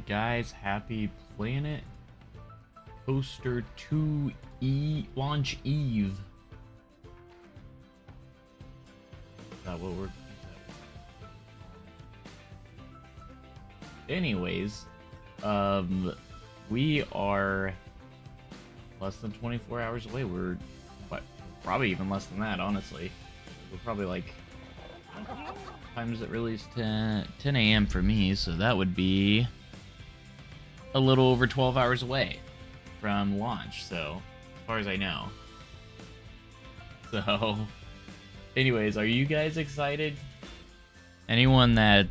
guys, happy Planet Coaster 2 Launch Eve. Is that what we're... Anyways, we are less than 24 hours away. We're probably even less than that, honestly. We're probably like... Times it released 10 a.m. for me, so that would be a little over 12 hours away from launch, so as far as I know. So, anyways, are you guys excited? Anyone that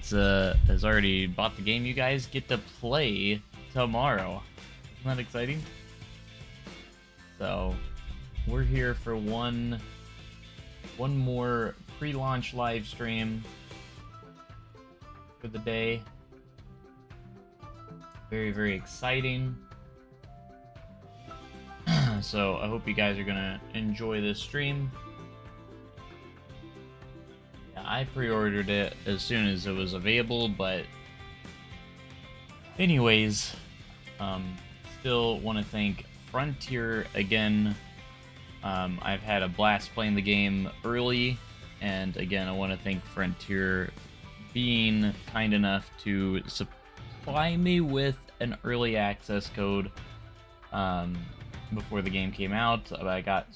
has already bought the game, you guys get to play tomorrow. Isn't that exciting? So, we're here for one more pre-launch live stream for the day. Very, very exciting. So I hope you guys are gonna enjoy this stream. Yeah, I pre-ordered it as soon as it was available, but anyways, still want to thank Frontier again. I've had a blast playing the game early, and again, I want to thank Frontier being kind enough to supply me with an early access code before the game came out. I got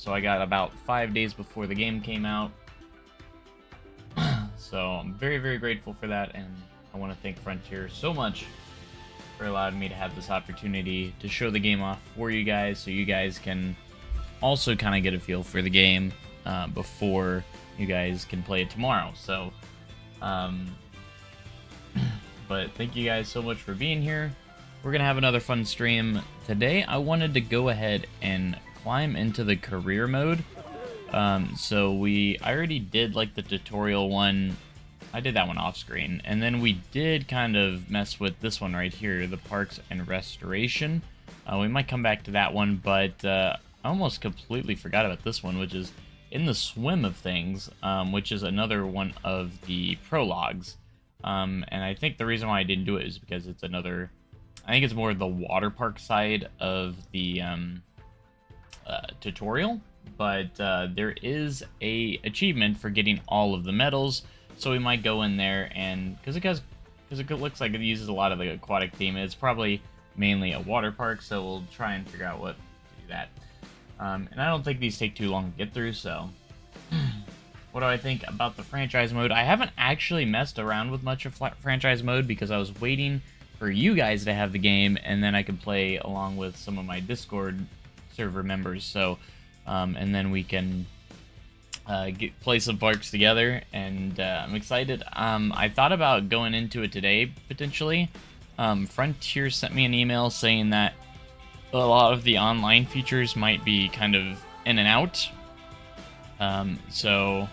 about 5 days before the game came out. So I'm very, very grateful for that, and I want to thank Frontier so much for allowing me to have this opportunity to show the game off for you guys, so you guys can also kind of get a feel for the game before you guys can play it tomorrow. So but thank you guys so much for being here. We're gonna have another fun stream today. I wanted to go ahead and climb into the career mode. So I already did like the tutorial one. I did that one off screen, and then we did kind of mess with this one right here, the parks and restoration. We might come back to that one, but I almost completely forgot about this one, which is in the swim of things, which is another one of the prologues. And I think the reason why I didn't do it is because it's another... I think it's more the water park side of the tutorial, but there is a achievement for getting all of the medals, so we might go in there and... Because it looks like it uses a lot of the aquatic theme, it's probably mainly a water park, so we'll try and figure out what to do that. And I don't think these take too long to get through, so... What do I think about the franchise mode? I haven't actually messed around with much of franchise mode because I was waiting for you guys to have the game, and then I could play along with some of my Discord server members. So, and then we can play some parks together, and I'm excited. I thought about going into it today, potentially. Frontier sent me an email saying that a lot of the online features might be kind of in and out. So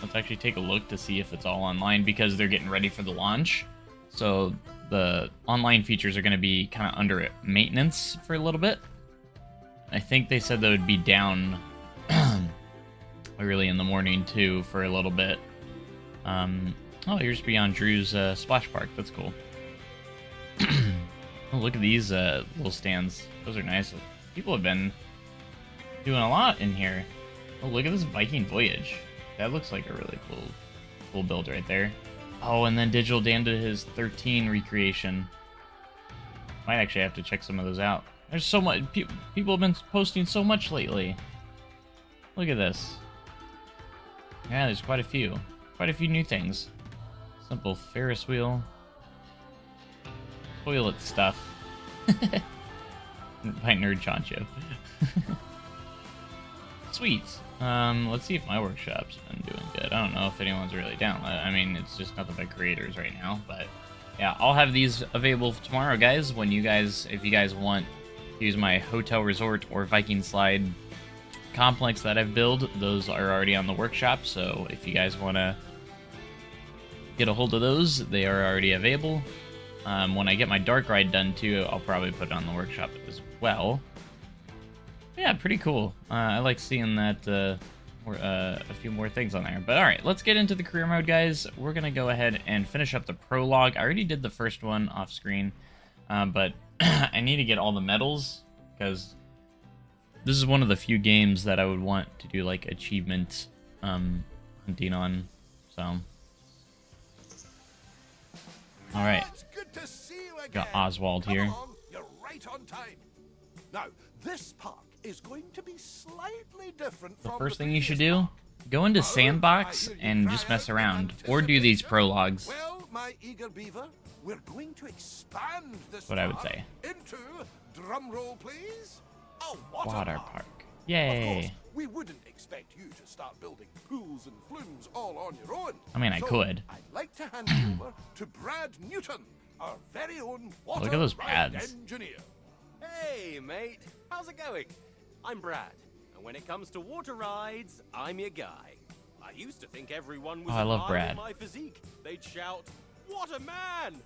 let's actually take a look to see if it's all online, because they're getting ready for the launch. So the online features are going to be kind of under maintenance for a little bit. I think they said they would be down early in the morning too for a little bit. Oh, here's Beyond Drew's Splash Park. That's cool. Oh, look at these little stands. Those are nice. People have been doing a lot in here. Oh, look at this Viking Voyage. That looks like a really cool build right there. Oh, and then Digital Dan did his 13 recreation. Might actually have to check some of those out. There's so much... People have been posting so much lately. Look at this. Yeah, there's quite a few. Quite a few new things. Simple Ferris wheel. Toilet stuff. By Nerd Chancho. Sweet. Let's see if my workshop's been doing good. I don't know if anyone's really down. I mean, it's just nothing but creators right now, but yeah, I'll have these available tomorrow, guys. When you guys, if you guys want to use my hotel resort or Viking slide complex that I've built, those are already on the workshop. So if you guys want to get a hold of those, they are already available. When I get my dark ride done too, I'll probably put it on the workshop as well. Yeah, pretty cool. I like seeing that a few more things on there. But alright, let's get into the career mode, guys. We're going to go ahead and finish up the prologue. I already did the first one off screen. But I need to get all the medals because this is one of the few games that I would want to do like achievement hunting on. So, all right, got Oswald here. You're right on time. Now, this park is going to be slightly different The from first the thing you should previous do, park. go into Oh, Sandbox I hear you and cry just mess out in around, or do these anticipation. prologues. Well, my eager beaver, we're going to expand this What I would park say. into, drum roll please, a Water park. Of Yay. course, we wouldn't expect you to start building pools and flumes all on your own. I mean, I So, could. I'd like to hand you over to Brad Newton, our very own water Look at those ride pads. engineer. Hey, mate. How's it going? I'm Brad, and when it comes to water rides, I'm your guy. I used to think everyone was Oh, I love admiring Brad. my physique. They'd shout, "Waterman!"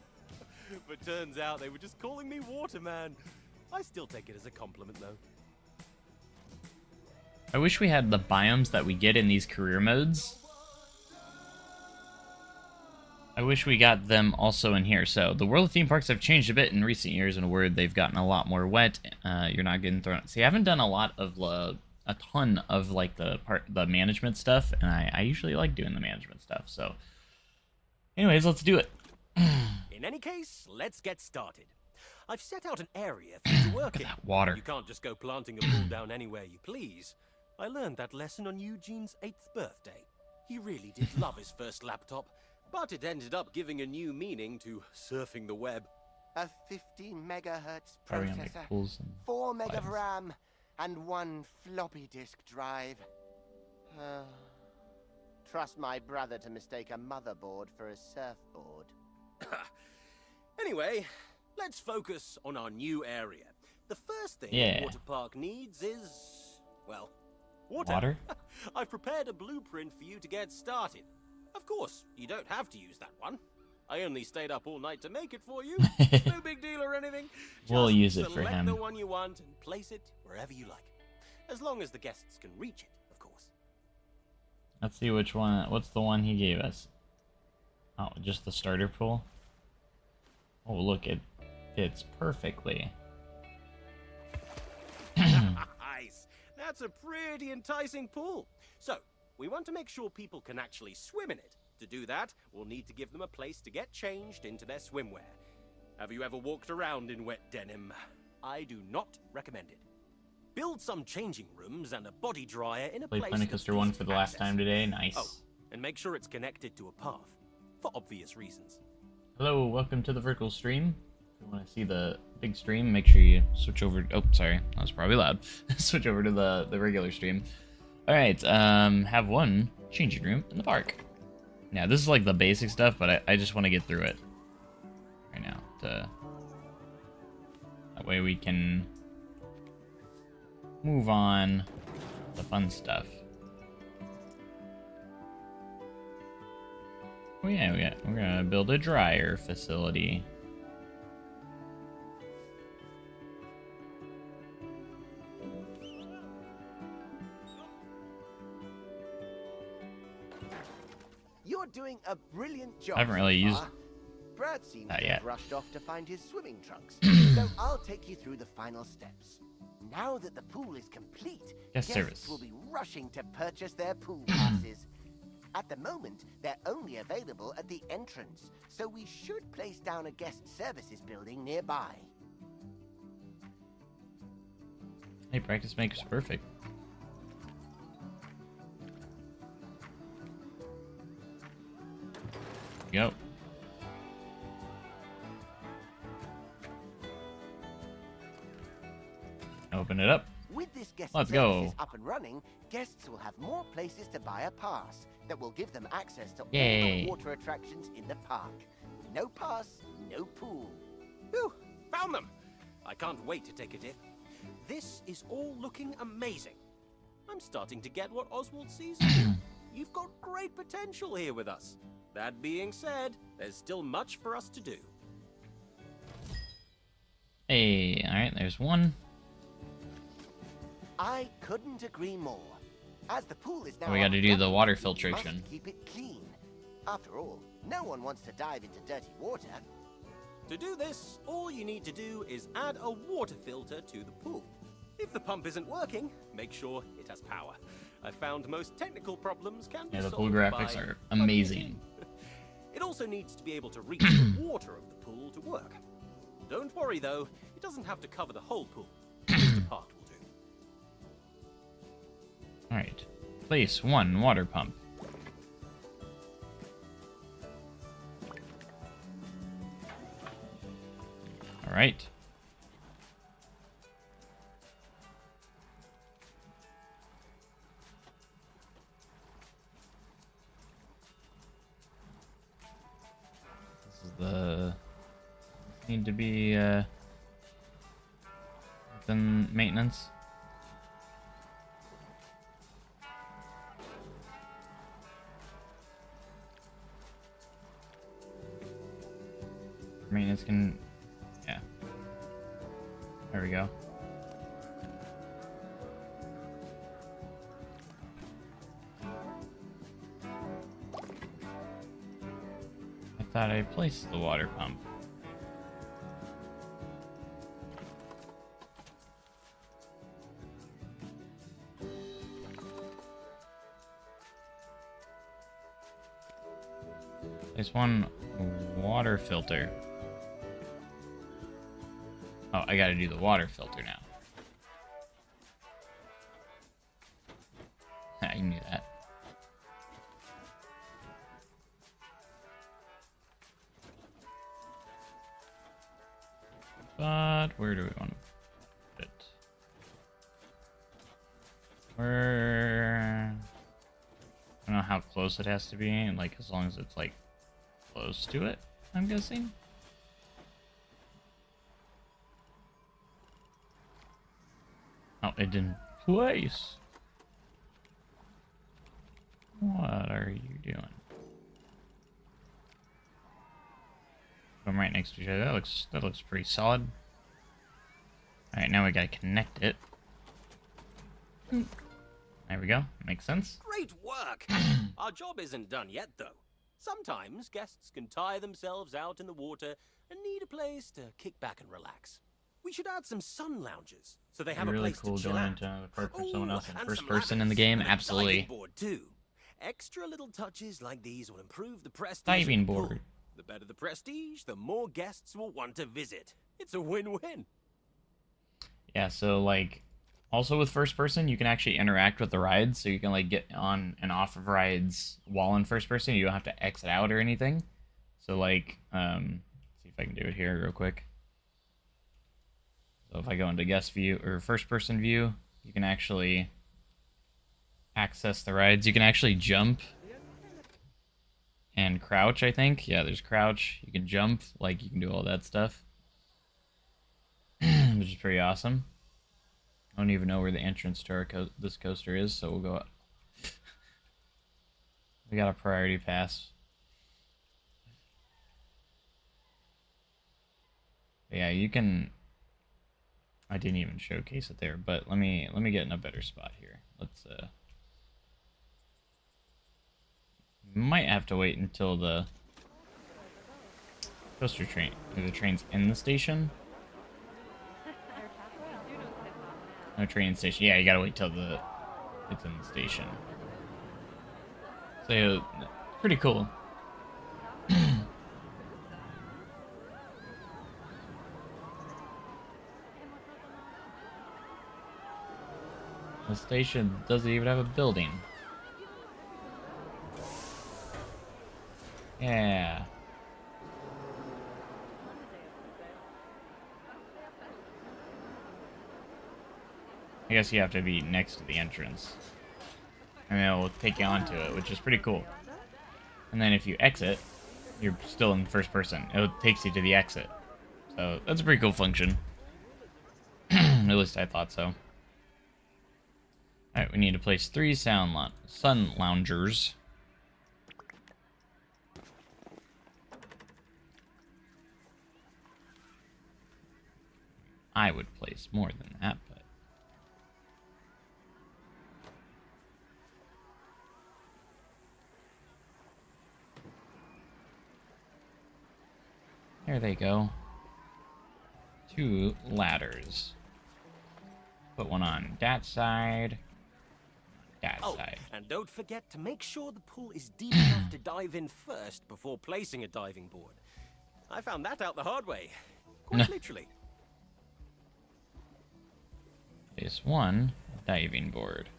But turns out they were just calling me Waterman. I still take it as a compliment, though. I wish we had the biomes that we get in these career modes. I wish we got them also in here. So the world of theme parks have changed a bit in recent years. In a word, they've gotten a lot more wet. You're not getting thrown. See, I haven't done a lot of a ton of like the management stuff, and I usually like doing the management stuff. So, anyways, let's do it. In any case, let's get started. I've set out an area for you to work in. That water. You can't just go planting a pool down anywhere you please. I learned that lesson on Eugene's 8th birthday. He really did love his first laptop, but it ended up giving a new meaning to surfing the web. A 15 megahertz Probably gonna make processor, pools and 4 meg of slides. RAM, and 1 floppy disk drive. Trust my brother to mistake a motherboard for a surfboard. Anyway, let's focus on our new area. The first thing Yeah. a water park needs is, well, water. Water? I've prepared a blueprint for you to get started. Of course, you don't have to use that one. I only stayed up all night to make it for you. No big deal or anything. We'll Just use it for select him. the one you want and place it wherever you like. As long as the guests can reach it, of course. Let's see which one. What's the one he gave us? Oh, just the starter pool. Oh, look, it fits perfectly. Nice. That's a pretty enticing pool. So, we want to make sure people can actually swim in it. To do that, we'll need to give them a place to get changed into their swimwear. Have you ever walked around in wet denim? I do not recommend it. Build some changing rooms and a body dryer in a Played place Planet that's Coaster 1 easy for the last access. time today. Nice. Oh, and make sure it's connected to a path, for obvious reasons. Hello, welcome to the vertical stream. If you want to see the big stream, make sure you switch over. Oh, sorry, that was probably loud. Switch over to the regular stream. All right, have one changing room in the park. Now, this is like the basic stuff, but I just want to get through it right now. That way we can move on to the fun stuff. Oh yeah, we're gonna build a dryer facility. You're doing a brilliant job. I haven't really so used far. Brad seems that to yet. have rushed off to find his swimming trunks, so I'll take you through the final steps. Now that the pool is complete, Guest guests service. will be rushing to purchase their pool passes. At the moment, they're only available at the entrance, so we should place down a guest services building nearby. Hey, practice makes perfect. Go. Open it up. With this guest Let's services go. up and running, guests will have more places to buy a pass that will give them access to all Yay. the water attractions in the park. With no pass, no pool. Whew, found them. I can't wait to take a dip. This is all looking amazing. I'm starting to get what Oswald sees in you. You've got great potential here with us. That being said, there's still much for us to do. Hey, alright, there's one. I couldn't agree more. As the pool is now We gotta do the up, water we filtration. must keep it clean. After all, no one wants to dive into dirty water. To do this, all you need to do is add a water filter to the pool. If the pump isn't working, make sure it has power. I found most technical problems can be Yeah, the solved pool graphics by are amazing. It also needs to be able to reach the water of the pool to work. Don't worry though, it doesn't have to cover the whole pool. Just a part will do. Alright. Place 1 water pump. Alright. This is the... Need to be, within maintenance. Maintenance can... Yeah. There we go. I thought I placed the water pump. There's 1 water filter. Oh, I gotta do the water filter now. I knew that. But where do we want to put it? Where... I don't know how close it has to be, like as long as it's like close to it, I'm guessing. Oh, it didn't place. What are you doing? I'm right next to each other. That looks pretty solid. All right, now we gotta connect it. There we go. Makes sense. Great work! Our job isn't done yet though. Sometimes guests can tire themselves out in the water and need a place to kick back and relax. We should add some sun lounges so they have a Really place cool to chill going out. into the part for someone else in and first some person in the ladders game. and a Absolutely. diving board too. Extra little touches like these will improve the prestige. Diving of the pool. board. The better the prestige, the more guests will want to visit. It's a win-win. Yeah, so like also with first person you can actually interact with the rides, so you can like get on and off of rides while in first person. You don't have to exit out or anything. So like let's see if I can do it here real quick. So if I go into guest view or first person view, you can actually access the rides. You can actually jump and crouch, I think. Yeah, there's crouch. You can jump, like you can do all that stuff. Which is pretty awesome. I don't even know where the entrance to our this coaster is, so we'll go up. We got a priority pass. But yeah, you can... I didn't even showcase it there, but let me get in a better spot here. Let's might have to wait until the coaster train, or the train's in the station. No train station. Yeah, you gotta wait till it's in the station. So pretty cool. The station doesn't even have a building. Yeah. I guess you have to be next to the entrance. And then it'll take you onto it, which is pretty cool. And then if you exit, you're still in first person. It takes you to the exit. So that's a pretty cool function. At least I thought so. Alright, we need to place 3 sun loungers. I would place more than that, but... There they go. 2 ladders. Put one on that side. That side. And don't forget to make sure the pool is deep enough to dive in first before placing a diving board. I found that out the hard way. Quite literally. Place 1 diving board.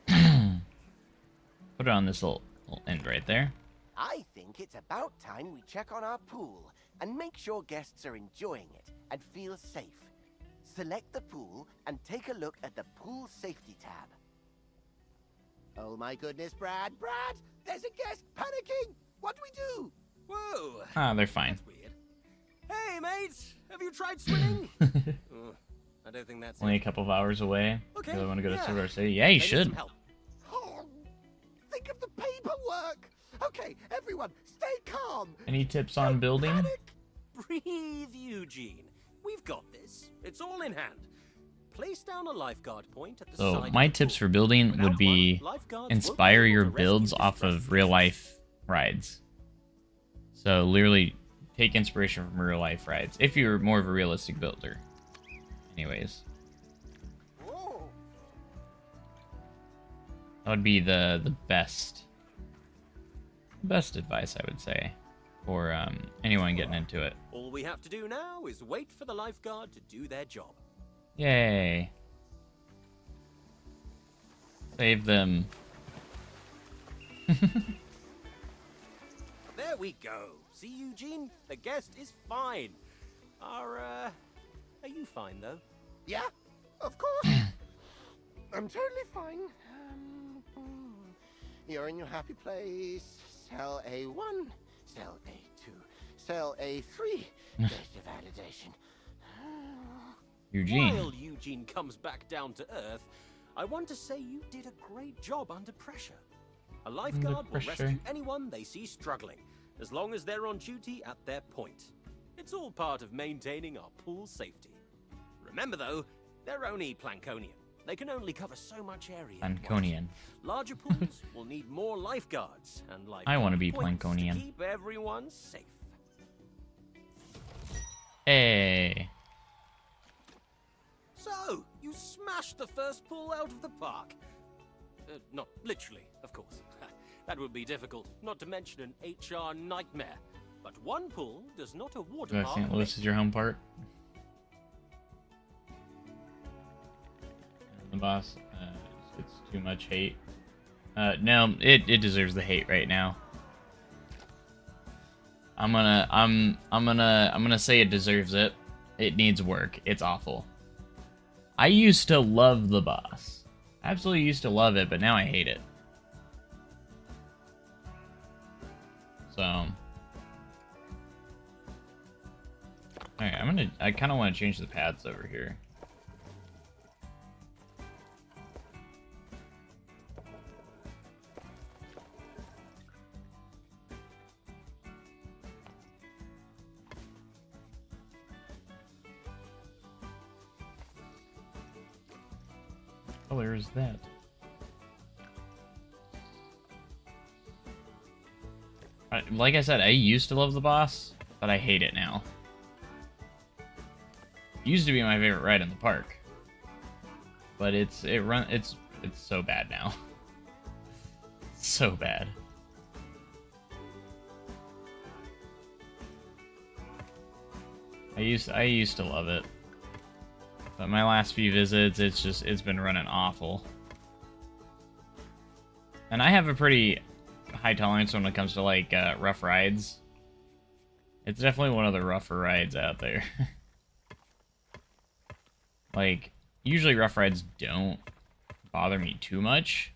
Put it on this little end right there. I think it's about time we check on our pool and make sure guests are enjoying it and feel safe. Select the pool and take a look at the pool safety tab. Oh my goodness, Brad! Brad! There's a guest panicking! What do we do? Whoa! Ah, they're fine. That's weird. Hey, mates! Have you tried swimming? I don't think that's Only a it. couple of hours away. Okay, Really want to go to yeah. Silver City? Yeah, you They need should. some help. Oh, think of the paperwork! Okay, everyone, stay calm! Any tips on building? Panic! Breathe, Eugene. We've got this. It's all in hand. Place down a lifeguard point at the So side my of the tips pool. for building Without would be one, lifeguards won't inspire be able your to rescue builds off distressed of real life guests. rides. So literally take inspiration from real life rides if you're more of a realistic builder. Anyways, Whoa. that would be the best advice, I would say, for anyone getting into it. All we have to do now is wait for the lifeguard to do their job. Yay! Save them. There we go. See, Eugene? The guest is fine. Are you fine, though? Yeah, of course. I'm totally fine. You're in your happy place. Cell A1, cell A2, cell A3. Data validation. Eugene. While Eugene comes back down to Earth, I want to say you did a great job under pressure. A lifeguard will rescue anyone they see struggling, as long as they're on duty at their point. It's all part of maintaining our pool safety. Remember, though, they're only Plankonian. They can only cover so much area. at once. Plankonian. Larger pools will need more lifeguards and lifeguard I want to be points to Plankonian. keep everyone safe. Hey. So, you smashed the first pool out of the park. Not literally, of course. That would be difficult, not to mention an HR nightmare. But one pool does not a water park St. Louis make. is your home part. The boss, it's too much hate. No, it deserves the hate right now. I'm gonna say it deserves it. It needs work. It's awful. I used to love the boss. Absolutely used to love it, but now I hate it. So, alright, I kind of want to change the paths over here. What color is that? Like I said, I used to love the boss, but I hate it now. It used to be my favorite ride in the park, but it's so bad now. So bad. I used to love it, but my last few visits, it's been running awful. And I have a pretty high tolerance when it comes to like rough rides. It's definitely one of the rougher rides out there. Like, usually rough rides don't bother me too much.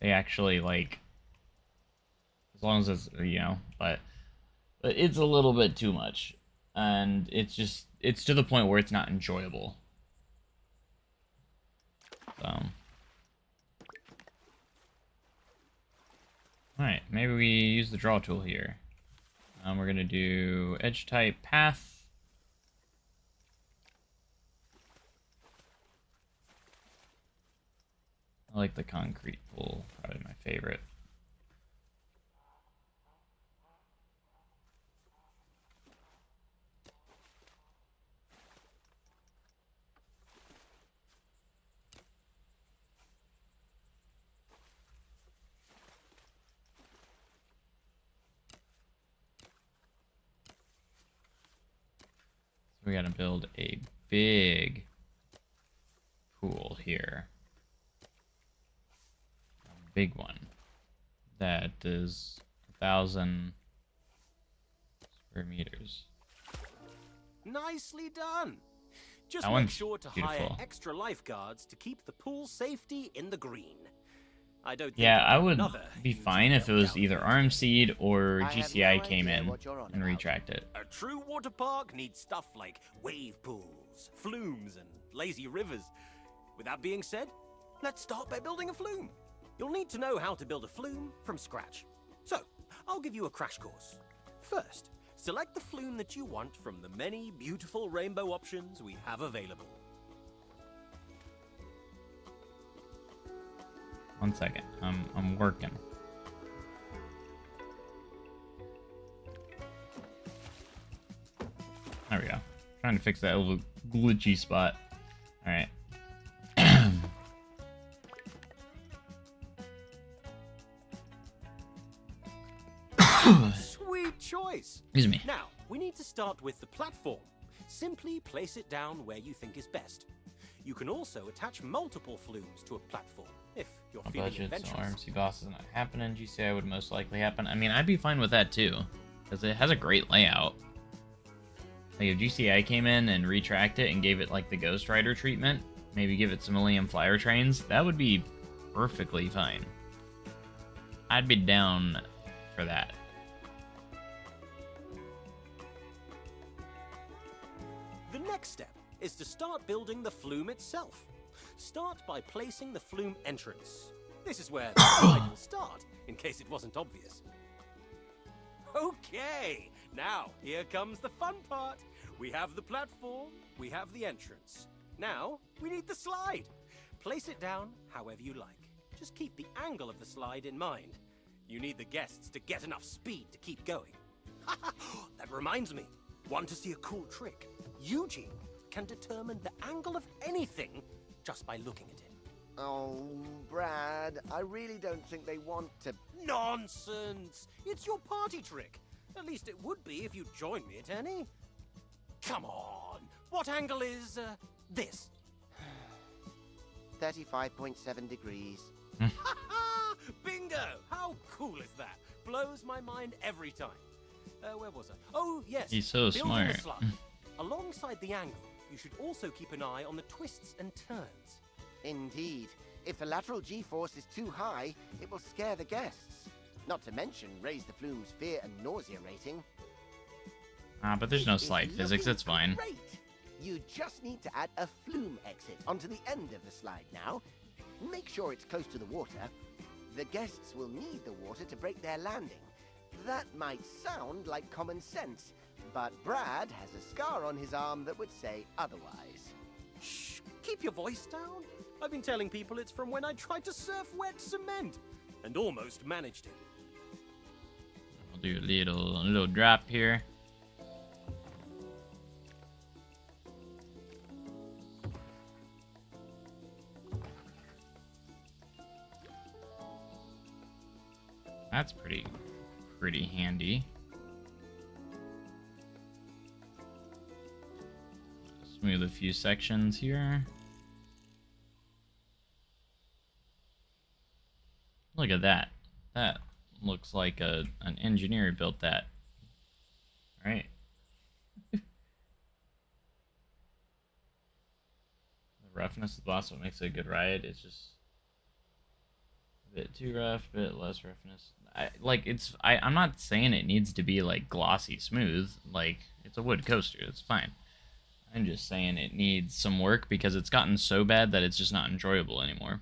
They actually, like, as long as it's, you know, but it's a little bit too much. And it's to the point where it's not enjoyable. So. Alright, maybe we use the draw tool here. We're going to do edge type path. I like the concrete pool, probably my favorite. we gotta build a big pool here. A big one. That is 1,000 square meters. Nicely done. Just That make one's sure to beautiful. hire extra lifeguards to keep the pool safety in the green. I don't think Yeah, I I'll have would another be huge fine if it was meltdown. either Armseed or I have GCI no came idea in what you're on and about. retracked it. A true water park needs stuff like wave pools, flumes, and lazy rivers. With that being said, let's start by building a flume. You'll need to know how to build a flume from scratch. So, I'll give you a crash course. First, select the flume that you want from the many beautiful rainbow options we have available. 1 second. I'm working. There we go. Trying to fix that little glitchy spot. All right. Sweet choice. Excuse me. Now, we need to start with the platform. Simply place it down where you think is best. You can also attach multiple flumes to a platform if you're No feeling budget, so adventurous. RMC boss is not happening. GCI would most likely happen. I mean, I'd be fine with that too, because it has a great layout. Like if GCI came in and retracked it and gave it like the Ghost Rider treatment, maybe give it some Millennium Flyer trains, that would be perfectly fine. I'd be down for that. The next step is to start building the flume itself. Start by placing the flume entrance. This is where the slide will start, in case it wasn't obvious. Okay, now here comes the fun part. We have the platform, we have the entrance. Now we need the slide. Place it down however you like. Just keep the angle of the slide in mind. You need the guests to get enough speed to keep going. That reminds me. Want to see a cool trick? Eugene can determine the angle of anything just by looking at it. Oh, Brad, I really don't think they want to... Nonsense! It's your party trick. At least it would be if you joined me at any. Come on! What angle is, this? 35.7 degrees. Bingo! How cool is that? Blows my mind every time. Where was I? Oh, yes. He's so Building smart. the slide. Alongside the angle, you should also keep an eye on the twists and turns. Indeed. If the lateral G-force is too high, it will scare the guests. Not to mention raise the flume's fear and nausea rating. But there's no It is slide physics, looking it's fine. Great. You just need to add a flume exit onto the end of the slide now. Make sure it's close to the water. The guests will need the water to break their landing. That might sound like common sense, but Brad has a scar on his arm that would say otherwise. Shh! Keep your voice down. I've been telling people it's from when I tried to surf wet cement and almost managed it. I'll do a little drop here. That's pretty handy. Smooth a few sections here. Look at that. That looks like an engineer built that. Right? The roughness of the boss what makes it a good ride. It's just a bit too rough, a bit less roughness. I'm not saying it needs to be like glossy smooth. Like, it's a wood coaster. It's fine. I'm just saying it needs some work because it's gotten so bad that it's just not enjoyable anymore.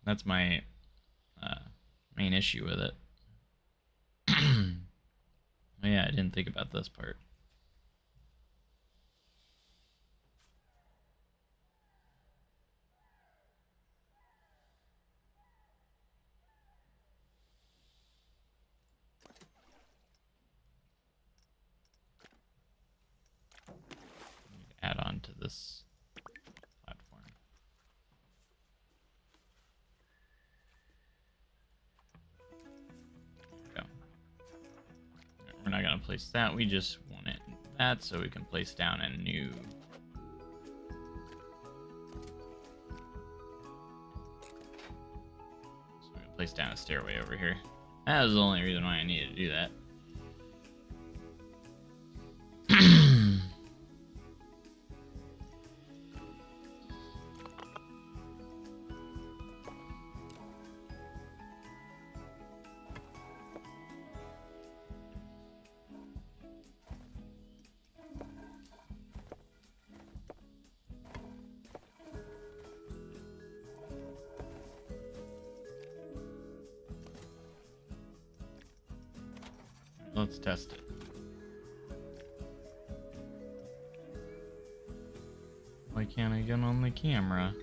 That's my main issue with it. Oh yeah, I didn't think about this part. Add on to this platform. Go. We're not gonna place that. We just want it in that so we can place down a new. So we can place down a stairway over here. That was the only reason why I needed to do that. Let's test it. Why can't I get on the camera?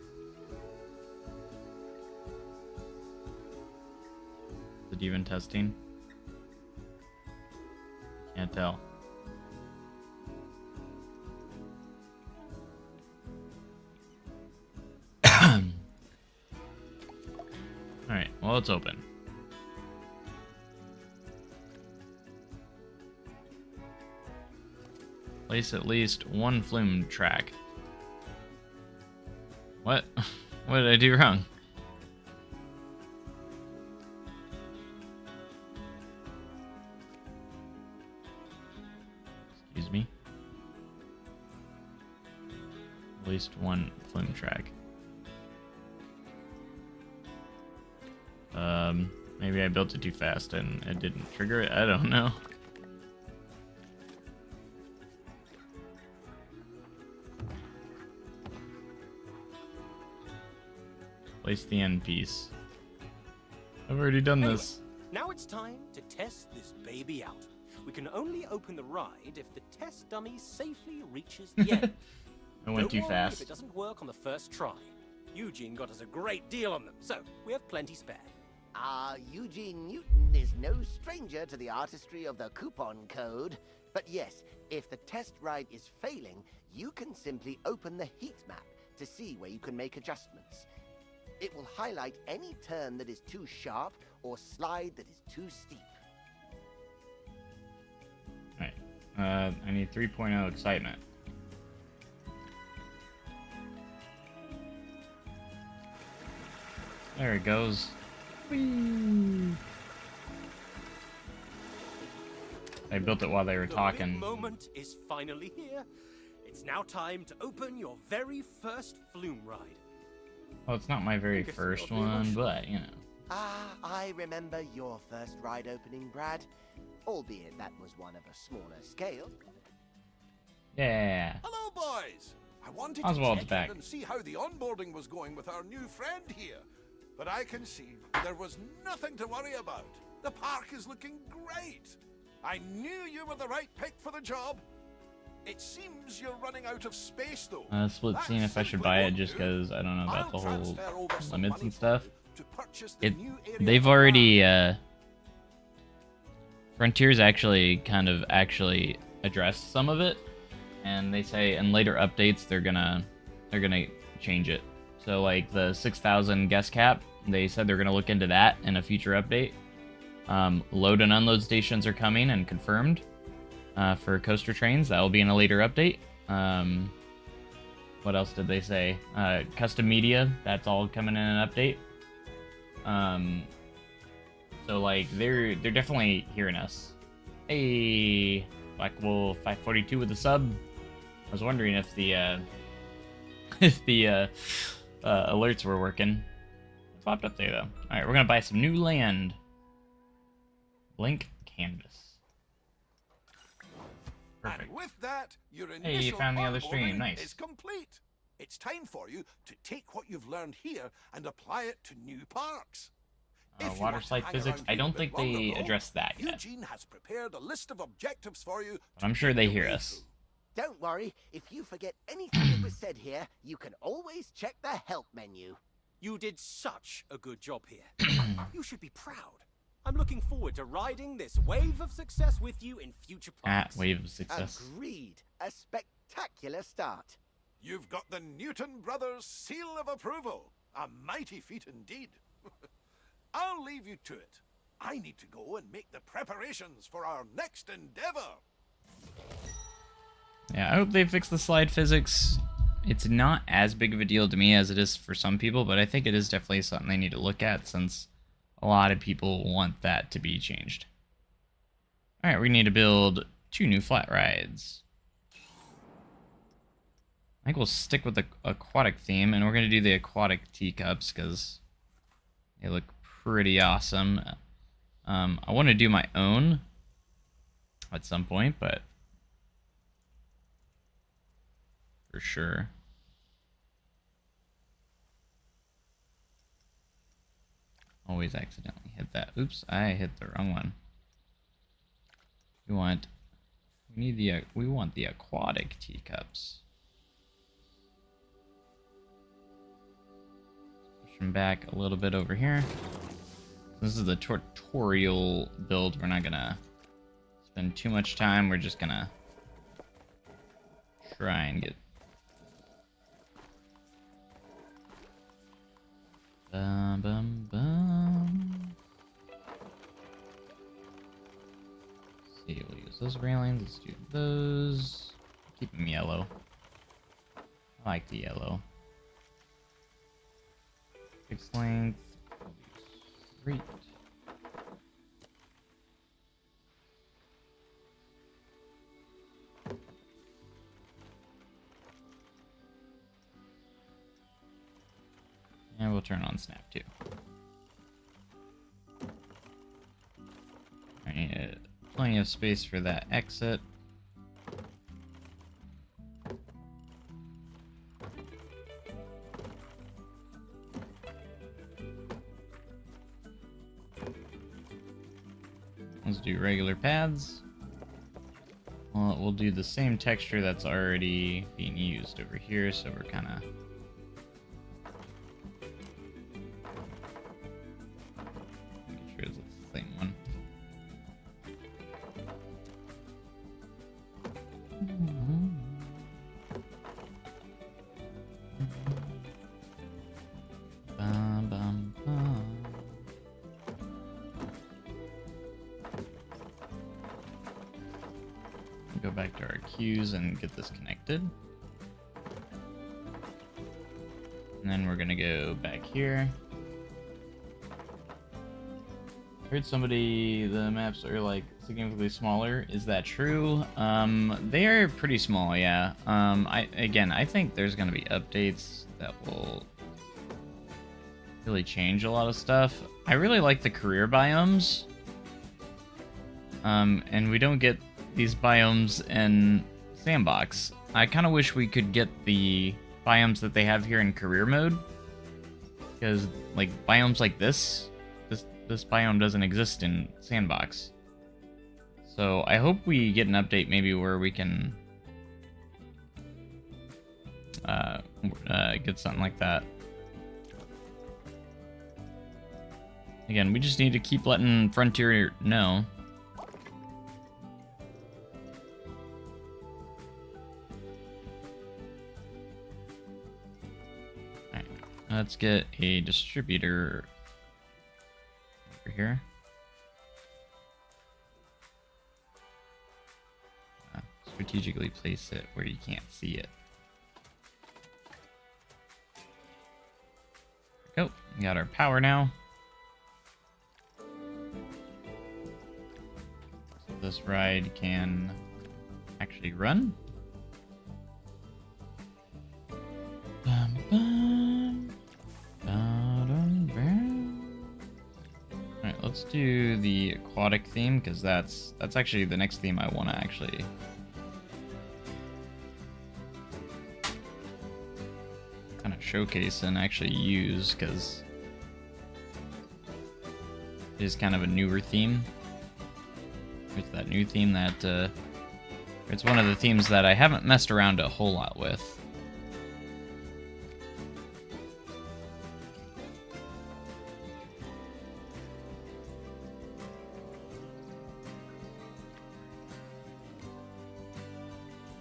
Is it even testing? Can't tell. Alright, well, it's open. Place at least one Flume track. What? What did I do wrong? Excuse me. At least one Flume track. Maybe I built it too fast and it didn't trigger it. I don't know. Place the end piece. I've already done this. Now it's time to test this baby out. We can only open the ride if the test dummy safely reaches the end. I went too Don't worry fast. if it doesn't work on the first try. Eugene got us a great deal on them, so we have plenty spare. Eugene Newton is no stranger to the artistry of the coupon code. But yes, if the test ride is failing, you can simply open the heat map to see where you can make adjustments. It will highlight any turn that is too sharp or slide that is too steep. Alright. I need 3.0 excitement. There it goes. Whee! I built it while they were talking. The big moment is finally here. It's now time to open your very first Flume ride. Well, it's not my very first one, but, you know. I remember your first ride opening, Brad. Albeit that was one of a smaller scale. Yeah. Hello, boys. I wanted Oswald's to check back. in and see how the onboarding was going with our new friend here. But I can see there was nothing to worry about. The park is looking great. I knew you were the right pick for the job. It seems you're running out of space, though. Split That seeing if I should simply buy it won't just do. because I don't know about I'll the whole transfer over some limits money and for stuff. you to purchase the new area They've of the already, Frontiers actually actually addressed some of it, and they say in later updates they're gonna change it. So like the 6,000 guest cap, they said they're gonna look into that in a future update. Load and unload stations are coming and confirmed for coaster trains. That will be in a later update. What else did they say? Custom media, that's all coming in an update. So like they're definitely hearing us. Hey, Black Wolf 542 with the sub. I was wondering if the alerts were working. It popped up there though. All right, we're gonna buy some new land. Blank canvas. Perfect. And with that, your Hey, you initial found the other stream. onboarding Nice. is complete. It's time for you to take what you've learned here and apply it to new parks. If you Water want to slide hang physics. around I here a don't bit think longer, they though, addressed that yet. Eugene has prepared a list of objectives for you. But I'm sure they take hear your way us. through. Don't worry, if you forget anything that was said here, you can always check the help menu. You did such a good job here. You should be proud. I'm looking forward to riding this wave of success with you in future parks. Wave of success. Agreed. A spectacular start. You've got the Newton Brothers seal of approval. A mighty feat indeed. I'll leave you to it. I need to go and make the preparations for our next endeavor. Yeah, I hope they fix the slide physics. It's not as big of a deal to me as it is for some people, but I think it is definitely something they need to look at since a lot of people want that to be changed. Alright, we need to build 2 new flat rides. I think we'll stick with the aquatic theme, and we're going to do the aquatic teacups because they look pretty awesome. I want to do my own at some point, but for sure. Always accidentally hit that. Oops, I hit the wrong one. We want the aquatic teacups. Push them back a little bit over here. This is the tutorial build. We're not gonna spend too much time. We're just gonna try and get bum bum bum. Let's see, we'll use those railings. Let's do those. Keep them yellow. I like the yellow. Fixed length. Great. And we'll turn on snap too. I need plenty of space for that exit. Let's do regular paths. Well, we'll do the same texture that's already being used over here, so we're kind of making sure it's the same one. Bum, bum, bum. Go back to our queues and get this connected. And then we're gonna go back here. I heard somebody, the maps are like significantly smaller. Is that true? They are pretty small, yeah. I think there's gonna be updates that will really change a lot of stuff. I really like the career biomes. And we don't get these biomes in Sandbox. I kind of wish we could get the biomes that they have here in career mode, because like biomes like this biome doesn't exist in Sandbox. So I hope we get an update maybe where we can get something like that. Again, we just need to keep letting Frontier know. Let's get a distributor over here. Strategically place it where you can't see it. There we go. We got our power now. So this ride can actually run. Bum, bum. Alright, let's do the aquatic theme, because that's actually the next theme I want to actually kind of showcase and actually use, because it is kind of a newer theme. It's that new theme that it's one of the themes that I haven't messed around a whole lot with.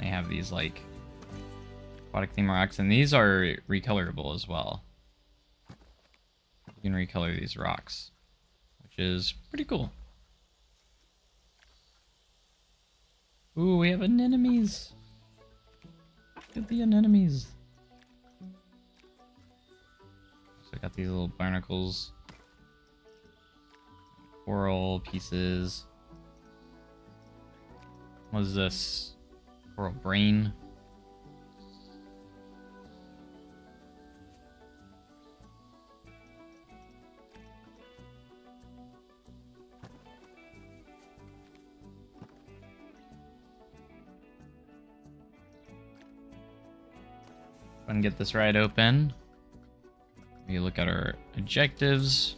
Have these like aquatic theme rocks, and these are recolorable as well. You can recolor these rocks, which which is pretty cool. Ooh, we have anemones. Look at the anemones. So I got these little barnacles. Coral pieces. What is this? Coral brain. And get this ride open. We look at our objectives.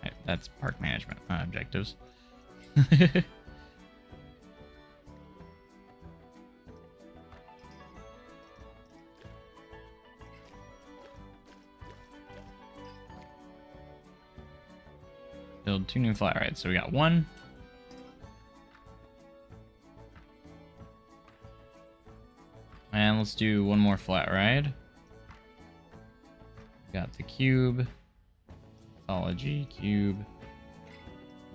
Right, that's park management objectives. Build 2 new flat rides. So we got 1. And let's do 1 more flat ride. Got the cube. Mythology cube.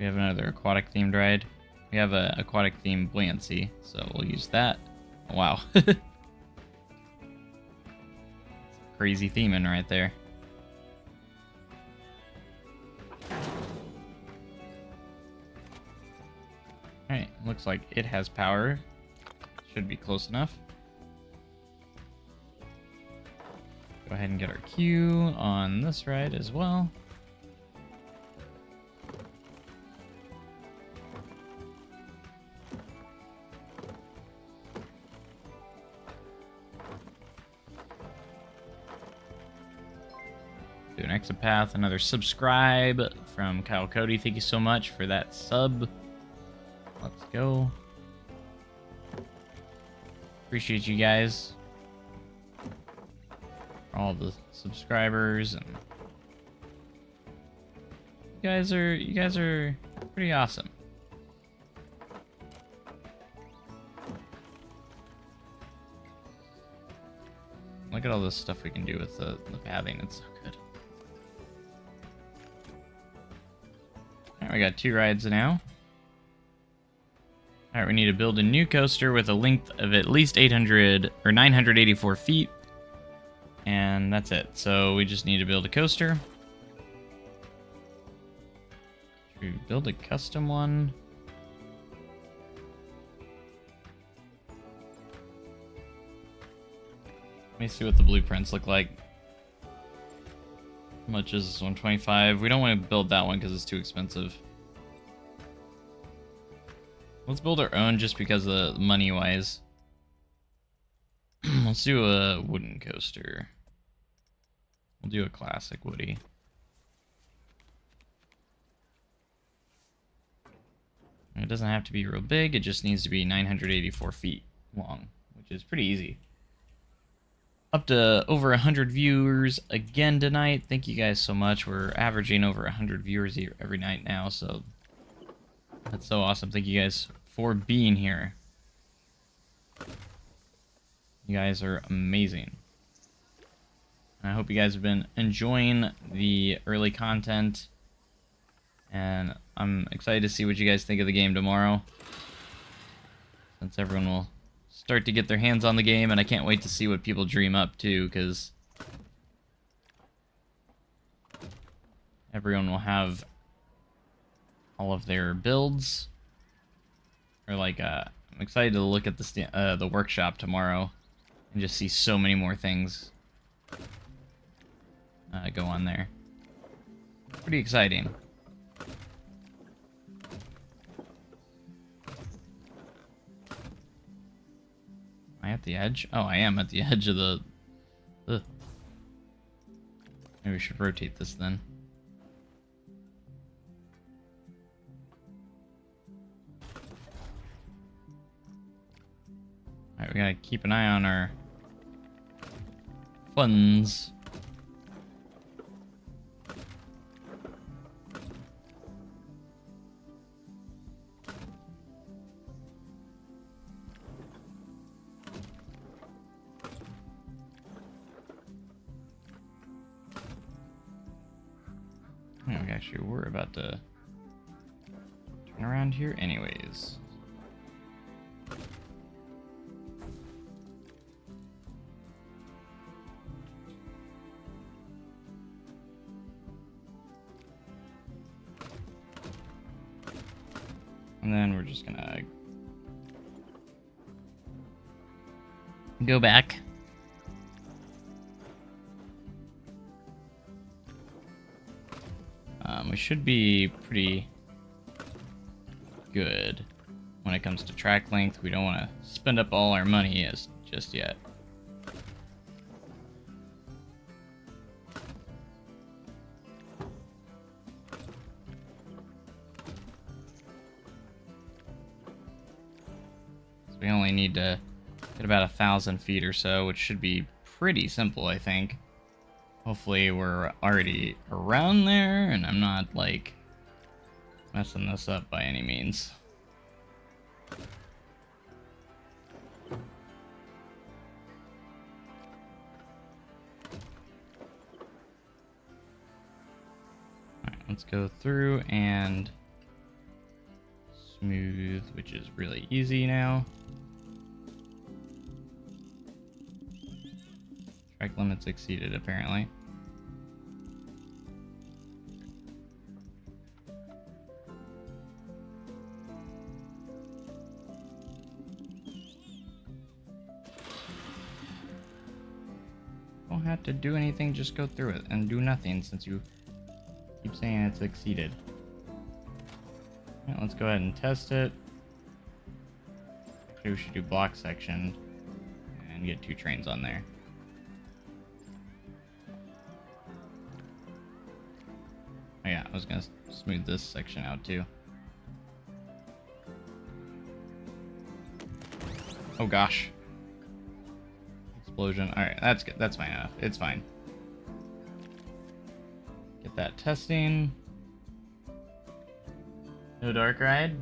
We have another aquatic themed ride. We have a aquatic themed buoyancy, so we'll use that. Oh, wow. Crazy theming right there. Alright, looks like it has power. Should be close enough. Go ahead and get our queue on this ride as well. Do an exit path, another subscribe from Kyle Cody. Thank you so much for that sub. Let's go. Appreciate you guys. All the subscribers, and you guys are pretty awesome. Look at all this stuff we can do with the pathing. It's so good. Alright, we got 2 rides now. Alright, we need to build a new coaster with a length of at least 800 or 984 feet. And that's it. So we just need to build a coaster. Should we build a custom one? Let me see what the blueprints look like. How much is this one? 25. We don't want to build that one because it's too expensive. Let's build our own just because of money-wise. Let's do a wooden coaster. We'll do a classic Woody. It doesn't have to be real big, it just needs to be 984 feet long, which is pretty easy. Up to over 100 viewers again tonight. Thank you guys so much. We're averaging over 100 viewers every night now, so that's so awesome. Thank you guys for being here. You guys are amazing. I hope you guys have been enjoying the early content, and I'm excited to see what you guys think of the game tomorrow, since everyone will start to get their hands on the game, and I can't wait to see what people dream up too, because everyone will have all of their builds. Or like, I'm excited to look at the workshop tomorrow and just see so many more things go on there. Pretty exciting. Am I at the edge? Oh, I am at the edge of the... Ugh. Maybe we should rotate this then. Alright, we gotta keep an eye on our funds. Actually, we're about to turn around here anyways. And then we're just gonna go back. We should be pretty good when it comes to track length. We don't want to spend up all our money just yet. So we only need to get about 1,000 feet or so, which should be pretty simple, I think. Hopefully we're already around there and I'm not like messing this up by any means. Alright, let's go through and smooth, which is really easy now. Track limits exceeded, apparently. Don't have to do anything, just go through it and do nothing since you keep saying it's exceeded. Alright, let's go ahead and test it. Actually, we should do block section and get 2 trains on there. Oh yeah, I was gonna smooth this section out too. Oh gosh. Explosion. Alright, that's good. That's fine enough. It's fine. Get that testing. No dark ride?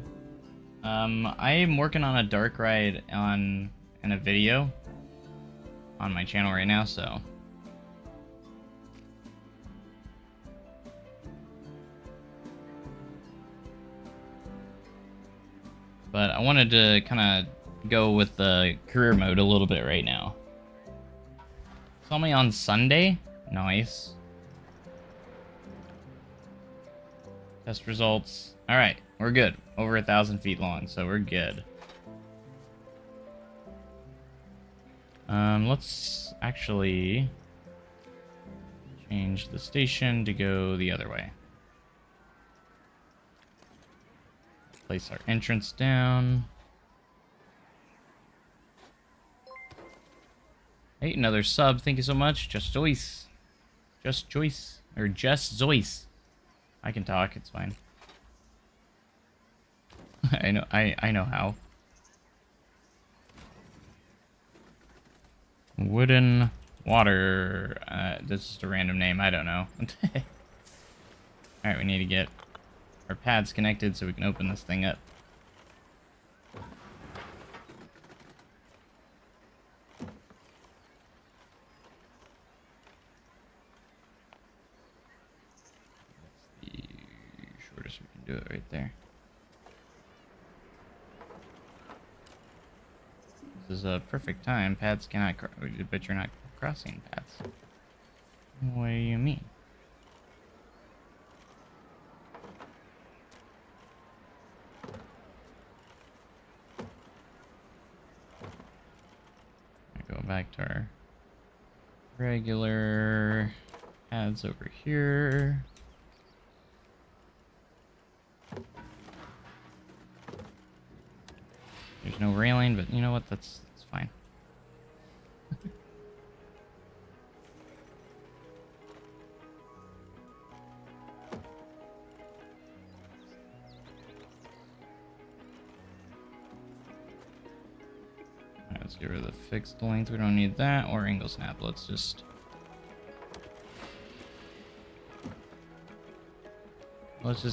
I am working on a dark ride in a video on my channel right now, so but I wanted to kind of go with the career mode a little bit right now. Saw me on Sunday. Nice. Test results. All right, we're good. Over 1,000 feet long, so we're good. Let's actually change the station to go the other way. Place our entrance down. Hey, another sub. Thank you so much. Just Joyce. Just Joyce. Or Just Zoyce. I can talk. It's fine. I know how. Wooden water. This is a random name. I don't know. Alright, we need to get our pads connected so we can open this thing up. That's the shortest we can do it right there. This is a perfect time. Pads cannot, but you're not crossing pads. What do you mean? Go back to our regular pads over here. There's no railing, but you know what? That's fine. Alright, let's get rid of the fixed length. We don't need that, or angle snap. Let's just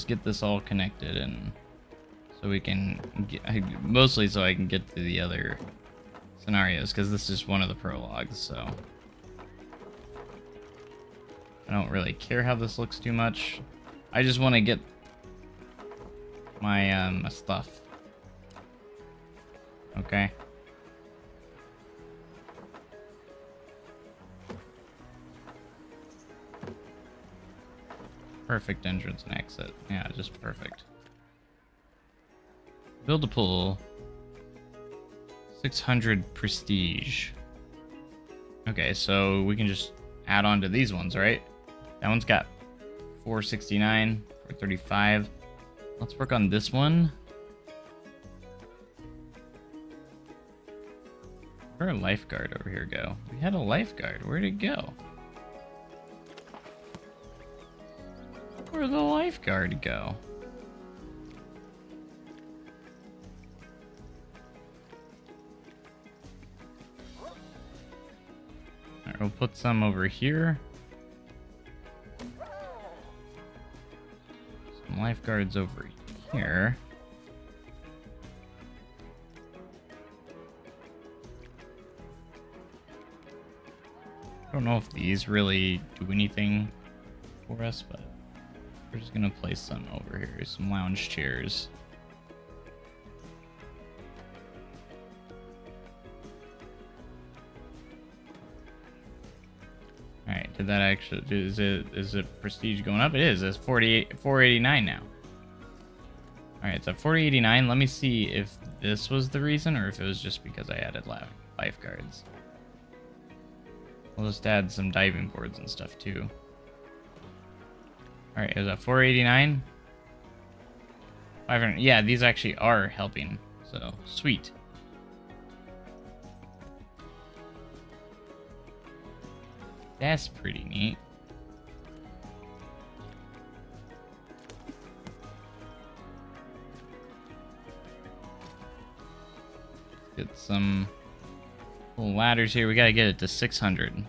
get this all connected, and so we can get, mostly so I can get to the other scenarios, because this is one of the prologues, so I don't really care how this looks too much. I just want to get my my stuff. Okay. Perfect entrance and exit. Yeah, just perfect. Build a pool. 600 prestige. Okay, so we can just add on to these ones, right? That one's got 469, 435. Let's work on this one. Where'd our lifeguard over here go? We had a lifeguard. Where'd it go? Where'd the lifeguard go? Alright, we'll put some over here. Some lifeguards over here. I don't know if these really do anything for us, but we're just gonna place some over here, some lounge chairs. Alright, did that actually, is it prestige going up? It is, it's 489 now. Alright, so 489, let me see if this was the reason or if it was just because I added lifeguards. We'll just add some diving boards and stuff too. Alright, is that 489? 500. Yeah, these actually are helping. So, sweet. That's pretty neat. Get some little ladders here. We gotta get it to 600.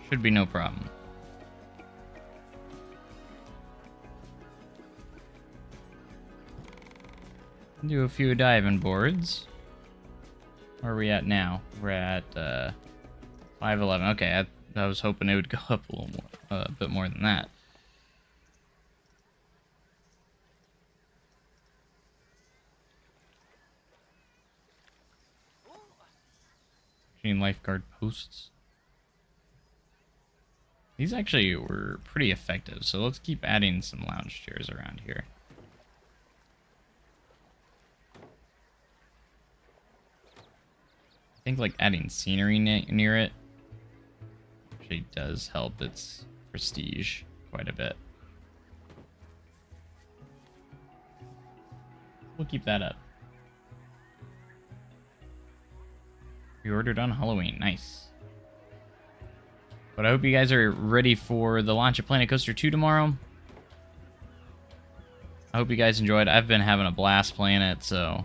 Should be no problem. Do a few diving boards. Where are we at now? We're at 511. Okay, I was hoping it would go up a little more, a bit more than that. Any lifeguard posts? These actually were pretty effective, so let's keep adding some lounge chairs around here. I think like adding scenery near it actually does help its prestige quite a bit. We'll keep that up. We ordered on Halloween. Nice. But I hope you guys are ready for the launch of Planet Coaster 2 tomorrow. I hope you guys enjoyed. I've been having a blast playing it, so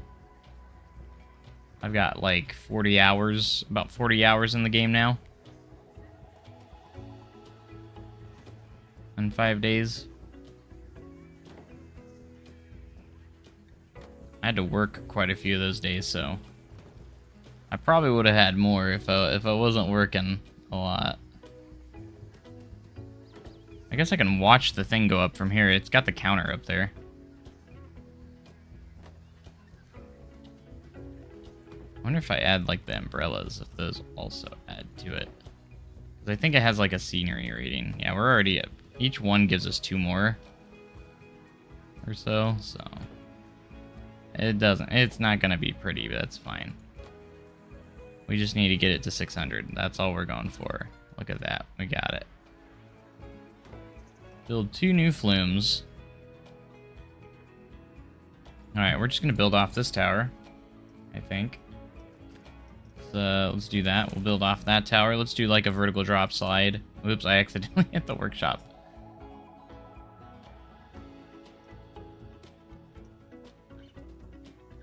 I've got like 40 hours, about 40 hours in the game now. In 5 days. I had to work quite a few of those days, so I probably would have had more if I wasn't working a lot. I guess I can watch the thing go up from here. It's got the counter up there. I wonder if I add like the umbrellas, if those also add to it. 'Cause I think it has like a scenery rating. Yeah, we're already at, each one gives us 2 more or so, so it's not gonna be pretty, but that's fine. We just need to get it to 600. That's all we're going for. Look at that, we got it. Build 2 new flumes. Alright, we're just gonna build off this tower, I think. Let's do that. We'll build off that tower. Let's do like a vertical drop slide. Oops, I accidentally hit the workshop.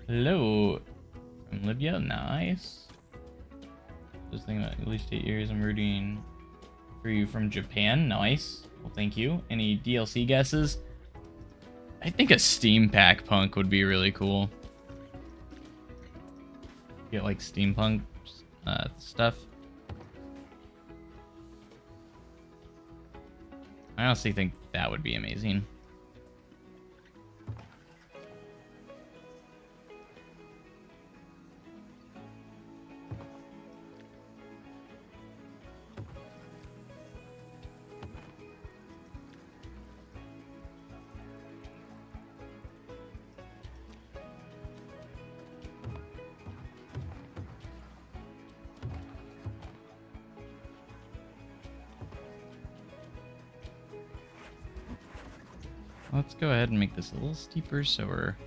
Hello from Libya. Nice. Just thinking about at least 8 years. I'm rooting for you from Japan. Nice. Well, thank you. Any DLC guesses? I think a steampunk punk would be really cool. Get like steampunk stuff. I honestly think that would be amazing. Let's go ahead and make this a little steeper so we're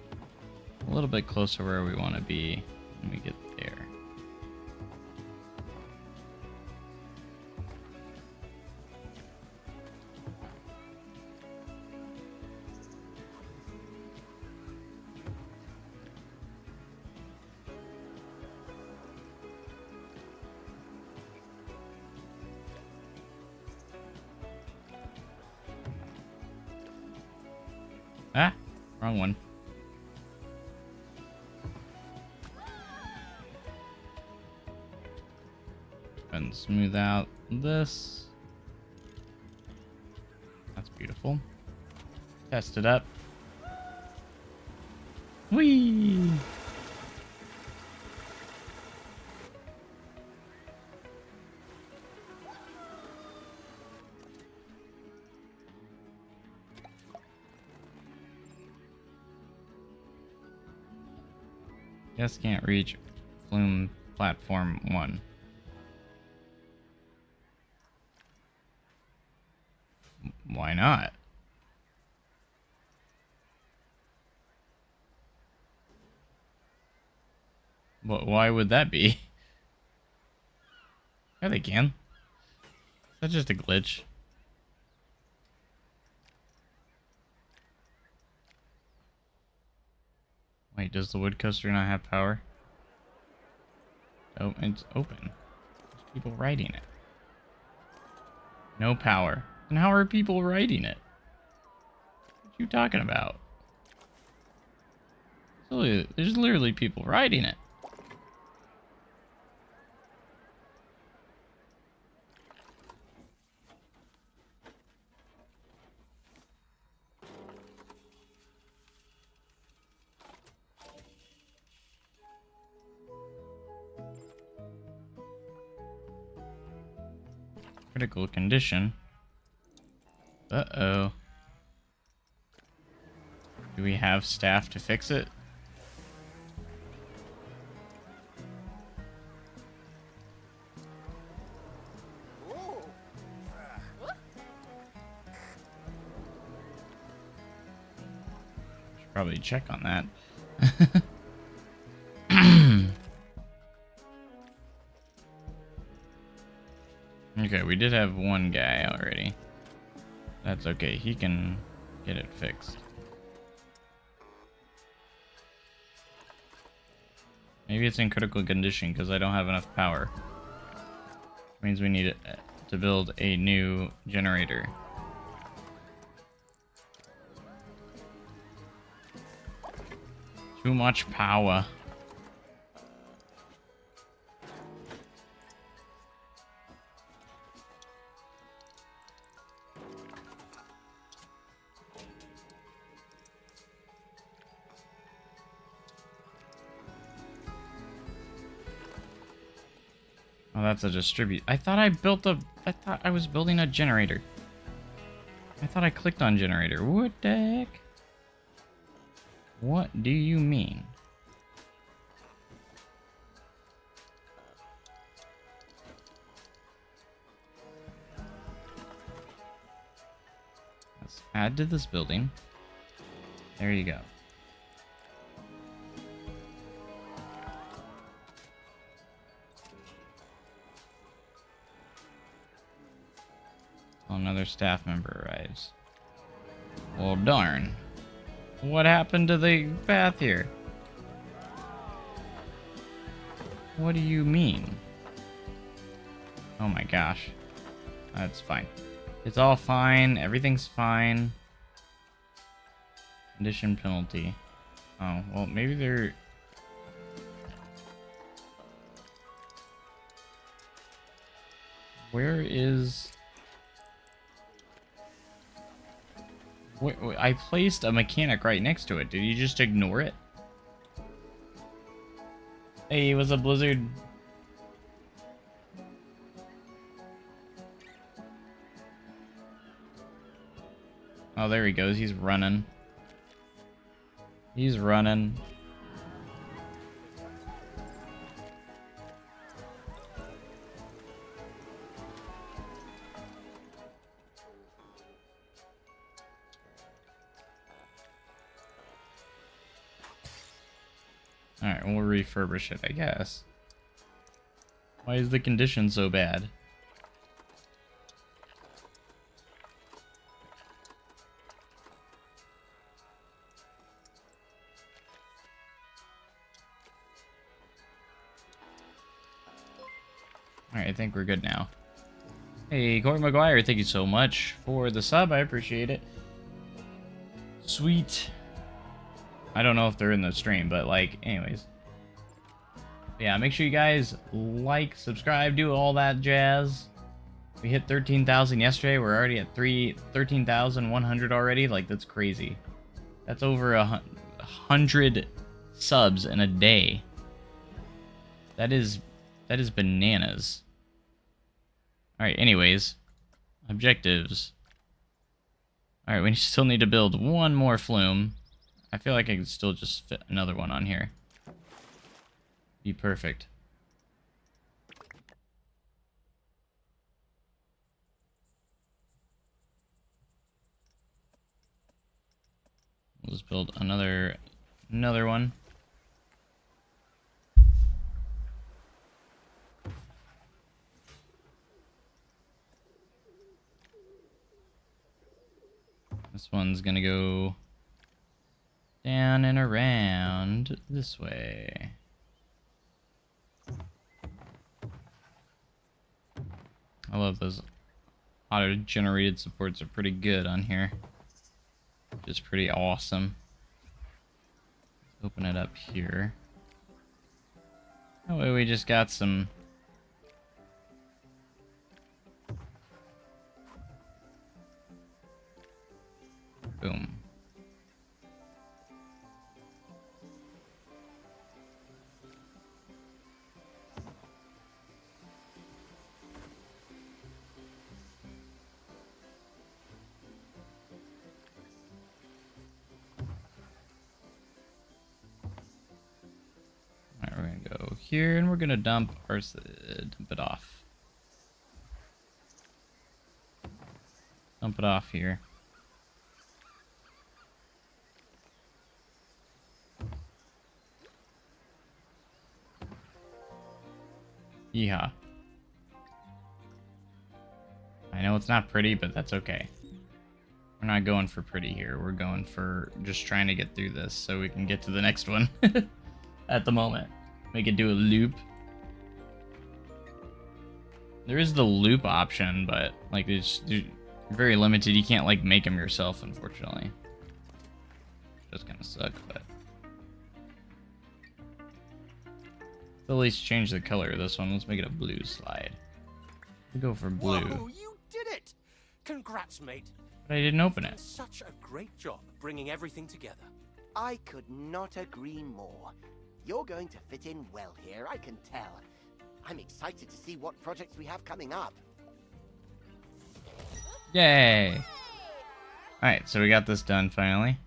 a little bit closer where we want to be when we get there. Ah, wrong one. And smooth out this. That's beautiful. Test it up. Whee! Just can't reach Flume platform 1. Why not? Why would that be? Yeah, they can. That's just a glitch. Wait, does the wood coaster not have power? Oh, it's open. There's people riding it. No power. And how are people riding it? What are you talking about? There's literally people riding it. Critical condition. Uh-oh. Do we have staff to fix it? Should probably check on that. Okay, we did have one guy already. That's okay, he can get it fixed. Maybe it's in critical condition because I don't have enough power. Which means we need to build a new generator. Too much power. Oh, that's a distribute. I thought I thought I was building a generator. I thought I clicked on generator. What the heck? What do you mean? Let's add to this building. There you go. Another staff member arrives. Well, darn. What happened to the path here? What do you mean? Oh my gosh. That's fine. It's all fine. Everything's fine. Condition penalty. Oh, well, maybe they're... Where is... Wait, I placed a mechanic right next to it. Did you just ignore it? Hey, it was a blizzard. Oh, there he goes. He's running. He's running. Alright, we'll refurbish it, I guess. Why is the condition so bad? Alright, I think we're good now. Hey, Corey McGuire, thank you so much for the sub. I appreciate it. Sweet. I don't know if they're in the stream, but like, anyways. Yeah, make sure you guys like, subscribe, do all that jazz. We hit 13,000 yesterday. We're already at 13,100 already. Like, that's crazy. That's over 100 subs in a day. That is bananas. Alright, anyways. Objectives. Alright, we still need to build one more flume. I feel like I can still just fit another one on here. Be perfect. We'll just build another one. This one's gonna go down and around this way. I love those auto-generated supports are pretty good on here. Just pretty awesome. Let's open it up here. That way we just got some... Boom. Alright, we're gonna go here and we're gonna dump it off. Dump it off here. Yeehaw. I know it's not pretty, but that's okay. We're not going for pretty here. We're going for just trying to get through this so we can get to the next one at the moment. We could do a loop. There is the loop option, but like it's very limited. You can't like make them yourself, unfortunately. Just gonna suck, but at least change the color of this one. Let's make it a blue slide. We'll go for blue. Whoa, you did it! Congrats, mate. But I didn't open it. Such a great job bringing everything together. I could not agree more. You're going to fit in well here, I can tell. I'm excited to see what projects we have coming up. Yay! Alright, so we got this done finally.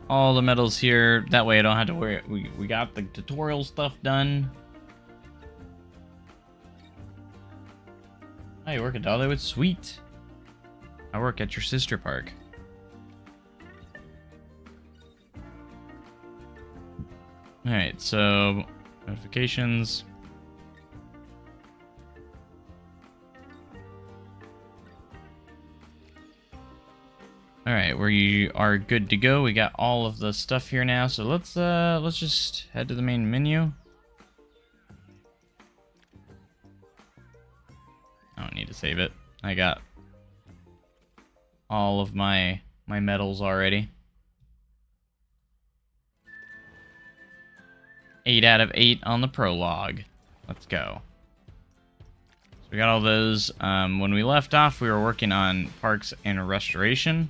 All the metals here, that way I don't have to worry. We got the tutorial stuff done. Oh, you work at Dollywood? Sweet. I work at your sister park. Alright, so notifications. Alright, we are good to go. We got all of the stuff here now, so let's just head to the main menu. I don't need to save it. I got all of my medals already. 8 out of 8 on the prologue. Let's go. So we got all those. When we left off, we were working on parks and restoration.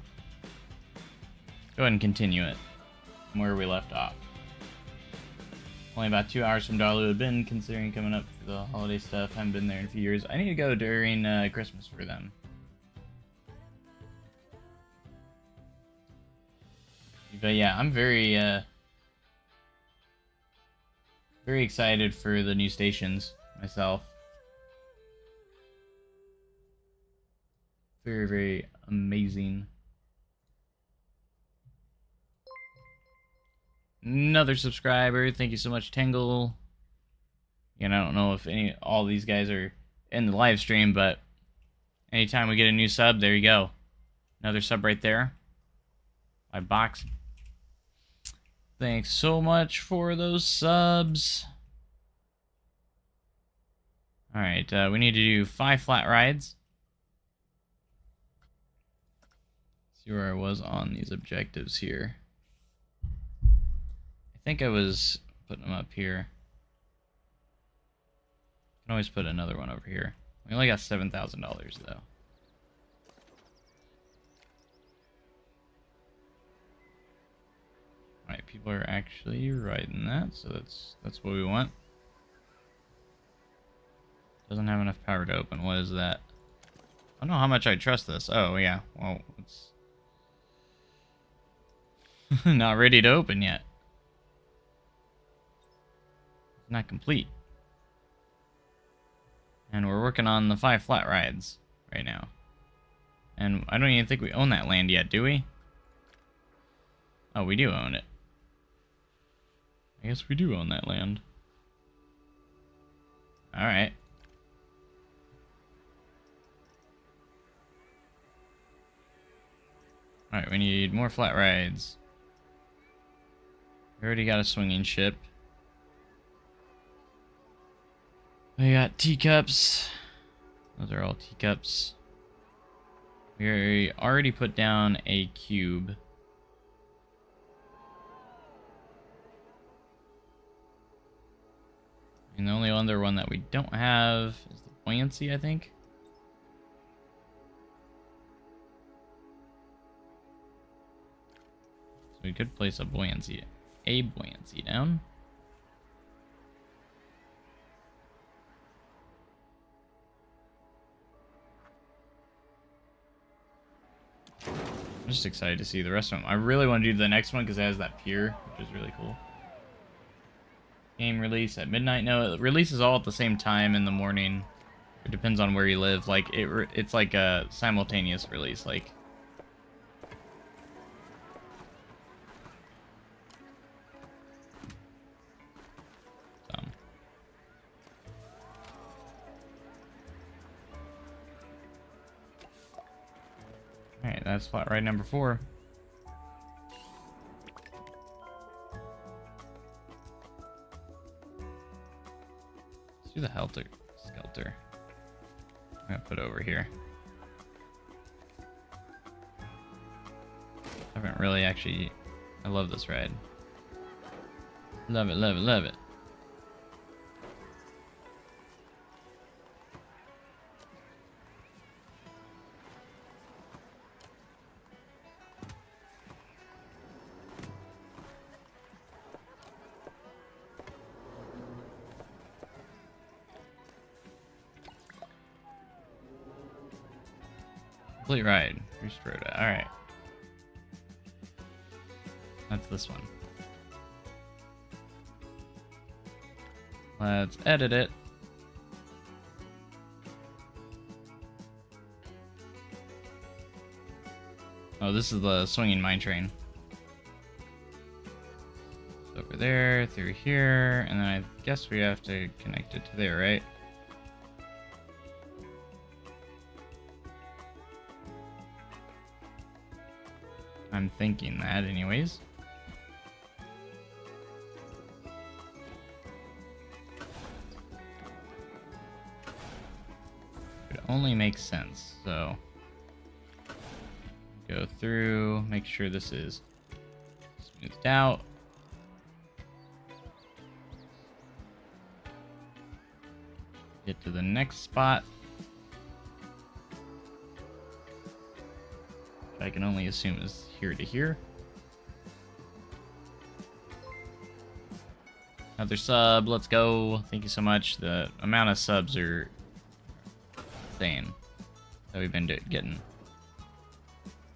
Go ahead and continue it from where we left off. Only about 2 hours from Dollywood. Been considering coming up for the holiday stuff. Haven't been there in a few years. I need to go during Christmas for them. But yeah, I'm very excited for the new stations myself. Very, very amazing. Another subscriber. Thank you so much, Tangle. And I don't know if all these guys are in the live stream, but anytime we get a new sub, there you go. Another sub right there. My box. Thanks so much for those subs. Alright, we need to do 5 flat rides. See where I was on these objectives here. I think I was putting them up here. I can always put another one over here. We only got $7,000 though. Alright, people are actually riding that, so that's what we want. Doesn't have enough power to open. What is that? I don't know how much I trust this. Oh yeah, well it's not ready to open yet. It's not complete. And we're working on the 5 flat rides right now. And I don't even think we own that land yet, do we? Oh, we do own it. I guess we do own that land. Alright. Alright, we need more flat rides. We already got a swinging ship. We got teacups. Those are all teacups. We already put down a cube. And the only other one that we don't have is the buoyancy, I think. So we could place a buoyancy down. I'm just excited to see the rest of them. I really want to do the next one because it has that pier, which is really cool. Game release at midnight. No, it releases all at the same time in the morning. It depends on where you live. Like it's like a simultaneous release. Like. Alright, that's flat ride number 4. Let's do the Helter Skelter. I'm gonna put it over here. I haven't really actually. I love this ride. Love it, love it, love it. Complete ride. Restored it. Alright. That's this one. Let's edit it. Oh, this is the swinging mine train. It's over there, through here, and then I guess we have to connect it to there, right? I'm thinking that anyways. It only makes sense, so go through, make sure this is smoothed out. Get to the next spot. I can only assume is here to here. Another sub, let's go. Thank you so much. The amount of subs are insane that we've been getting.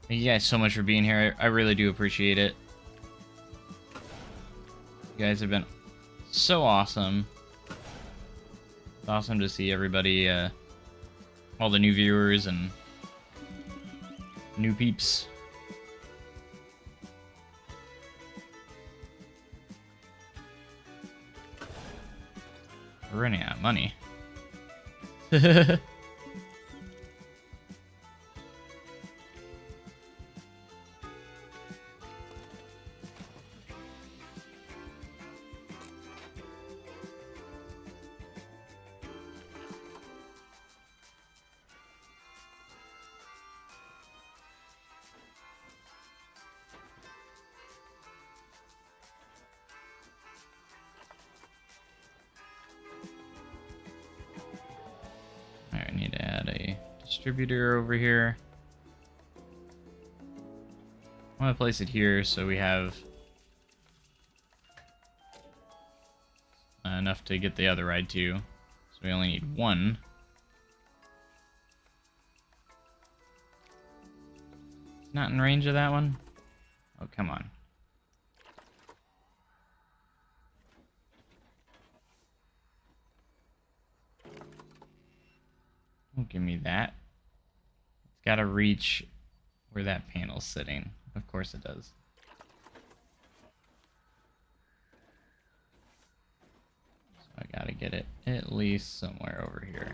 Thank you guys so much for being here. I really do appreciate it. You guys have been so awesome. It's awesome to see everybody, all the new viewers and new peeps. We're running out of money. I need to add a distributor over here. I want to place it here so we have enough to get the other ride too. So we only need one. It's not in range of that one? Oh, come on. Don't give me that. It's got to reach where that panel's sitting. Of course it does. So I got to get it at least somewhere over here.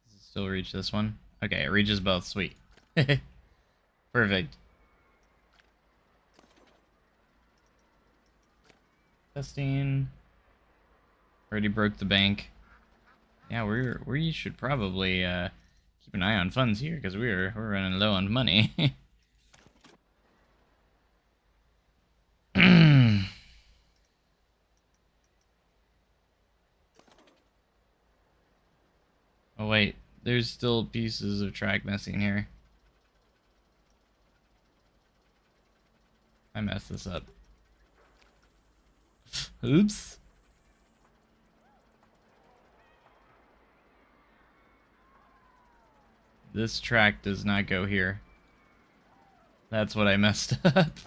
Does it still reach this one? Okay, it reaches both. Sweet. Perfect. Testing. Already broke the bank. Yeah, we should probably keep an eye on funds here because we're running low on money. Oh wait, there's still pieces of track missing here. I messed this up. Oops. This track does not go here. That's what I messed up.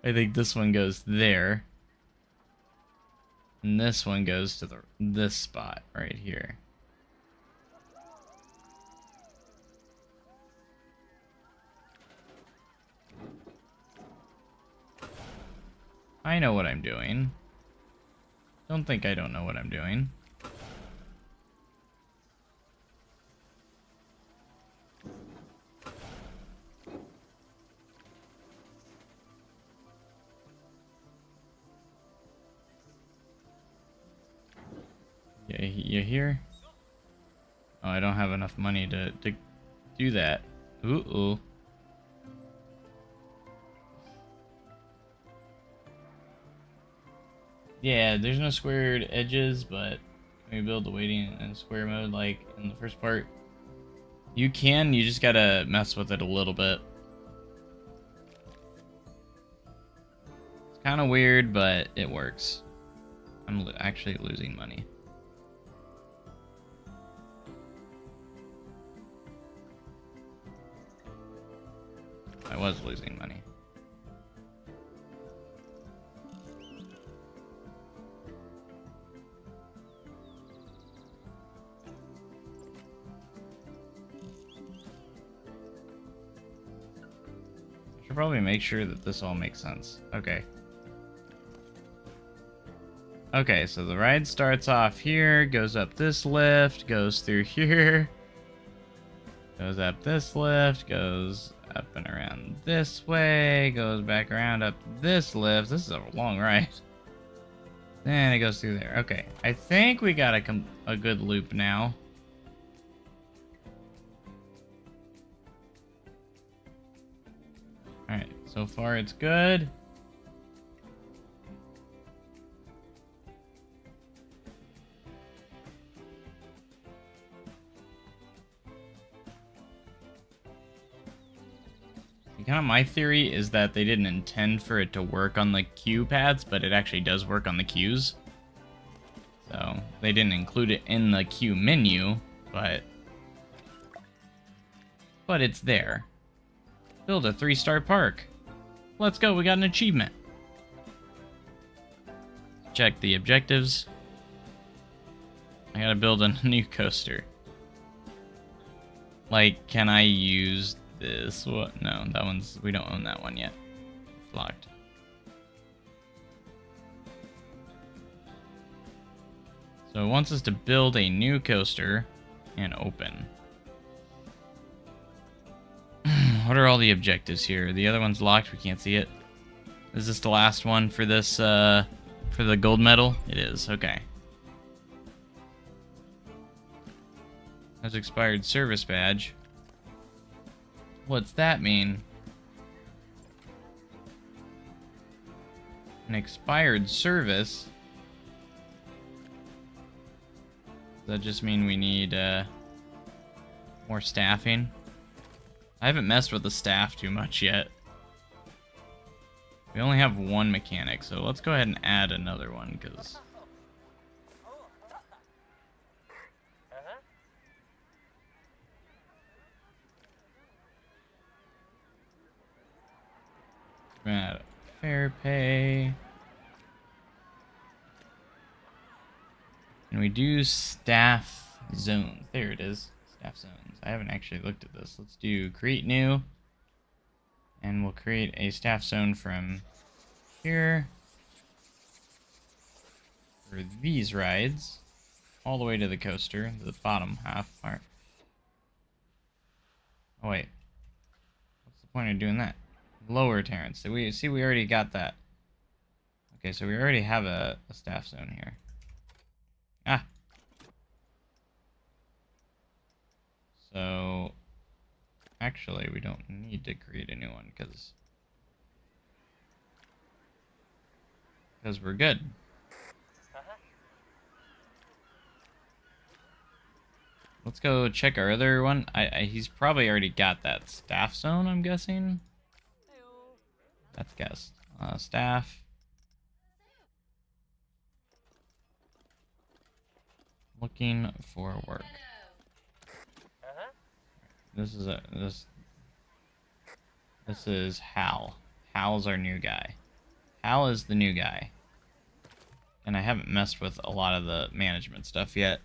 I think this one goes there. And this one goes to this spot right here. I know what I'm doing. Don't think I don't know what I'm doing. You here? Oh, I don't have enough money to do that. Ooh. Yeah, there's no squared edges, but when you build the weighting in square mode, like in the first part, you just gotta mess with it a little bit. It's kind of weird, but it works. I'm actually losing money. I was losing money. I should probably make sure that this all makes sense. Okay. Okay, so the ride starts off here, goes up this lift, goes through here, goes up this lift, goes up and around this way, goes back around up this lift. This is a long ride. Then it goes through there. Okay, I think we got a good loop now. Alright, so far it's good. Kind of my theory is that they didn't intend for it to work on the queue pads, but it actually does work on the queues. So they didn't include it in the queue menu, but it's there. Build a 3-star park. Let's go, we got an achievement. Check the objectives. I gotta build a new coaster. Like, can I use this? What? No, that one's... We don't own that one yet. It's locked. So it wants us to build a new coaster and open. What are all the objectives here? The other one's locked. We can't see it. Is this the last one for this, for the gold medal? It is. Okay. Has expired service badge. What's that mean? An expired service? Does that just mean we need more staffing? I haven't messed with the staff too much yet. We only have one mechanic, so let's go ahead and add another one, because... We're gonna add fair pay. And we do staff zones. There it is. Staff zones. I haven't actually looked at this. Let's do create new. And we'll create a staff zone from here for these rides. All the way to the coaster, the bottom half part. Oh wait. What's the point of doing that? Lower Terrace. So we already got that. Okay, so we already have a staff zone here. Ah. So actually we don't need to create a new one because we're good. Let's go check our other one. He's probably already got that staff zone, I'm guessing. That's guessed. Staff. Looking for work. This is Hal. Hal's our new guy. Hal is the new guy. And I haven't messed with a lot of the management stuff yet.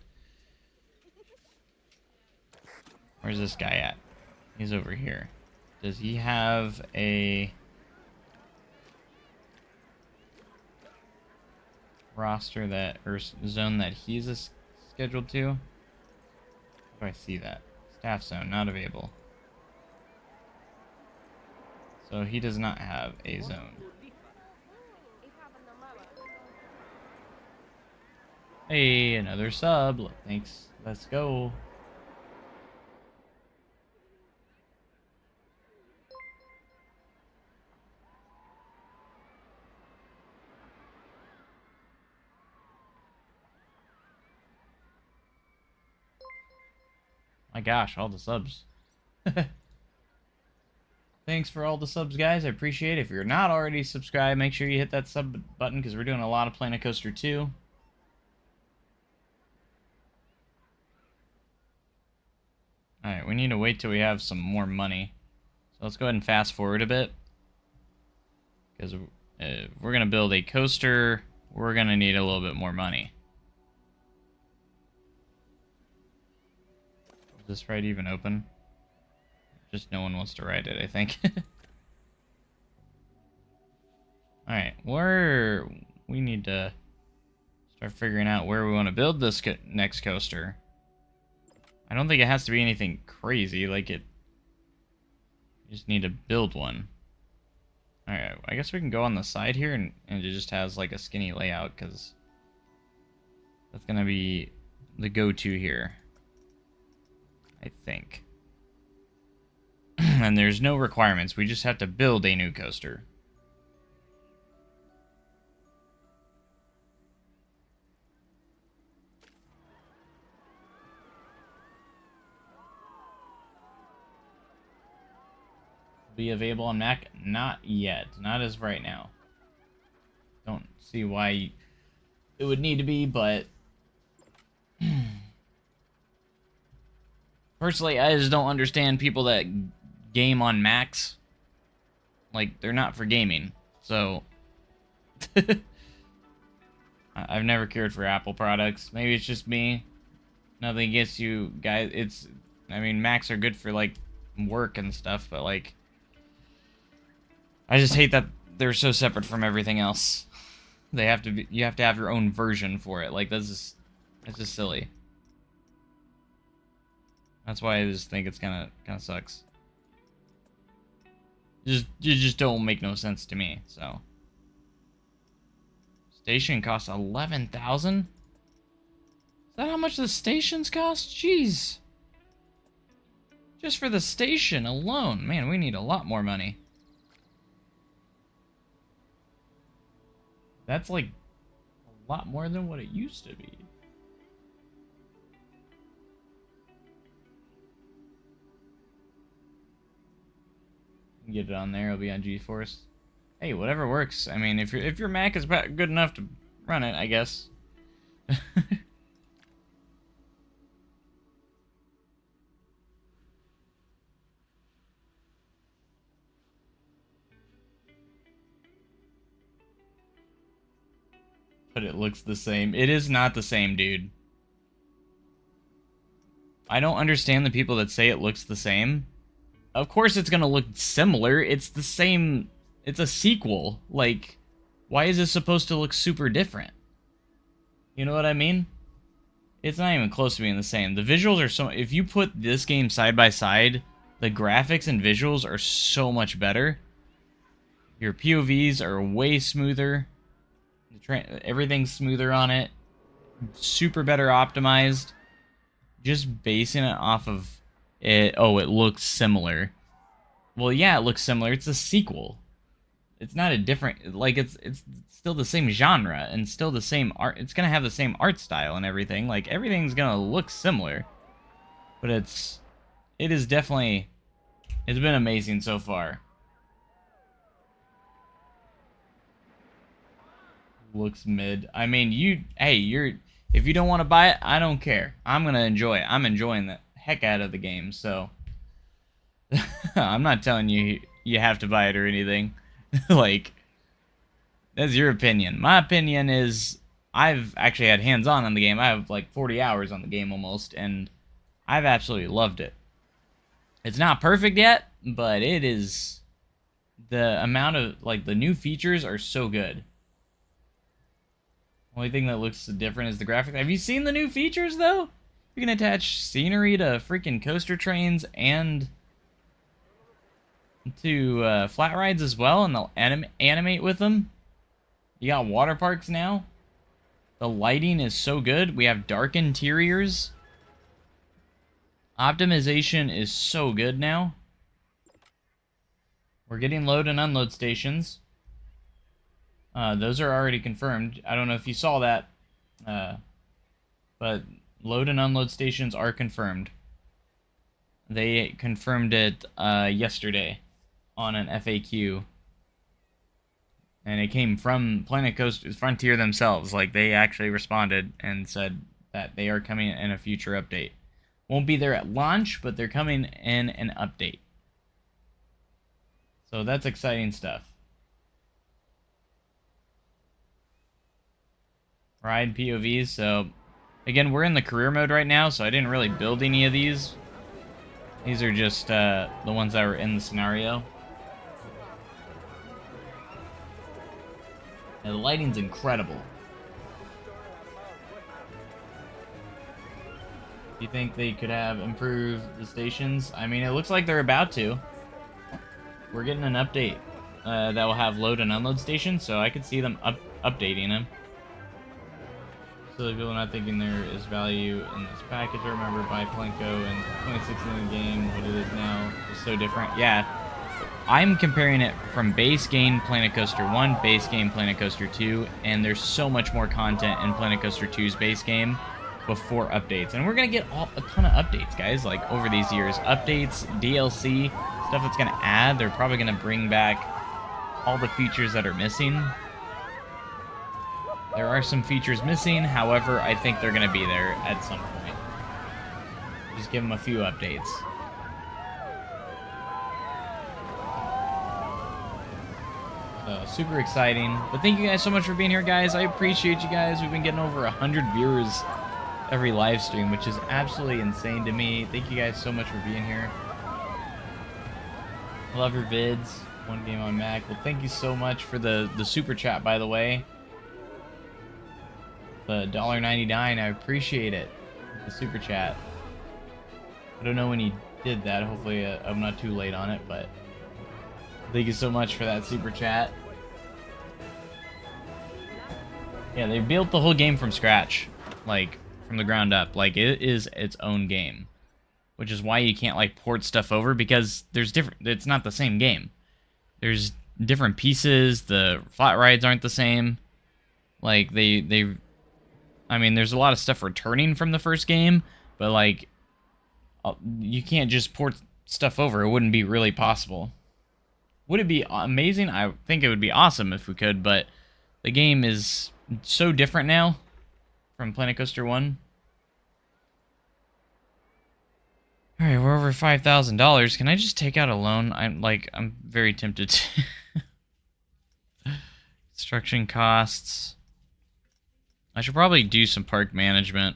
Where's this guy at? He's over here. Does he have a roster that, or zone that he's scheduled to? How do I see that? Staff zone, not available. So he does not have a zone. Hey, another sub. Thanks. Let's go. My gosh, all the subs. Thanks for all the subs, guys. I appreciate it. If you're not already subscribed, make sure you hit that sub button because we're doing a lot of Planet Coaster 2. Alright, we need to wait till we have some more money. So let's go ahead and fast forward a bit. Because if we're going to build a coaster, we're going to need a little bit more money. Is this ride even open? Just no one wants to ride it, I think. Alright, we need to start figuring out where we want to build this next coaster. I don't think it has to be anything crazy, like you just need to build one. Alright, I guess we can go on the side here and it just has like a skinny layout, because that's going to be the go-to here. I think. And there's no requirements, we just have to build a new coaster. Be available on Mac? Not yet. Not as of right now. Don't see why it would need to be, but personally, I just don't understand people that game on Macs. Like, they're not for gaming. So I've never cared for Apple products. Maybe it's just me. Nothing against you guys. I mean, Macs are good for, like, work and stuff, but, like, I just hate that they're so separate from everything else. They have to be, you have to have your own version for it. Like, that's just silly. That's why I just think it's kind of sucks. You just don't make no sense to me, so. Station costs 11,000? Is that how much the stations cost? Jeez. Just for the station alone. Man, we need a lot more money. That's like a lot more than what it used to be. Get it on there, it'll be on GeForce. Hey, whatever works. I mean, if your Mac is good enough to run it, I guess. But it looks the same. It is not the same, dude. I don't understand the people that say it looks the same. Of course it's gonna look similar. It's the same. It's a sequel. Like, why is it supposed to look super different? You know what I mean? It's not even close to being the same. The visuals are so... If you put this game side by side, the graphics and visuals are so much better. Your POVs are way smoother. Everything's smoother on it. Super better optimized. Just basing it off of it. Oh, it looks similar. Well, yeah, it looks similar. It's a sequel. It's not a different... Like, it's still the same genre and still the same art. It's gonna have the same art style and everything. Like, everything's gonna look similar. But it is definitely... It's been amazing so far. Looks mid. I mean, if you don't want to buy it, I don't care. I'm gonna enjoy it. I'm enjoying the heck out of the game, so I'm not telling you have to buy it or anything. Like, that's your opinion. My opinion is I've actually had hands-on on the game. I have like 40 hours on the game almost, and I've absolutely loved it. It's not perfect yet, but it is. The amount of, like, the new features are so good. Only thing that looks different is the graphics. Have you seen the new features, though? You can attach scenery to freaking coaster trains and to flat rides as well, and they'll animate with them. You got water parks now. The lighting is so good. We have dark interiors. Optimization is so good now. We're getting load and unload stations. Those are already confirmed. I don't know if you saw that, but load and unload stations are confirmed. They confirmed it yesterday on an FAQ, and it came from Planet Coaster Frontier themselves. Like, they actually responded and said that they are coming in a future update. Won't be there at launch, but they're coming in an update. So that's exciting stuff. Ride POVs, so again, we're in the career mode right now, so I didn't really build any of these. These are just the ones that were in the scenario. And the lighting's incredible. Do you think they could have improved the stations? I mean, it looks like they're about to. We're getting an update that will have load and unload stations, so I could see them updating them. So the people not thinking there is value in this package. I remember by Plinko in 2016 the game, what it is now is so different. Yeah, I'm comparing it from base game Planet Coaster 1, base game Planet Coaster 2, and there's so much more content in Planet Coaster 2's base game before updates. And we're going to get a ton of updates, guys, like over these years. Updates, DLC, stuff that's going to add. They're probably going to bring back all the features that are missing. There are some features missing, however, I think they're going to be there at some point. Just give them a few updates. So, super exciting. But thank you guys so much for being here, guys. I appreciate you guys. We've been getting over 100 viewers every live stream, which is absolutely insane to me. Thank you guys so much for being here. Love your vids. One game on Mac. Well, thank you so much for the super chat, by the way. The $1.99, I appreciate it. The super chat. I don't know when he did that. Hopefully I'm not too late on it, but thank you so much for that super chat. Yeah, they built the whole game from scratch, like from the ground up. Like it is its own game, which is why you can't like port stuff over, because there's different. It's not the same game. There's different pieces. The flat rides aren't the same. Like I mean, there's a lot of stuff returning from the first game, but like you can't just port stuff over. It wouldn't be really possible. Would it be amazing? I think it would be awesome if we could, but the game is so different now from Planet Coaster 1. Alright, we're over $5,000. Can I just take out a loan? I'm very tempted to. Construction costs. I should probably do some park management.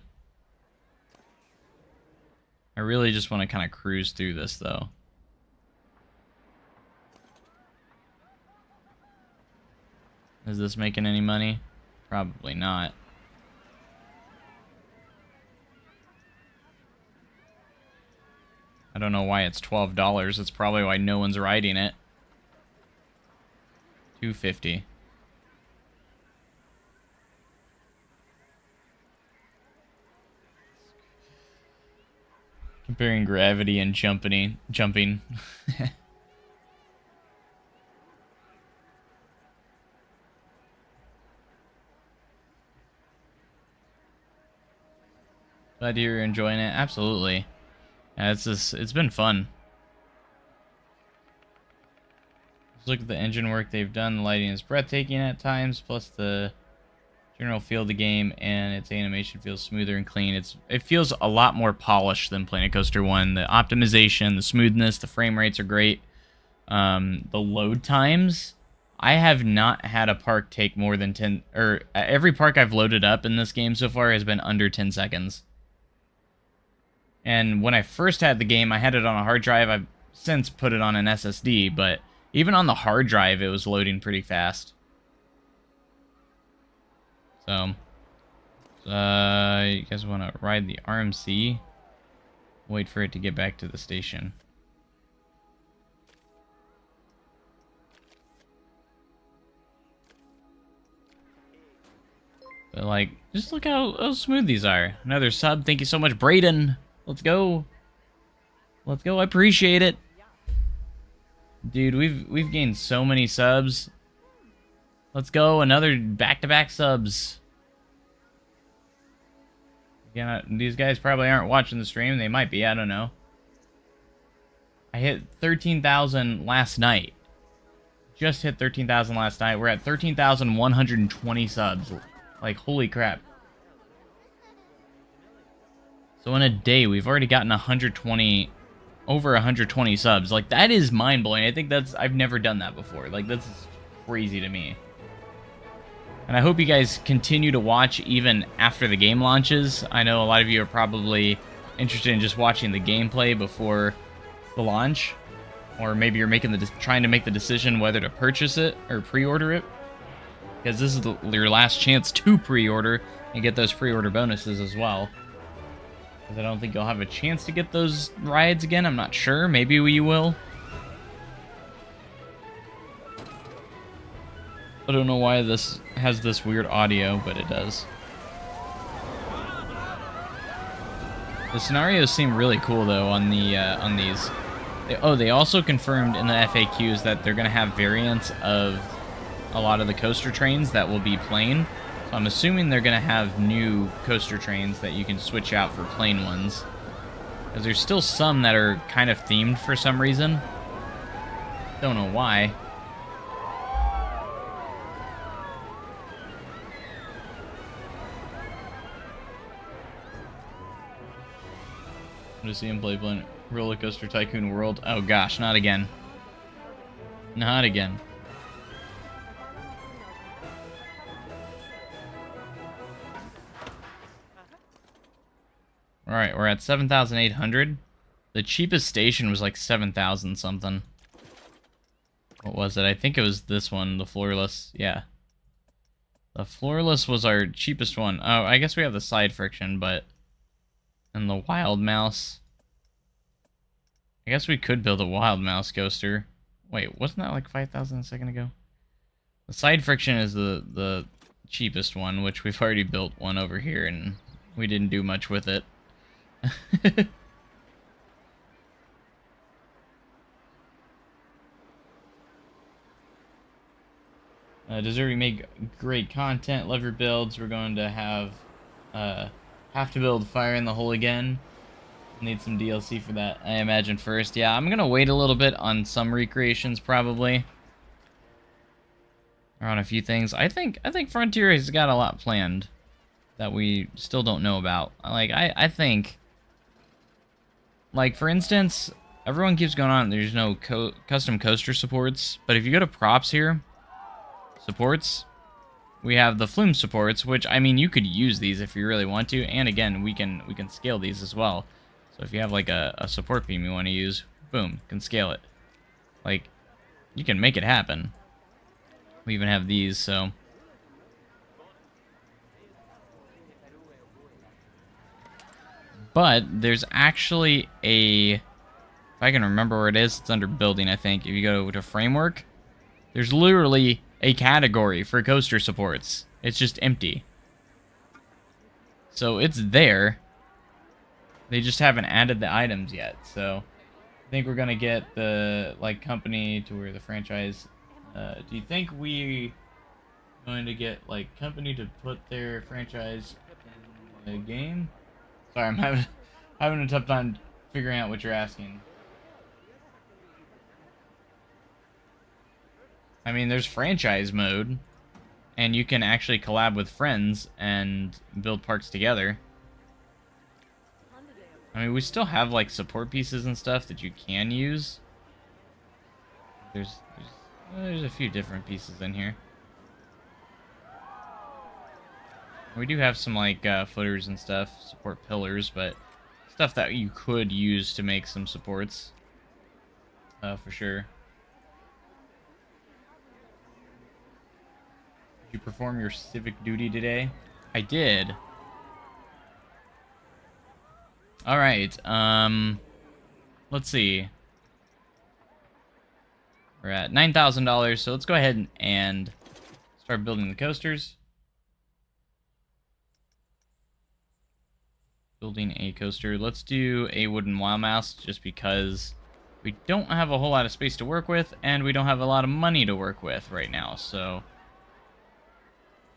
I really just want to kind of cruise through this, though. Is this making any money? Probably not. I don't know why it's $12. It's probably why no one's riding it. $2.50. Comparing gravity and jumping. Glad you're enjoying it. Absolutely. Yeah, it's been fun. Just look at the engine work they've done. The lighting is breathtaking at times, plus the general feel of the game, and its animation feels smoother and clean. It feels a lot more polished than Planet Coaster 1. The optimization, the smoothness, the frame rates are great. The load times, I have not had a park take more than 10, or every park I've loaded up in this game so far has been under 10 seconds. And when I first had the game, I had it on a hard drive. I've since put it on an SSD, but even on the hard drive, it was loading pretty fast. So, you guys want to ride the RMC? Wait for it to get back to the station. But like, just look how smooth these are. Another sub. Thank you so much, Brayden. Let's go. Let's go. I appreciate it. Dude, we've gained so many subs. Let's go. Another back-to-back subs. Yeah, these guys probably aren't watching the stream. They might be. I don't know. I hit 13,000 last night. Just hit 13,000 last night. We're at 13,120 subs. Like, holy crap. So in a day, we've already gotten over 120 subs. Like, that is mind-blowing. I think I've never done that before. Like, that's crazy to me. And I hope you guys continue to watch even after the game launches. I know a lot of you are probably interested in just watching the gameplay before the launch. Or maybe you're trying to make the decision whether to purchase it or pre-order it. Because this is your last chance to pre-order and get those pre-order bonuses as well. Because I don't think you'll have a chance to get those rides again. I'm not sure. Maybe we will. I don't know why this has this weird audio, but it does. The scenarios seem really cool though on these. They also confirmed in the FAQs that they're going to have variants of a lot of the coaster trains that will be plain. So I'm assuming they're going to have new coaster trains that you can switch out for plain ones. Because there's still some that are kind of themed for some reason. Don't know why. To see him play Planet Roller Coaster Tycoon World. Oh gosh, not again. Not again. Alright, we're at 7,800. The cheapest station was like 7,000 something. What was it? I think it was this one, the floorless. Yeah. The floorless was our cheapest one. Oh, I guess we have the side friction, but... And the wild mouse. I guess we could build a wild mouse coaster. Wait, wasn't that like 5,000 a second ago? The side friction is the cheapest one, which we've already built one over here, and we didn't do much with it. Deserving make great content. Love your builds. We're going to have to build Fire in the Hole again. Need some DLC for that, I imagine, first. Yeah, I'm gonna wait a little bit on some recreations, probably. Or on a few things. I think Frontier has got a lot planned that we still don't know about. Like, I think... Like, for instance, everyone keeps going on, there's no custom coaster supports, but if you go to props here, supports, we have the Flume supports, which, I mean, you could use these if you really want to, and again, we can scale these as well. So if you have like a support beam you want to use, boom, can scale it. Like, you can make it happen. We even have these, so... But there's actually a... If I can remember where it is, it's under building, I think. If you go to framework, there's literally a category for coaster supports. It's just empty. So it's there. They just haven't added the items yet, so I think we're gonna get the like company to where the franchise. Do you think we going to get like company to put their franchise in the game? Sorry, I'm having a tough time figuring out what you're asking. I mean, there's franchise mode, and you can actually collab with friends and build parks together. I mean, we still have, like, support pieces and stuff that you can use. There's a few different pieces in here. We do have some, like, footers and stuff, support pillars, but stuff that you could use to make some supports. For sure. Did you perform your civic duty today? I did. Alright, let's see. We're at $9,000, so let's go ahead and start building the coasters. Building a coaster. Let's do a wooden wild mouse, just because we don't have a whole lot of space to work with, and we don't have a lot of money to work with right now, so...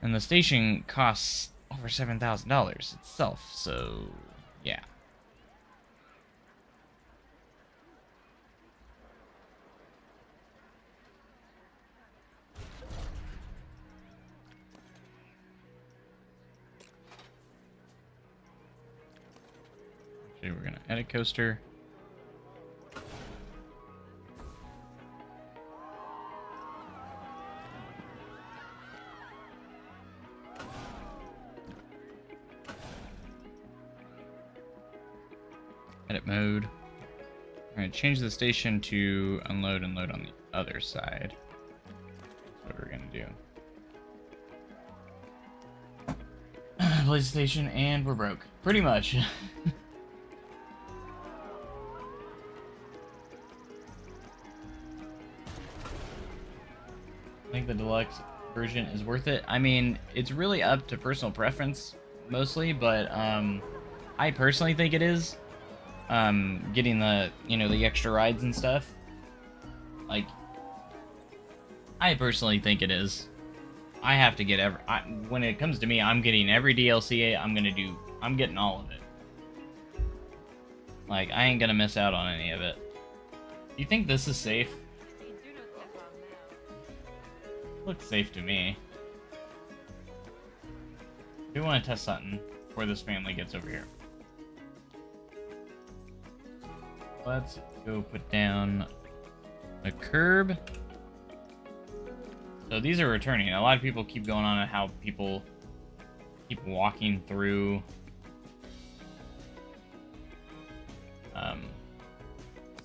And the station costs over $7,000 itself, so... yeah. Okay, we're gonna edit coaster. Edit mode. We're gonna change the station to unload and load on the other side. That's what we're gonna do. Place the station and we're broke. Pretty much. I think the deluxe version is worth it. I mean, it's really up to personal preference mostly, but I personally think it is. Getting the, you know, the extra rides and stuff. Like, I personally think it is. I have to get when it comes to me, I'm getting every DLC. I'm getting all of it. Like, I ain't gonna miss out on any of it. You think this is safe? Looks safe to me. I do want to test something before this family gets over here. Let's go put down a curb. So these are returning. A lot of people keep going on how people keep walking through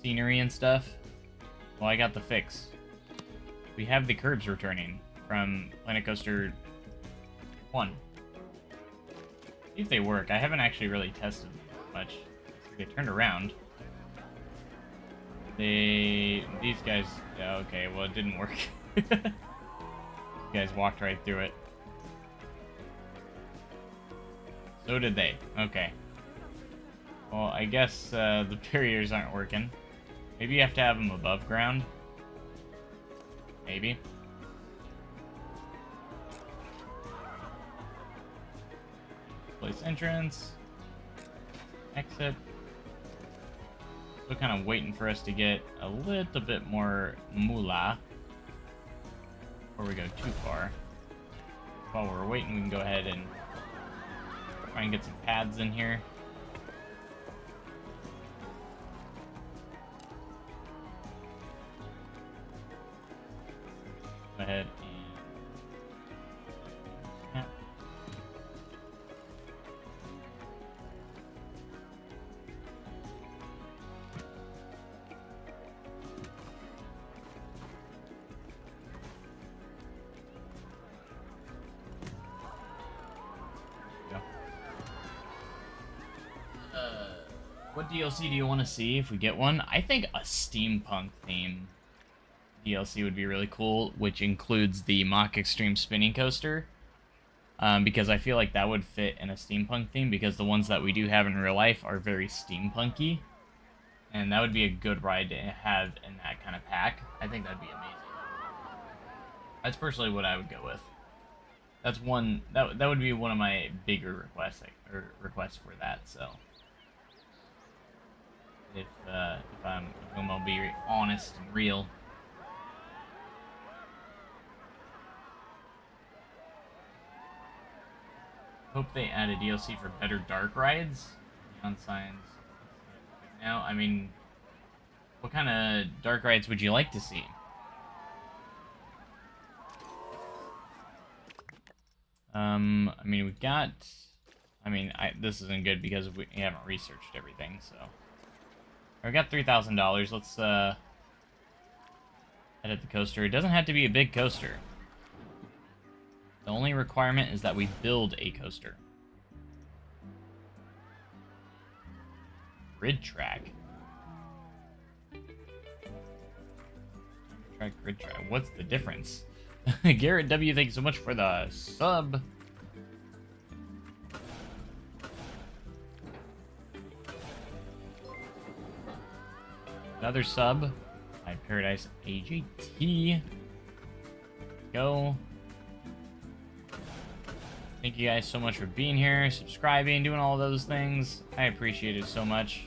scenery and stuff. Well, I got the fix. We have the curbs returning from Planet Coaster 1. See if they work. I haven't actually really tested them much. They turned around. These guys... Okay, well, it didn't work. These guys walked right through it. So did they. Okay. Well, I guess the barriers aren't working. Maybe you have to have them above ground. Maybe. Place entrance. Exit. Still kind of waiting for us to get a little bit more moolah before we go too far. While we're waiting, we can go ahead and try and get some pads in here. Go ahead and... Yeah. What DLC do you want to see if we get one? I think a steampunk theme DLC would be really cool, which includes the Mach Extreme Spinning Coaster. Because I feel like that would fit in a steampunk theme, because the ones that we do have in real life are very steampunky. And that would be a good ride to have in that kind of pack. I think that'd be amazing. That's personally what I would go with. That's one that would be one of my bigger requests for that. So if I'm gonna be honest and real. Hope they add a DLC for better dark rides. Neon signs. Now, I mean, what kind of dark rides would you like to see? I mean, we've got... I mean, this isn't good because we haven't researched everything, so... We got $3,000. Let's, head at the coaster. It doesn't have to be a big coaster. The only requirement is that we build a coaster. Grid track. Grid track. What's the difference? Garrett W, thank you so much for the sub. Another sub. By Paradise AJT. Go. Thank you guys so much for being here, subscribing, doing all those things. I appreciate it so much.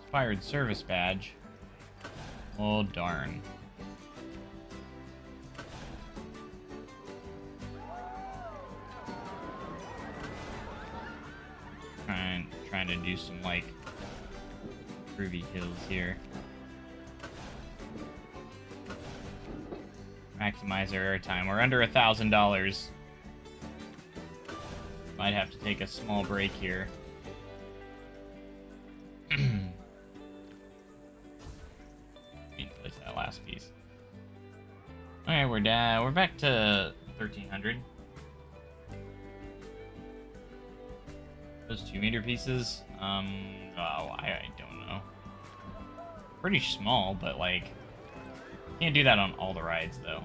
Expired service badge. Oh, darn. Trying to do some, like, groovy kills here. Maximize our airtime. We're under $1,000. Might have to take a small break here. Last piece. Alright, we're back to 1,300. Those 2-meter pieces, oh, I don't know. Pretty small, but like, can't do that on all the rides though.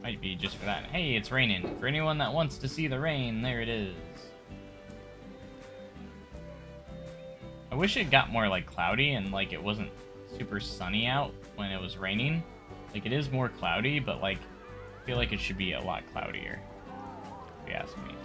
Might be just for that. Hey, it's raining. For anyone that wants to see the rain, there it is. I wish it got more like cloudy and like it wasn't super sunny out when it was raining. Like, it is more cloudy, but like I feel like it should be a lot cloudier, if you ask me.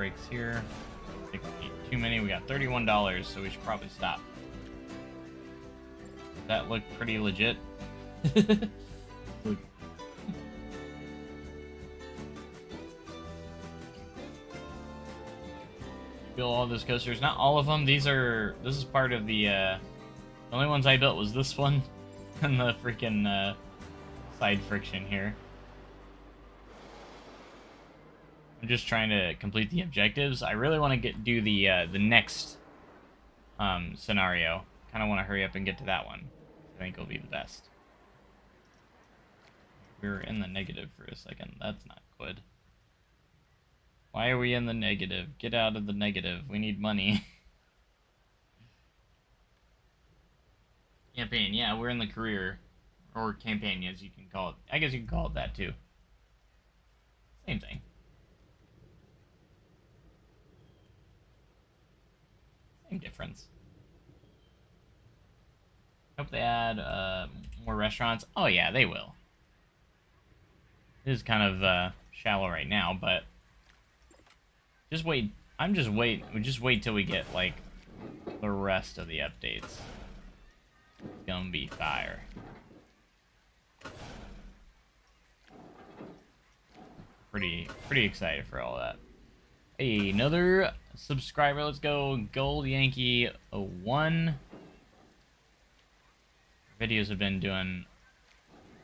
breaks here. I think we need too many. We got $31, so we should probably stop. That looked pretty legit. Look. Build all those coasters. Not all of them. This is part of the only ones I built was this one and the freaking side friction here. I'm just trying to complete the objectives. I really want to do the next scenario. Kind of want to hurry up and get to that one. I think it'll be the best. We were in the negative for a second. That's not good. Why are we in the negative? Get out of the negative. We need money. Campaign. Yeah, we're in the career. Or campaign, as you can call it. I guess you can call it that, too. Same thing. Same difference. Hope they add more restaurants. Oh, yeah, they will. It is kind of shallow right now, but... Just wait. We just wait till we get, like, the rest of the updates. It's gonna be fire. Pretty excited for all that. Hey, another subscriber. Let's go. Gold Yankee 01. Videos have been doing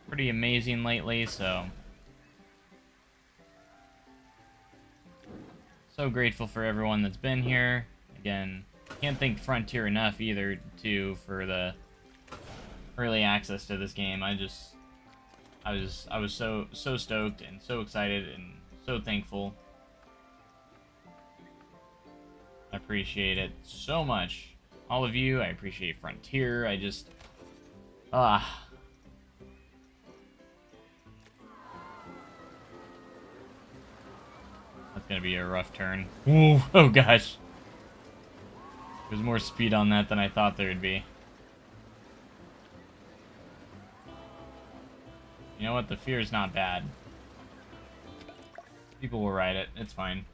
pretty amazing lately, so... So grateful for everyone that's been here. Again, can't thank Frontier enough either, too, for the early access to this game. I was so stoked and so excited and so thankful. I appreciate it so much. All of you, I appreciate Frontier. I just That's gonna be a rough turn. Ooh, oh gosh. There's more speed on that than I thought there would be. You know what? The fear is not bad. People will ride it. It's fine.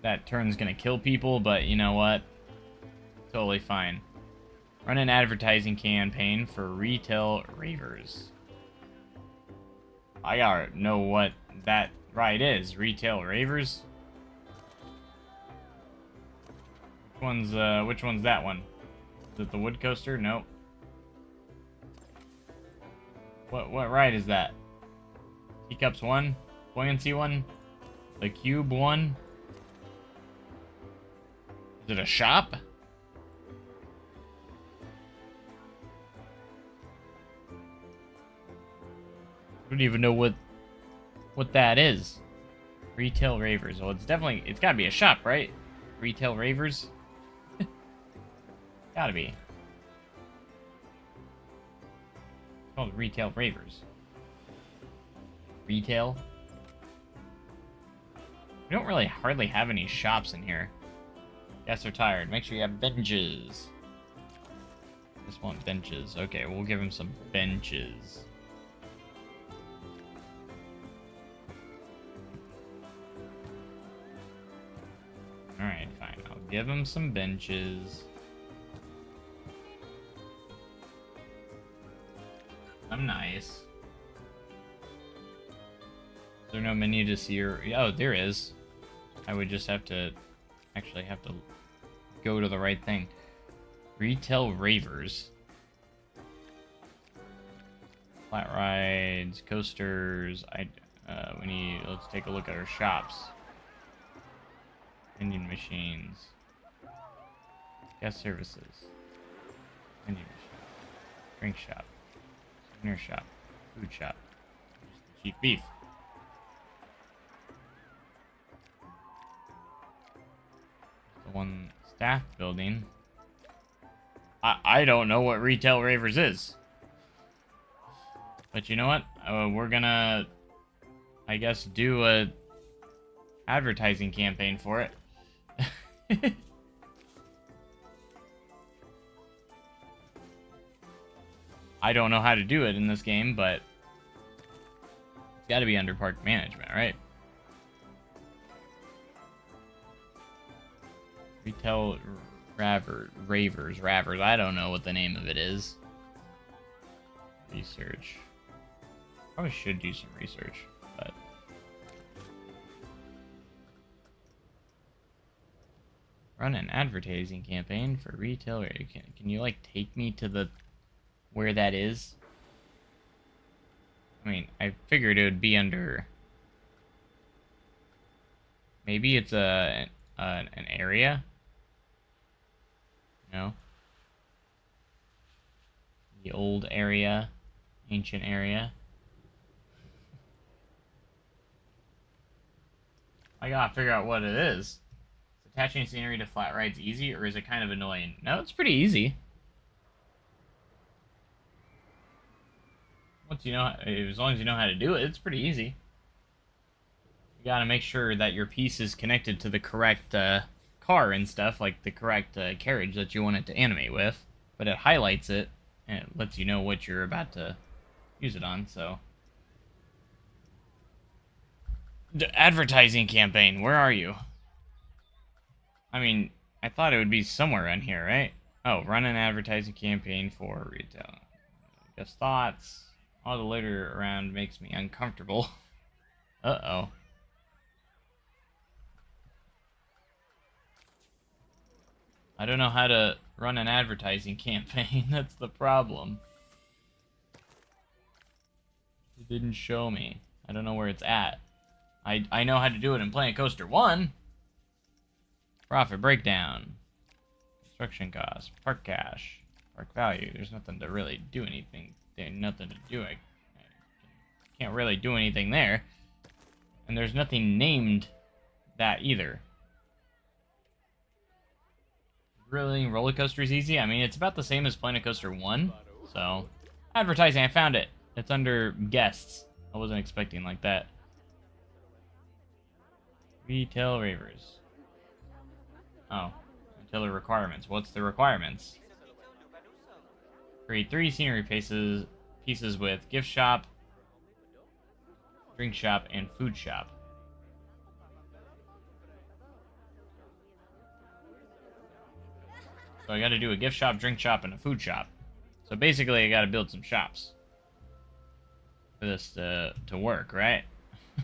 That turn's gonna kill people, but you know what? Totally fine. Run an advertising campaign for retail ravers. I gotta know what that ride is. Retail ravers? Which one's that one? Is it the wood coaster? Nope. What ride is that? Teacups 1? Buoyancy 1? The Cube 1? Is it a shop? I don't even know what that is. Retail ravers. Well, it's gotta be a shop, right? Retail ravers? Gotta be. It's called Retail Ravers. Retail? We don't really hardly have any shops in here. Guests are tired. Make sure you have benches. Just want benches. Okay, we'll give him some benches. Alright, fine. I'll give him some benches. I'm nice. Is there no menu to see your... Oh, there is. I would just have to... Actually have to go to the right thing. Retail ravers. Flat rides, coasters. Let's take a look at our shops. Vending machines. Guest services. Vending machine. Drink shop. Souvenir shop. Food shop. Cheap beef. The one staff building. I don't know what Retail Ravers is. But you know what? We're gonna, I guess, do a advertising campaign for it. I don't know how to do it in this game, but it's got to be under park management, right? Retail ravers. I don't know what the name of it is. Research. Probably should do some research, but run an advertising campaign for retail. Can you like take me to the where that is? I mean, I figured it would be under. Maybe it's an area. No. The old area, ancient area. I gotta figure out what it is. Is attaching scenery to flat rides easy, or is it kind of annoying? No, it's pretty easy. Once you know, as long as you know how to do it, it's pretty easy. You gotta make sure that your piece is connected to the correct car and stuff, like the correct carriage that you want it to animate with. But it highlights it, and it lets you know what you're about to use it on, so. The advertising campaign, where are you? I mean, I thought it would be somewhere in here, right? Oh, run an advertising campaign for retail. Guess thoughts. All the litter around makes me uncomfortable. Uh-oh. I don't know how to run an advertising campaign. That's the problem. It didn't show me. I don't know where it's at. I know how to do it in Planet Coaster 1. Profit breakdown. Construction costs. Park cash. Park value. There's nothing to really do anything. There's nothing to do. I can't really do anything there. And there's nothing named that either. Really, roller coaster is easy. I mean, it's about the same as Planet Coaster 1. So, advertising, I found it. It's under guests. I wasn't expecting like that. Retail ravers. Oh, retailer requirements. What's the requirements? Create 3 scenery pieces with gift shop, drink shop, and food shop. So I gotta do a gift shop, drink shop, and a food shop. So basically I gotta build some shops for this to work, right?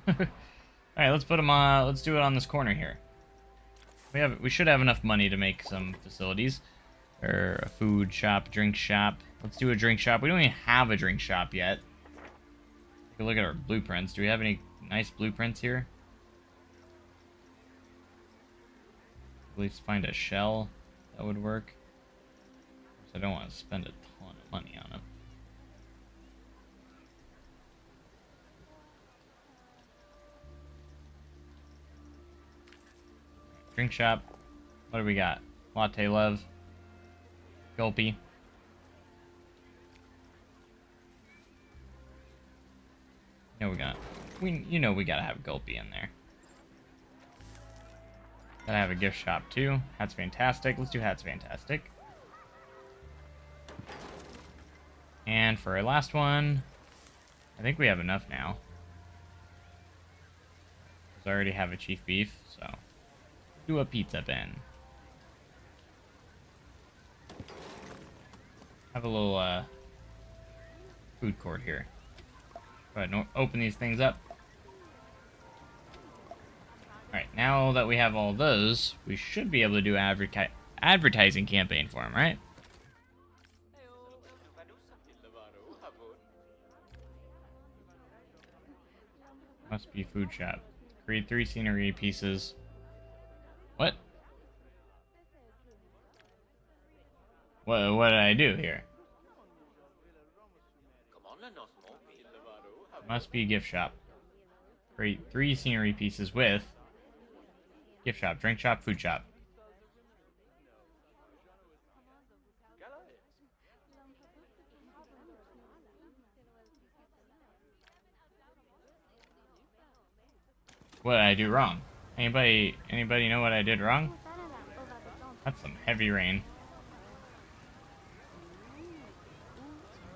Alright, let's put them on, let's do it on this corner here. We should have enough money to make some facilities. Or a food shop, drink shop. Let's do a drink shop. We don't even have a drink shop yet. Take a look at our blueprints. Do we have any nice blueprints here? At least find a shell that would work. I don't want to spend a ton of money on it. Drink shop. What do we got? Latte love. Gulpy. You know we gotta have Gulpy in there. Gotta have a gift shop too. Hat's fantastic. Let's do Hat's fantastic. And for our last one, I think we have enough now. Because I already have a chief beef, so do a pizza bin. Have a little food court here. Go ahead and open these things up. Alright, now that we have all those, we should be able to do an advertising campaign for them, right? Must be food shop. Create 3 scenery pieces. What? What did I do here? Must be a gift shop. Create 3 scenery pieces with gift shop, drink shop, food shop. What did I do wrong? Anybody know what I did wrong? That's some heavy rain.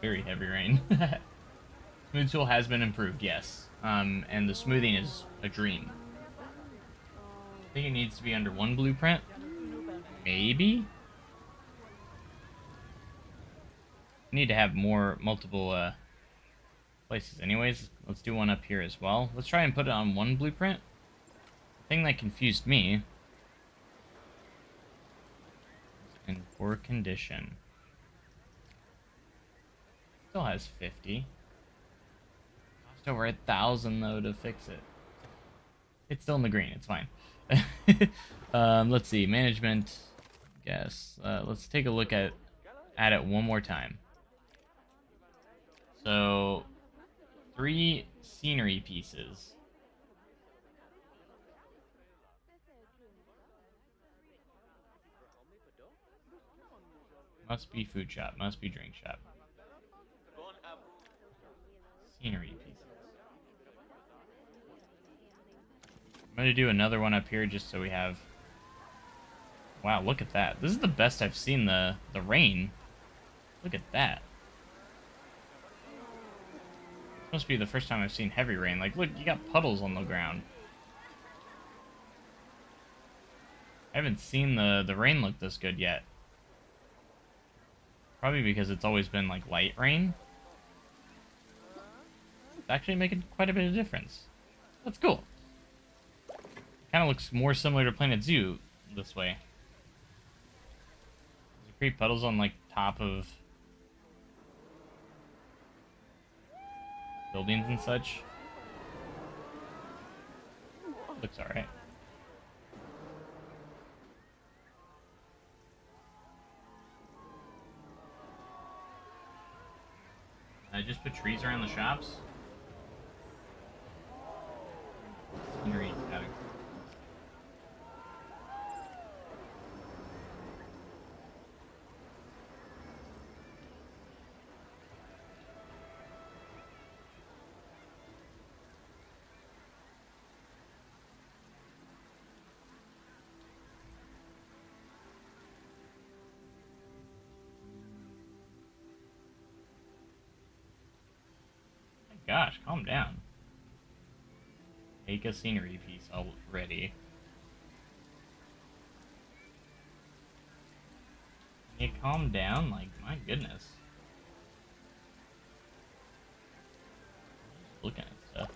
Very heavy rain. Smooth tool has been improved, yes. And the smoothing is a dream. I think it needs to be under 1 blueprint. Maybe? Need to have multiple places. Anyways, let's do one up here as well. Let's try and put it on one blueprint. The thing that confused me is in poor condition. Still has 50. Cost over 1,000 though to fix it. It's still in the green. It's fine. Let's see. Management. Guess. Let's take a look at it one more time. So, 3 scenery pieces. Must be food shop. Must be drink shop. Scenery pieces. I'm going to do another one up here just so we have... Wow, look at that. This is the best I've seen the rain. Look at that. Must be the first time I've seen heavy rain. Like, look, you got puddles on the ground. I haven't seen the rain look this good yet. Probably because it's always been, like, light rain. It's actually making quite a bit of difference. That's cool. Kind of looks more similar to Planet Zoo this way. There's create puddles on, like, top of buildings and such. Looks alright. I just put trees around the shops. Scenery category. Gosh, calm down. Make a scenery piece already. Can you calm down? Like, my goodness. Just looking at stuff.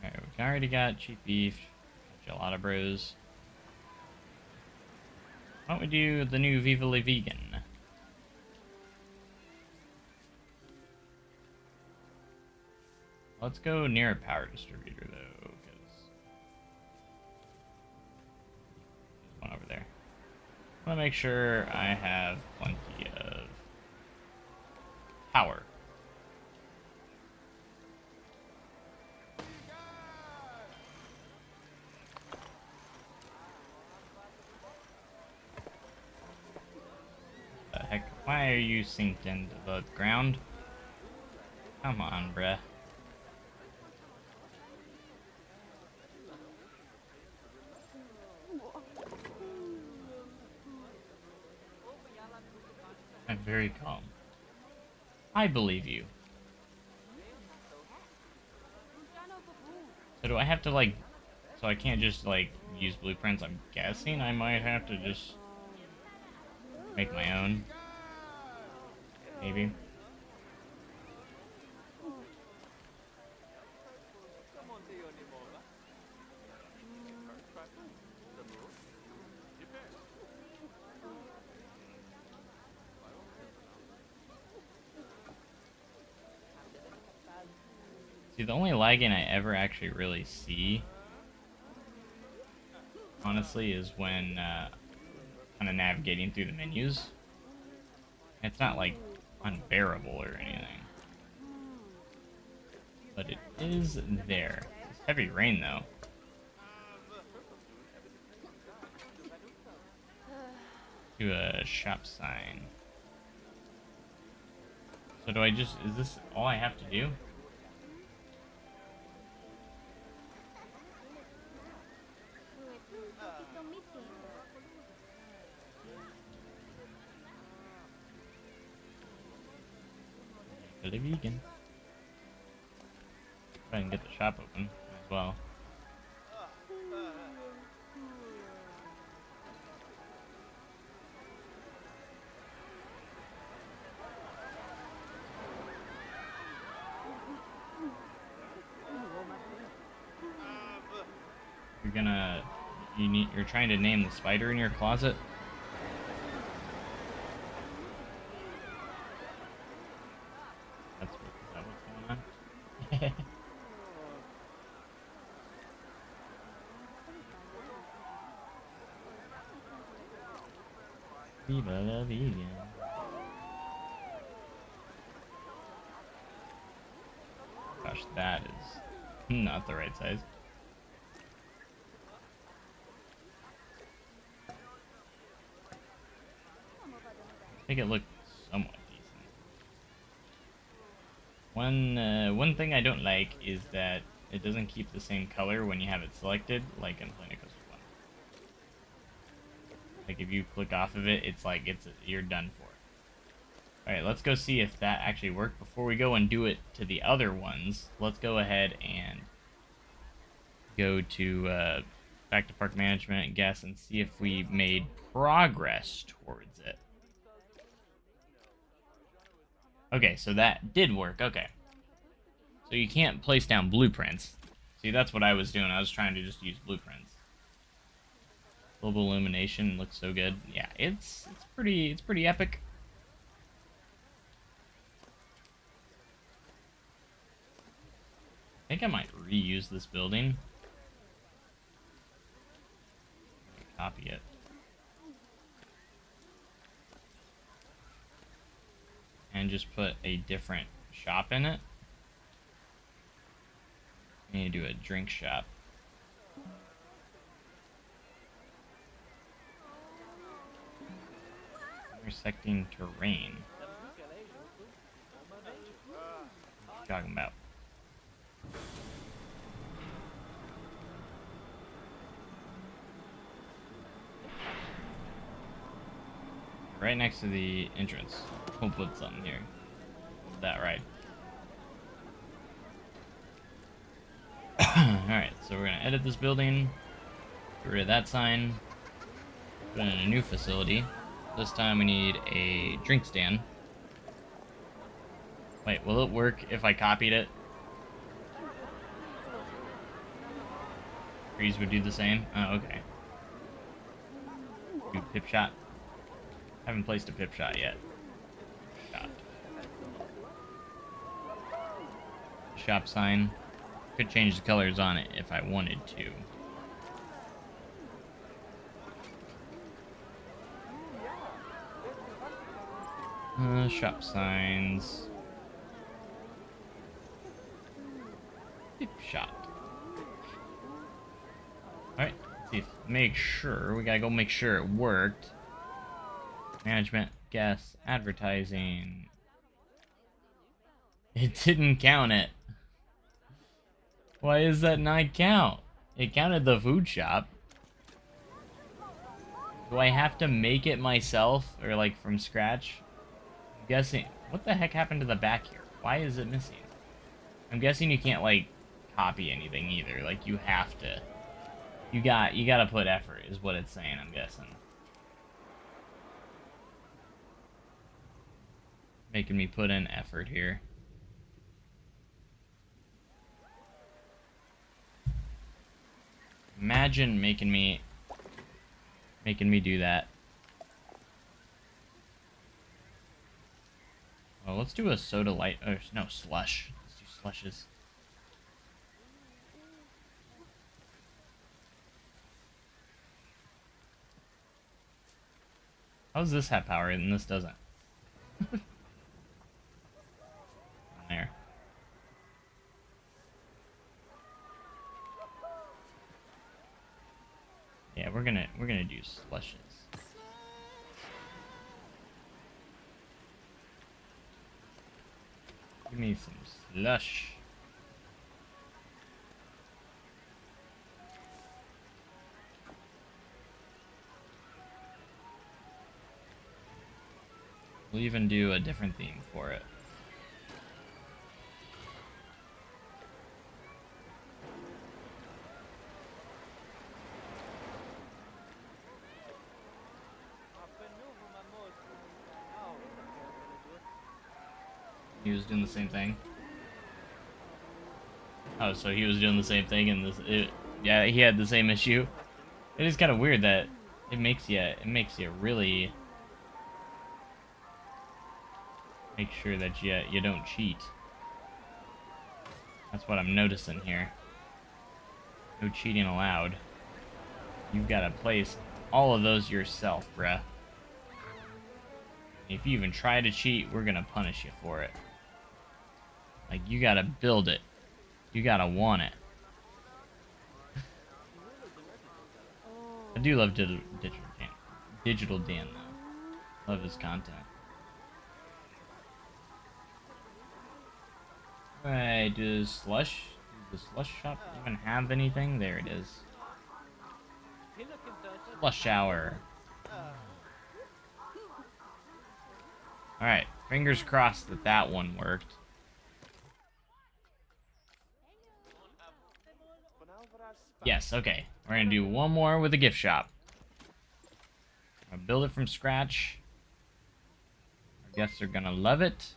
Alright, we already got cheap beef. Gelato Bros. Why don't we do the new Viva La Vegan? Let's go near a power distributor though, because there's one over there. I want to make sure I have plenty of power. Why are you synced into the ground? Come on, bruh. I'm very calm. I believe you. So do I have to, like... So I can't just, like, use blueprints? I'm guessing I might have to just... make my own. Maybe. See, the only lagging I ever actually really see, honestly, is when kind of navigating through the menus. It's not like unbearable or anything, but it is there. It's heavy rain though. Do a shop sign. So do I just, is this all I have to do? Really vegan. Try and get the shop open as well. You're trying to name the spider in your closet? Is that what's going on? Viva la vegan. Gosh, that is not the right size. Make it look somewhat decent. One thing I don't like is that it doesn't keep the same color when you have it selected, like in Planet Coaster 1. Like if you click off of it, it's like you're done for. All right, let's go see if that actually worked. Before we go and do it to the other ones, let's go ahead and go to back to park management, guess, and see if we made progress towards it. Okay, so that did work. Okay. So you can't place down blueprints. See, that's what I was doing. I was trying to just use blueprints. Global illumination looks so good. Yeah, it's pretty epic. I think I might reuse this building. Copy it. And just put a different shop in it. I need to do a drink shop. Intersecting terrain. What are you talking about? Right next to the entrance. We'll put something here. That right. Alright, so we're gonna edit this building. Get rid of that sign. Put in a new facility. This time we need a drink stand. Wait, will it work if I copied it? Trees would do the same? Oh, okay. Do pip shot. Haven't placed a pip shot yet. Shot. Shop sign. Could change the colors on it if I wanted to. Shop signs. Pip shot. Alright, let's see if, make sure. We gotta go make sure it worked. Management, guest, advertising. It didn't count it. Why does that not count? It counted the food shop. Do I have to make it myself or like from scratch? I'm guessing. What the heck happened to the back here? Why is it missing? I'm guessing you can't like copy anything either. Like you have to. You gotta put effort is what it's saying, I'm guessing. Making me put in effort here. Imagine making me do that. Well, let's do a soda light. Or no, slush. Let's do slushes. How does this have power and this doesn't? There. Yeah, we're gonna do slushes. Give me some slush. We'll even do a different theme for it. He was doing the same thing. Oh, so he was doing the same thing, and yeah, he had the same issue. It is kind of weird that it makes you really make sure that you don't cheat. That's what I'm noticing here. No cheating allowed. You've got to place all of those yourself, bruh. If you even try to cheat, we're gonna punish you for it. Like, you gotta build it. You gotta want it. I do love Digital Dan, though. Love his content. Alright, does the slush shop even have anything? There it is. Slush shower. Alright, fingers crossed that that one worked. Yes, okay. We're gonna do one more with the gift shop. I'll build it from scratch. Our guests are gonna love it.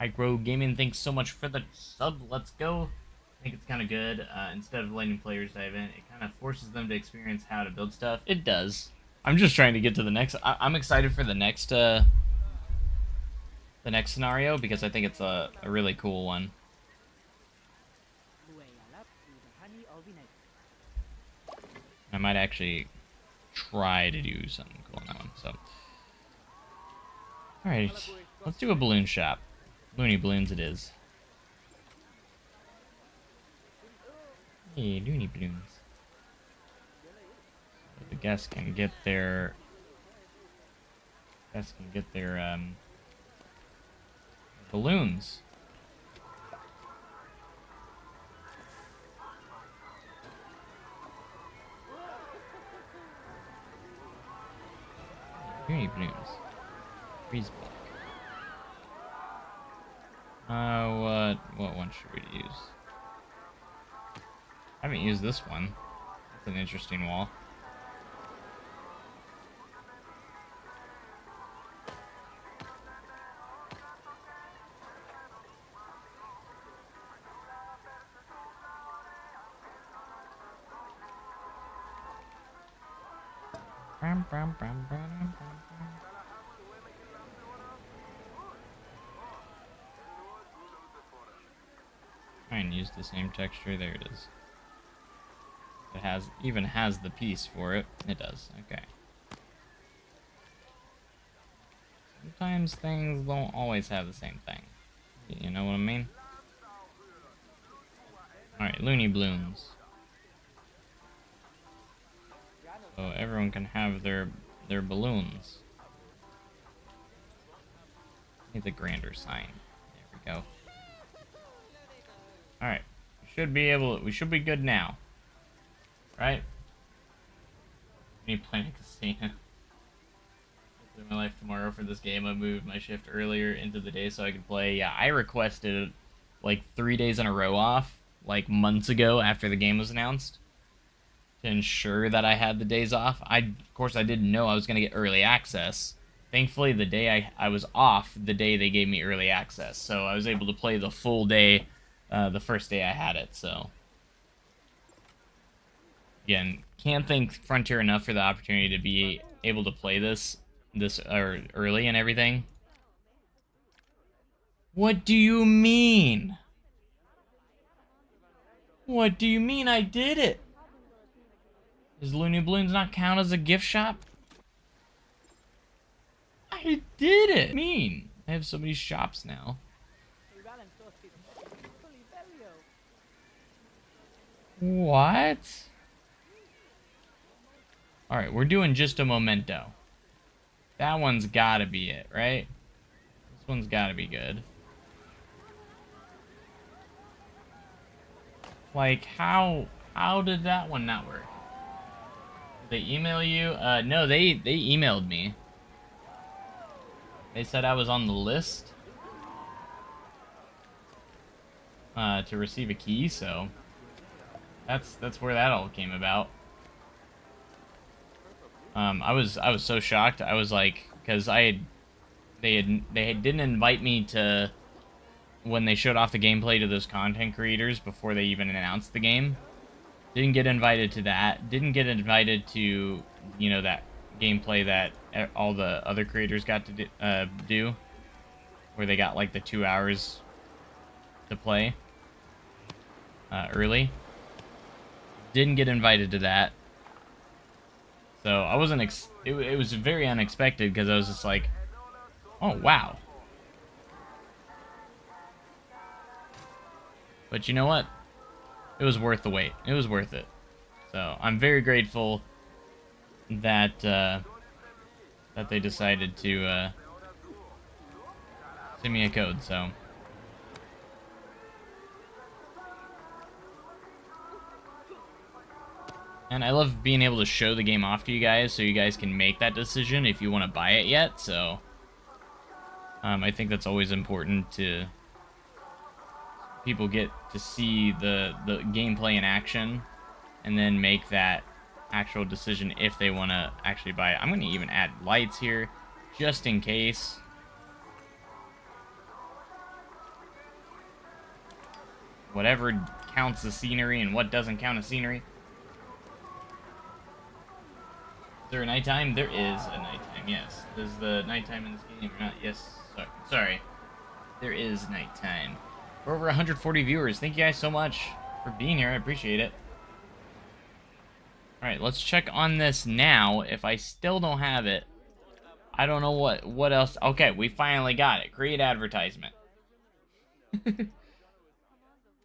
Hygrow Gaming, thanks so much for the sub. Let's go. I think it's kind of good. Instead of letting players dive in, it kind of forces them to experience how to build stuff. It does. I'm just trying to get to the next. I'm excited for the next scenario because I think it's a really cool one. I might actually try to do something cool on that one. So, all right, let's do a balloon shop. Looney balloons, it is. Hey, loony balloons. So the guests can get their balloons. Looney balloons. Freeze block. What one should we use? I haven't used this one. That's an interesting wall. Try and use the same texture. There it is. It even has the piece for it. It does. Okay. Sometimes things don't always have the same thing. You know what I mean? Alright, loony balloons. So everyone can have their balloons. Need the grander sign. There we go. Alright. We should be good now. Right? Me playing a casino. My life tomorrow for this game. I moved my shift earlier into the day so I could play. Yeah, I requested like 3 days in a row off, like months ago after the game was announced, to ensure that I had the days off. Of course, I didn't know I was going to get early access. Thankfully, the day I was off, the day they gave me early access, so I was able to play the full day the first day I had it, so. Again, can't thank Frontier enough for the opportunity to be able to play this early and everything. What do you mean? What do you mean I did it? Does Looney Balloons not count as a gift shop? I did it! Mean. I have so many shops now. What? Alright, we're doing just a memento. That one's gotta be it, right? This one's gotta be good. Like, how did that one not work? Did they email you? No, they emailed me. They said I was on the list to receive a key, so that's where that all came about. I was so shocked. I was like, because I they didn't invite me to when they showed off the gameplay to those content creators before they even announced the game. Didn't get invited to that. Didn't get invited to, you know, that gameplay that all the other creators got to do, where they got like the 2 hours to play early. Didn't get invited to that. So I wasn't. It was very unexpected because I was just like, oh wow. But you know what? It was worth the wait. It was worth it. So I'm very grateful that that they decided to send me a code. So. And I love being able to show the game off to you guys so you guys can make that decision if you want to buy it yet. So I think that's always important to people get to see the gameplay in action and then make that actual decision if they want to actually buy it. I'm going to even add lights here just in case. Whatever counts as scenery and what doesn't count as scenery. Is there a nighttime? There is a nighttime, yes. Is the nighttime in this game or not? Yes. Sorry. There is nighttime. We're over 140 viewers. Thank you guys so much for being here. I appreciate it. Alright, let's check on this now. If I still don't have it, I don't know what else. Okay, we finally got it. Create advertisement.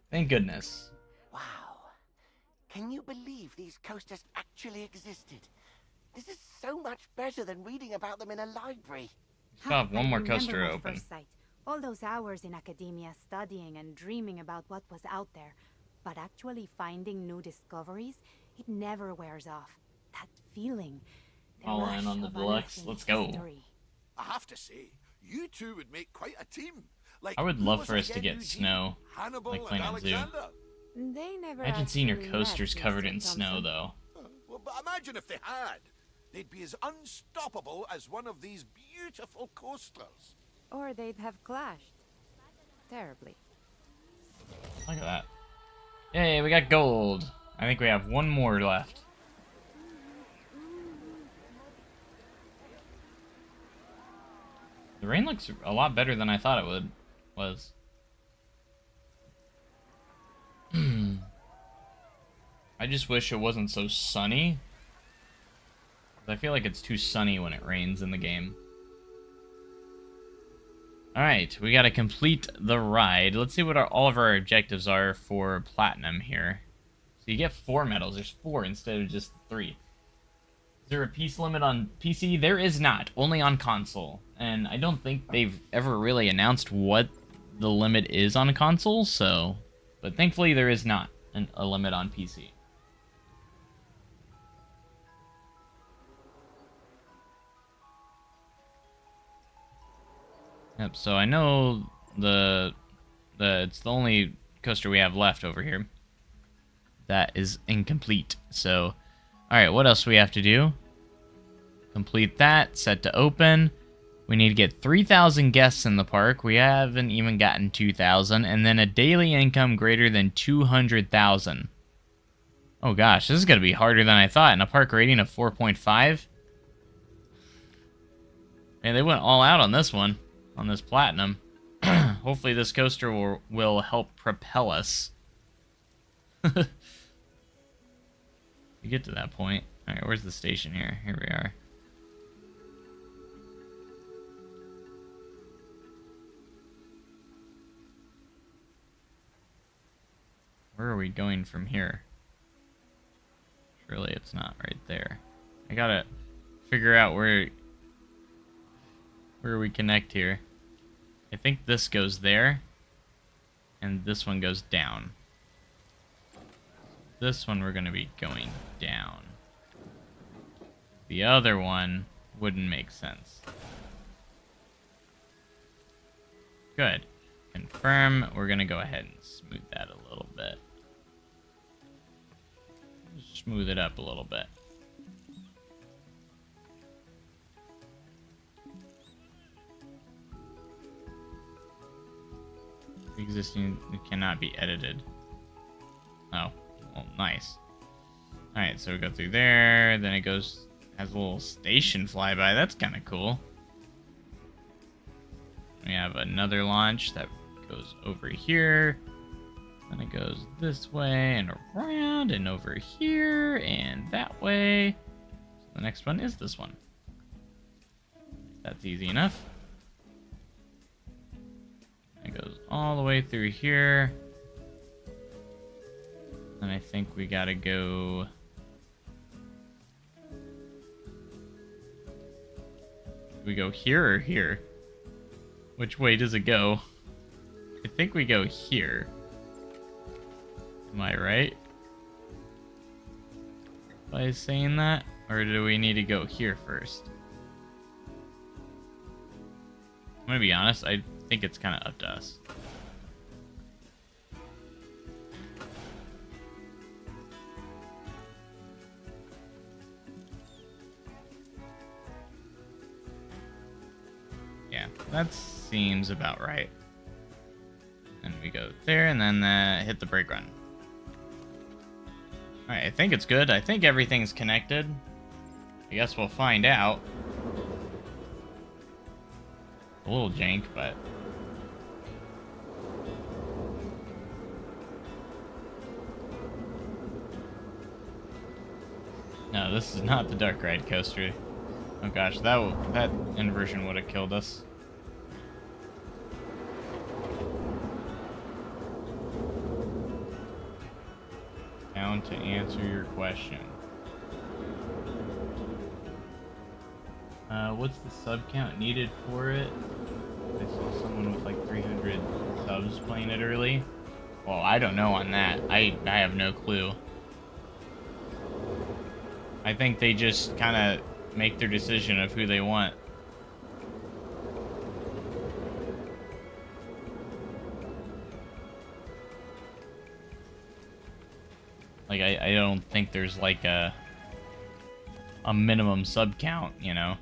Thank goodness. Wow. Can you believe these coasters actually existed? This is so much better than reading about them in a library. Still have one more I remember coaster my open. first sight. All those hours in academia studying and dreaming about what was out there. But actually finding new discoveries, it never wears off. That feeling. The All rush in on the of deluxe. unearthing Let's go. history. I have to say, you two would make quite a team. Like, I would who love was for us to again, get Eugene? snow, Hannibal like and playing on Zoo. Alexander. They never Imagine seeing your actually coasters met, covered Mr. in snow, Thompson. though. Well, but imagine if they had. They'd be as unstoppable as one of these beautiful coasters. Or they'd have clashed. Terribly. Look at that. Yay, we got gold. I think we have one more left. The rain looks a lot better than I thought it was. I just wish it wasn't so sunny. I feel like it's too sunny when it rains in the game. Alright, we gotta complete the ride. Let's see what all of our objectives are for Platinum here. So you get 4 medals. There's 4 instead of just 3. Is there a piece limit on PC? There is not. Only on console. And I don't think they've ever really announced what the limit is on a console, so... But thankfully there is not a limit on PC. Yep, so I know it's the only coaster we have left over here that is incomplete. So, alright, what else do we have to do? Complete that, set to open. We need to get 3,000 guests in the park. We haven't even gotten 2,000. And then a daily income greater than 200,000. Oh gosh, this is going to be harder than I thought. And a park rating of 4.5. Man, they went all out on this one. On this Platinum. Hopefully this coaster will help propel us. We get to that point. Alright, where's the station here? Here we are. Where are we going from here? Surely it's not right there. I gotta figure out where we connect here. I think this goes there, and this one goes down. This one we're gonna be going down. The other one wouldn't make sense. Good. Confirm. We're gonna go ahead and smooth that a little bit. Smooth it up a little bit. Existing cannot be edited. Oh, well, nice. Alright, so we go through there, then it goes, has a little station flyby. That's kind of cool. We have another launch that goes over here. Then it goes this way and around and over here and that way. So the next one is this one. That's easy enough. It goes all the way through here. And I think we gotta go... Do we go here or here? Which way does it go? I think we go here. Am I right by saying that? Or do we need to go here first? I'm gonna be honest, I think it's kind of up to us. Yeah, that seems about right. And we go there, and then hit the brake run. Alright, I think it's good. I think everything's connected. I guess we'll find out. A little jank, but... No, this is not the Dark Ride coaster. Oh gosh, that inversion would have killed us. Down to answer your question. What's the sub count needed for it? I saw someone with like 300 subs playing it early. Well, I don't know on that. I have no clue. I think they just kind of make their decision of who they want. Like, I don't think there's like a minimum sub count, you know?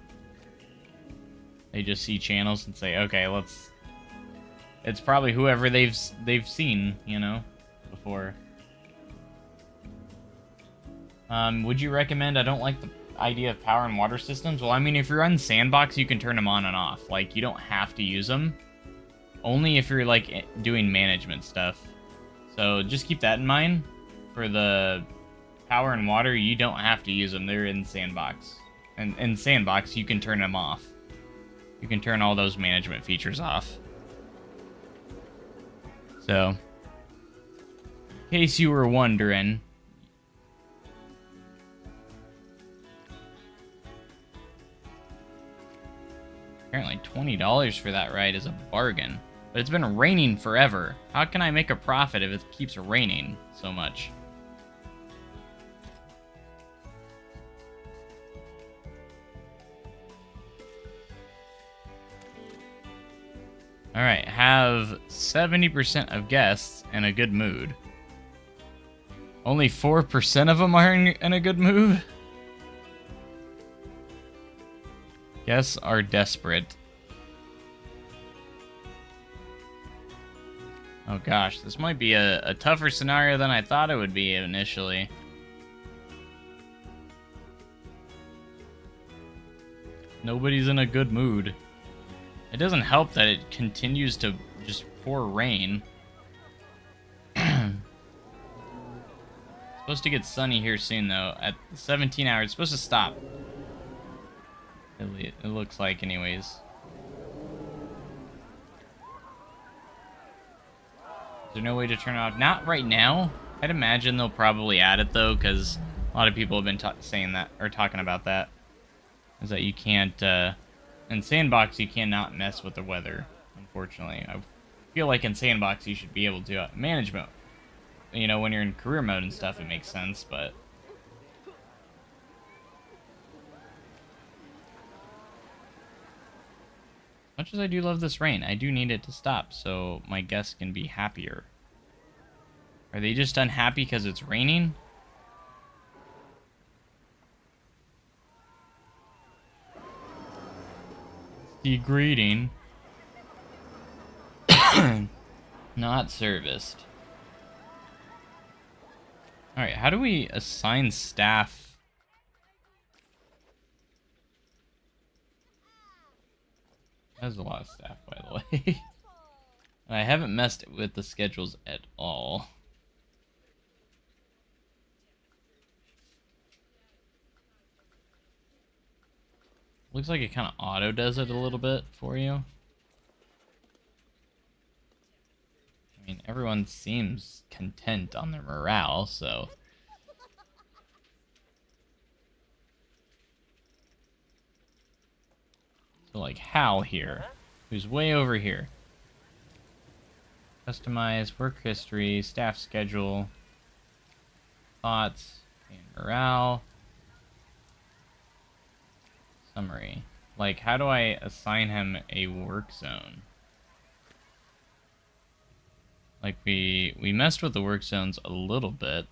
They just see channels and say, okay, let's... It's probably whoever they've seen, you know, before. Would you recommend? I don't like the idea of power and water systems. Well, I mean, if you're on Sandbox, you can turn them on and off. Like, you don't have to use them. Only if you're, like, doing management stuff. So, just keep that in mind. For the power and water, you don't have to use them. They're in Sandbox. And in Sandbox, you can turn them off. You can turn all those management features off. So, in case you were wondering... Apparently $20 for that ride is a bargain. But it's been raining forever. How can I make a profit if it keeps raining so much? Alright, have 70% of guests in a good mood. Only 4% of them are in a good mood? Guests are desperate. Oh gosh, this might be a tougher scenario than I thought it would be initially. Nobody's in a good mood. It doesn't help that it continues to just pour rain. Supposed to get sunny here soon though. At 17 hours, it's supposed to stop. It looks like anyways. Is there no way to turn it off? Not right now. I'd imagine they'll probably add it though, because a lot of people have been saying that, or talking about that. Is that you can't, in Sandbox you cannot mess with the weather, unfortunately. I feel like in Sandbox you should be able to, management. You know, when you're in career mode and stuff, it makes sense, but... Much as I do love this rain, I do need it to stop so my guests can be happier. Are they just unhappy because it's raining? It's degrading. Not serviced. Alright, how do we assign staff? That's a lot of staff, by the way. And I haven't messed with the schedules at all. Looks like it kind of auto does it a little bit for you. I mean, everyone seems content on their morale, so... So like Hal here, who's way over here. Customize, work history, staff schedule, thoughts, and morale. Summary. Like, how do I assign him a work zone? Like, we messed with the work zones a little bit.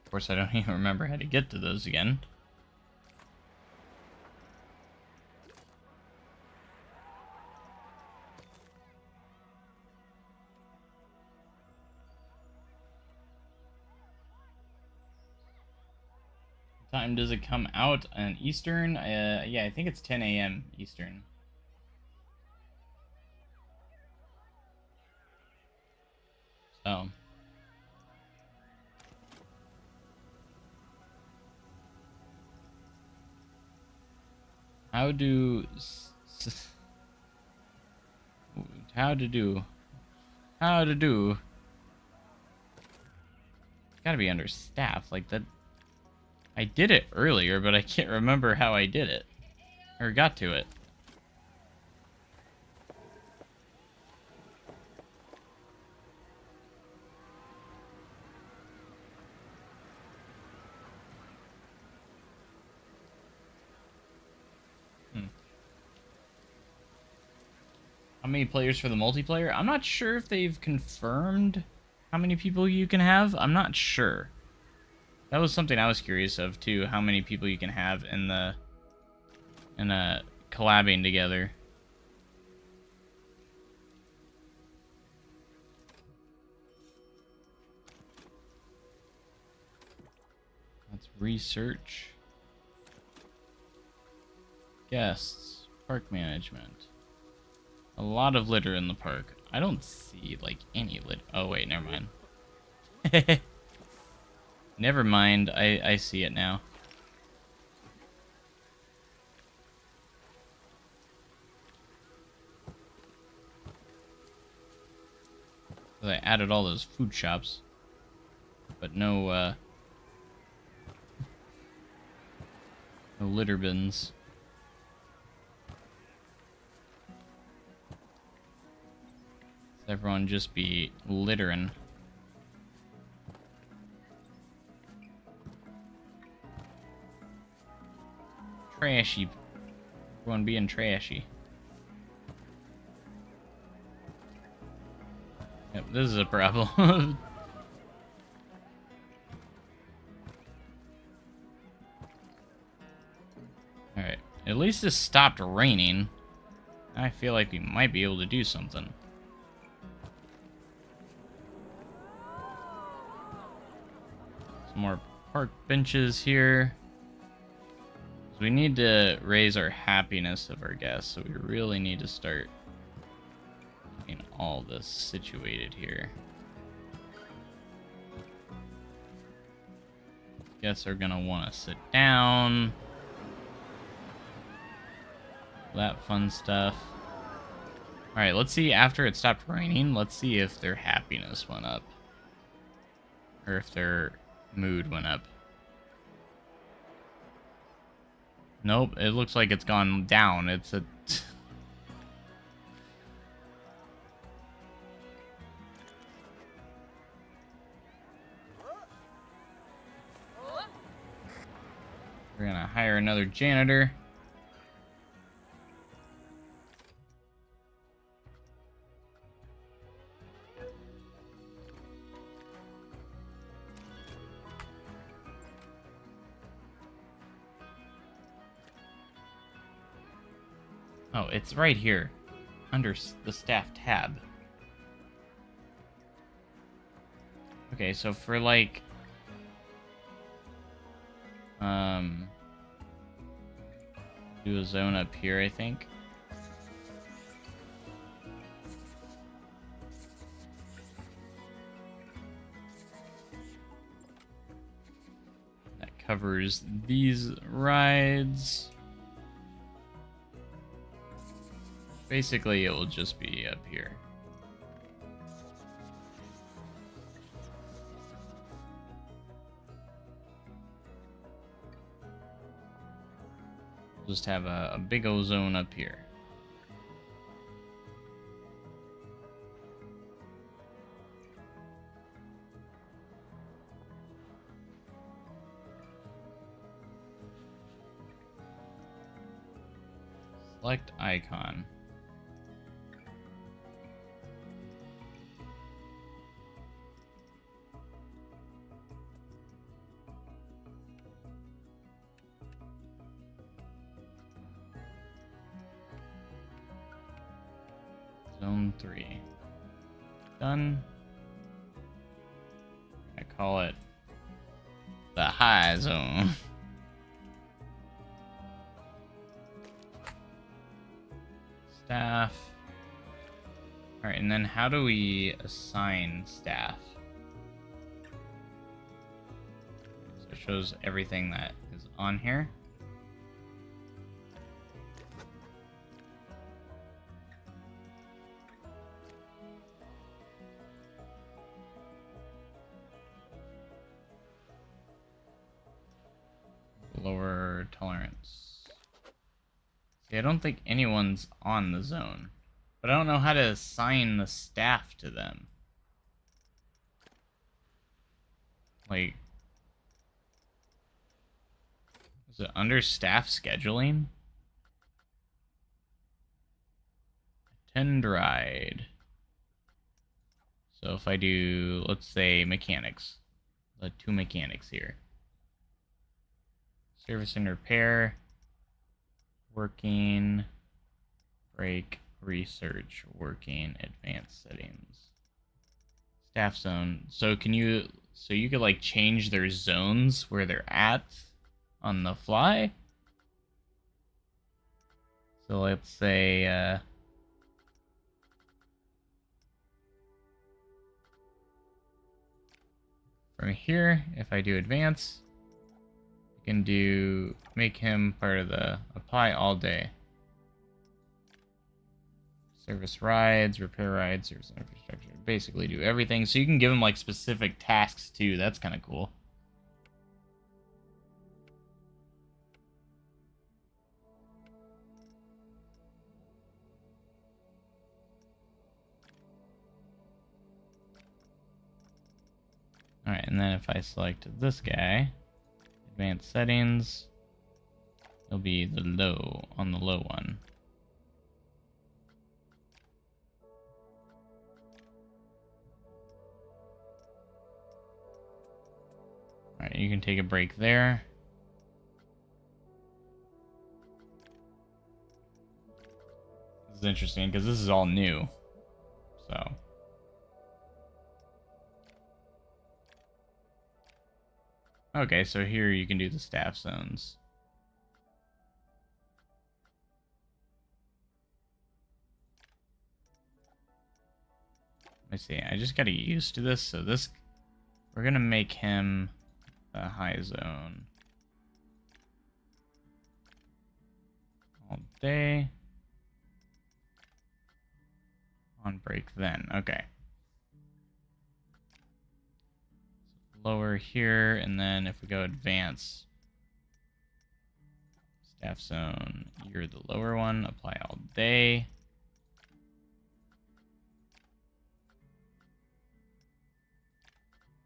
Of course, I don't even remember how to get to those again. What time does it come out on Eastern? Yeah, I think it's 10 a.m. Eastern. So... How to do? Gotta be under staff, like that. I did it earlier, but I can't remember how I did it. Or got to it. How many players for the multiplayer? I'm not sure if they've confirmed how many people you can have. I'm not sure. That was something I was curious of too, how many people you can have in the collabing together. Let's research. Guests, park management. A lot of litter in the park. I don't see, like, any litter. Oh, wait, never mind. Never mind, I see it now. I added all those food shops. But no, no litter bins. Everyone just be littering. Trashy. Everyone being trashy. Yep, this is a problem. Alright, at least it stopped raining. I feel like we might be able to do something. Some more park benches here. So we need to raise our happiness of our guests, so we really need to start getting all this situated here. Guests are gonna want to sit down. That fun stuff. Alright, let's see, after it stopped raining, let's see if their happiness went up. Or if their mood went up. Nope, it looks like it's gone down. It's a... We're gonna hire another janitor. Oh, it's right here, under the staff tab. Okay, so for like, do a zone up here, I think. That covers these rides. Basically, it will just be up here. We'll just have a big O zone up here. Select icon. Zone 3. Done. I call it the high zone. Staff. Alright, and then how do we assign staff? So it shows everything that is on here. Lower tolerance. See, I don't think anyone's on the zone, but I don't know how to assign the staff to them. Like, is it under staff scheduling? Attend ride. So if I do, let's say mechanics, the 2 mechanics here. Service and repair, working, break, research, working, advanced settings. Staff zone. So you could like change their zones where they're at on the fly? So let's say, from here, if I do advance, can do make him part of the apply all day. Service rides, repair rides, service infrastructure. Basically do everything. So you can give him like specific tasks too. That's kind of cool. Alright, and then if I select this guy, advanced settings, it'll be the low on the low one. Alright, you can take a break there. This is interesting because this is all new. So okay, so here you can do the staff zones. Let me see, I just gotta get used to this. So this, we're gonna make him the high zone. All day. On break then, okay. Lower here, and then if we go advance, staff zone, you're the lower one, apply all day.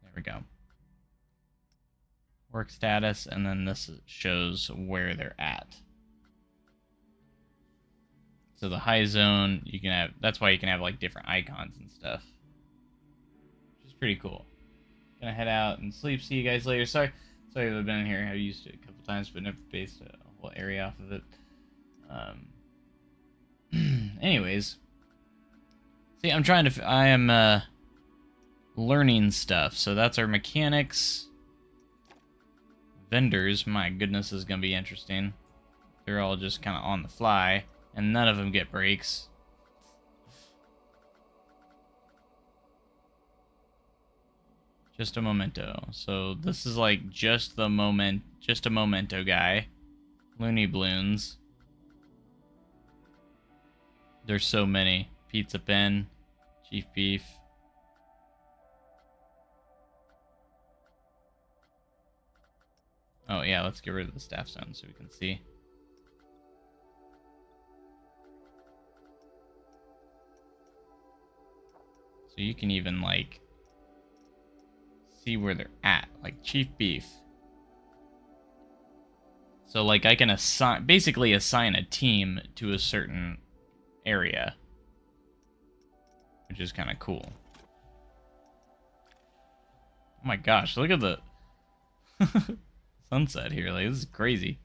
There we go. Work status, and then this shows where they're at. So the high zone, you can have, that's why you can have like different icons and stuff, which is pretty cool. Gonna head out and sleep. See you guys later. Sorry I've been in here. I've used it a couple times, but never based a whole area off of it. Anyways. See, I'm trying to... I am, learning stuff. So that's our mechanics. Vendors. My goodness, this is going to be interesting. They're all just kind of on the fly. And none of them get breaks. Just a memento. So this is like just a memento guy. Looney Bloons. There's so many. Pizza Pen, Chief Beef. Oh yeah, let's get rid of the staff zone so we can see. So you can even like see where they're at, like Chief Beef. So like I can basically assign a team to a certain area, which is kind of cool. Oh my gosh, look at the sunset here. Like, this is crazy.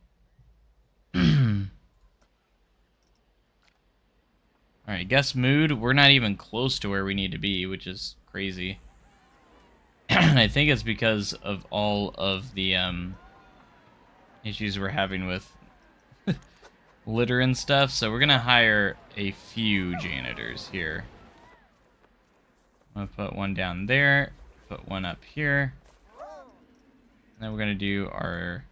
Alright, guess mood. We're not even close to where we need to be, which is crazy. I think it's because of all of the issues we're having with litter and stuff. So we're going to hire a few janitors here. I'm going to put one down there, put one up here. And then we're going to do our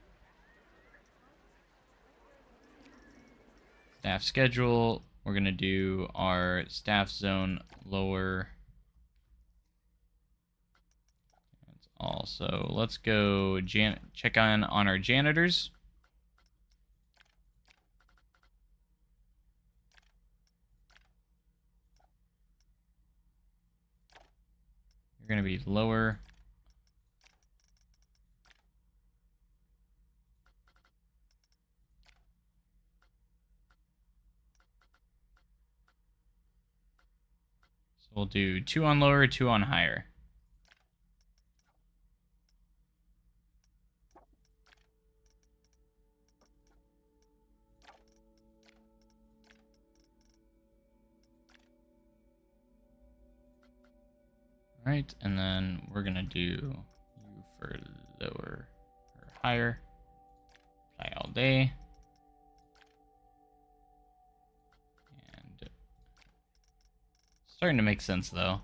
staff schedule. We're going to do our staff zone lower. That's all. So let's go check on our janitors. You're going to be lower. So we'll do 2 on lower, 2 on higher. Right, and then we're gonna do you for lower or higher. Apply all day. And starting to make sense though.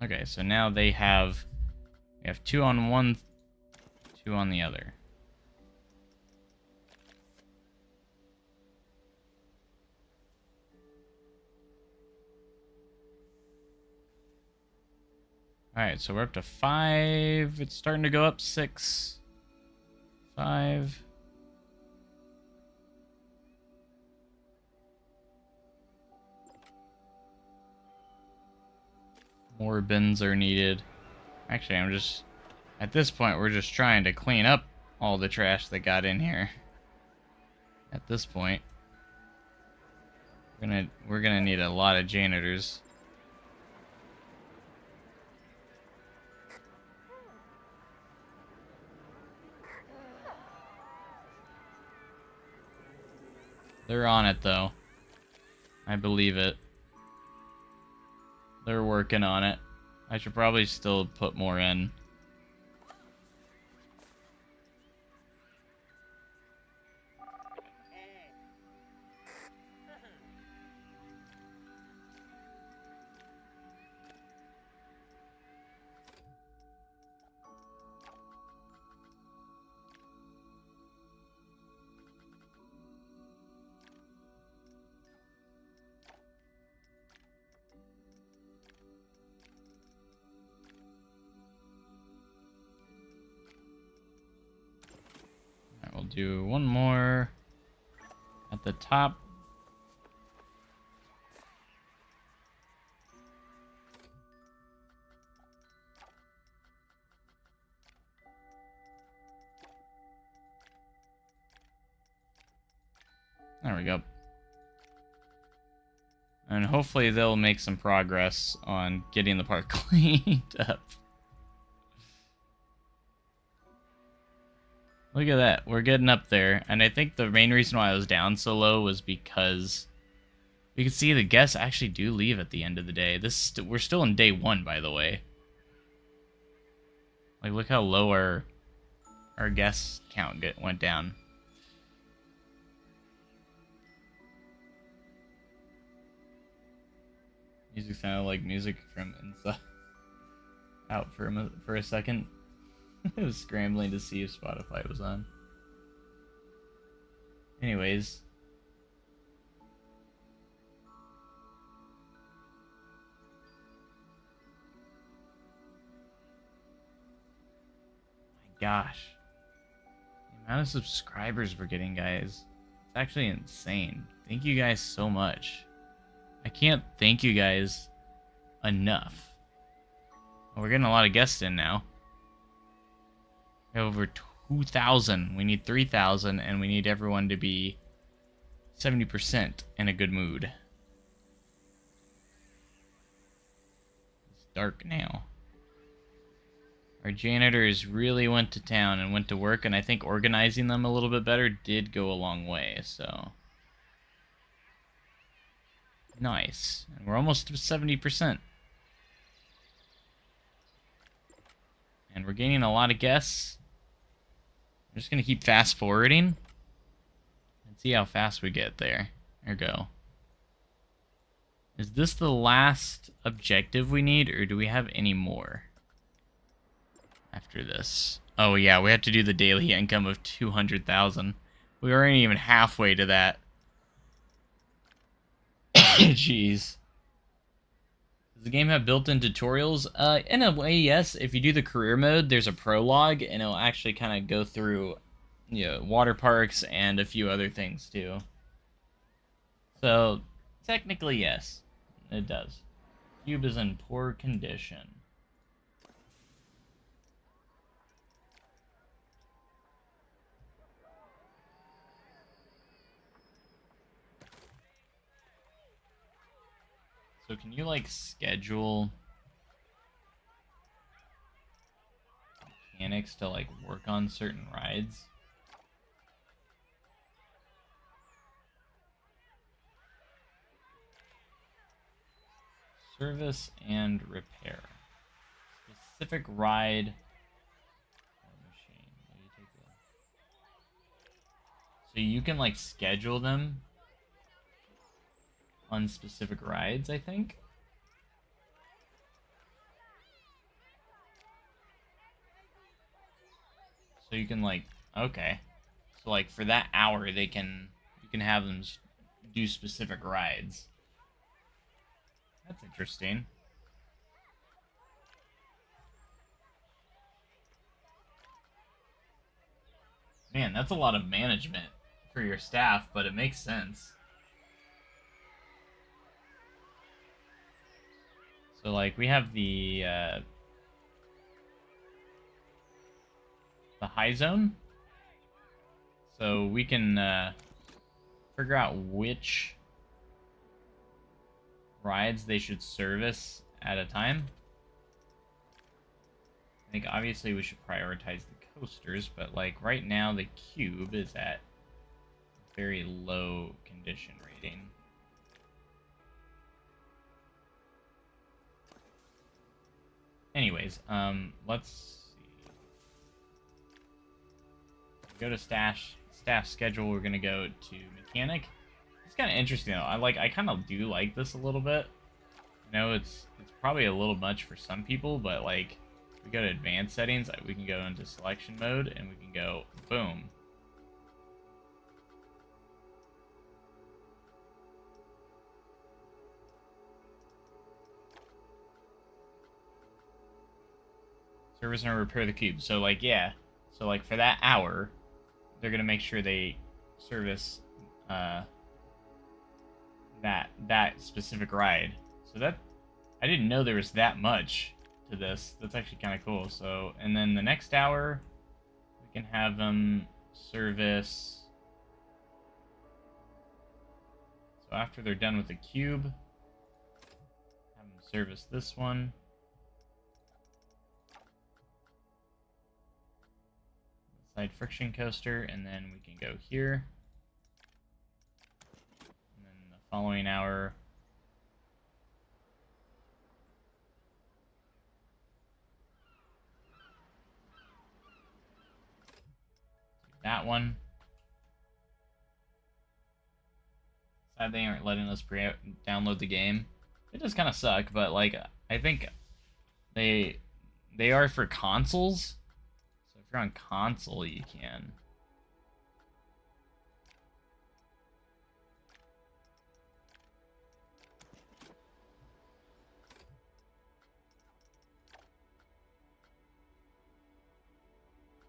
Okay, so now we have 2 on one, 2 on the other. Alright, so we're up to 5. It's starting to go up 6. 5. More bins are needed. Actually, at this point, we're just trying to clean up all the trash that got in here. At this point. We're gonna need a lot of janitors. They're on it, though. I believe it. They're working on it. I should probably still put more in. We'll do one more at the top. There we go. And hopefully they'll make some progress on getting the park cleaned up. Look at that. We're getting up there. And I think the main reason why I was down so low was because we could see the guests actually do leave at the end of the day. We're still in day 1, by the way. Like, look how low our guest count went down. Music sounded like music from inside out for a second. I was scrambling to see if Spotify was on. Anyways. My gosh. The amount of subscribers we're getting, guys. It's actually insane. Thank you guys so much. I can't thank you guys enough. Well, we're getting a lot of guests in now. We have over 2,000. We need 3,000, and we need everyone to be 70% in a good mood. It's dark now. Our janitors really went to town and went to work, and I think organizing them a little bit better did go a long way, so... Nice. And we're almost to 70%. And we're gaining a lot of guests. I'm just going to keep fast forwarding and see how fast we get there. There we go. Is this the last objective we need, or do we have any more after this? Oh yeah, we have to do the daily income of 200,000. We aren't even halfway to that. Jeez. Does the game have built-in tutorials? In a way, yes. If you do the career mode, there's a prologue, and it'll actually kind of go through, you know, water parks and a few other things too. So, technically, yes, it does. Cube is in poor condition. So can you, like, schedule mechanics to, like, work on certain rides? Service and repair. Specific ride or machine. So you can, like, schedule them on specific rides, I think. So you can, like, okay. So like for that hour you can have them do specific rides. That's interesting. Man, that's a lot of management for your staff, but it makes sense. So, like, we have the high zone. So we can figure out which rides they should service at a time. I think obviously we should prioritize the coasters, but like right now the cube is at very low condition rating. Anyways, let's see. Go to staff schedule. We're gonna go to mechanic. It's kind of interesting though. I kind of do like this a little bit. I know it's probably a little much for some people, but like we go to advanced settings, we can go into selection mode and we can go boom. Service and repair the cube. So like, yeah. So like for that hour, they're gonna make sure they service that specific ride. So that, I didn't know there was that much to this. That's actually kind of cool. So, and then the next hour, we can have them service. So after they're done with the cube, have them service this one. Side friction coaster, and then we can go here. And then the following hour, do that one. Sad they aren't letting us download the game. It does kind of suck, but like I think they are for consoles. So if you're on console, you can.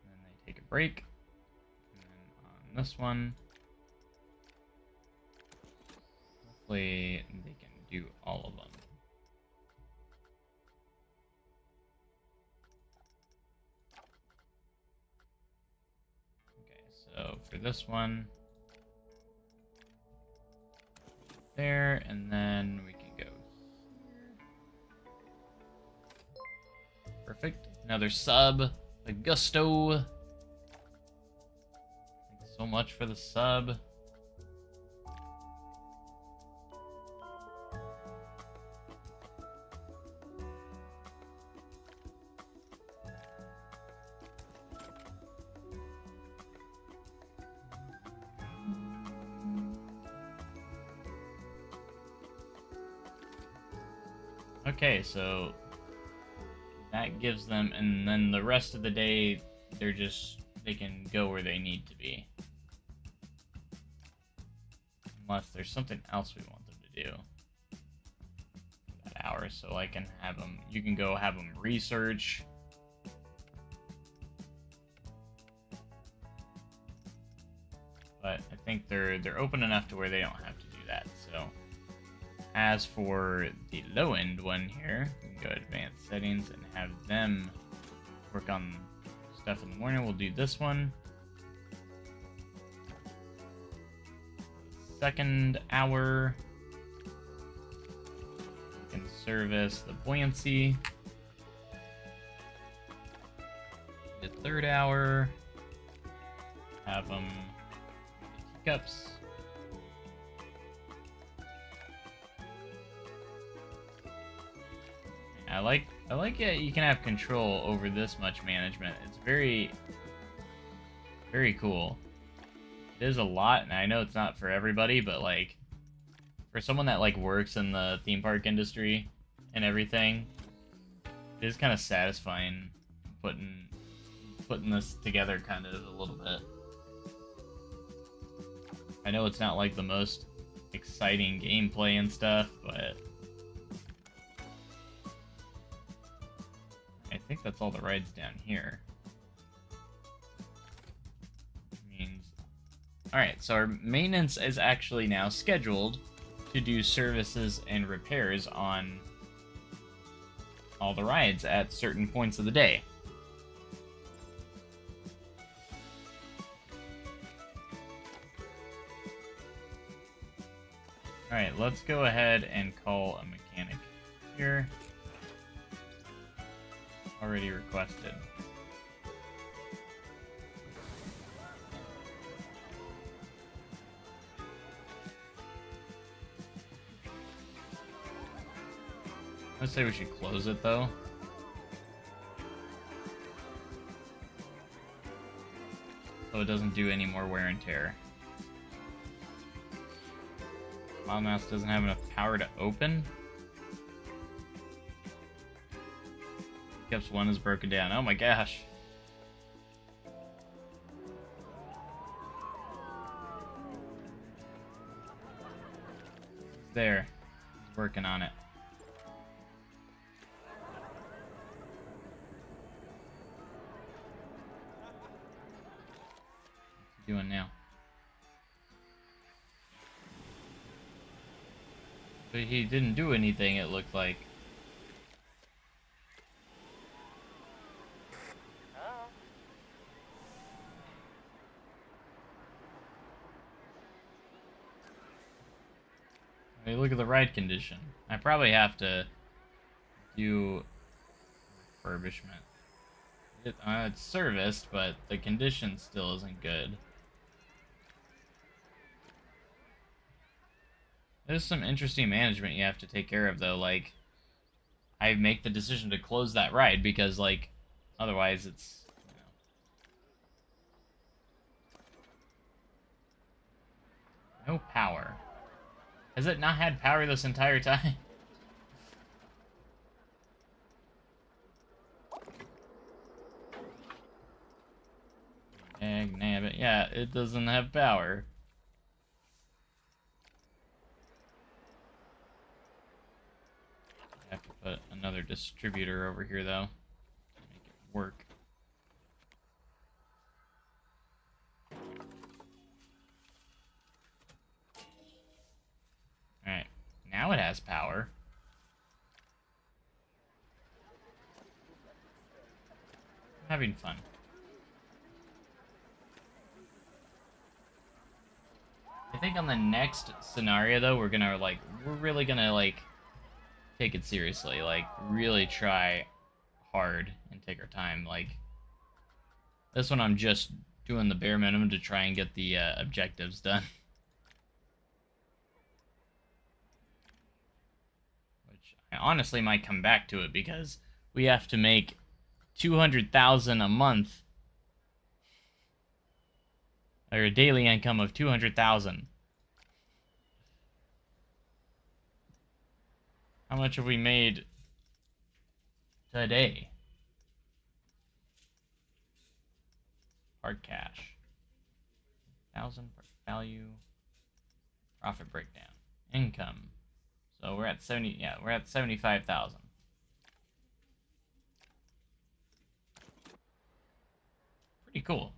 And then they take a break. And then on this one, hopefully they can do all of them. Okay, so for this one, there, and then we can go here. Perfect. Another sub, Augusto. Thanks so much for the sub. Okay, so that gives them, and then the rest of the day, they can go where they need to be. Unless there's something else we want them to do. For that hour, so I can have them, you can go have them research. But I think they're open enough to where they don't have to do that, so. As for the low-end one here, we can go to advanced settings and have them work on stuff in the morning. We'll do this one. Second hour, we can service the buoyancy. The third hour, have them teacups. I like it. You can have control over this much management. It's very, very cool. It is a lot, and I know it's not for everybody, but like, for someone that like works in the theme park industry and everything, it is kind of satisfying putting this together kind of a little bit. I know it's not like the most exciting gameplay and stuff, but I think that's all the rides down here. Means, alright, so our maintenance is actually now scheduled to do services and repairs on all the rides at certain points of the day. Alright, let's go ahead and call a mechanic here. Already requested. I'd say we should close it though. So it doesn't do any more wear and tear. Mouse doesn't have enough power to open. Pickups 1 is broken down. Oh my gosh. It's there. He's working on it. What's he doing now? But he didn't do anything, it looked like. I mean, look at the ride condition. I probably have to do refurbishment. It's serviced, but the condition still isn't good. There's some interesting management you have to take care of, though. Like, I make the decision to close that ride because, like, otherwise it's, no power. Has it not had power this entire time? Nabbit. Yeah, it doesn't have power. I have to put another distributor over here, though, to make it work. Alright, now it has power. I'm having fun. I think on the next scenario, though, we're really gonna, like, take it seriously. Like, really try hard and take our time. Like, this one I'm just doing the bare minimum to try and get the objectives done. Which I honestly might come back to it because we have to make 200,000 a month. Or a daily income of 200,000. How much have we made today? Hard cash. 1,000 value. Profit breakdown. Income. So we're at 70. Yeah, we're at 75,000. Pretty cool.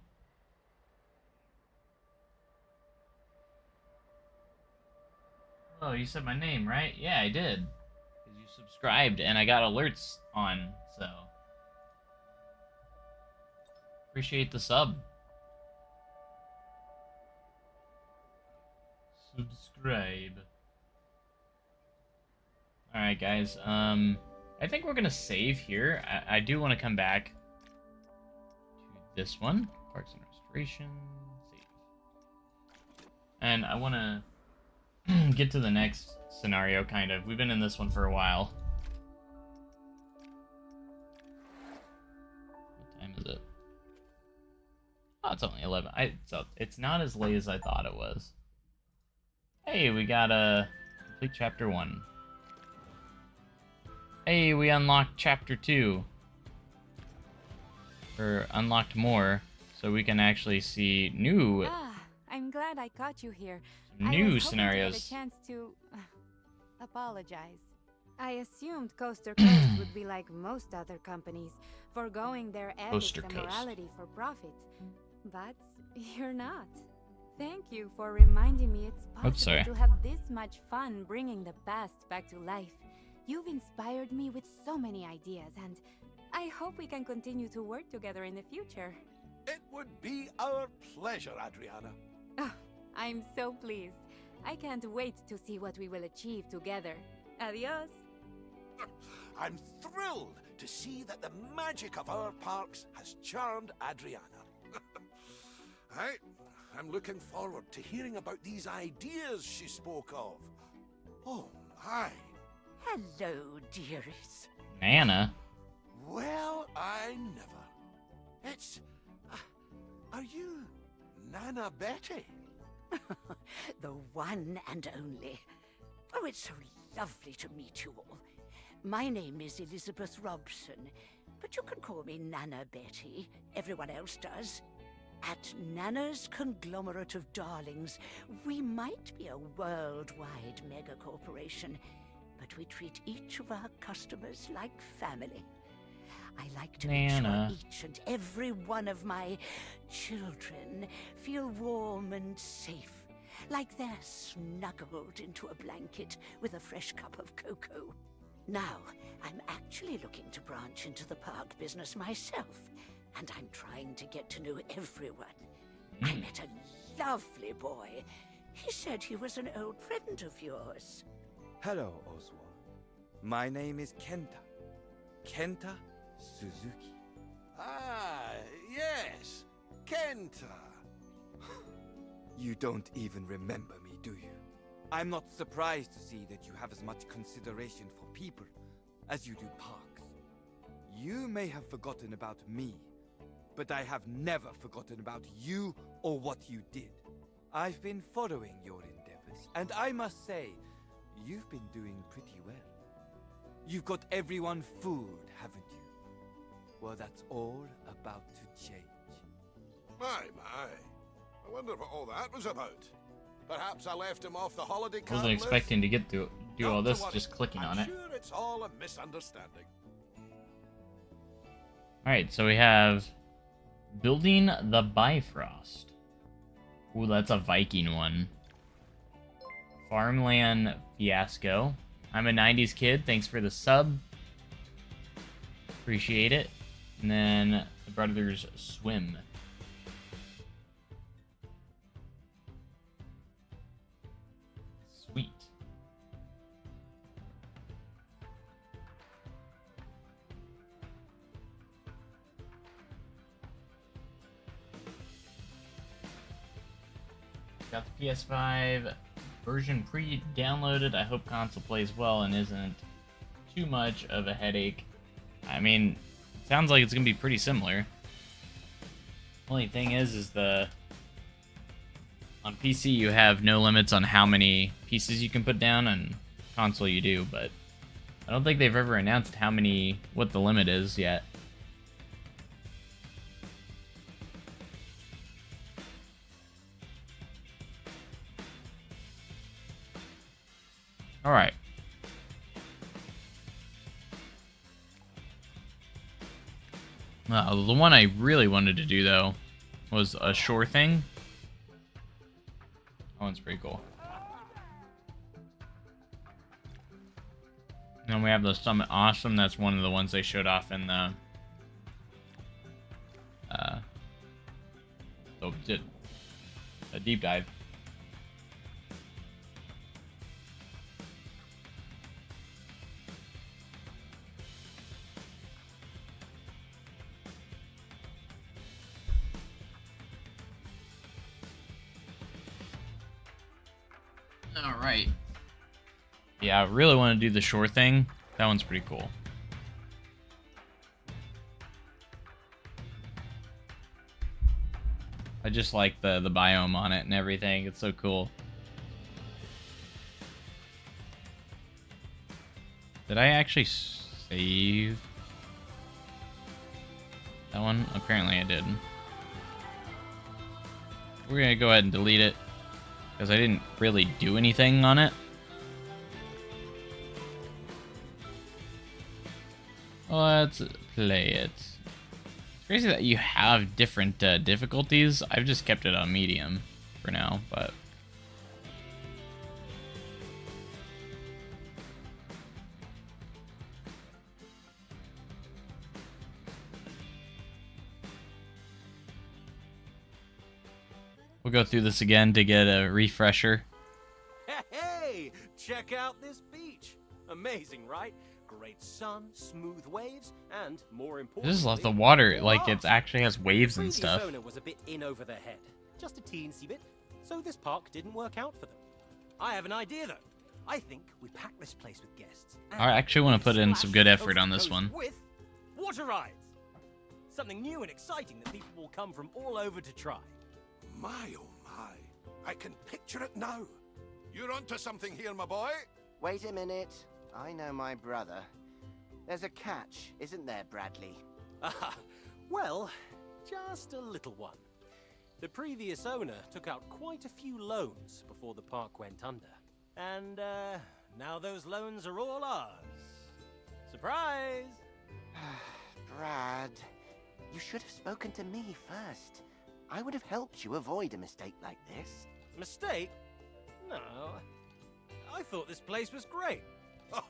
Oh, you said my name, right? Yeah, I did. Because you subscribed and I got alerts on, so. Appreciate the sub. Subscribe. Alright, guys. I think we're gonna save here. I do want to come back to this one. Parks and Restoration. Save. And I want to get to the next scenario, kind of. We've been in this one for a while. What time is it? Oh, it's only 11. So it's not as late as I thought it was. Hey, we got a complete chapter 1. Hey, we unlocked chapter 2. Or unlocked more, so we can actually see new. I'm glad I caught you here. New scenarios. I was hoping to get a chance to apologize. I assumed Coaster Coast would be like most other companies, foregoing their ethics and morality for profit. But you're not. Thank you for reminding me it's possible to have this much fun bringing the past back to life. You've inspired me with so many ideas, and I hope we can continue to work together in the future. It would be our pleasure, Adriana. Oh, I'm so pleased. I can't wait to see what we will achieve together. Adios. I'm thrilled to see that the magic of our parks has charmed Adriana. I'm looking forward to hearing about these ideas she spoke of. Oh, my. Hello, dearest. Nana. Well, I never. It's... are you Nana Betty? The one and only. Oh, it's so lovely to meet you all. My name is Elizabeth Robson, but you can call me Nana Betty. Everyone else does. At Nana's conglomerate of darlings, we might be a worldwide megacorporation, but we treat each of our customers like family. I like to make sure each and every one of my children feel warm and safe, like they're snuggled into a blanket with a fresh cup of cocoa. Now, I'm actually looking to branch into the park business myself, and I'm trying to get to know everyone. I met a lovely boy. He said he was an old friend of yours. Hello, Oswald. My name is Kenta. Kenta Suzuki. Ah, yes. Kenta. You don't even remember me, do you? I'm not surprised to see that you have as much consideration for people as you do parks. You may have forgotten about me, but I have never forgotten about you or what you did. I've been following your endeavors, and I must say, you've been doing pretty well. You've got everyone food, haven't you? Well, that's all about to change. My. I wonder what all that was about. Perhaps I left him off the holiday card Wasn't expecting to get to do all Not to this worry. just clicking I'm on it. sure it's all a misunderstanding. Alright, so we have Building the Bifrost. Ooh, that's a Viking one. Farmland Fiasco. I'm a 90s kid. Thanks for the sub. Appreciate it. And then the Brothers Swim. Sweet. Got the PS5 version pre-downloaded. I hope console plays well and isn't too much of a headache. I mean, it sounds like it's gonna be pretty similar. Only thing is on PC you have no limits on how many pieces you can put down, and console you do, but I don't think they've ever announced what the limit is yet. Alright. The one I really wanted to do, though, was a shore thing. That one's pretty cool. And then we have the Summit Awesome. That's one of the ones they showed off in the... a deep dive. Alright. Yeah, I really want to do the shore thing. That one's pretty cool. I just like the biome on it and everything. It's so cool. Did I actually save that one? Apparently I did. We're gonna go ahead and delete it, because I didn't really do anything on it. Let's play it. It's crazy that you have different difficulties. I've just kept it on medium for now, but... we'll go through this again to get a refresher. Hey, check out this beach. Amazing, right? Great sun, smooth waves, and more I importantly, just love the water, like grass. it actually has waves The and previous stuff. owner was a bit in over their head, just a teensy bit, so this park didn't work out for them. I have an idea though. I think we pack this place with guests. and I actually want to put in some good splash effort on this Coast one. With water rides. Something new and exciting that people will come from all over to try. My, oh my. I can picture it now. You're onto something here, my boy. Wait a minute. I know my brother. There's a catch, isn't there, Bradley? Ah, well, just a little one. The previous owner took out quite a few loans before the park went under. And, now those loans are all ours. Surprise! Brad, you should have spoken to me first. I would have helped you avoid a mistake like this. Mistake? No. I thought this place was great. Oh,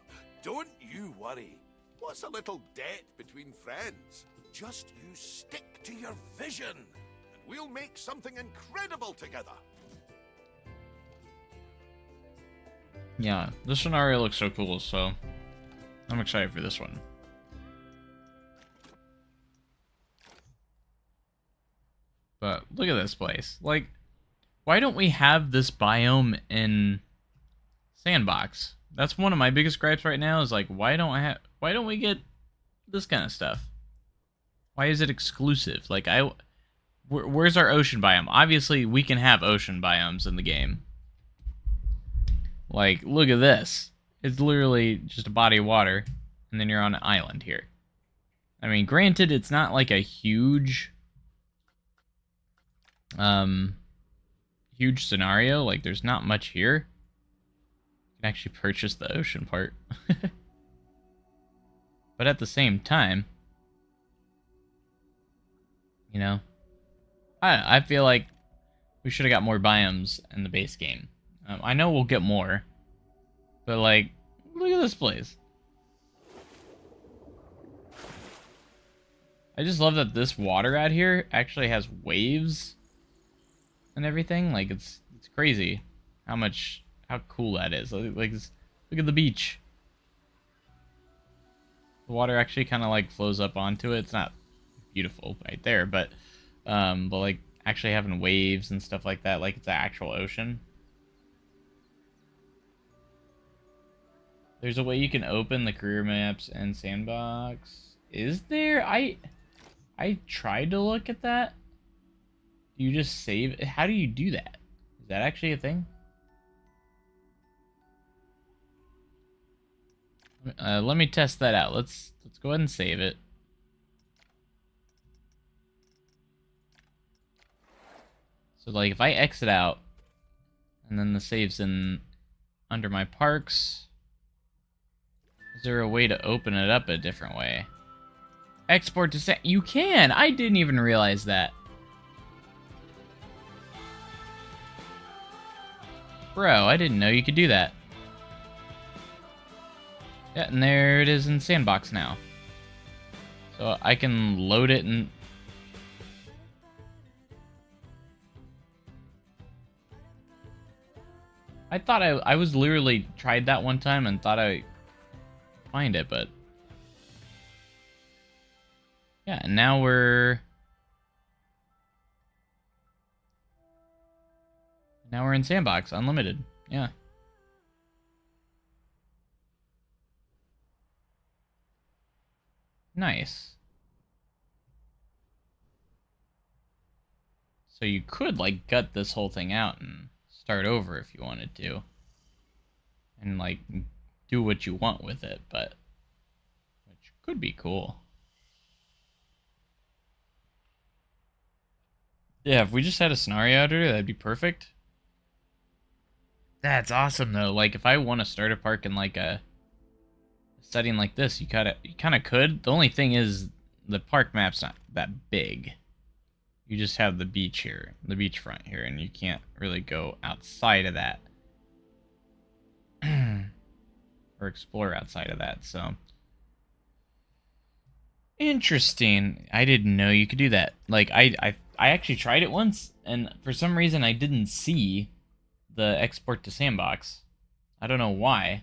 don't you worry. What's a little debt between friends? Just you stick to your vision, and we'll make something incredible together. Yeah, this scenario looks so cool, so I'm excited for this one. But look at this place. Like, why don't we have this biome in Sandbox? That's one of my biggest gripes right now. Is like, why don't we get this kind of stuff? Why is it exclusive? Like, where's our ocean biome? Obviously, we can have ocean biomes in the game. Like, look at this. It's literally just a body of water, and then you're on an island here. I mean, granted, it's not like a huge scenario. Like, there's not much here. You can actually purchase the ocean part. But at the same time, you know, I feel like we should have got more biomes in the base game. I know we'll get more, but like, look at this place. I just love that this water out here actually has waves and everything. Like, it's crazy how cool that is. Like look at the beach. The water actually kind of like flows up onto it. It's not beautiful right there, but like actually having waves and stuff like that, like it's an actual ocean. There's a way you can open the career maps and Sandbox. Is there? I tried to look at that. You just save. How do you do that? Is that actually a thing? Let me test that out. Let's go ahead and save it. So like if I exit out and then the save's in under my parks, is there a way to open it up a different way? Export to you can! I didn't even realize that. Bro, I didn't know you could do that. Yeah, and there it is in Sandbox now. So I can load it and... I thought I was literally tried that one time and thought I find it, but... Yeah, and now we're in Sandbox, unlimited. Yeah. Nice. So you could, like, gut this whole thing out and start over if you wanted to. And, like, do what you want with it, but... which could be cool. Yeah, if we just had a scenario editor, that'd be perfect. That's awesome, though. Like, if I want to start a park in, like, a setting like this, you kind of could. The only thing is, the park map's not that big. You just have the beach here, the beachfront here, and you can't really go outside of that. Or explore outside of that, so... Interesting. I didn't know you could do that. Like, I actually tried it once, and for some reason I didn't see the export to Sandbox. I don't know why.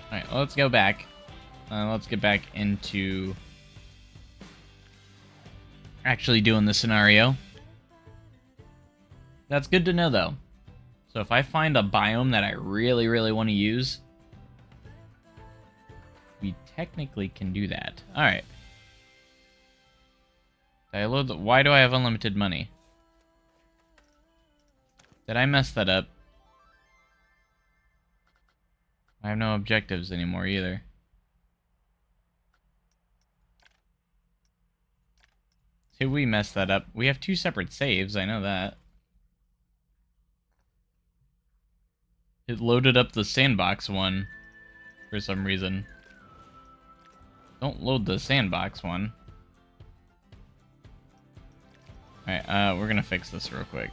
Alright, well, let's go back. Let's get back into actually doing the scenario. That's good to know, though. So if I find a biome that I really, really want to use, we technically can do that. Alright. Why do I have unlimited money? Did I mess that up? I have no objectives anymore either. Did we mess that up? We have 2 separate saves, I know that. It loaded up the Sandbox one for some reason. Don't load the Sandbox one. Alright, we're gonna fix this real quick.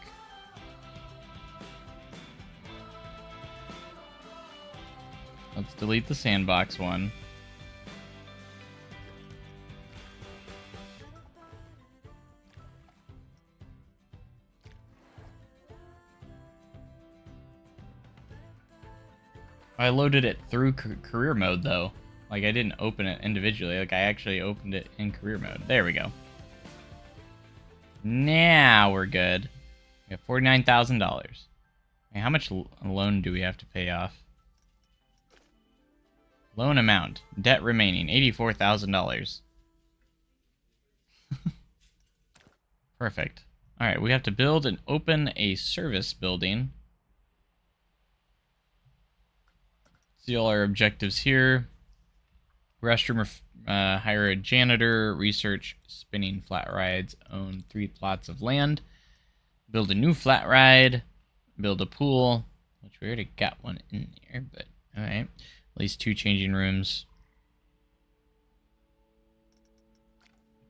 Let's delete the Sandbox one. I loaded it through career mode, though. Like, I didn't open it individually. Like, I actually opened it in career mode. There we go. Now we're good. We have $49,000. How much loan do we have to pay off? Loan amount. Debt remaining. $84,000. Perfect. Alright, we have to build and open a service building. See all our objectives here. Restroom, hire a janitor, research spinning flat rides, own 3 plots of land, build a new flat ride, build a pool, which we already got one in there, but alright. At least 2 changing rooms.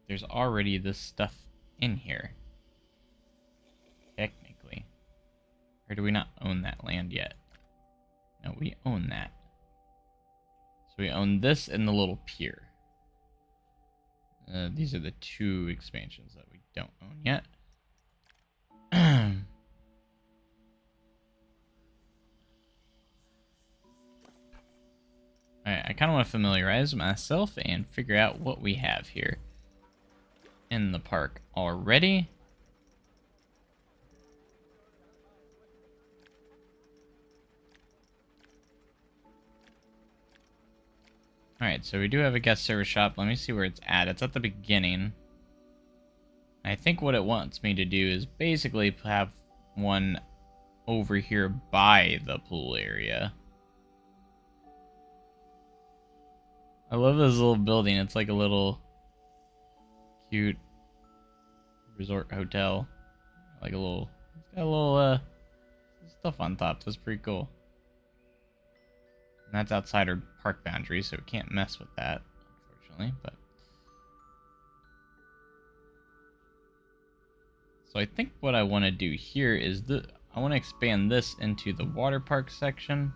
There's already this stuff in here. Technically. Or do we not own that land yet? No, we own that. So we own this and the little pier. These are the 2 expansions that we don't own yet. Alright, I kind of want to familiarize myself and figure out what we have here in the park already. Alright, so we do have a guest service shop. Let me see where it's at. It's at the beginning. I think what it wants me to do is basically have one over here by the pool area. I love this little building. It's like a little cute resort hotel. Like a little, it's got a little stuff on top. That's pretty cool. And that's outside our park boundary, so we can't mess with that, unfortunately. But so I think what I want to do here is I want to expand this into the water park section.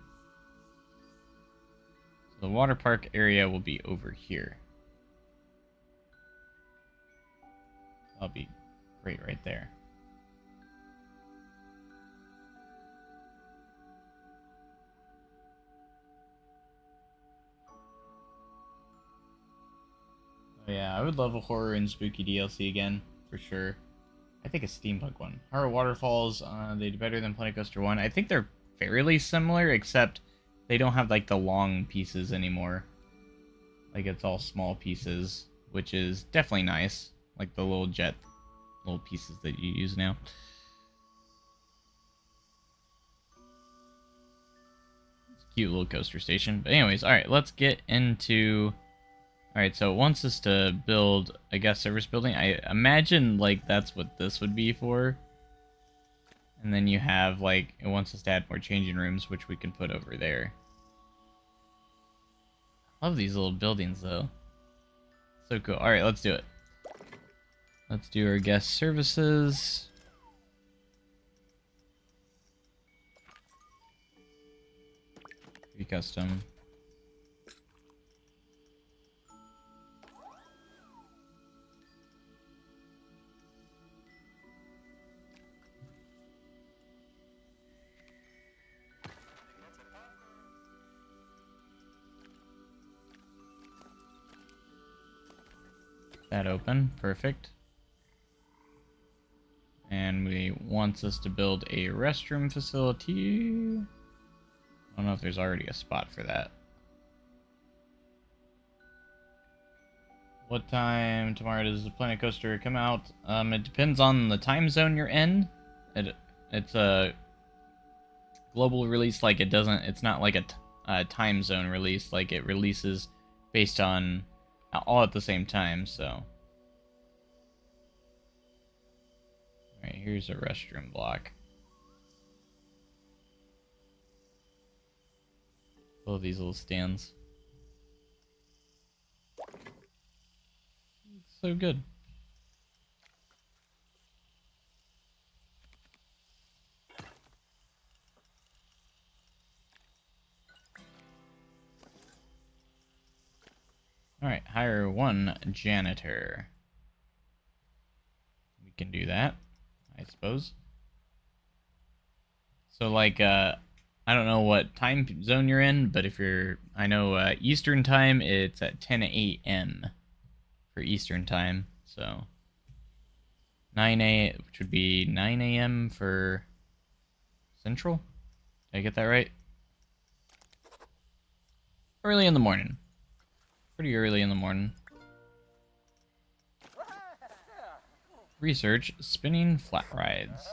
So the water park area will be over here. That'll be great right there. Oh yeah, I would love a horror and spooky DLC again, for sure. I think a steampunk one. Horror Waterfalls, they do better than Planet Coaster 1. I think they're fairly similar, except they don't have like the long pieces anymore. Like it's all small pieces, which is definitely nice. Like the little pieces that you use now. It's a cute little coaster station. But anyways, alright, let's get into... Alright, so it wants us to build a guest service building. I imagine, like, that's what this would be for. And then you have, like, it wants us to add more changing rooms, which we can put over there. I love these little buildings, though. So cool. Alright, let's do it. Let's do our guest services. Custom. That open, perfect. And we wants us to build a restroom facility. I don't know if there's already a spot for that. What time tomorrow does the Planet Coaster come out? It depends on the time zone you're in. It's a global release, like it's not like a time zone release, like it releases based on all at the same time, so. Alright, here's a restroom block. All these little stands. So good. Alright, hire one janitor. We can do that, I suppose. So, like, I don't know what time zone you're in, but if you're, I know Eastern time, it's at 10 a.m. for Eastern time, so 9 a, which would be 9 a.m. for Central. Did I get that right? Early in the morning. Pretty early in the morning. Research spinning flat rides.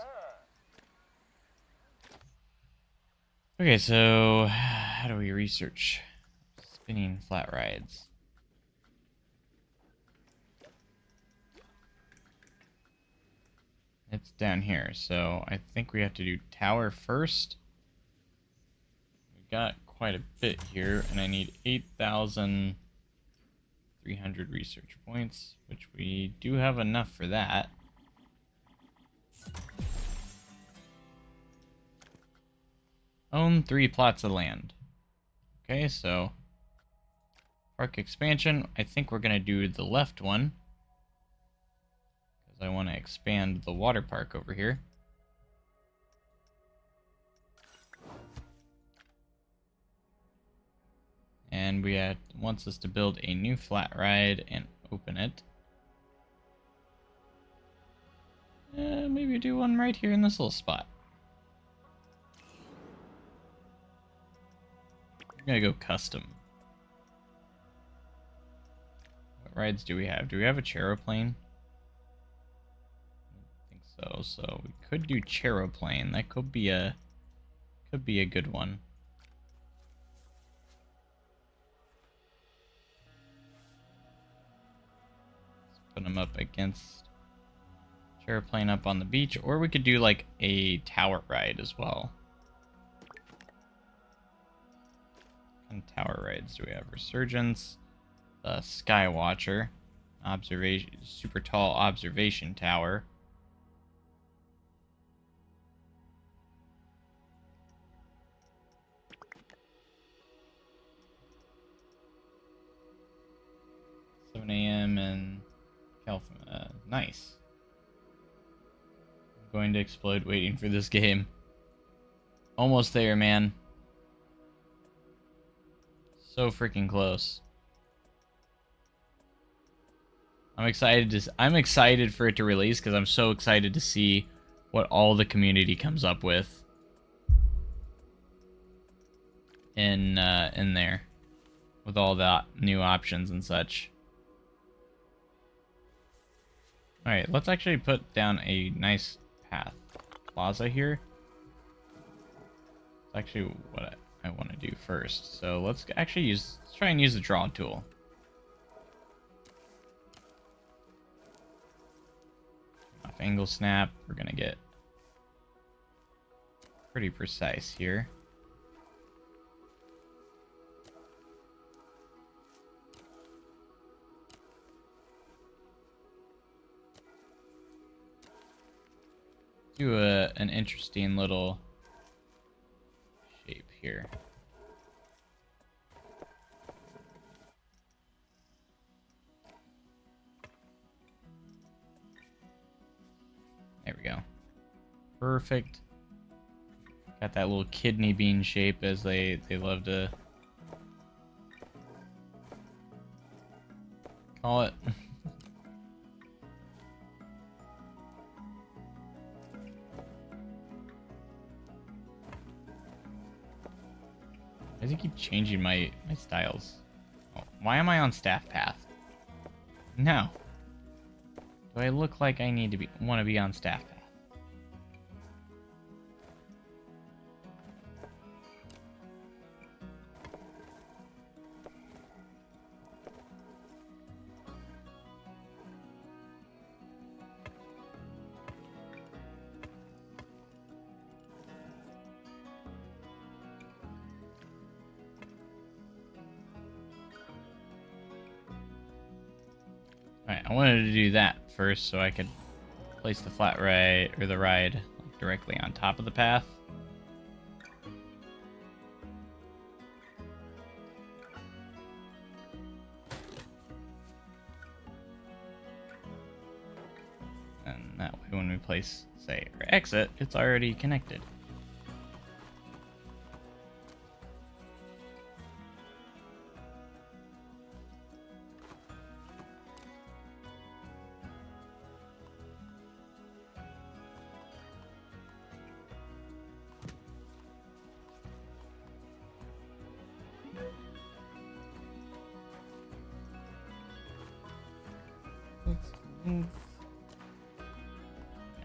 Okay, so how do we research spinning flat rides? It's down here, so I think we have to do tower first. We got quite a bit here, and I need 8,300 research points, which we do have enough for that. Own 3 plots of land. Okay, so park expansion. I think we're gonna do the left one, because I want to expand the water park over here. And wants us to build a new flat ride and open it. Maybe do one right here in this little spot. I'm gonna go custom. What rides do we have? Do we have a Charoplane? I don't think so. So we could do Charoplane. That could be a good one. Put them up against Charoplane up on the beach, or we could do like a tower ride as well. What kind of tower rides do we have? Resurgence, the Skywatcher, observation, super tall observation tower. $7 a.m. and California. Nice. I'm going to explode waiting for this game. Almost there, man. So freaking close. I'm excited for it to release because I'm so excited to see what all the community comes up with in there, with all the new options and such. Alright, let's actually put down a nice path plaza here. It's actually what I want to do first. So let's try and use the draw tool. Off angle snap, we're gonna get pretty precise here. Do an interesting little shape here. There we go. Perfect. Got that little kidney bean shape, as they love to call it. Why does he keep changing my styles? Oh, why am I on staff path? No. Do I look like I want to be on staff path? Alright, I wanted to do that first so I could place the flat ride, or the ride, directly on top of the path. And that way when we place, say, our exit, it's already connected.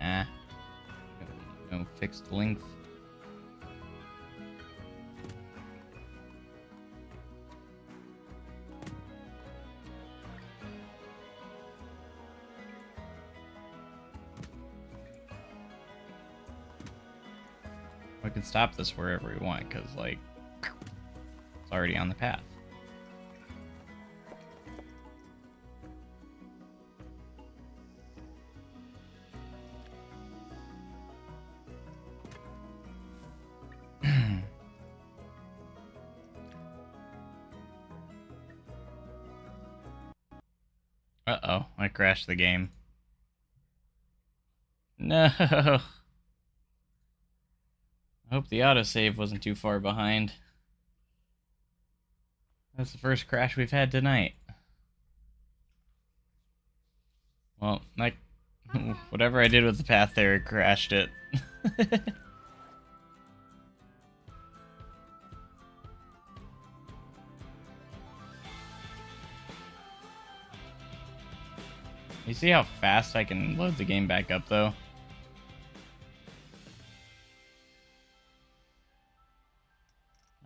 Ah. No fixed length. We can stop this wherever we want, because, like, it's already on the path. Uh-oh, I crashed the game. No! I hope the autosave wasn't too far behind. That's the first crash we've had tonight. Well, like, whatever I did with the path there, it crashed it. You see how fast I can load the game back up, though?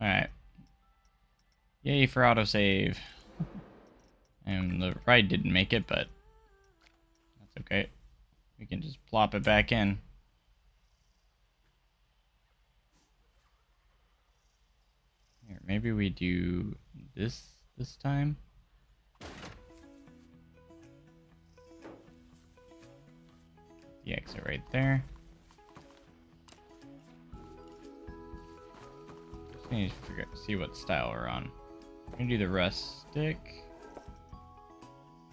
Alright. Yay for autosave. And the ride didn't make it, but that's okay. We can just plop it back in. Here, maybe we do this time? The exit right there. Just need to see what style we're on. I'm gonna do the rustic.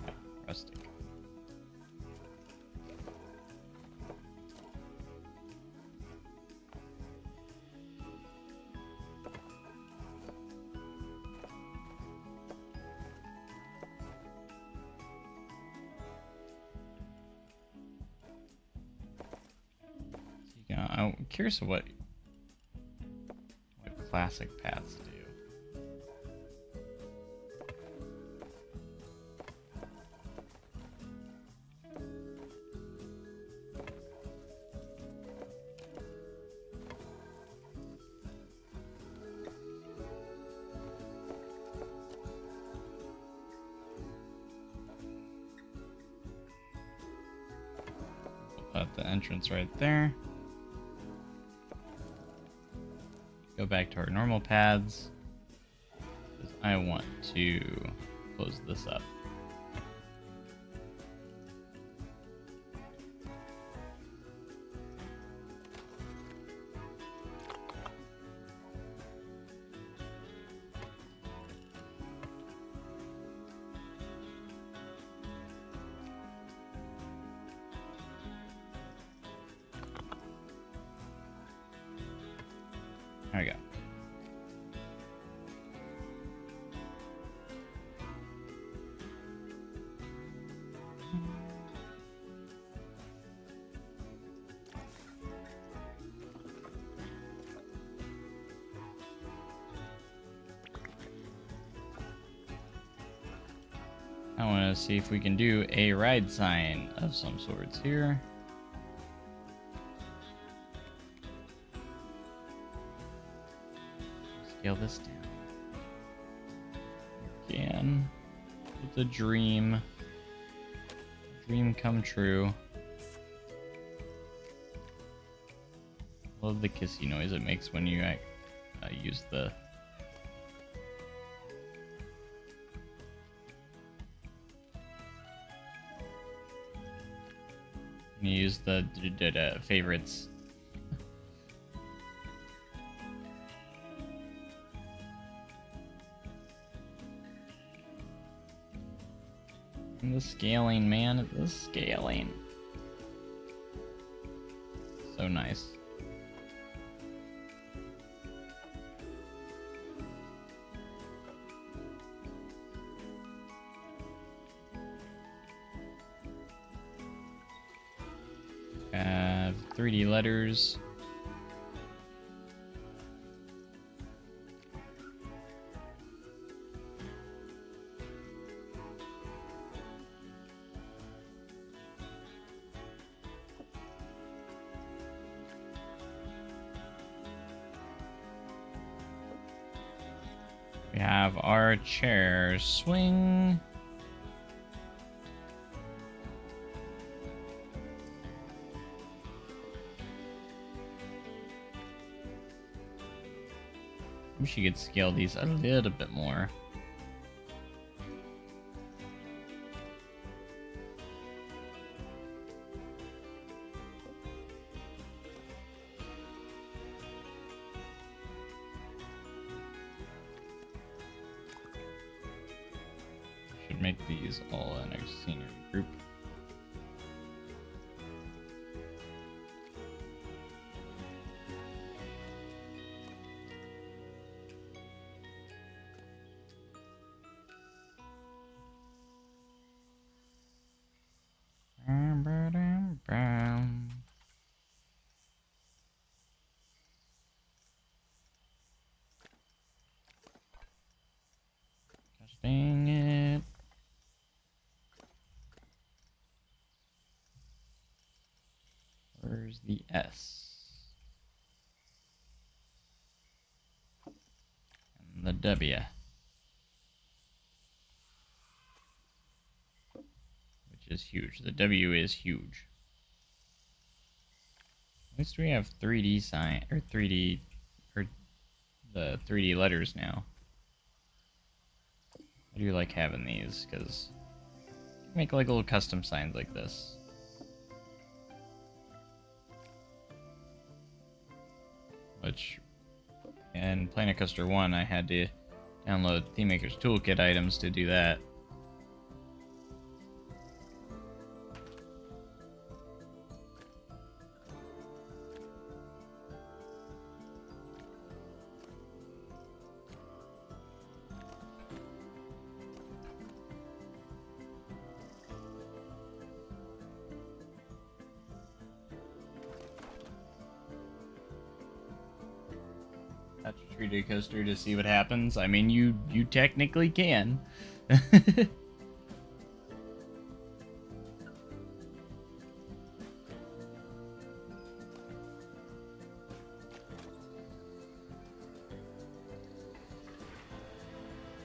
Yeah, rustic. I'm curious of what classic paths do. Put the entrance right there. Go back to our normal paths, because I want to close this up. There we go. I want to see if we can do a ride sign of some sorts here. Scale this down. Again. It's a dream. Dream come true. Love the kissy noise it makes when you use the... You use the favorites. And the scaling, man, the scaling. So nice. Have 3D letters. We have our chair swing. Wish you could scale these a little bit more. Should make these all in a senior group. Gosh dang it. Where's the S? And the W. Which is huge. The W is huge. At least we have 3D sign, or 3D, or the 3D letters now. I do like having these, because you can make like little custom signs like this. Which, in Planet Coaster 1, I had to download ThemeMaker's Toolkit items to do that. Touch a 3D coaster to see what happens. I mean, you technically can.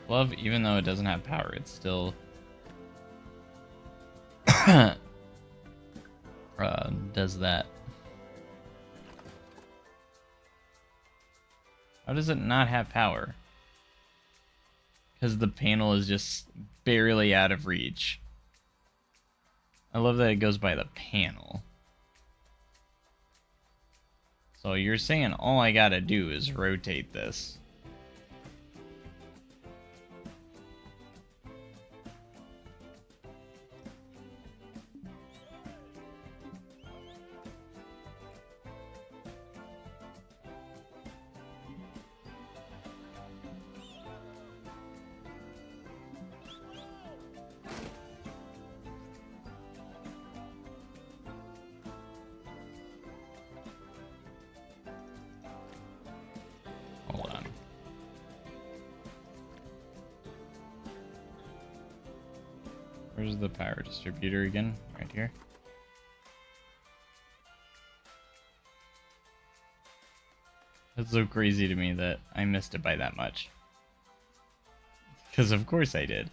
Love, even though it doesn't have power, it's still does that. How does it not have power? Because the panel is just barely out of reach. I love that it goes by the panel. So you're saying all I gotta do is rotate this. Hold on. Where's the power distributor again? Right here. That's so crazy to me that I missed it by that much. Because of course I did.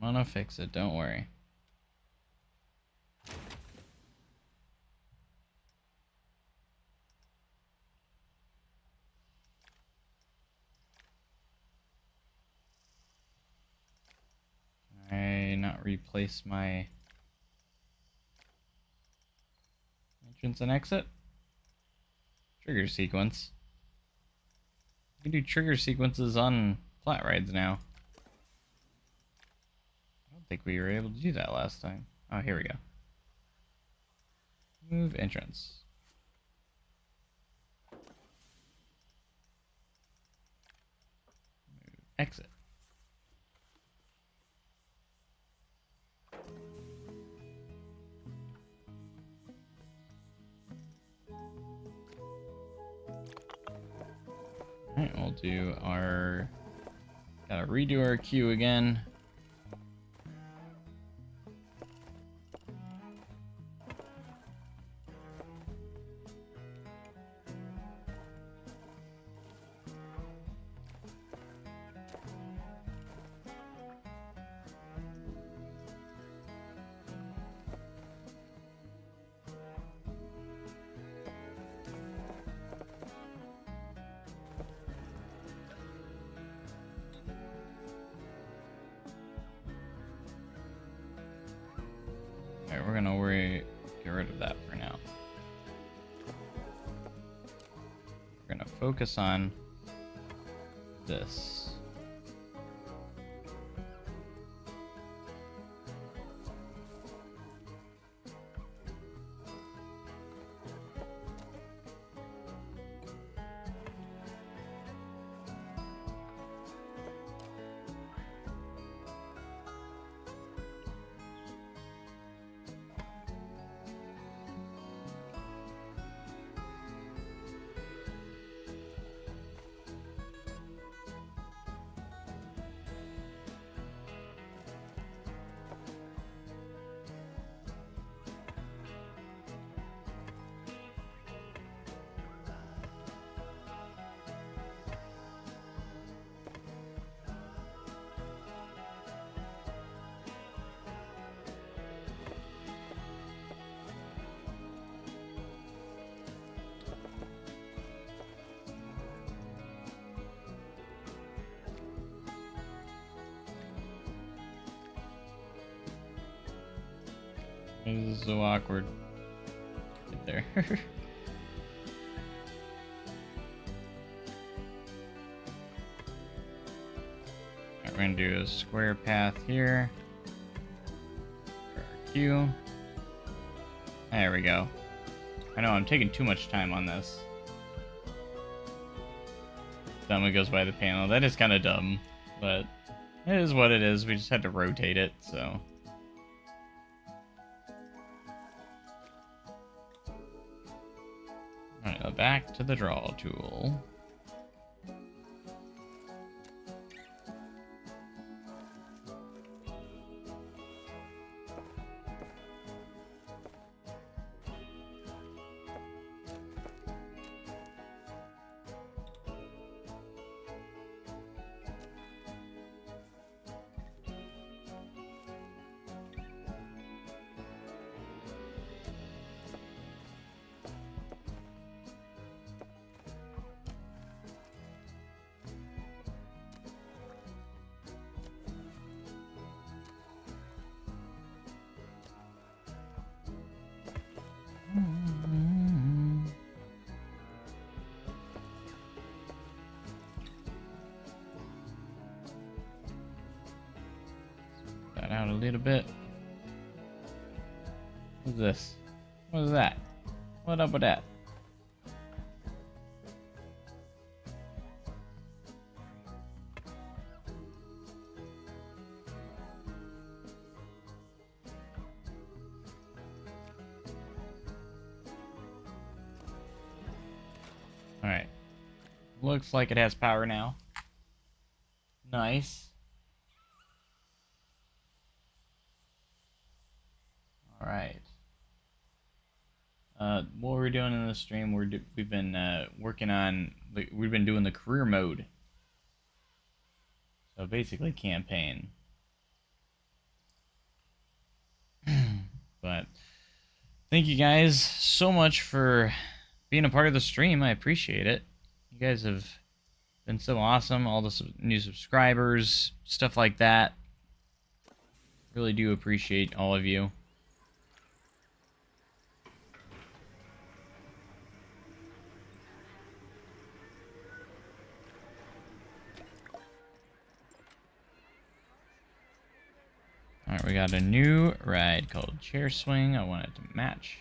I'm gonna fix it, don't worry. Can I not replace my entrance and exit? Trigger sequence. We can do trigger sequences on flat rides now. I don't don't think we were able to do that last time. Oh, here we go. Move entrance. Move exit. Alright, we'll do our... Gotta redo our queue again. Alright, we're gonna get rid of that for now. We're gonna focus on this. This is so awkward. Get there. Alright, we're gonna do a square path here. For our queue. There we go. I know I'm taking too much time on this. Someone goes by the panel. That is kind of dumb, but it is what it is. We just had to rotate it, so. Alright, back to the draw tool. That out a little bit. What's this? What is that? What up with that? Alright. Looks like it has power now. Nice. Alright. What we're doing in this stream, we've been working on, we've been doing the career mode. So basically campaign. But thank you guys so much for being a part of the stream. I appreciate it. You guys have been so awesome. All the new subscribers, stuff like that. Really do appreciate all of you. Alright, we got a new ride called Chair Swing. I want it to match.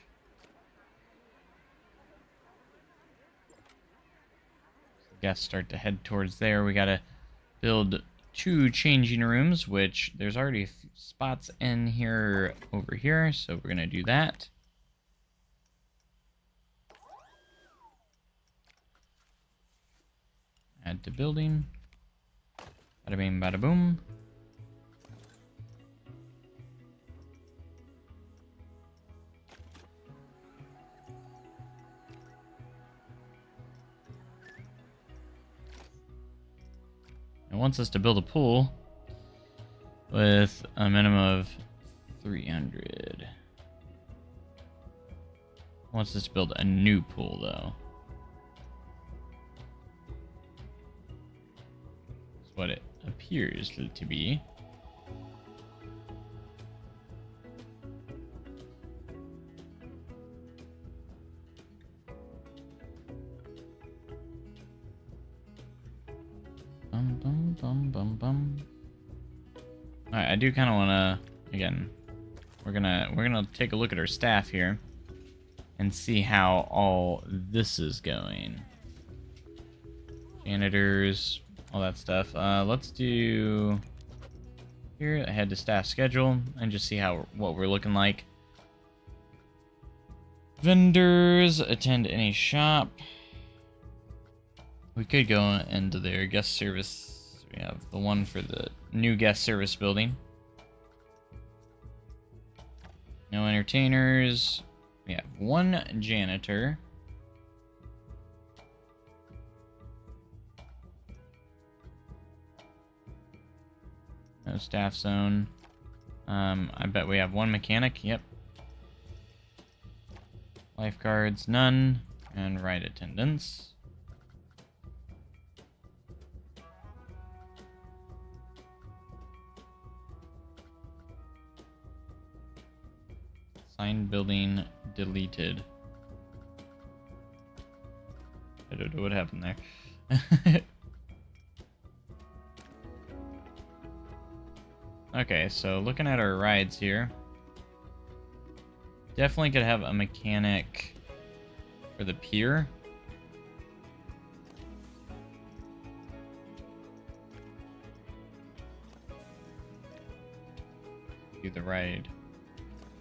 Guests start to head towards there. We gotta build 2 changing rooms, which there's already spots in here over here, so we're gonna do that. Add to building. Bada bing, bada boom. It wants us to build a pool with a minimum of 300. It wants us to build a new pool, though. That's what it appears to be. Alright, I do kind of want to, again, we're gonna take a look at our staff here and see how all this is going. Janitors, all that stuff. Let's do here, head to staff schedule and just see what we're looking like. Vendors, attend any shop. We could go into their guest service. We have the one for the new guest service building. No entertainers. We have 1 janitor. No staff zone. I bet we have 1 mechanic. Yep. Lifeguards, none. And ride attendants. Sign building deleted. I don't know what happened there. Okay, so looking at our rides here. Definitely could have a mechanic for the pier. Do the ride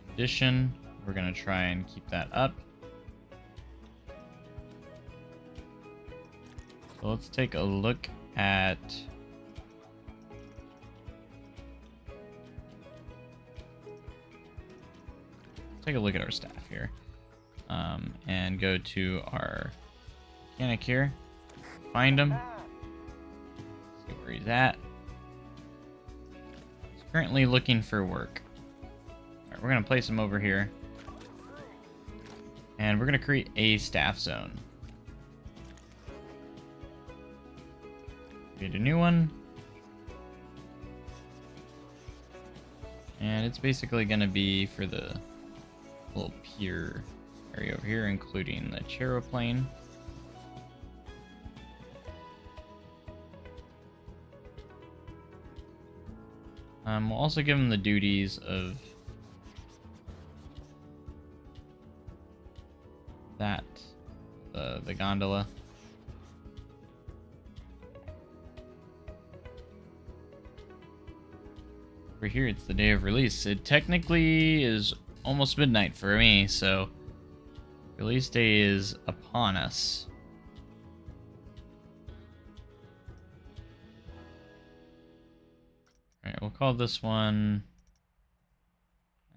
condition. We're gonna try and keep that up. So let's take a look at our staff here, and go to our mechanic here. Find him. See where he's at. He's currently looking for work. We're going to place them over here. And we're going to create a staff zone. Create a new one. And it's basically going to be for the little pier area over here, including the chaeroplane. We'll also give them the duties of that, the gondola. Over here, it's the day of release. It technically is almost midnight for me, so release day is upon us. Alright, we'll call this one,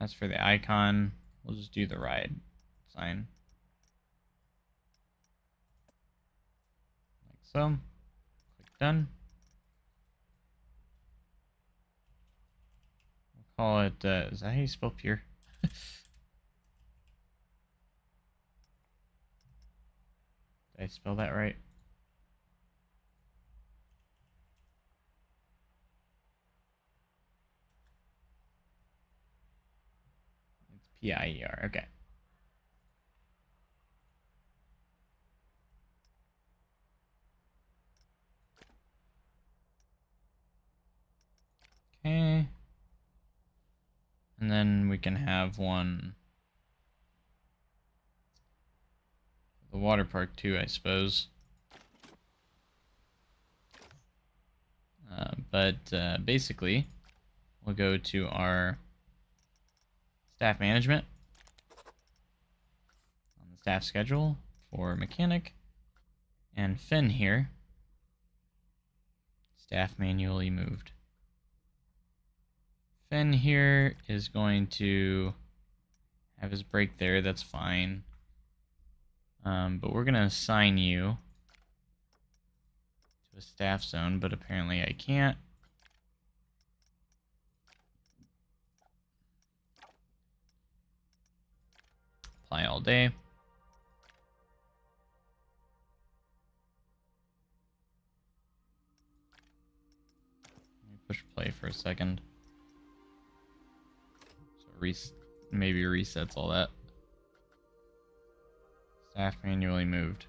as for the icon, we'll just do the ride sign. Like so. Click done. We'll call it, is that how you spell pure? Did I spell that right? It's P-I-E-R, okay. Okay. And then we can have one for the water park too, I suppose. But basically, we'll go to our staff management on the staff schedule for mechanic, and Finn here, staff manually moved. Finn here is going to have his break there, that's fine. But we're gonna assign you to a staff zone, but apparently I can't. Apply all day. Let me push play for a second. So maybe resets all that. Staff manually moved.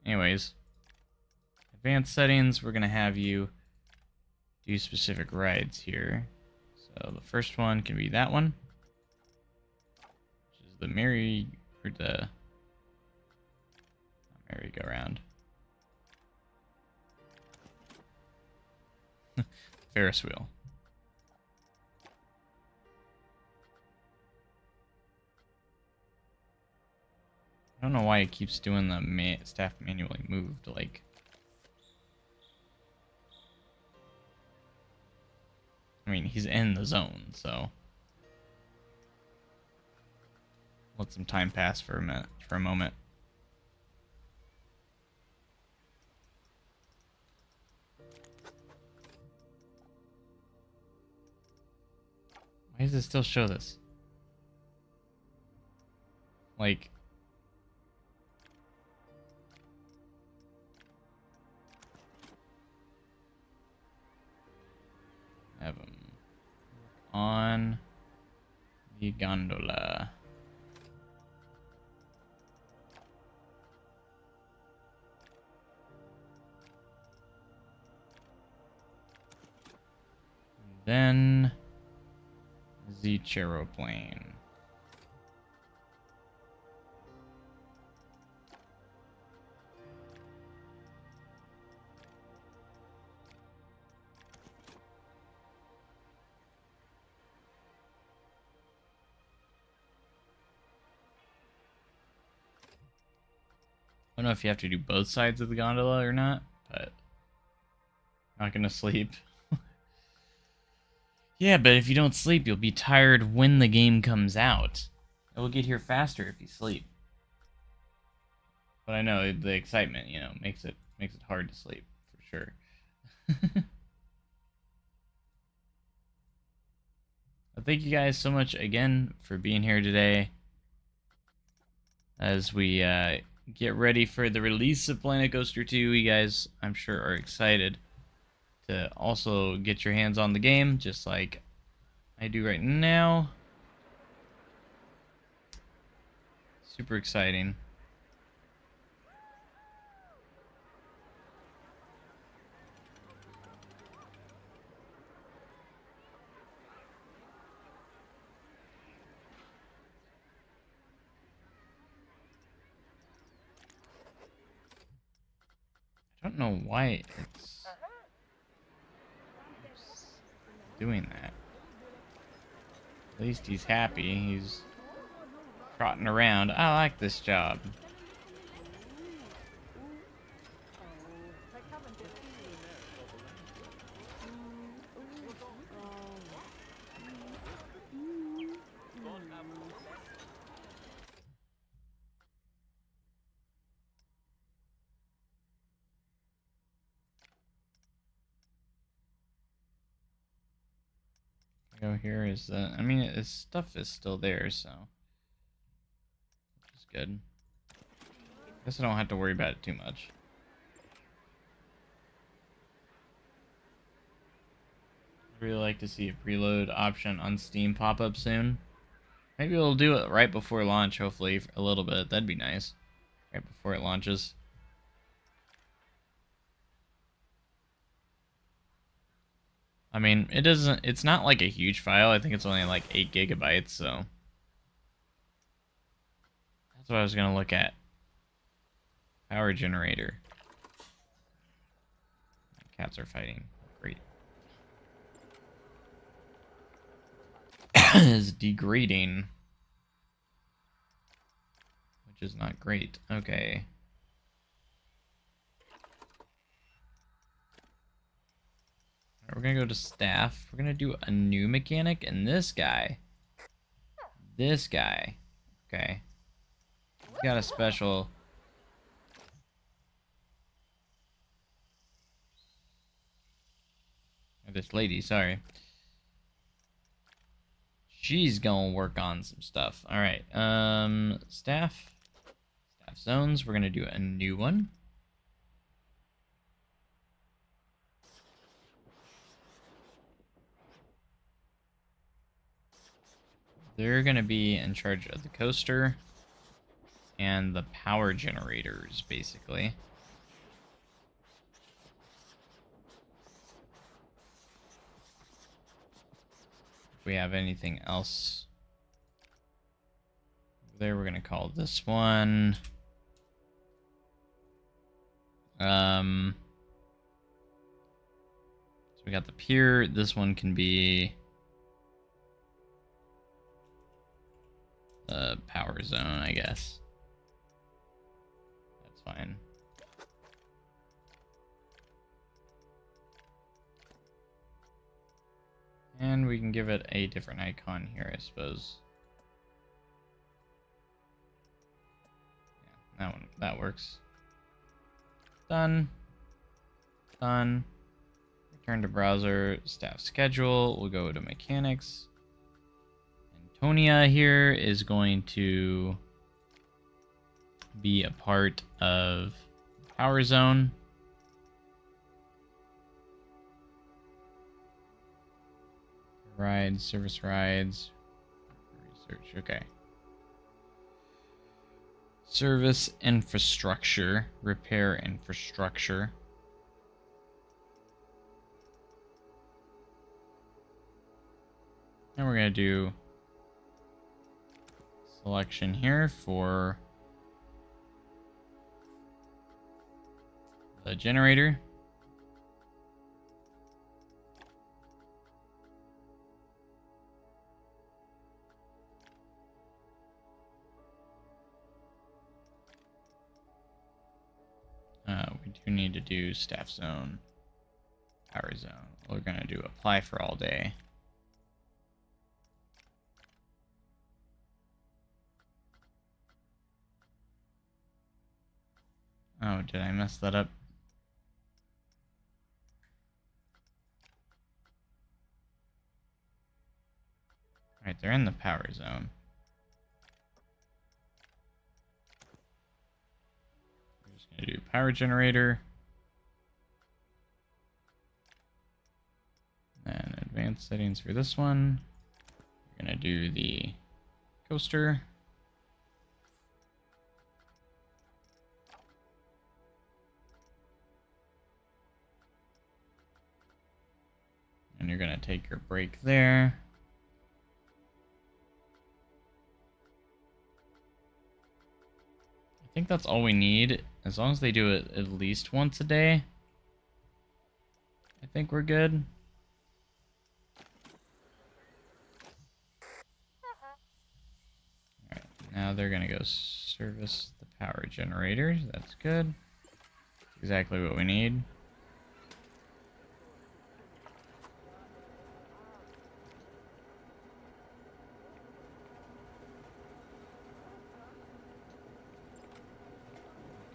Anyways, advanced settings, we're gonna have you do specific rides here. So the first one can be that one, which is the merry-go-round. Ferris wheel. I don't know why it keeps doing the staff manually moved, like... I mean, he's in the zone, so... Let some time pass for a moment. Why does it still show this? Like... Have him on the gondola. And then the charoplane. I don't know if you have to do both sides of the gondola or not, but I'm not gonna sleep. Yeah, but if you don't sleep, you'll be tired when the game comes out. It will get here faster if you sleep. But I know the excitement, you know, makes it hard to sleep for sure. Well, thank you guys so much again for being here today as we get ready for the release of Planet Coaster 2. You guys, I'm sure, are excited to also get your hands on the game, just like I do right now. Super exciting. I don't know why it's doing that. At least he's happy. He's trotting around. I like this job. Go here is I mean, his stuff is still there, so which is good. Guess I don't have to worry about it too much. I'd really like to see a preload option on Steam pop up soon. Maybe we'll do it right before launch, hopefully, a little bit. That'd be nice. Right before it launches. I mean, it's not like a huge file. I think it's only like 8 gigabytes, so that's what I was gonna look at. Power generator. Cats are fighting. Great. Is degrading, which is not great. Okay. Alright, we're gonna go to staff. We're gonna do a new mechanic, and this guy. Okay. He's got a special. This lady, sorry. She's gonna work on some stuff. Alright, staff zones, we're gonna do a new one. They're gonna be in charge of the coaster and the power generators, basically. If we have anything else there, we're gonna call this one so we got the pier. This one can be the power zone, I guess. That's fine. And we can give it a different icon here, I suppose. Yeah, that works. Done. Done. Return to browser, staff schedule. We'll go to mechanics. Antonia here is going to be a part of power zone. Rides, service rides, research, okay. Service infrastructure, repair infrastructure. And we're gonna do selection here for the generator. We do need to do staff zone, power zone. We're gonna do apply for all day. Oh, did I mess that up? Alright, they're in the power zone. We're just gonna do power generator. And advanced settings for this one. We're gonna do the coaster. And you're gonna take your break there. I think that's all we need. As long as they do it at least once a day, I think we're good. Alright, now they're gonna go service the power generators. That's good. Exactly what we need.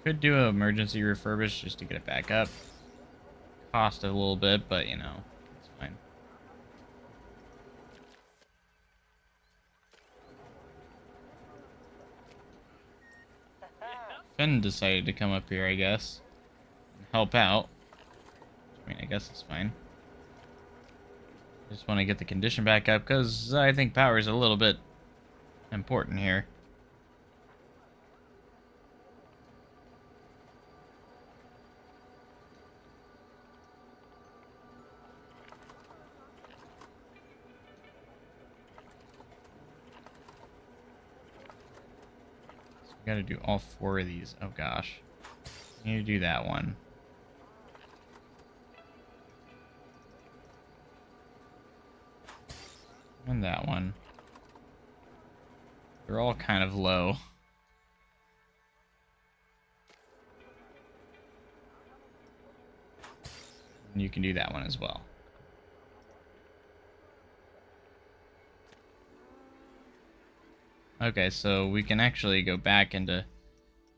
Could do an emergency refurbish just to get it back up. Cost a little bit, but you know, it's fine. Finn decided to come up here, I guess, and help out. I mean, I guess it's fine. Just want to get the condition back up because I think power is a little bit important here. gotta do all 4 of these. Oh gosh. I need to do that one. And that one. They're all kind of low. And you can do that one as well. Okay, so we can actually go back into...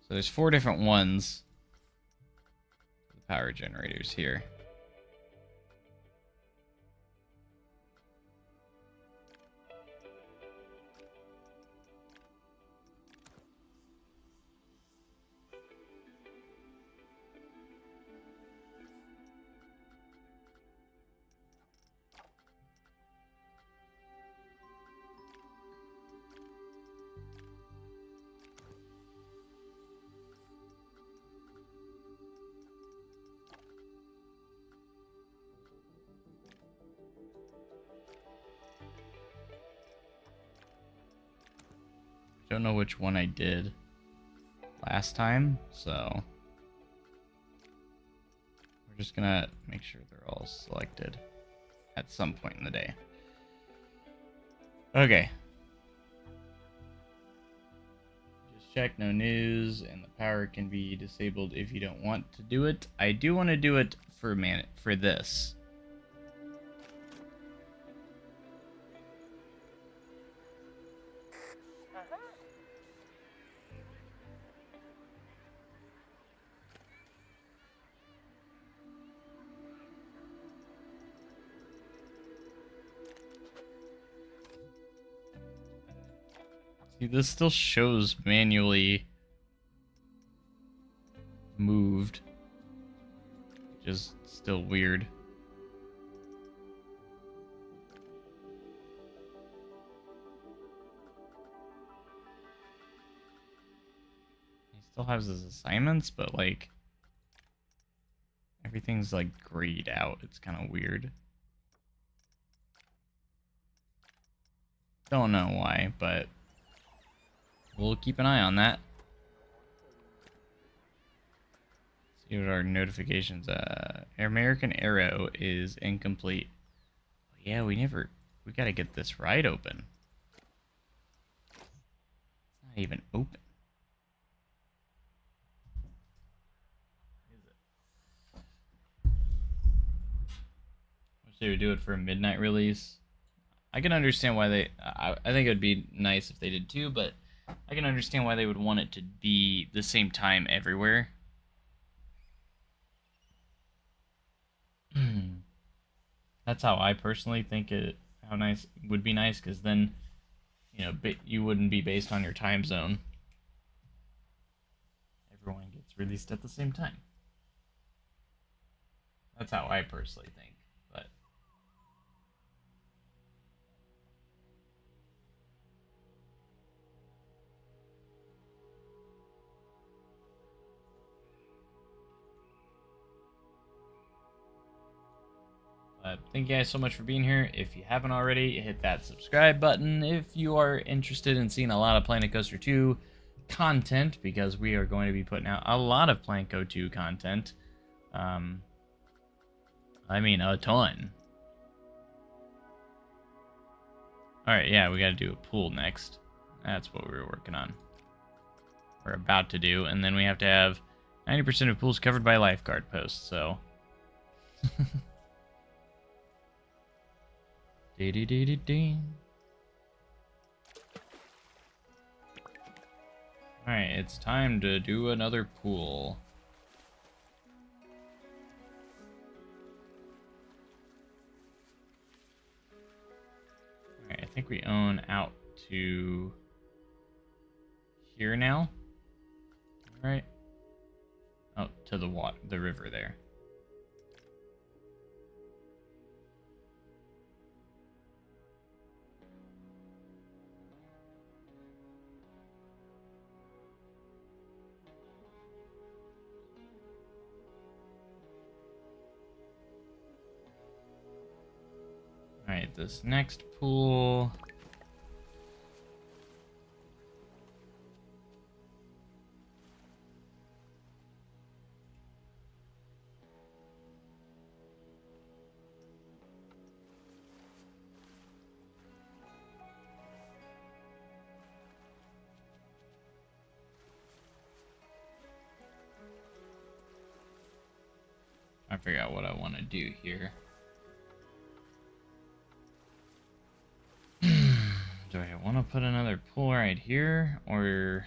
So there's 4 different ones. The power generators here. Don't know which one I did last time, so we're just gonna make sure they're all selected at some point in the day. Okay. Just check no news, and the power can be disabled if you don't want to do it. I do want to do it for this. See, this still shows manually moved, which is still weird. He still has his assignments, but like everything's like grayed out. It's kind of weird. Don't know why, but we'll keep an eye on that. See what our notifications. American Arrow is incomplete. Yeah, we gotta get this ride open. It's not even open. Is it? Wish they would do it for a midnight release. I can understand why they... I think it would be nice if they did too, but I can understand why they would want it to be the same time everywhere. That's how I personally think how nice it would be nice, because then, you know, you wouldn't be based on your time zone. Everyone gets released at the same time. That's how I personally think, but... thank you guys so much for being here. If you haven't already, hit that subscribe button. If you are interested in seeing a lot of Planet Coaster 2 content, because we are going to be putting out a lot of Planet Coaster 2 content. I mean, a ton. Alright, yeah, we gotta do a pool next. That's what we were working on. We're about to do, and then we have to have 90% of pools covered by lifeguard posts, so... Alright, it's time to do another pool. Alright, I think we own out to here now. Alright. Oh, to the river there. Alright, this next pool. I figure out what I want to do here. Do I want to put another pool right here, or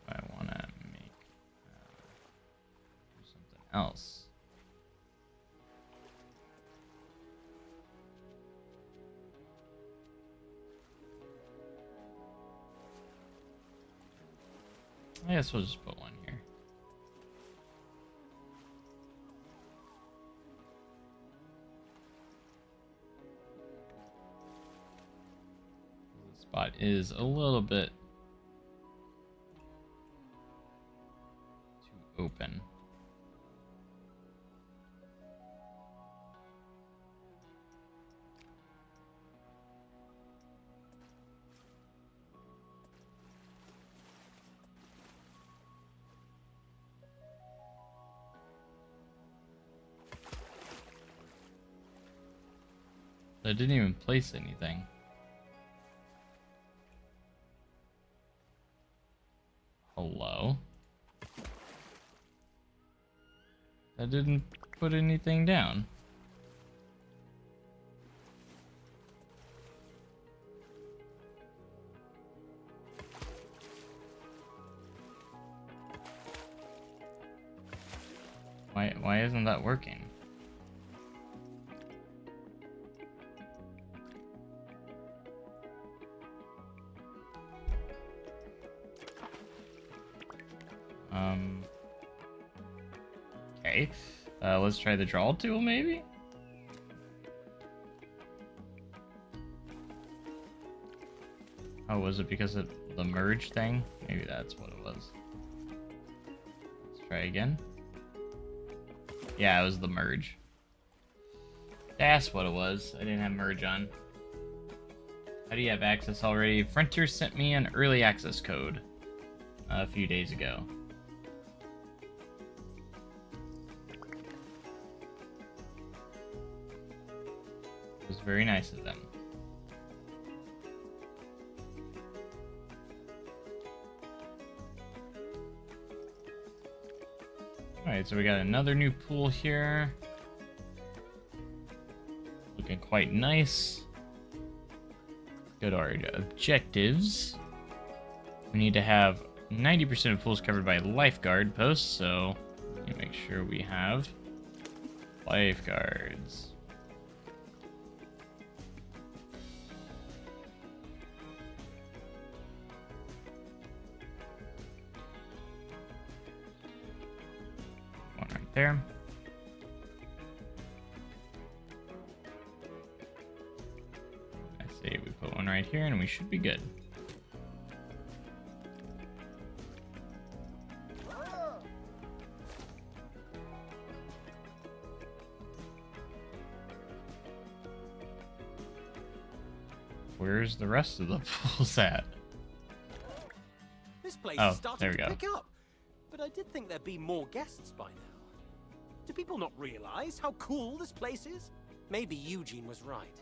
do I want to make do something else? I guess we'll just put one here. The spot is a little bit too open. I didn't even place anything. Hello? I didn't put anything down. Why isn't that working? Okay. Let's try the draw tool, maybe? Oh, was it because of the merge thing? Maybe that's what it was. Let's try again. Yeah, it was the merge. That's what it was. I didn't have merge on. How do you have access already? Frontier sent me an early access code a few days ago. It was very nice of them. Alright, so we got another new pool here. Looking quite nice. Go to our objectives. We need to have 90% of pools covered by lifeguard posts, so let me make sure we have lifeguards. One right there. I say we put one right here and we should be good. Where's the rest of the pools at? This place Oh, is starting there we to go. pick up. But I did think there'd be more guests by now. Do people not realize how cool this place is? Maybe Eugene was right.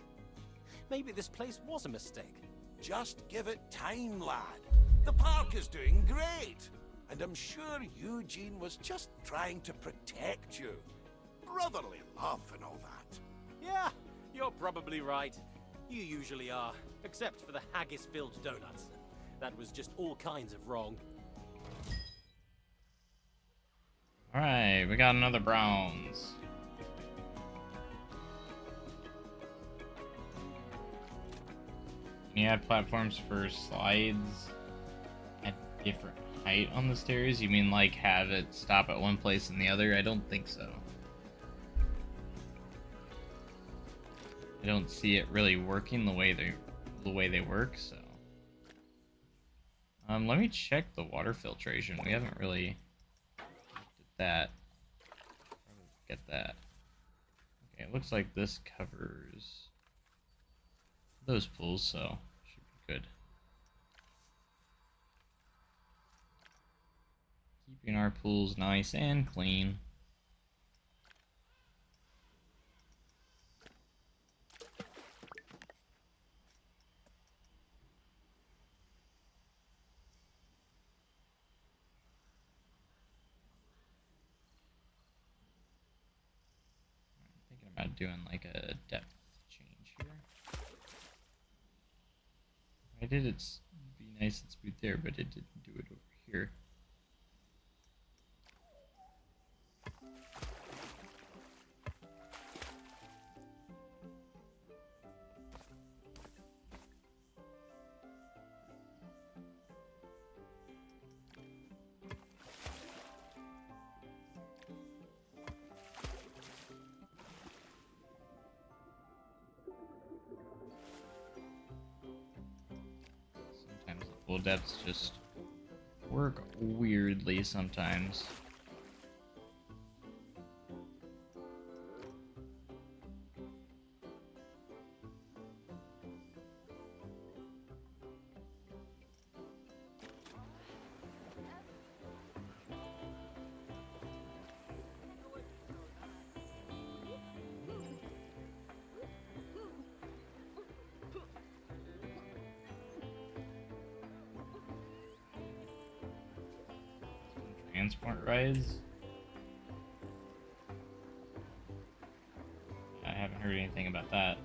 Maybe this place was a mistake. Just give it time, lad. The park is doing great. And I'm sure Eugene was just trying to protect you. Brotherly love and all that. Yeah, you're probably right. You usually are, except for the haggis-filled donuts. That was just all kinds of wrong. Alright, we got another bronze. Can you add platforms for slides at different height on the stairs? You mean like have it stop at one place and the other? I don't think so. I don't see it really working the way they work, so. Let me check the water filtration. We haven't really looked at that. Get that. Okay, it looks like this covers those pools, so should be good. Keeping our pools nice and clean. about doing like a depth change here. I did it be nice and smooth there, but it didn't do it over here. Full depths just work weirdly sometimes. Transport rides. I haven't heard anything about that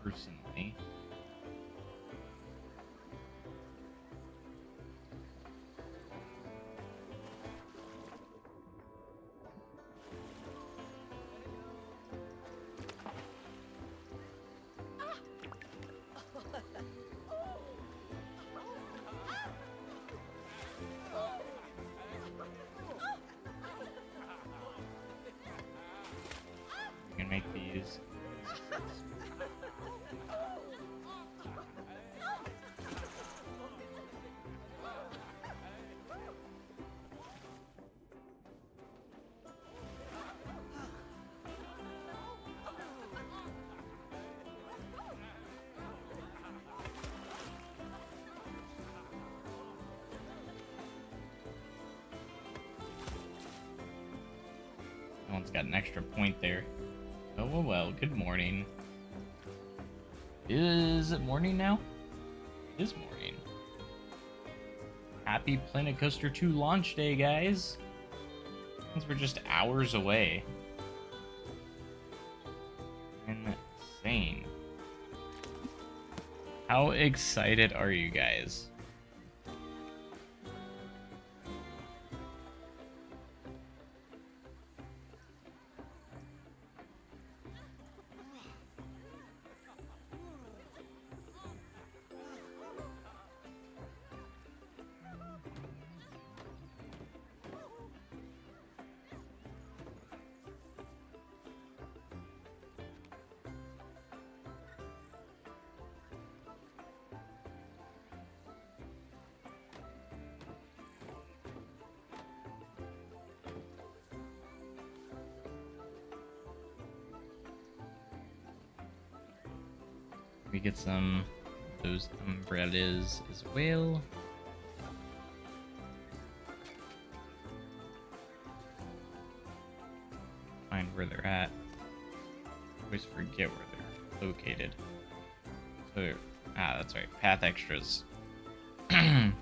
personally. You can make these. Someone's got an extra point there. Oh, well, good morning. Is it morning now? It is morning. Happy Planet Coaster 2 launch day, guys. Since we're just hours away. Insane. How excited are you guys? We get some of those umbrellas as well. Find where they're at. Always forget where they're located. So, that's right. Path extras. I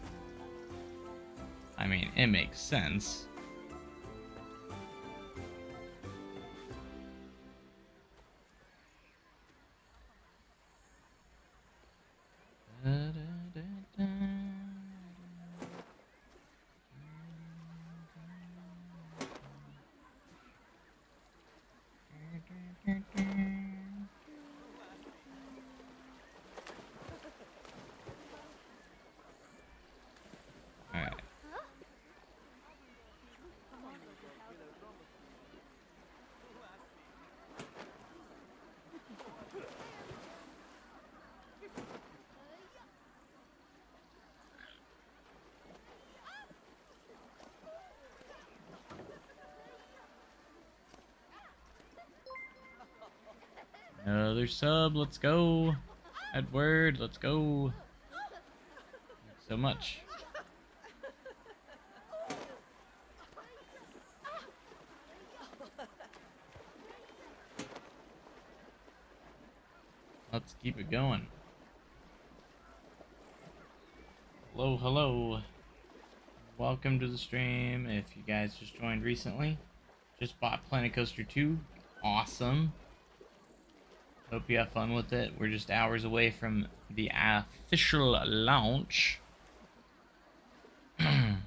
mean, it makes sense. Alright. Another sub, let's go. Edward, let's go. Thanks so much. Let's keep it going. Hello, hello. Welcome to the stream if you guys just joined recently. Just bought Planet Coaster 2. Awesome. Hope you have fun with it. We're just hours away from the official launch. I'm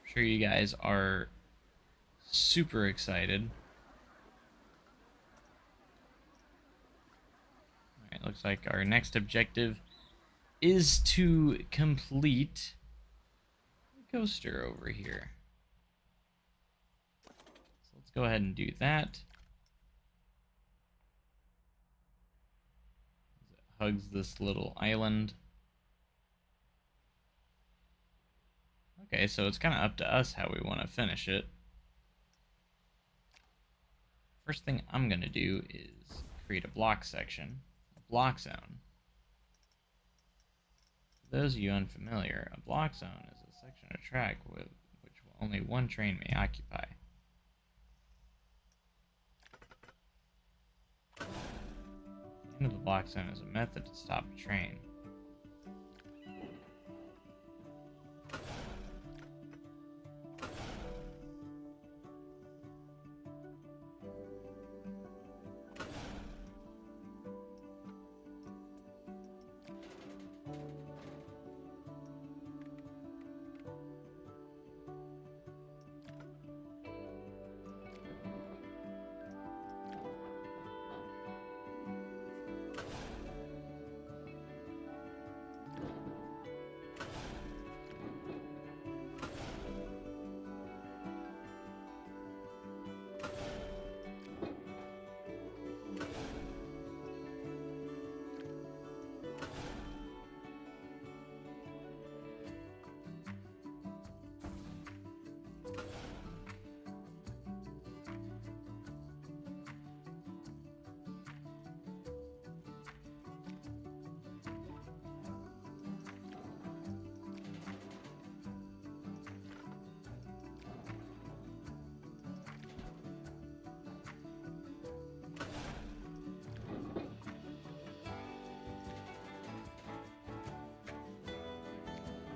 sure you guys are super excited. Alright, looks like our next objective is to complete the coaster over here. So let's go ahead and do that. It hugs this little island. Okay, so it's kind of up to us how we want to finish it. First thing I'm going to do is create a block section, a block zone. For those of you unfamiliar, a block zone is a section of track with which only one train may occupy. The end of the block zone is a method to stop a train.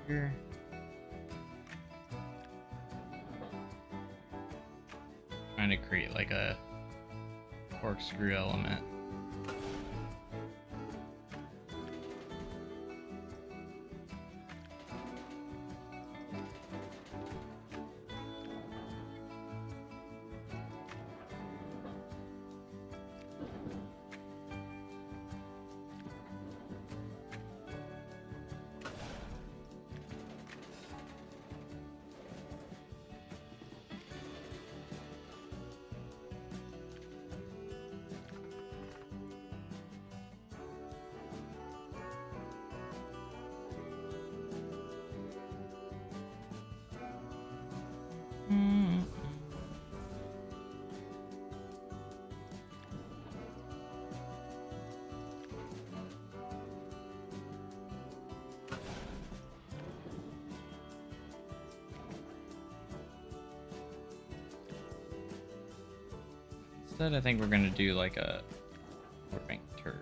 Here. Trying to create like a corkscrew element. Instead, I think we're gonna do like a bank turd.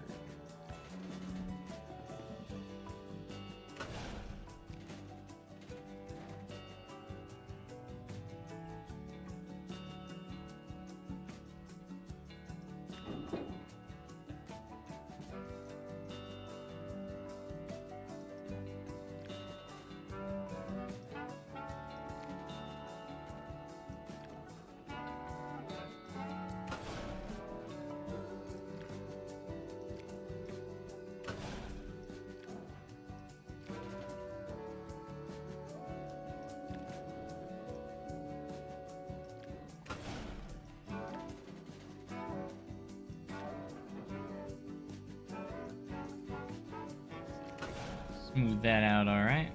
Smooth that out, all right.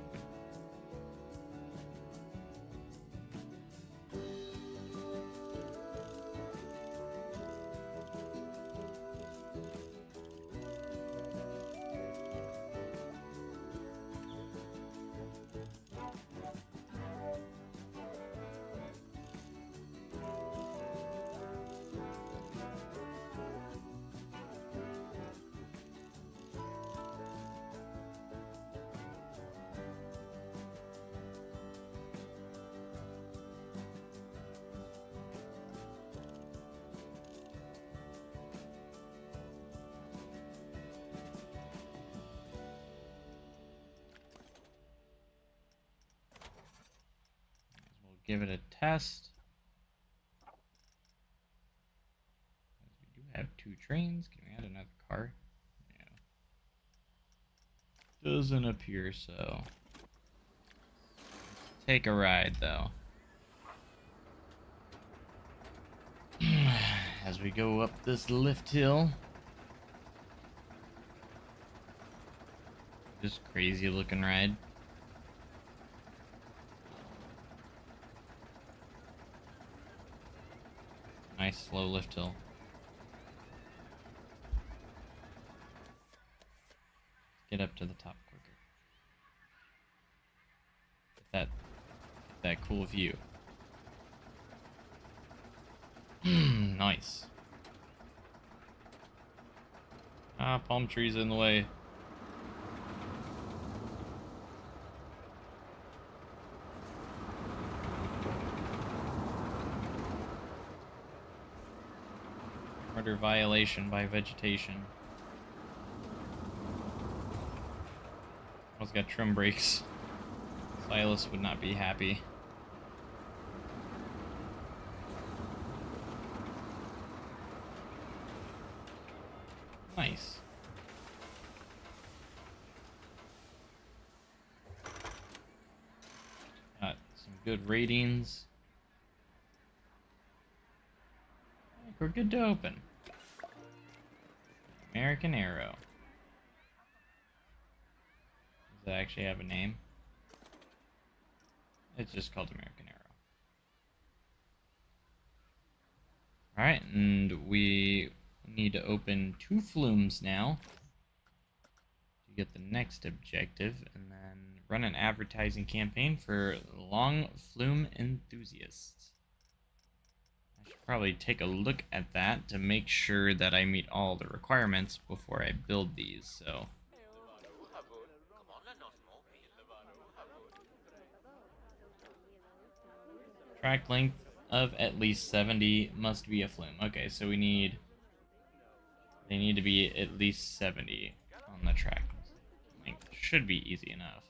give it a test. We do have 2 trains. Can we add another car? No. Doesn't appear so. Take a ride, though. As we go up this lift hill. Just crazy looking ride. Nice slow lift hill. Get up to the top quicker. Get that cool view. Nice. Ah, palm trees in the way. Order violation by vegetation. Almost got trim brakes. Silas would not be happy. Nice. Got some good ratings. I think we're good to open. American Arrow. Does it actually have a name? It's just called American Arrow. Alright, and we need to open 2 flumes now to get the next objective, and then run an advertising campaign for long flume enthusiasts. I should probably take a look at that to make sure that I meet all the requirements before I build these, so... Track length of at least 70 must be a flume. Okay, so they need to be at least 70 on the track length. Should be easy enough.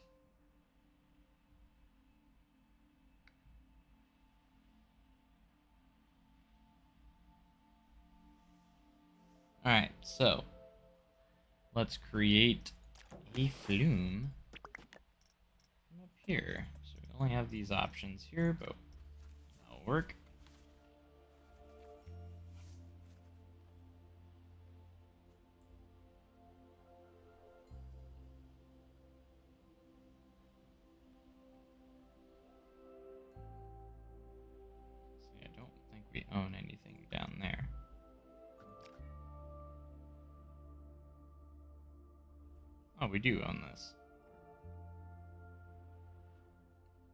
Alright, so let's create a flume from up here. So we only have these options here, but that'll work. See, I don't think we own anything down there. Oh, we do own this.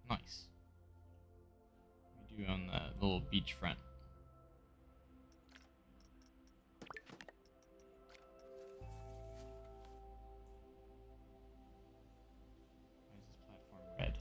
Nice. We do own the little beachfront. Why is this platform red?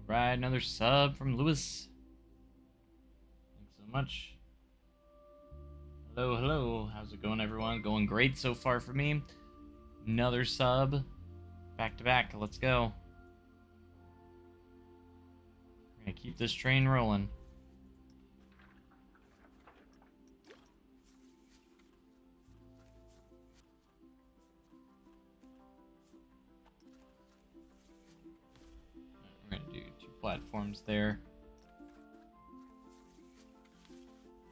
Alright, another sub from Lewis. Thanks so much. Hello, hello. How's it going, everyone? Going great so far for me. Another sub. Back to back. Let's go. We're gonna keep this train rolling. We're gonna do 2 platforms there.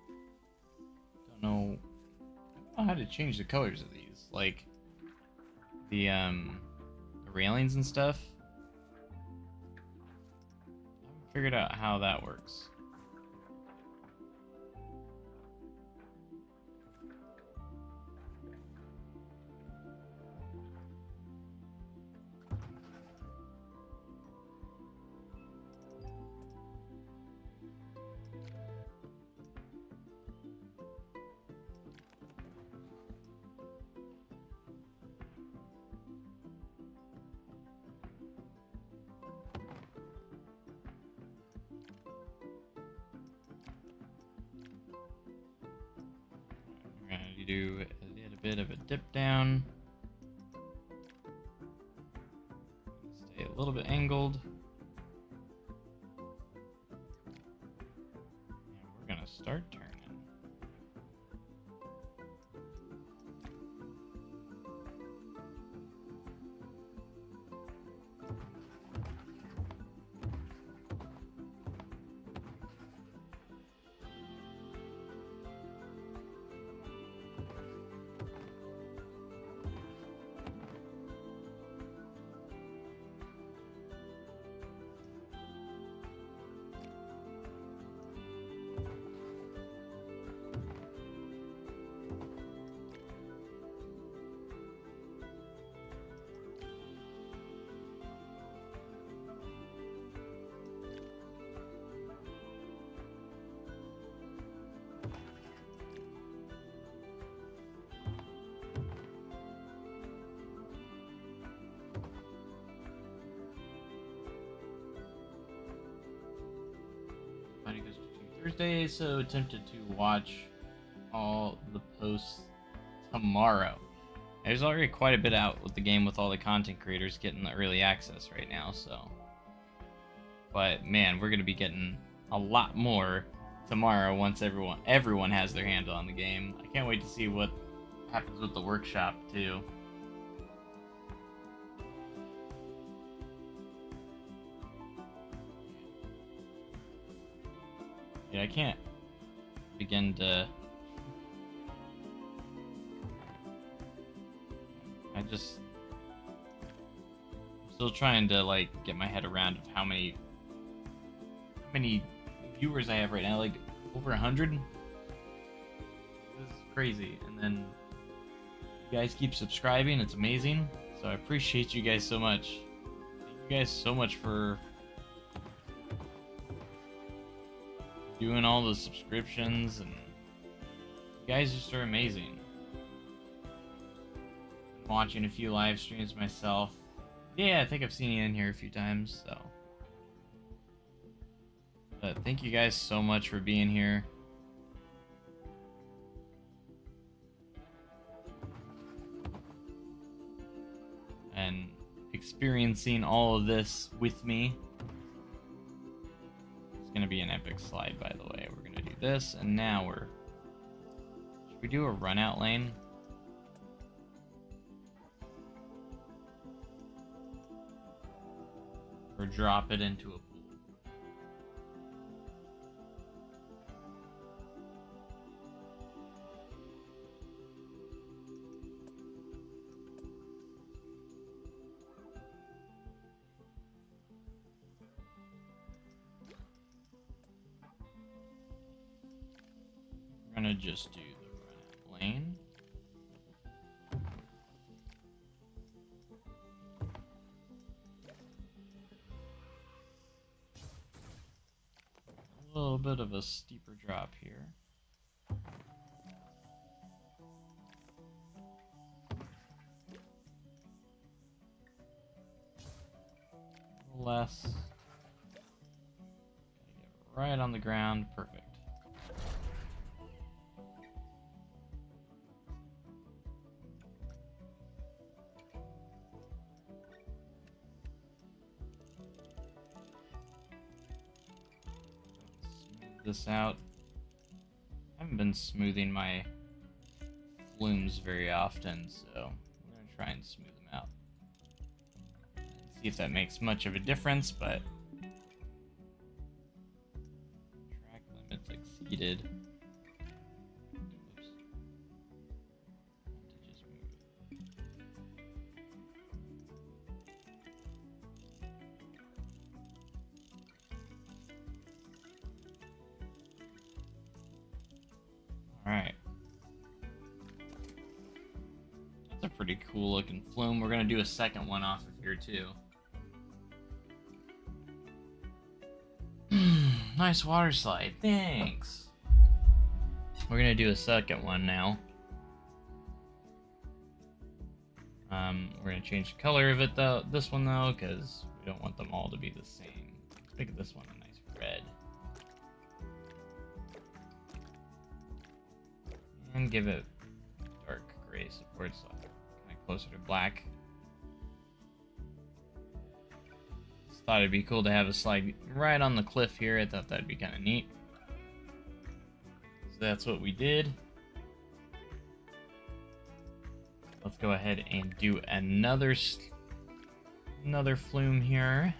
I don't know how to change the colors of these, like the railings and stuff. I haven't figured out how that works. do a little bit of a dip down. Stay a little bit angled. And we're gonna start turning. Goes to Thursday, so tempted to watch all the posts tomorrow. There's already quite a bit out with the game with all the content creators getting the early access right now, so. But man, we're gonna be getting a lot more tomorrow once everyone has their handle on the game. I can't wait to see what happens with the workshop too. Yeah, I can't begin to... I'm still trying to, like, get my head around of how many viewers I have right now, like, over 100? This is crazy. And then you guys keep subscribing, it's amazing. So I appreciate you guys so much. Thank you guys so much for doing all the subscriptions, and you guys just are amazing. I'm watching a few live streams myself. Yeah, I think I've seen you in here a few times, so. But thank you guys so much for being here. And experiencing all of this with me. Gonna be an epic slide, by the way. We're gonna do this, and now should we do a run out lane? Or drop it into a pool? We're gonna just do the run out lane. A little bit of a steeper drop here. A little less. Gotta get right on the ground. Perfect. This out. I haven't been smoothing my flumes very often, so we're going to try and smooth them out. And see if that makes much of a difference, but track limits exceeded. Oops. To just move it. Alright. That's a pretty cool looking flume. We're gonna do a second one off of here too. Nice water slide, thanks. We're gonna do a second one now. We're gonna change the color of it though, this one though, because we don't want them all to be the same. Let's make this one a nice red. And give it gray supports, so kind of closer to black. Just thought it'd be cool to have a slide right on the cliff here. I thought that'd be kind of neat. So that's what we did. Let's go ahead and do another flume here.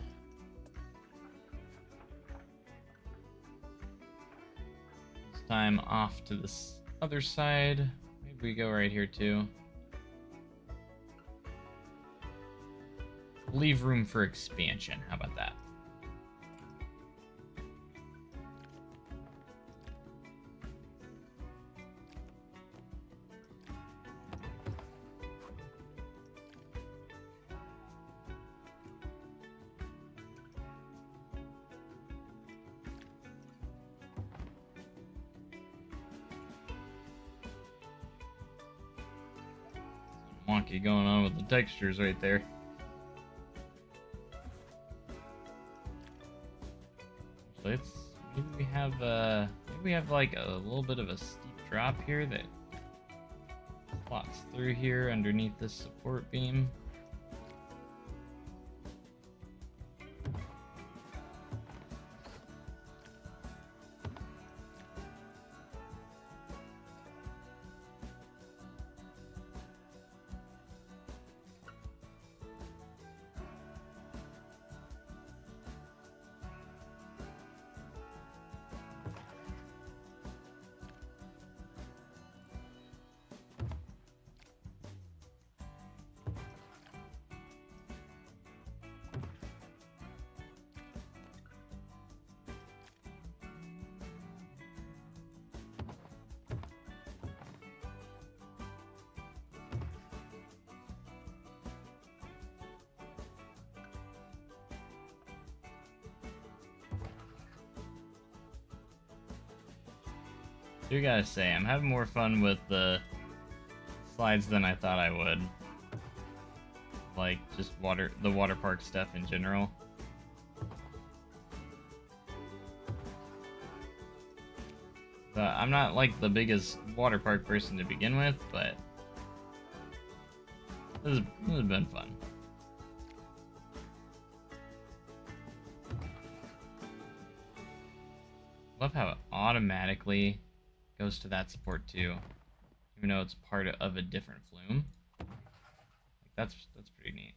This time off to this other side. Maybe we go right here too. Leave room for expansion. How about that? Wonky going on with the textures right there. So it's maybe we have like a little bit of a steep drop here that slots through here underneath this support beam. You gotta say, I'm having more fun with the slides than I thought I would. Like, just the water park stuff in general. I'm not like the biggest water park person to begin with, but this has been fun. Love how it automatically goes to that support too, even though it's part of a different flume. Like that's pretty neat.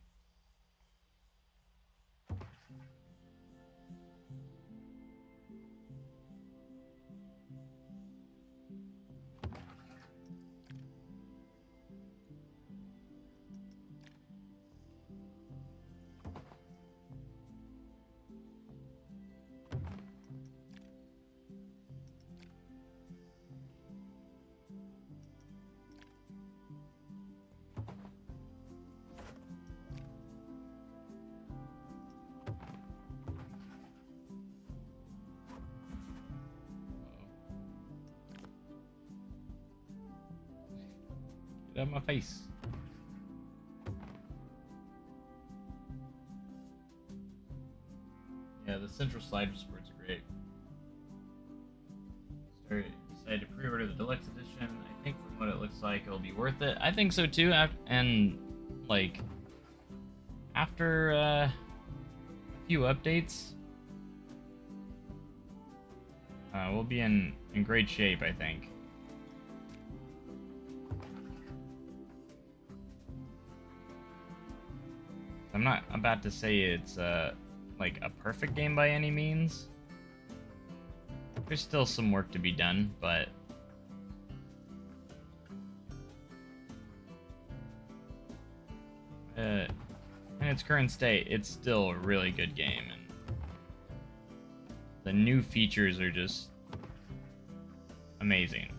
Get out of my face. Yeah, the central slide supports are great. Decided to pre-order the deluxe edition. I think from what it looks like, it'll be worth it. I think so too. And like after a few updates, we'll be in great shape, I think. I'm not about to say it's like a perfect game by any means. There's still some work to be done, but in its current state, it's still a really good game, and the new features are just amazing.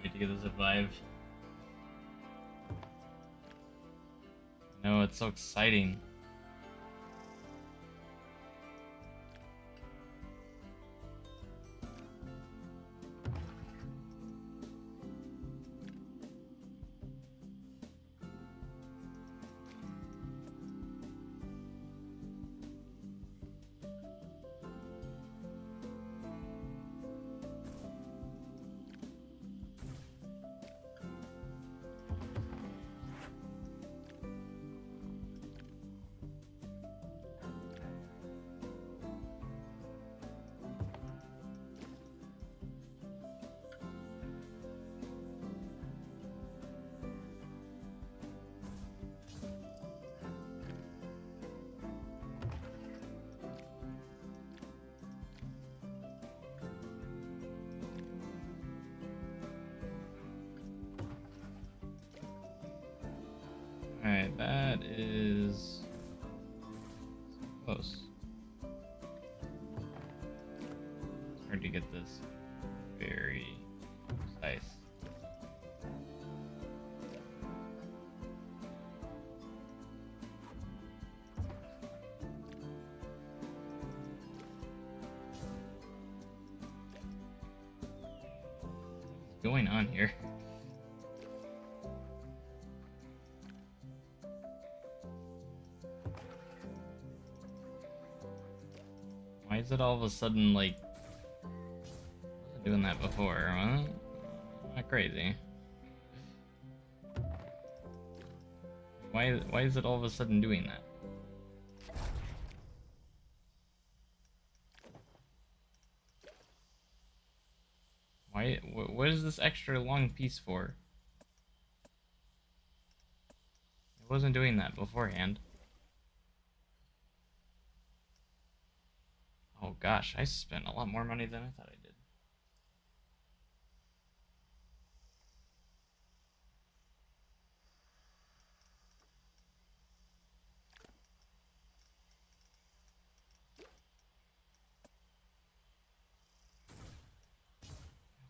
Wait to get this revived. No, it's so exciting. That is close. It's hard to get this very precise. What's going on here? Why is it all of a sudden like wasn't doing that before? Huh? Not crazy. Why is it all of a sudden doing that? What is this extra long piece for? It wasn't doing that beforehand. Oh gosh, I spent a lot more money than I thought I did.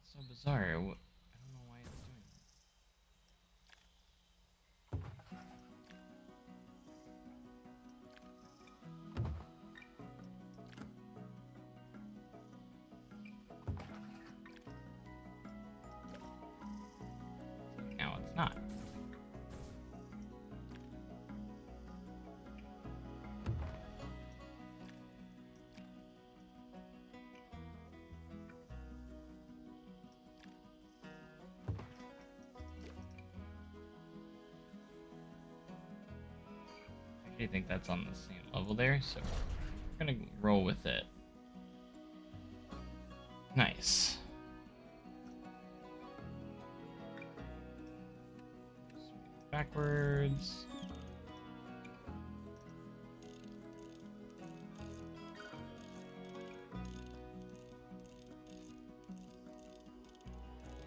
It's so bizarre. I don't know why it's doing that. Now it's not. I think that's on the same level there, so we're gonna roll with it. Nice. Backwards.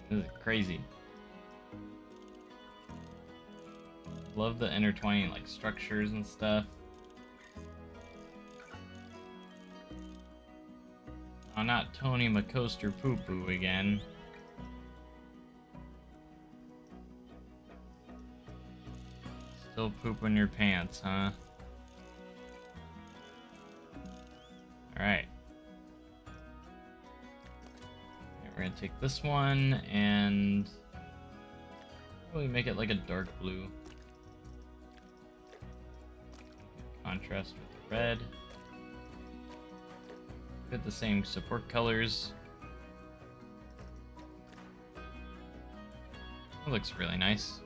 This is crazy. Love the intertwining like structures and stuff. Oh, not Tony McCoaster Poo Poo again. Still pooping your pants, huh? Alright. We're gonna take this one and probably make it like a dark blue. Contrast with the red. Get the same support colors. It looks really nice.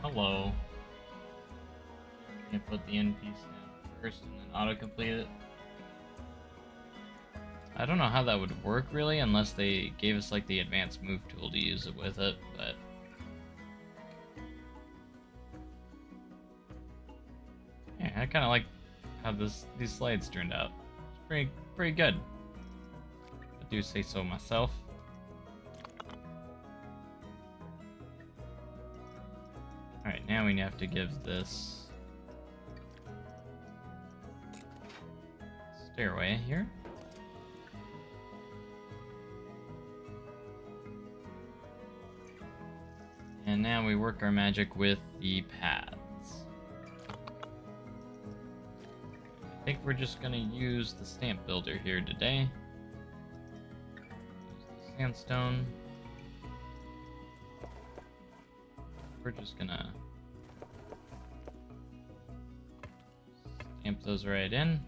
Hello. Can I put the end piece down first and then auto-complete it? I don't know how that would work really unless they gave us like the advanced move tool to use it with it, but yeah, I kind of like how these slides turned out. It's pretty good. I do say so myself. All right, now we have to give this stairway here. And now we work our magic with the paths. I think we're just gonna use the stamp builder here today. Use the sandstone. We're just gonna stamp those right in.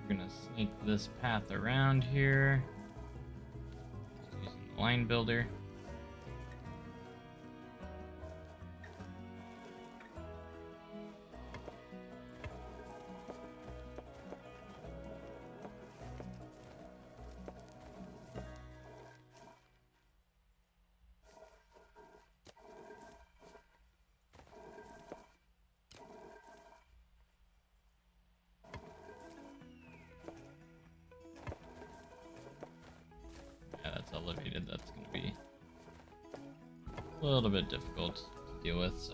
Gonna snake this path around here. Just using the line builder. a little bit difficult to deal with, so.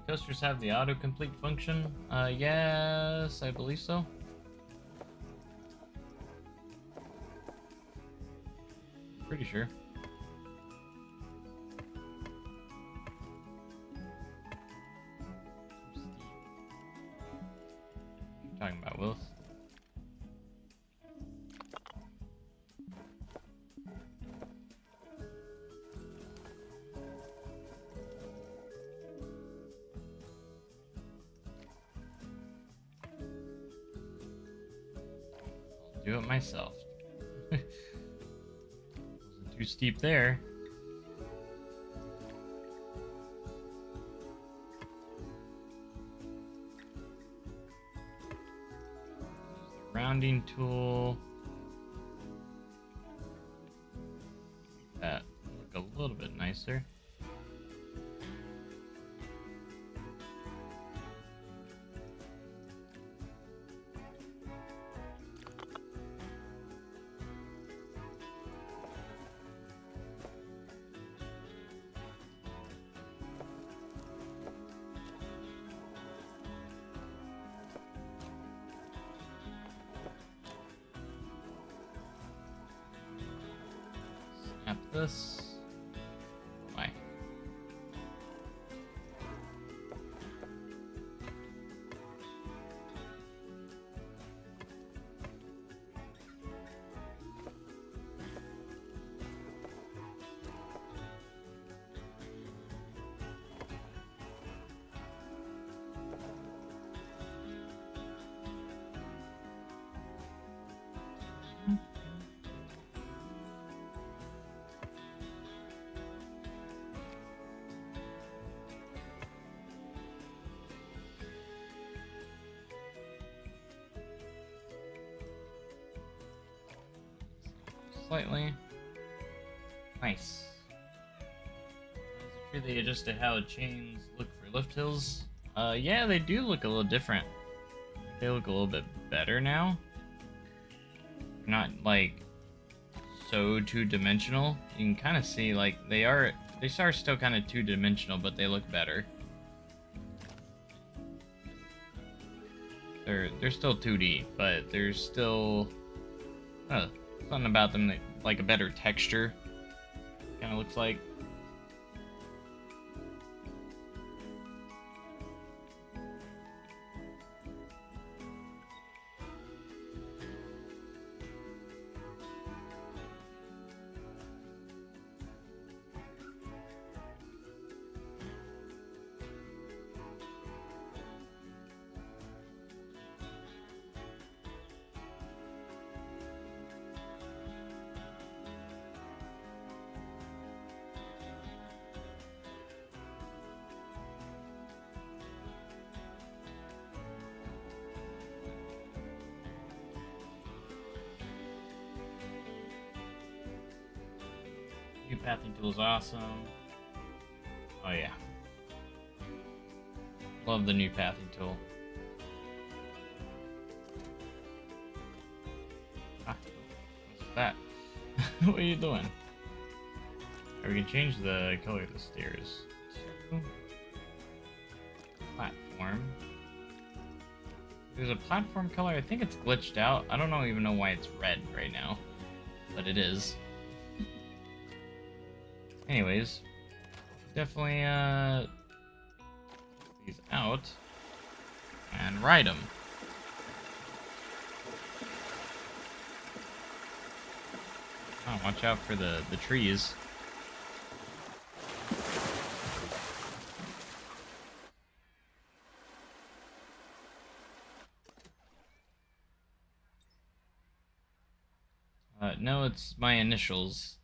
The coasters have the autocomplete function? Yes, I believe so. Pretty sure. What you talking about, Willis? I'll do it myself. Wasn't too steep there. Rounding tool. Make that look a little bit nicer. Snap this. Why? Slightly. Nice. Is it true they adjusted how chains look for lift hills? Yeah, they do look a little different. They look a little bit better now. Not like so two-dimensional. You can kind of see like they are still kind of two-dimensional, but they look better. They're still 2D, but there's still something about them that like a better texture. Kind of looks like. New pathing tool is awesome. Oh yeah. Love the new pathing tool. Ah, what's that? What are you doing? We can change the color of the stairs to platform. There's a platform color. I think it's glitched out. I don't even know why it's red right now, but it is. Anyways, definitely take these out and ride them. Oh, watch out for the trees. No, it's my initials.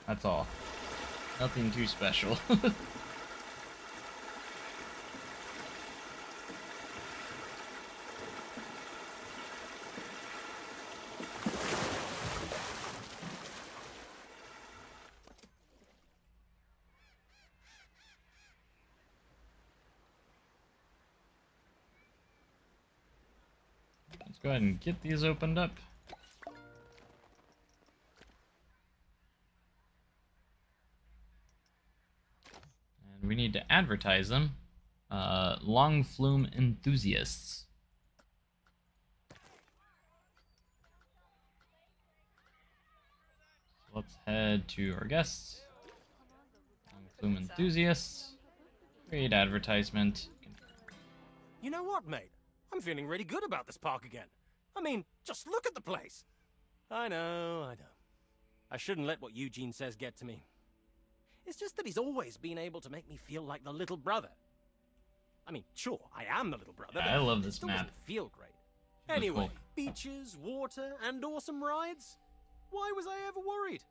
That's all. Nothing too special. Let's go ahead and get these opened up. We need to advertise them. Long Flume enthusiasts. So let's head to our guests. Long Flume enthusiasts. Create advertisement. You know what, mate? I'm feeling really good about this park again. I mean, just look at the place. I know. I shouldn't let what Eugene says get to me. It's just that he's always been able to make me feel like the little brother. I mean, sure, I am the little brother, Yeah, but I love it this still map. doesn't feel great. Looks Anyway, cool. beaches, water, and awesome rides? Why was I ever worried?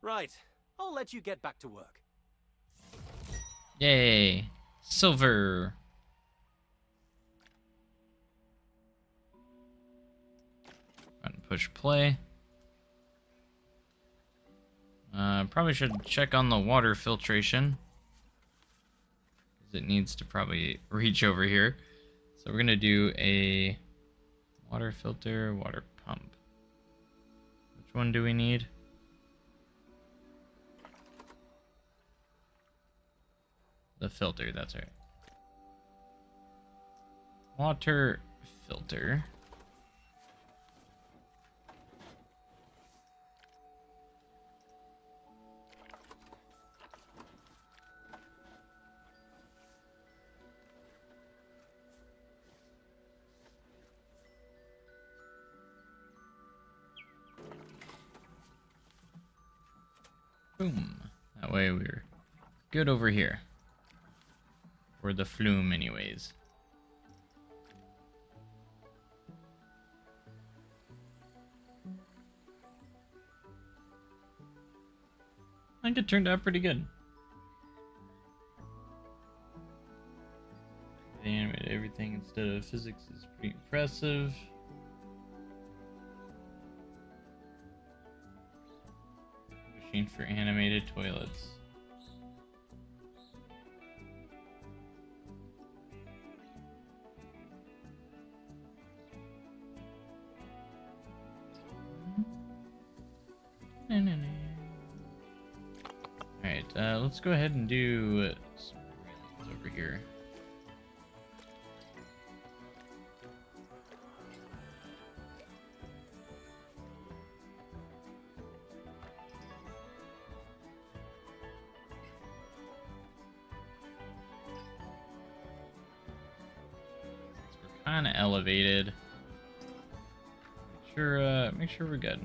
Right, I'll let you get back to work. Yay! Silver! Button push play. Probably should check on the water filtration. It needs to probably reach over here. So we're gonna do a water filter, water pump. Which one do we need? The filter, that's right. Water filter. Boom. That way we're good over here. Or the Flume anyways. I think it turned out pretty good. They animated everything instead of physics is pretty impressive. Machine for animated toilets. Alright, let's go ahead and do some railings over here. Kind of elevated. Make sure we're good.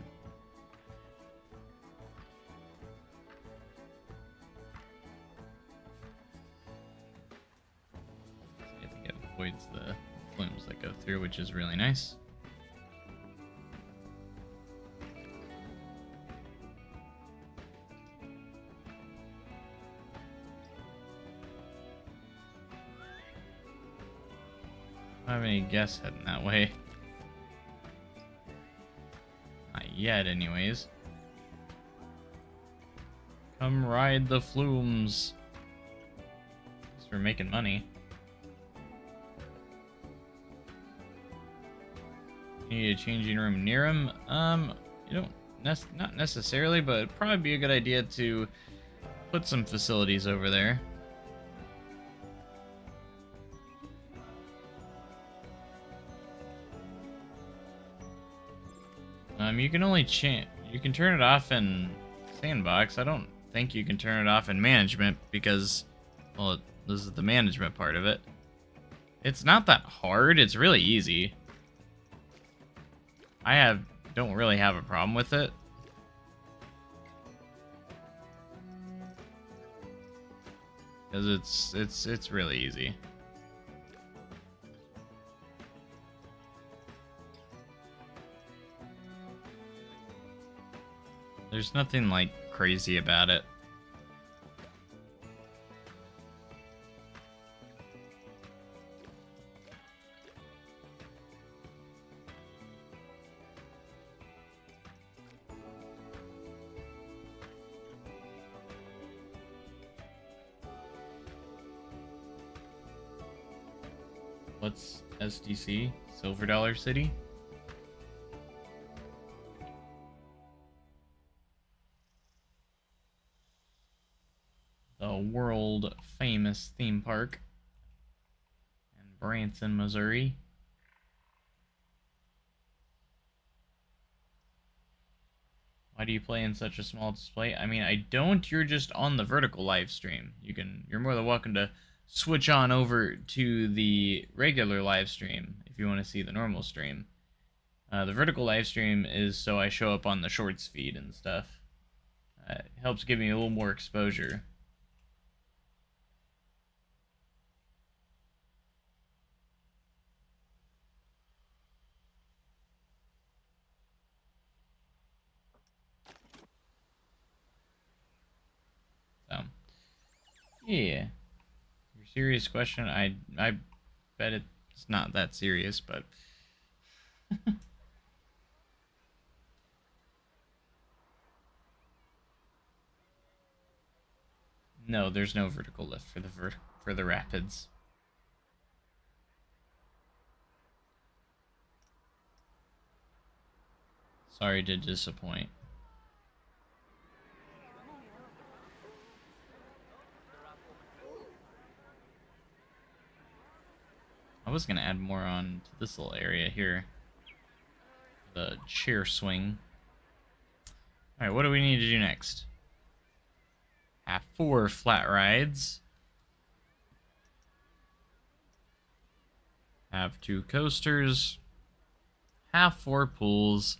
I think it avoids the flumes that go through, which is really nice. I don't have any guests heading that way. Not yet, anyways. Come ride the flumes. At least we're making money. Need a changing room near him? You don't not necessarily, but it'd probably be a good idea to put some facilities over there. You can only you can turn it off in Sandbox. I don't think you can turn it off in Management because, well, this is the management part of it. It's not that hard. It's really easy. I don't really have a problem with it. Because it's really easy. There's nothing like crazy about it. What's SDC? Silver Dollar City? The world famous theme park in Branson, Missouri. Why do you play in such a small display? I mean, I don't. You're just on the vertical live stream. You're more than welcome to switch on over to the regular live stream if you want to see the normal stream. The vertical live stream is so I show up on the shorts feed and stuff. It helps give me a little more exposure. So, yeah. Your serious question, I bet it's not that serious, but no, there's no vertical lift for the rapids. Sorry to disappoint. I was gonna add more on to this little area here. The chair swing. Alright, what do we need to do next? Have 4 flat rides. Have 2 coasters. Have 4 pools.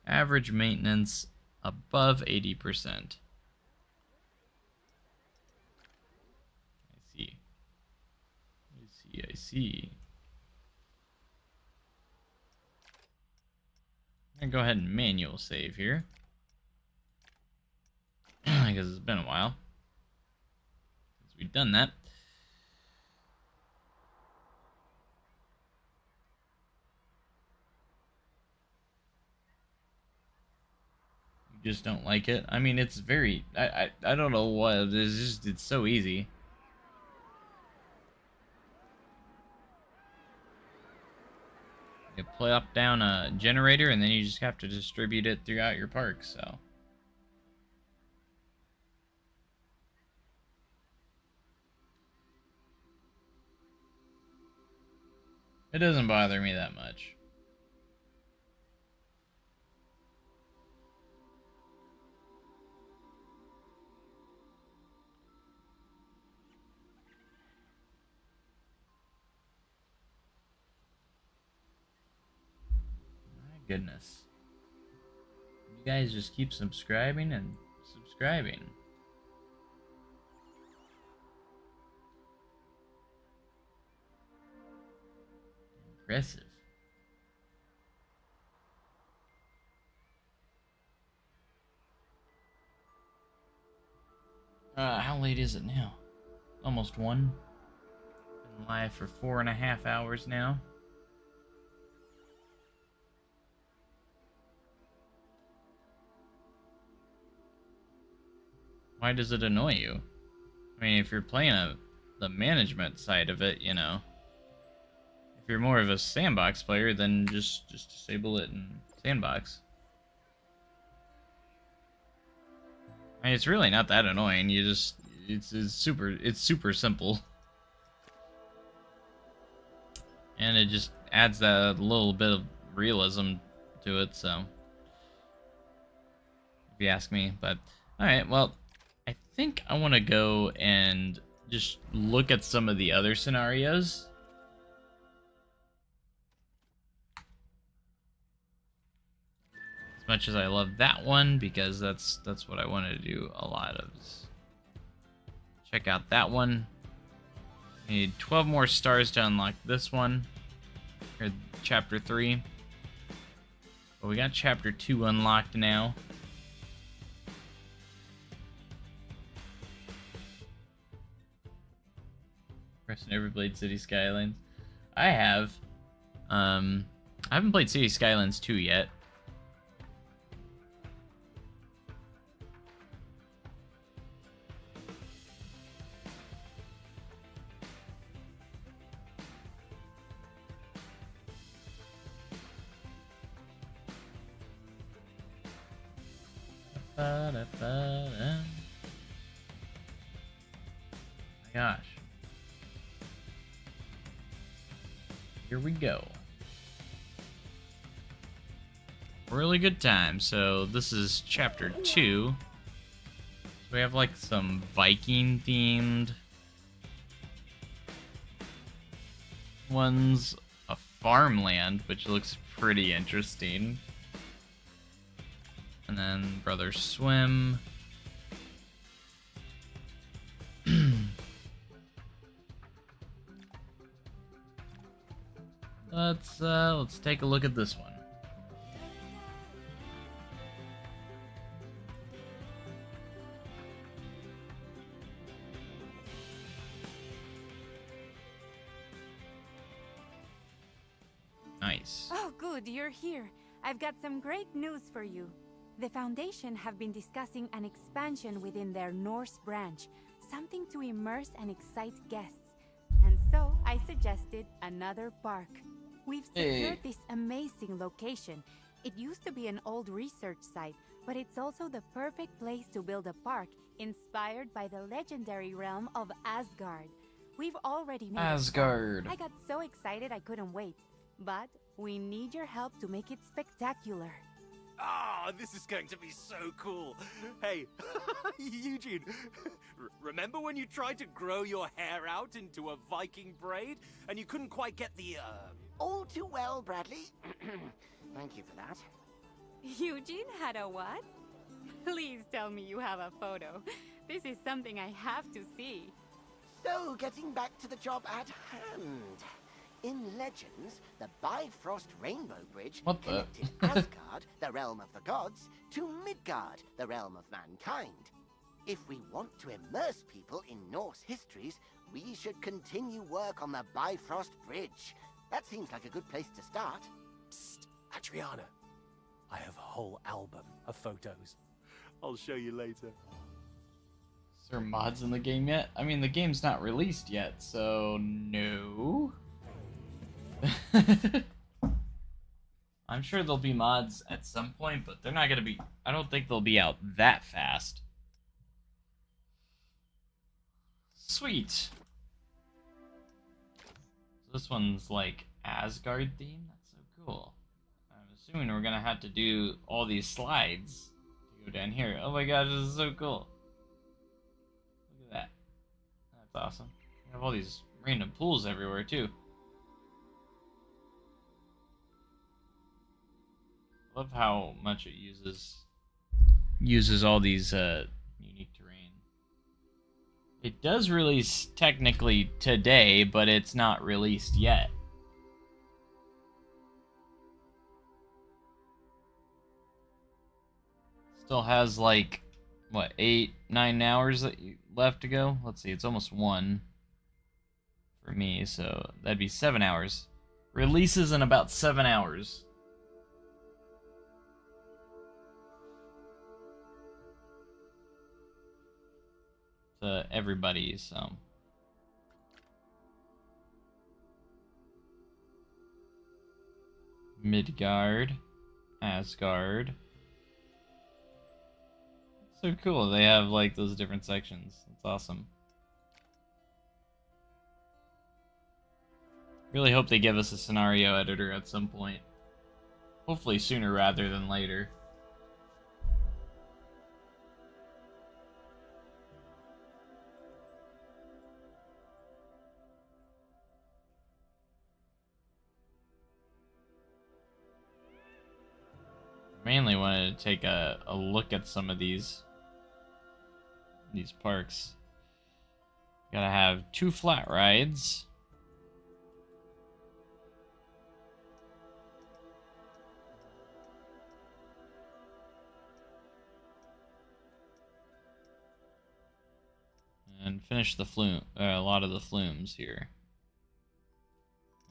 Average maintenance above 80%. I see. I'm gonna go ahead and manual save here. Because it's been a while since we've done that. You just don't like it? I mean, it's very... I don't know what... It's so easy. You plop down a generator, and then you just have to distribute it throughout your park, so... It doesn't bother me that much. Goodness. You guys just keep subscribing and subscribing. Impressive. How late is it now? Almost 1. Been live for 4.5 hours now. Why does it annoy you? I mean, if you're playing the management side of it, you know. If you're more of a sandbox player, then just disable it in sandbox. I mean, it's really not that annoying. You just it's super simple. And it just adds that little bit of realism to it, so if you ask me. But alright, well, I think I want to go and just look at some of the other scenarios. As much as I love that one, because that's what I want to do a lot of. Check out that one. I need 12 more stars to unlock this one. Or chapter 3. But we got chapter 2 unlocked now. Never played City Skylines. I have. I haven't played City Skylines 2 yet. Gosh. Here we go. Really good time. So this is chapter 2. So we have like some Viking themed one's a farmland, which looks pretty interesting. And then Brothers Swim. Let's take a look at this one. Nice. Oh, good, you're here. I've got some great news for you. The Foundation have been discussing an expansion within their Norse branch, something to immerse and excite guests. And so I suggested another park. We've secured this amazing location. It used to be an old research site, but it's also the perfect place to build a park inspired by the legendary realm of Asgard. We've already made Asgard. I got so excited I couldn't wait. But we need your help to make it spectacular. Ah, this is going to be so cool. Hey, Eugene, remember when you tried to grow your hair out into a Viking braid and you couldn't quite get the, All too well, Bradley. Thank you for that. Eugene had a what? Please tell me you have a photo. This is something I have to see. So, getting back to the job at hand. In Legends, the Bifrost Rainbow Bridge connected Asgard, the realm of the gods, to Midgard, the realm of mankind. If we want to immerse people in Norse histories, we should continue work on the Bifrost Bridge. That seems like a good place to start. Psst, Adriana. I have a whole album of photos. I'll show you later. Is there mods in the game yet? I mean, the game's not released yet, so no. I'm sure there'll be mods at some point, but they're not gonna be. I don't think they'll be out that fast. Sweet. So this one's like Asgard theme. That's so cool. I'm assuming we're gonna have to do all these slides to go down here. Oh my gosh, this is so cool. Look at that. That's awesome. We have all these random pools everywhere too. Love how much it uses all these unique terrain. It does release technically today, but it's not released yet. Still has like what, 8-9 hours left to go. Let's see, it's almost 1 for me, so that'd be 7 hours. Releases in about 7 hours. Everybody, so Midgard, Asgard. So cool. They have like those different sections. That's awesome. Really hope they give us a scenario editor at some point. Hopefully sooner rather than later. Mainly wanted to take a look at some of these parks. Gotta have 2 flat rides. And finish the flume, a lot of the flumes here.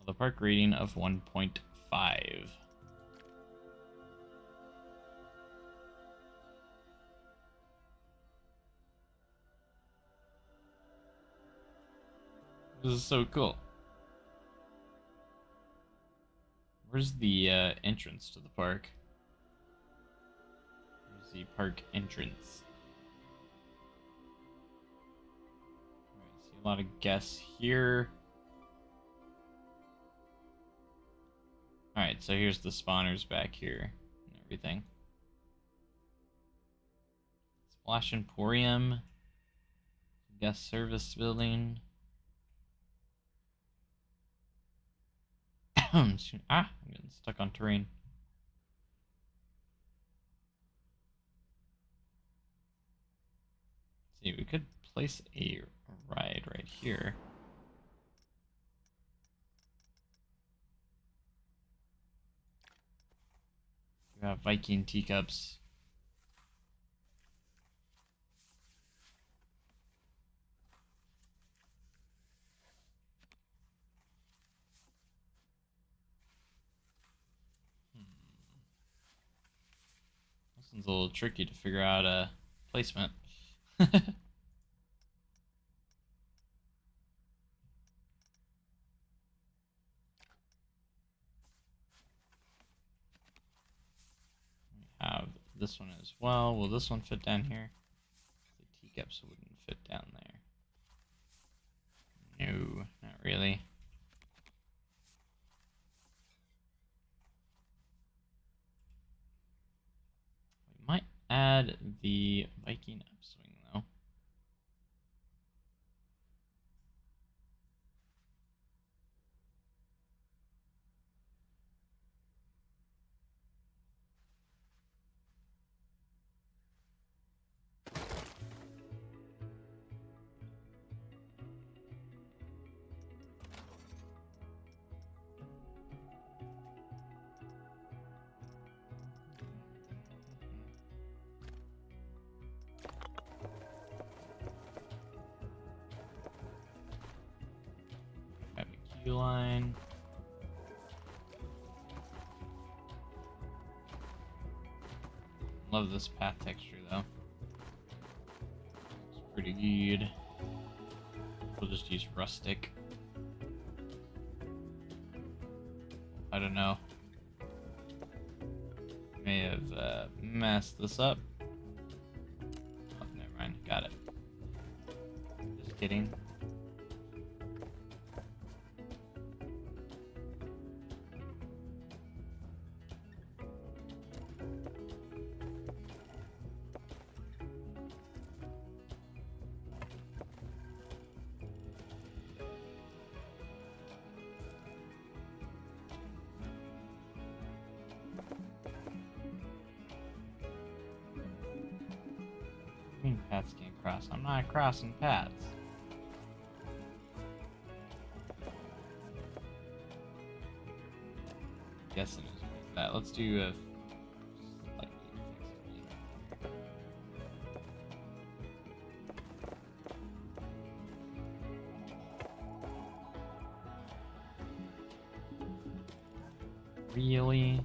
With a park rating of 1.5. This is so cool. Where's the entrance to the park? Where's the park entrance? Alright, see A lot of guests here. Alright, so here's the spawners back here and everything. Splash Emporium. Guest service building. I'm getting stuck on terrain. Let's see, we could place a ride right here. We have Viking teacups. This one's a little tricky to figure out placement. We have this one as well. Will this one fit down here? The teacups wouldn't fit down there. No, not really. We might add the Viking upswing though. Line. Love this path texture though. It's pretty good. We'll just use rustic. I don't know. May have messed this up. Oh, never mind. Got it. Just kidding. Paths can't cross. I'm not crossing paths. Guessing is that. Let's do a slightly Really?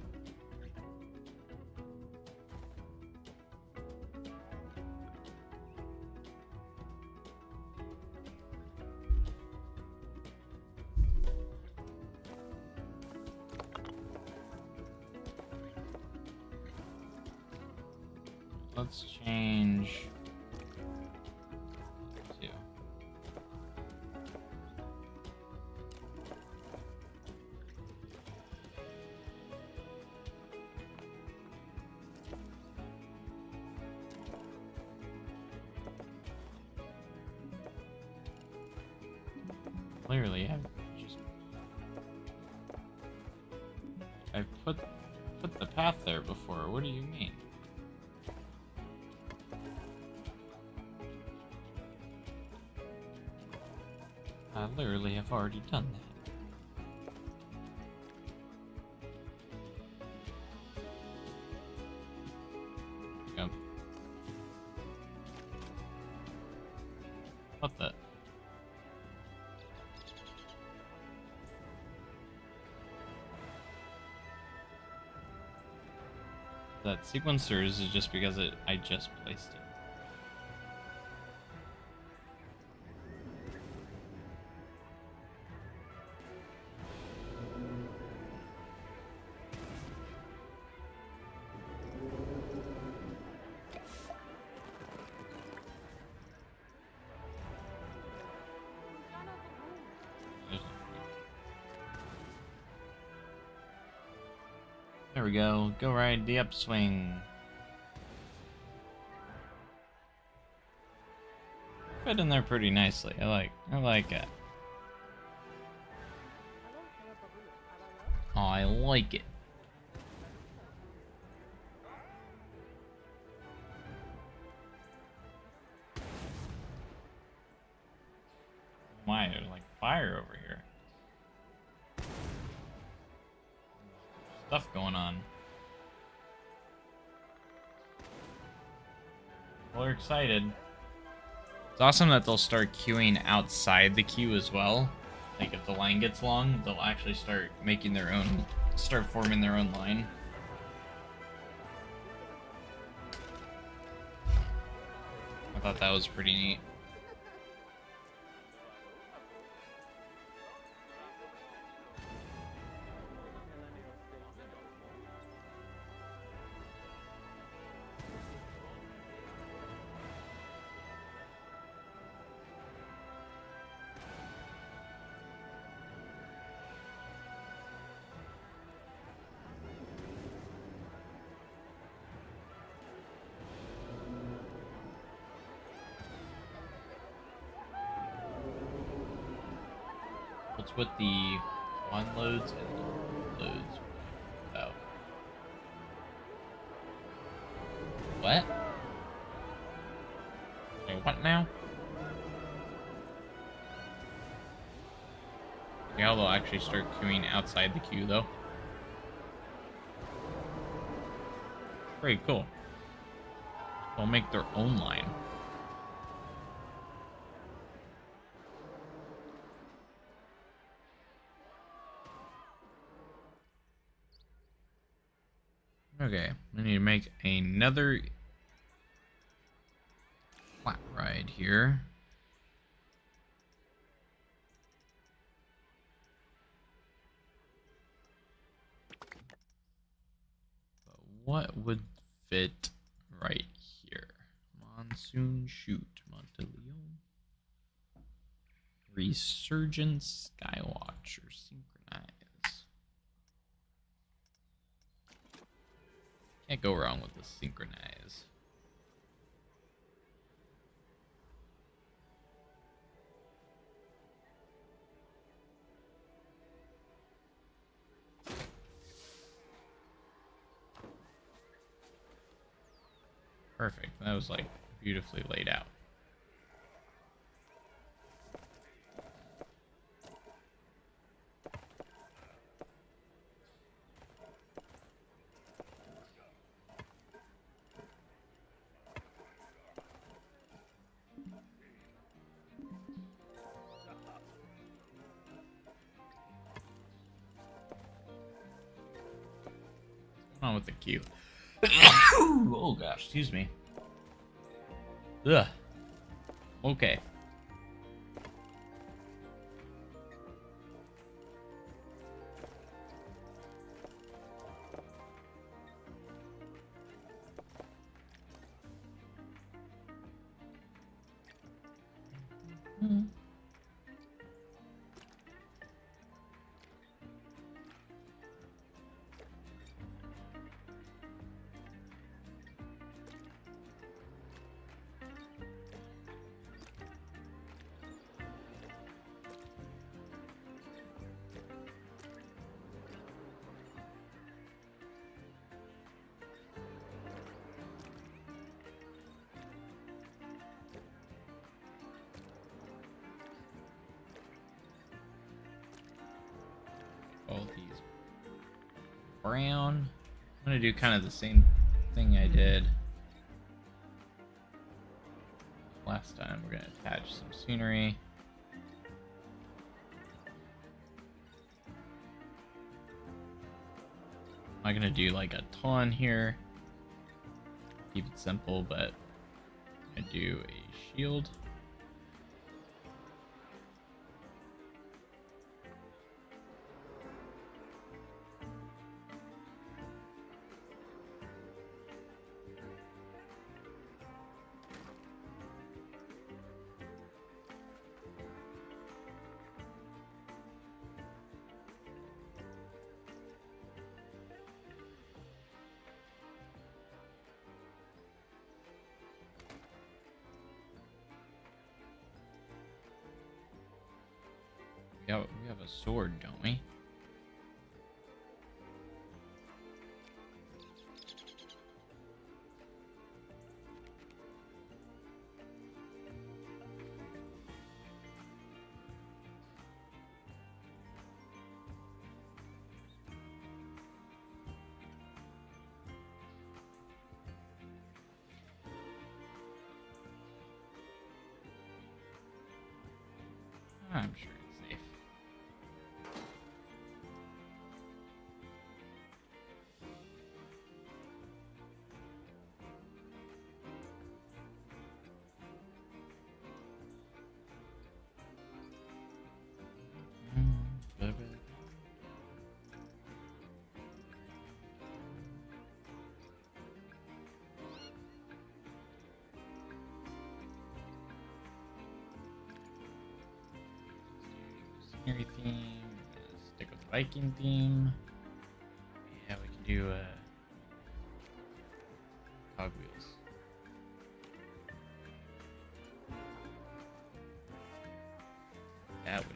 Let's change to clearly I've put the path there before. What do you mean? I literally have already done that. Go. What the? That sequencer is just because I just placed it. There we go. Go ride the upswing. Fit in there pretty nicely. I like it. Oh, I like it. My, there's like fire over here. Stuff going on. Well, we're excited. It's awesome that they'll start queuing outside the queue as well. Like if the line gets long, they'll actually start making their own, start forming their own line. I thought that was pretty neat. What's with the onloads and loads? Oh. What? Wait, what now? Yeah, they'll actually start queuing outside the queue, though. Pretty cool. They'll make their own line. Okay, we need to make another flat ride here. But what would fit right here? Monsoon Shoot, Monteleone. Resurgence, Skywatch, or Synchronize. Can't go wrong with the Synchronize. Perfect. That was like beautifully laid out. On with the queue. Oh gosh, excuse me. Ugh. Okay. All these brown. I'm gonna do kind of the same thing I did last time. We're gonna attach some scenery. I'm not gonna do like a ton here. Keep it simple, but I do a shield. We have a sword, don't we? I'm sure it's safe. Scenery theme. Stick with the Viking theme. Yeah, we can do cogwheels. That would be.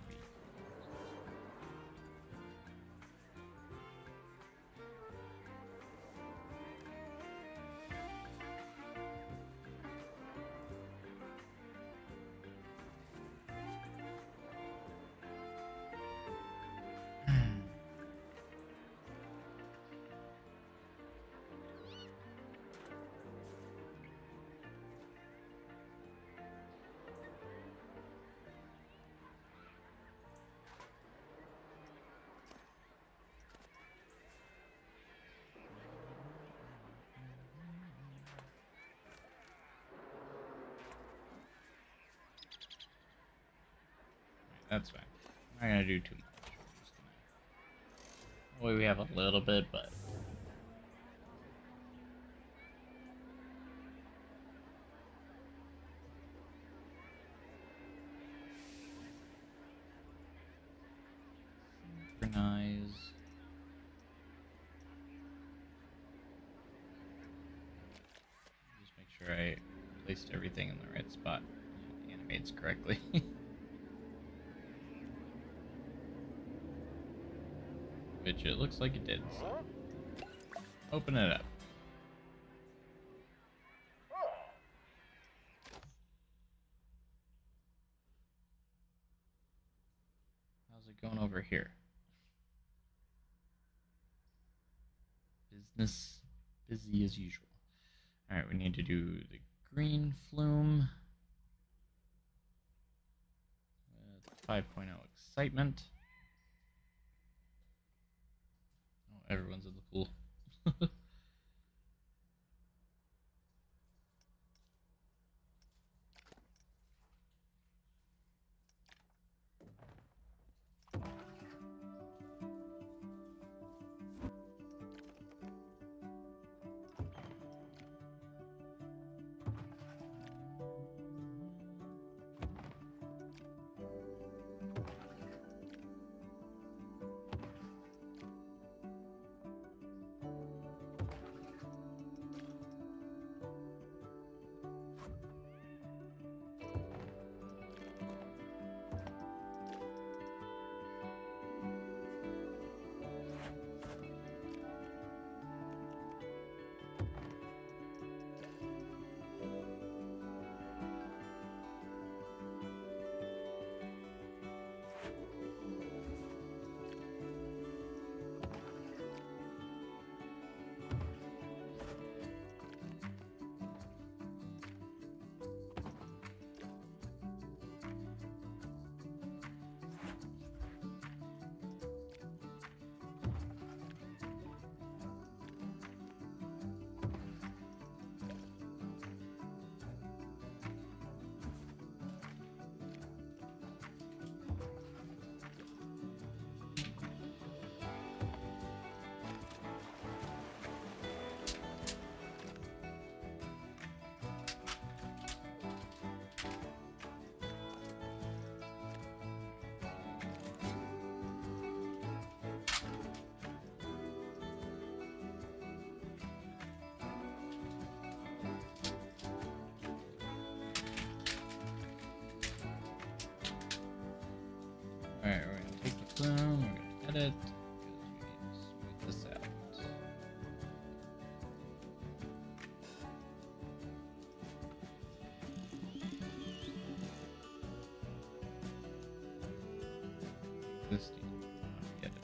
That's fine. I'm not gonna do too much. I'm just gonna... Well, we have a little bit, but... Synchronize. Just make sure I placed everything in the right spot. It animates correctly. Which it looks like it did. So. Open it up. How's it going over here? Business busy as usual. Alright, we need to do the green flume. 5.0 excitement. Oh, everyone's in the pool. Flume. We're gonna edit because we need to smooth this out. This needs to get it.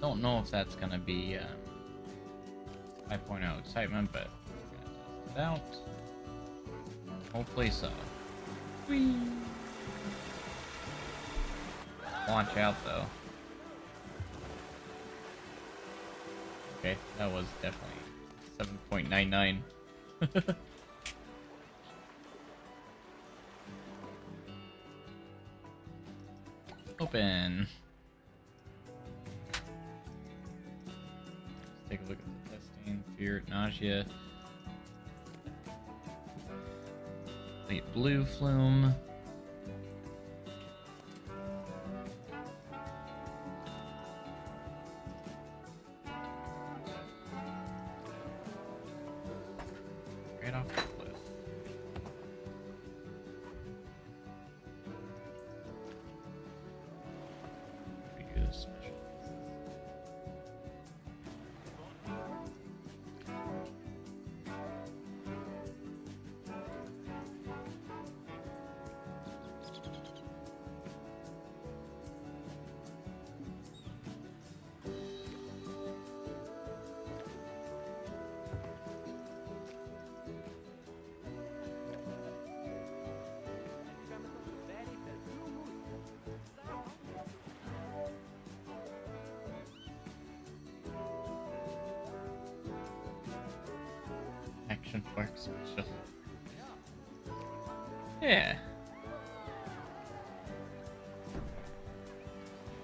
Don't know if that's gonna be 5.0 excitement, but we're gonna test it out. Hopefully so. Whee! Launch out though. Okay, that was definitely 7.99. Open. Let's take a look at the testing. Fear, nausea. Light blue flume. Right off the cliff. We do this special. Action Park special. Yeah.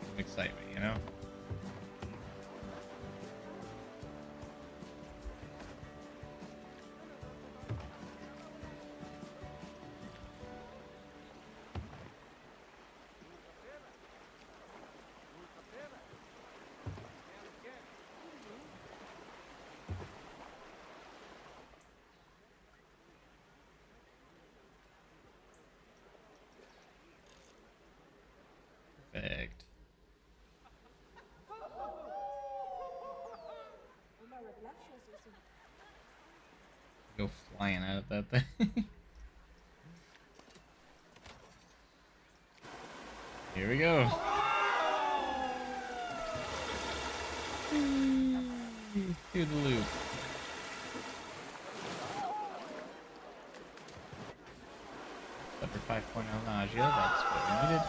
Some excitement, you know? Perfect. Go flying out of that thing. Here we go. Do the loop. Upper 5.0 nausea, that's what we needed.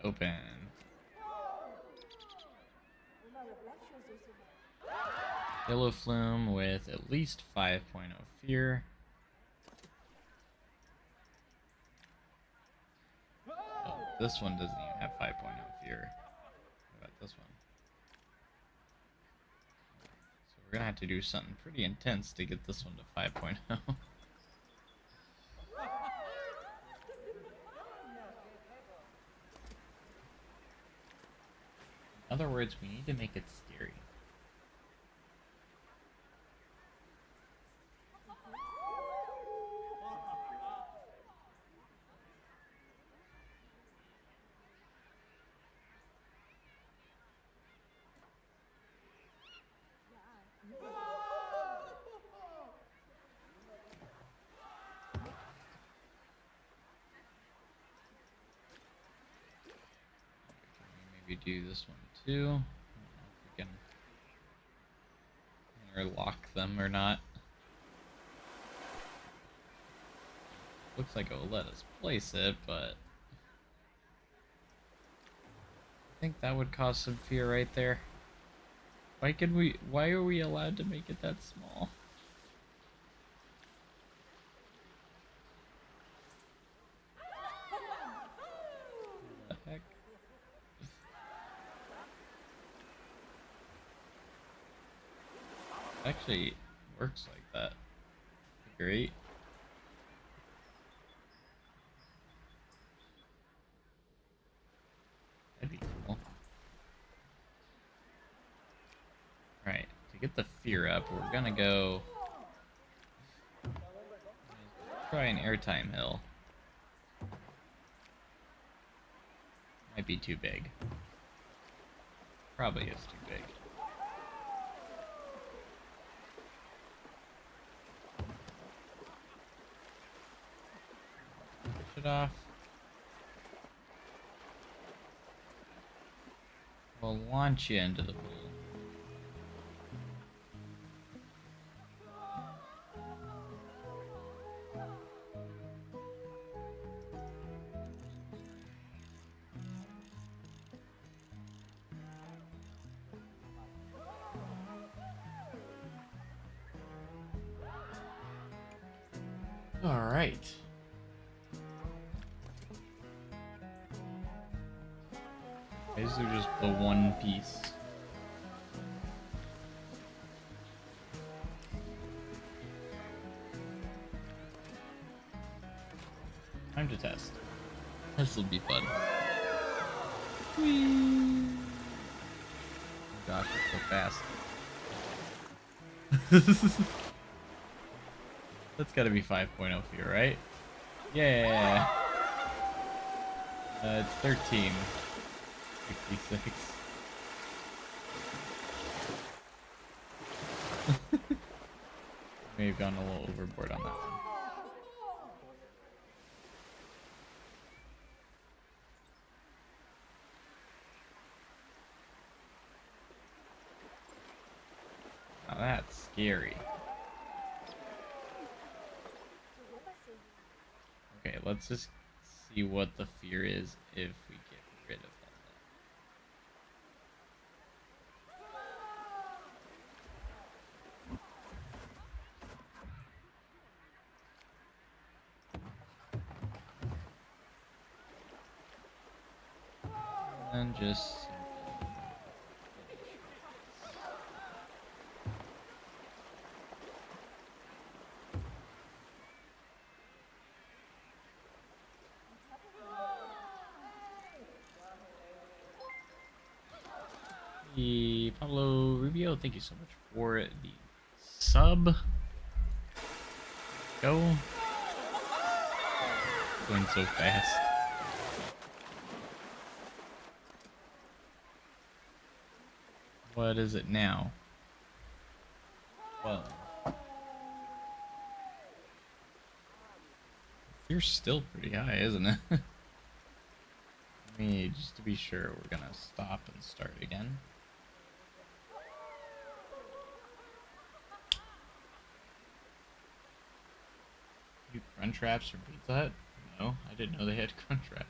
Open. Yellow Flume with at least 5.0 fear. Oh, this one doesn't even have 5.0 fear. What about this one? So we're gonna have to do something pretty intense to get this one to 5.0. In other words, we need to make it scary. Maybe do this one too. I don't know if we can interlock them or not. Looks like it will let us place it, but I think that would cause some fear right there. Why are we allowed to make it that small? What the heck? Actually works like that. Great. get the fear up, we're gonna go try an airtime hill. Might be too big. Probably is too big. Push it off. We'll launch you into the pool. All right. These are just the one piece. Time to test. This will be fun. Whee! Gosh, it's so fast. That's gotta be 5.0 fear, right? Yeah. It's 13. 66. May have gone a little overboard on that one. Now that's scary. Okay, let's just see what the fear is if we get rid of that. And just Pablo Rubio, thank you so much for the sub. Go. Going so fast. What is it now? Well, fear's still pretty high, isn't it? Let me, just to be sure, we're gonna stop and start again. You crunch wraps or Pizza Hut? No, I didn't know they had crunch wraps.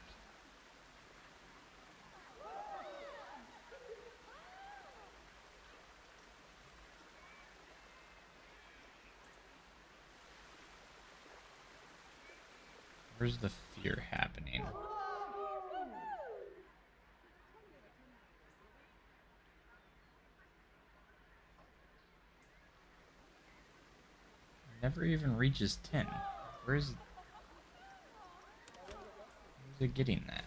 Where's the fear happening? Never even reaches 10. Where's it getting that?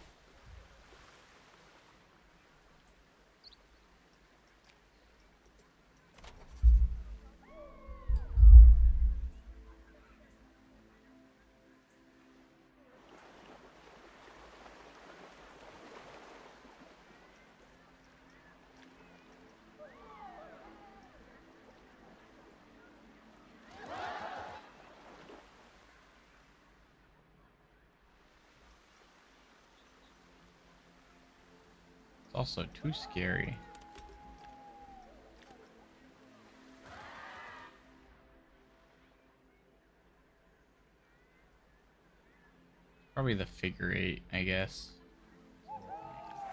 Also too scary. Probably the figure 8, I guess.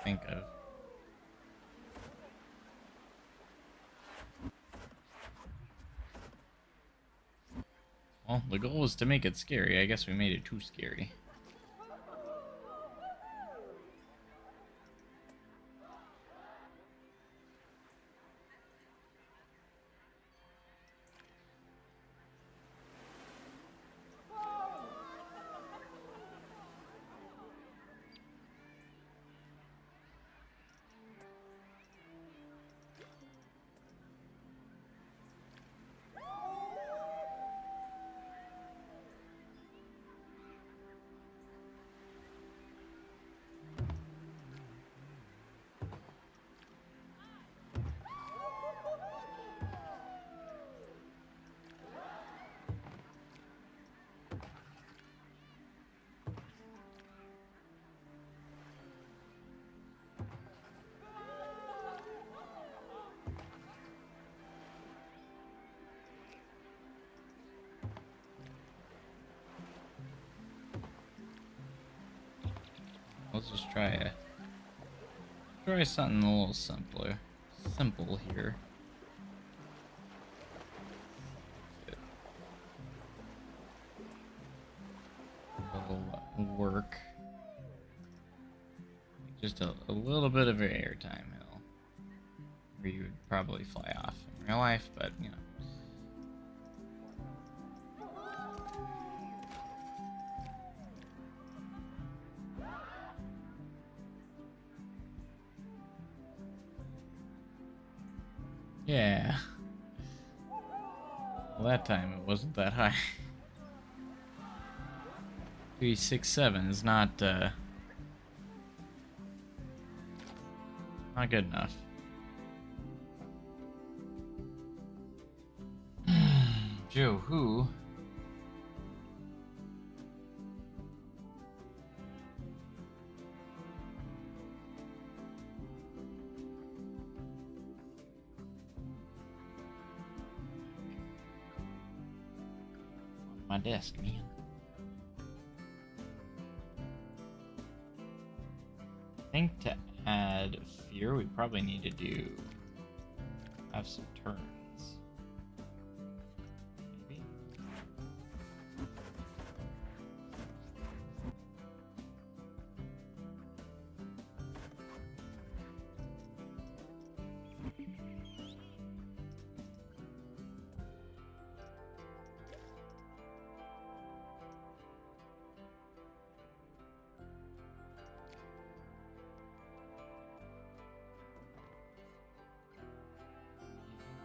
Think of. Well, the goal was to make it scary. I guess we made it too scary. let's just try something a little simple here. Will work. Just a little bit of an airtime hill, where you would probably fly off in real life, but you know. Yeah. Well, that time it wasn't that high. 367 is not good enough. Joe, who? My desk, man. I think to add fear, we probably need to have some turns. Maybe.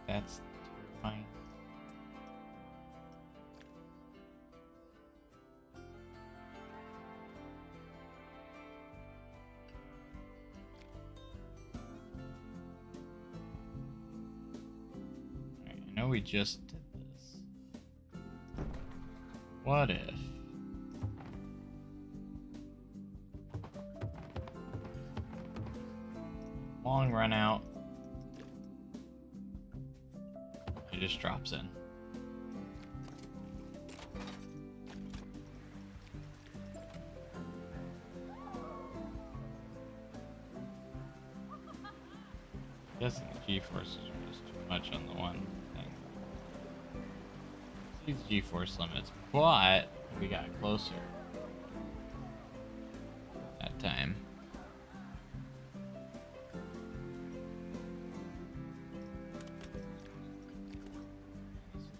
That's terrifying. Alright, I know we just did this. What if? Long run out. It just drops in. I'm guessing the G-forces are just too much on the one thing. These G-force limits, but we got closer that time.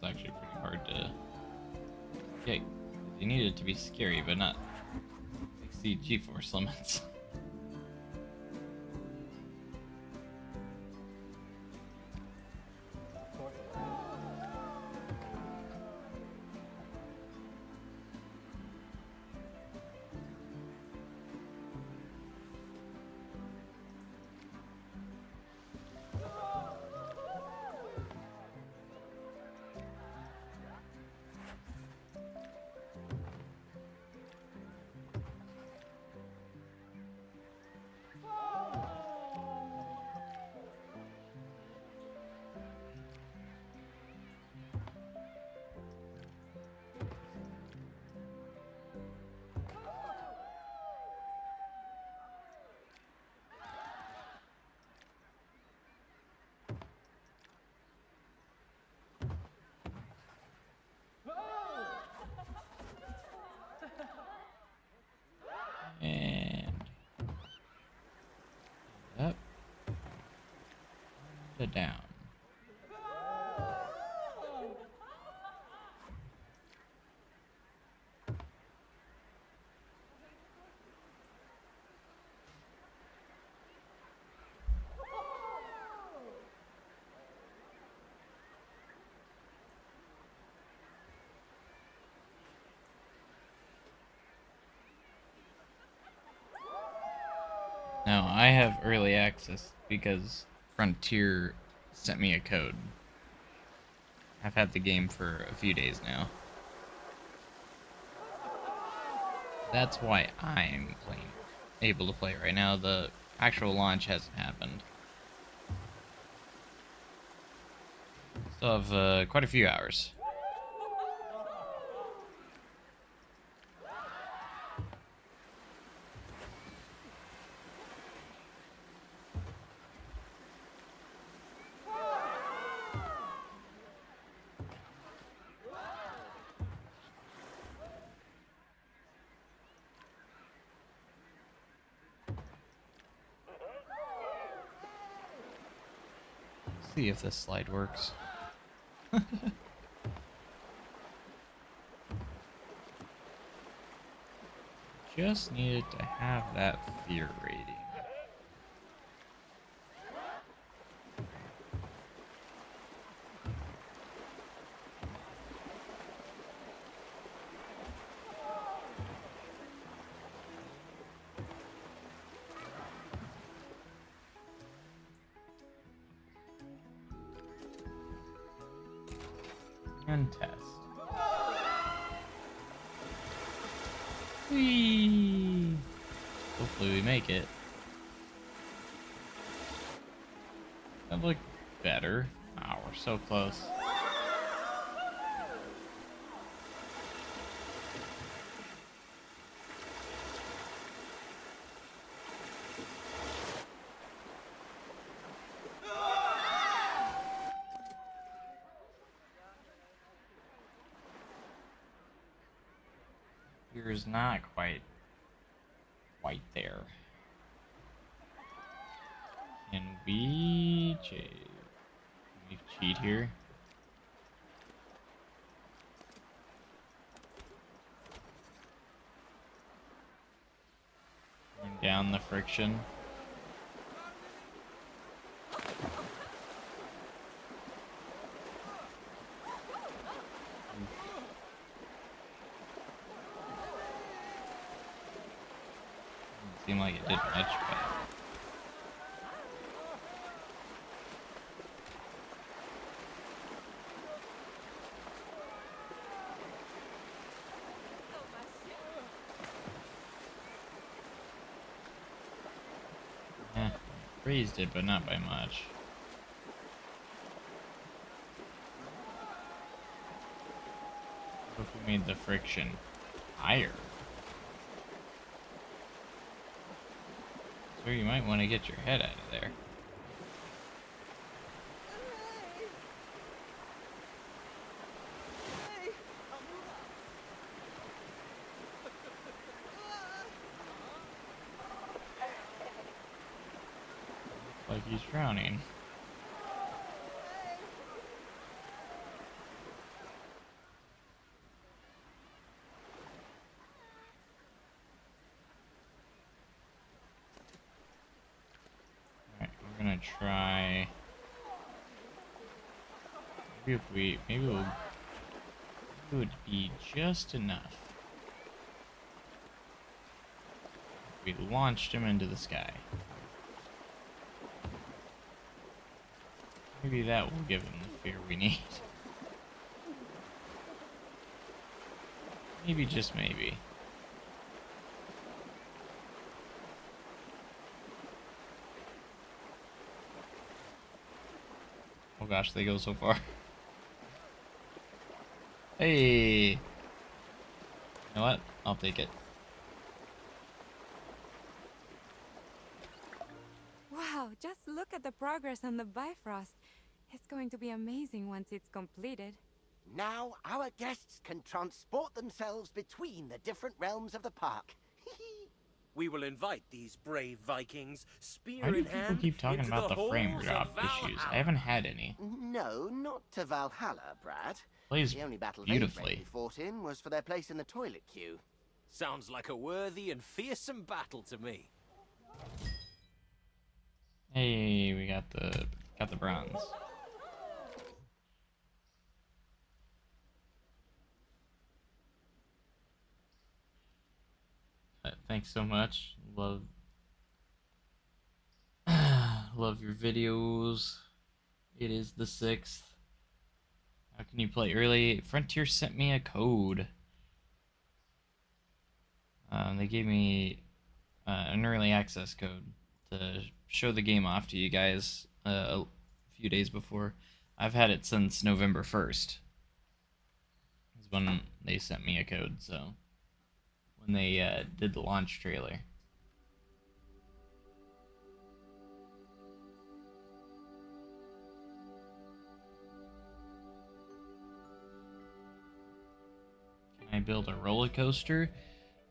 Actually pretty hard to get. You need it to be scary, but not exceed G-force limits. And up, and down. Now, I have early access because Frontier sent me a code. I've had the game for a few days now. That's why I'm able to play right now. The actual launch hasn't happened. Still have quite a few hours. see if this slide works. Just needed to have that fear rating. And test. Whee! Hopefully we make it. That looked better. Oh, we're so close. Here's not quite there. Can we cheat here? Bring down the friction. Seemed like it did much, but raised it, but not by much. What if we made the friction higher? So you might want to get your head out of there. Looks like he's drowning. Try. Maybe it would be just enough if we launched him into the sky. Maybe that will give him the fear we need. Maybe, just maybe. Oh gosh, they go so far. Hey! You know what? I'll take it. Wow, just look at the progress on the Bifrost. It's going to be amazing once it's completed. Now our guests can transport themselves between the different realms of the park. We will invite these brave Vikings, spear Why do in people hand, keep talking into about the the frame halls drop of issues? I Valhalla. haven't had any. No, not to Valhalla, Brad. Plays The only battle beautifully. they fought in was for their place in the toilet queue. Sounds like a worthy and fearsome battle to me. Hey, we got the bronze. Thanks so much. Love your videos. It is the 6th. How can you play early? Frontier sent me a code. They gave me an early access code to show the game off to you guys a few days before. I've had it since November 1st. Is when they sent me a code, so when they did the launch trailer. Can I build a roller coaster?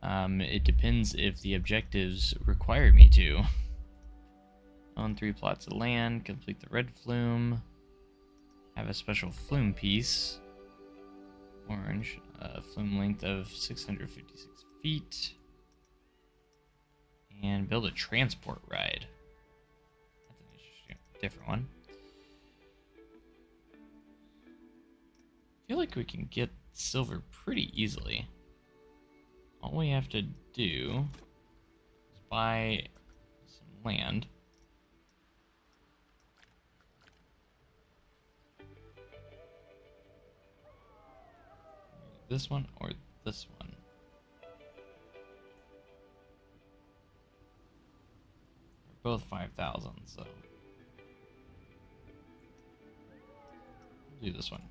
It depends if the objectives require me to. Own 3 plots of land, complete the red flume. have a special Flume piece. Orange. Flume length of 656 feet. And build a transport ride. That's an interesting, different one. I feel like we can get silver pretty easily. All we have to do is buy some land. This one or this one? They're both 5,000, so do this one.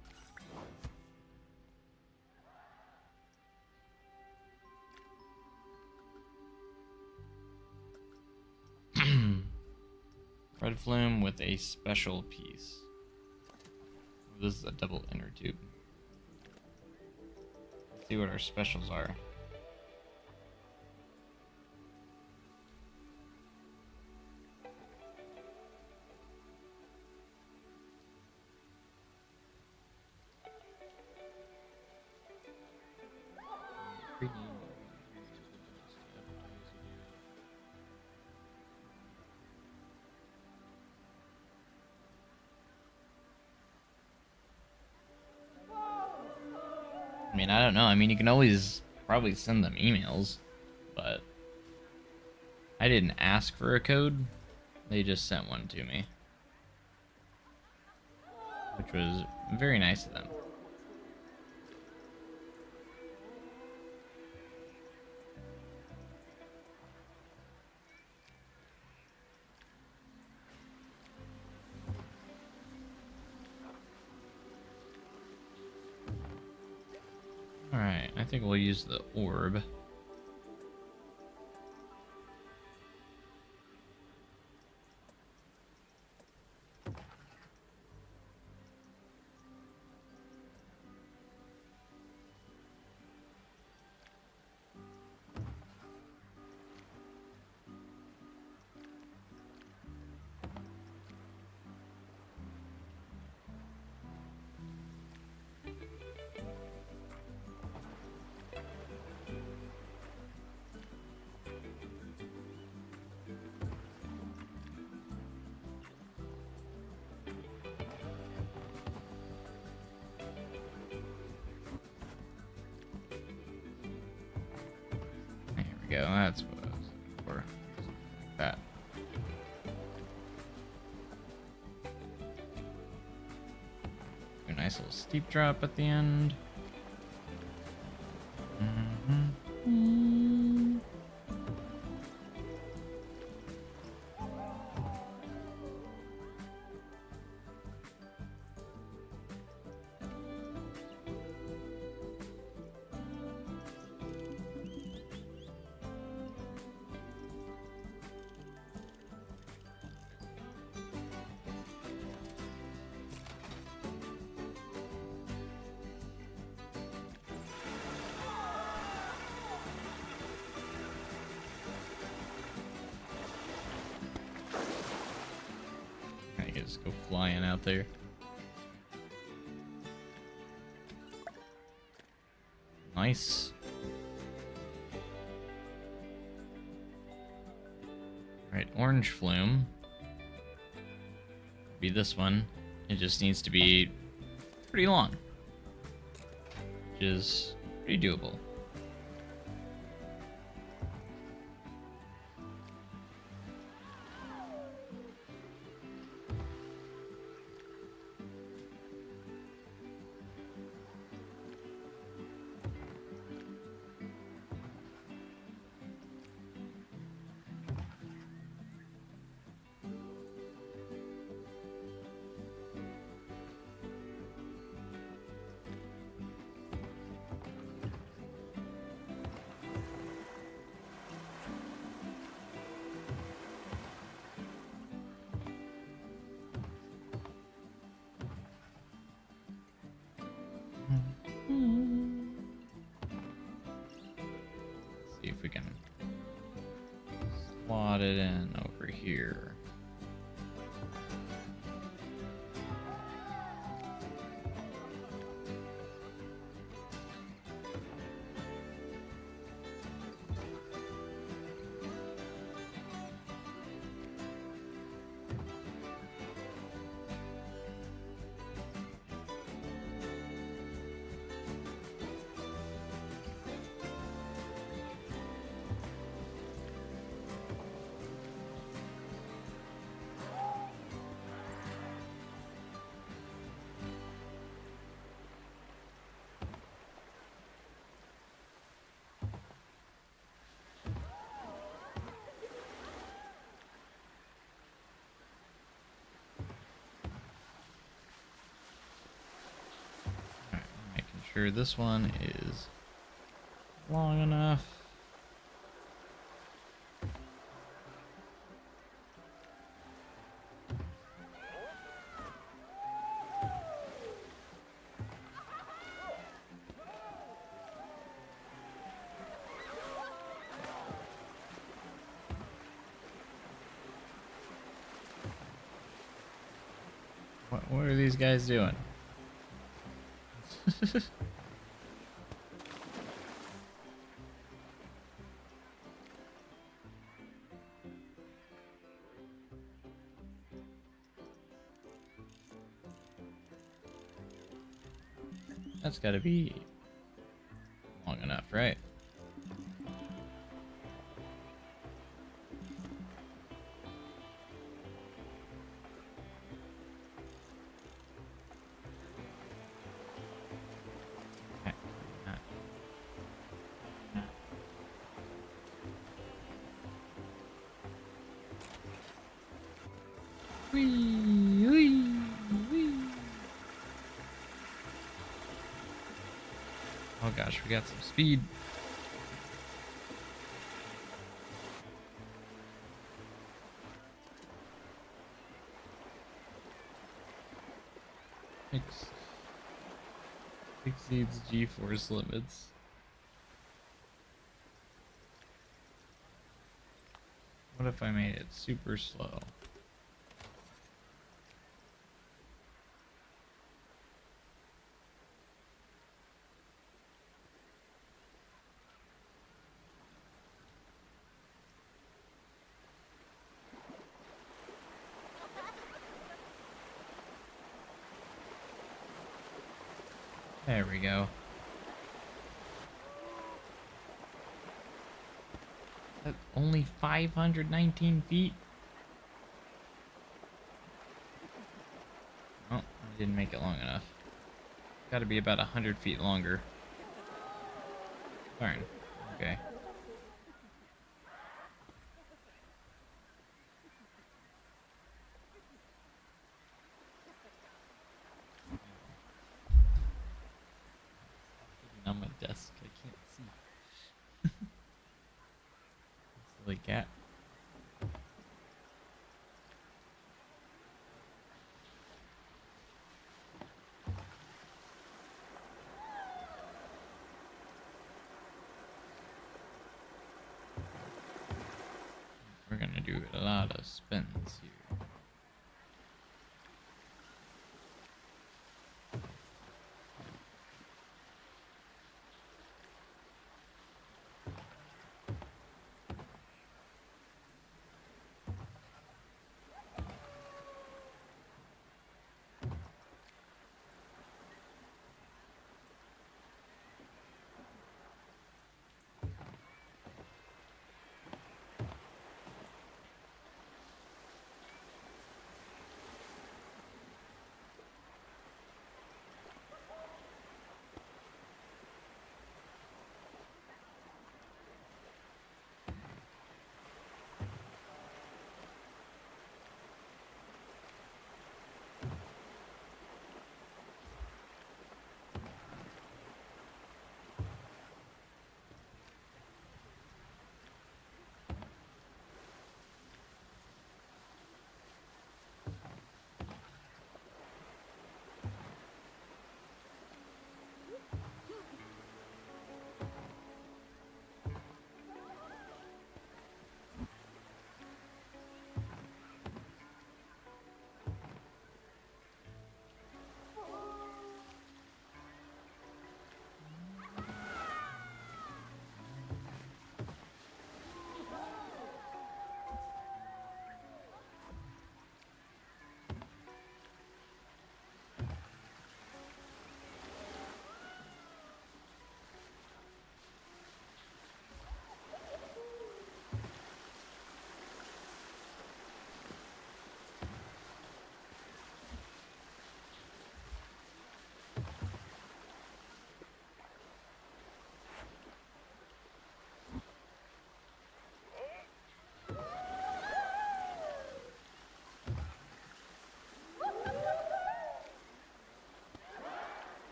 Red Flume with a special piece. This is a double inner tube. Let's see what our specials are. I mean, I don't know. I mean, you can always probably send them emails, but I didn't ask for a code. They just sent one to me, which was very nice of them. Alright, I think we'll use the orb. Go, that's what I was looking for. Like that. A nice little steep drop at the end. Just go flying out there. Nice. Alright, orange flume. Be this one. It just needs to be pretty long, which is pretty doable. See if we can slot it in over here. sure this one is long enough. What are these guys doing? That's got to be long enough, right? Oh gosh, we got some speed. Exceeds G-force limits. What if I made it super slow? There we go. That's only 519 feet? Oh, I didn't make it long enough. Gotta be about 100 feet longer. Darn. Okay. On my desk, I can't see. Silly cat. We're gonna do a lot of spins here.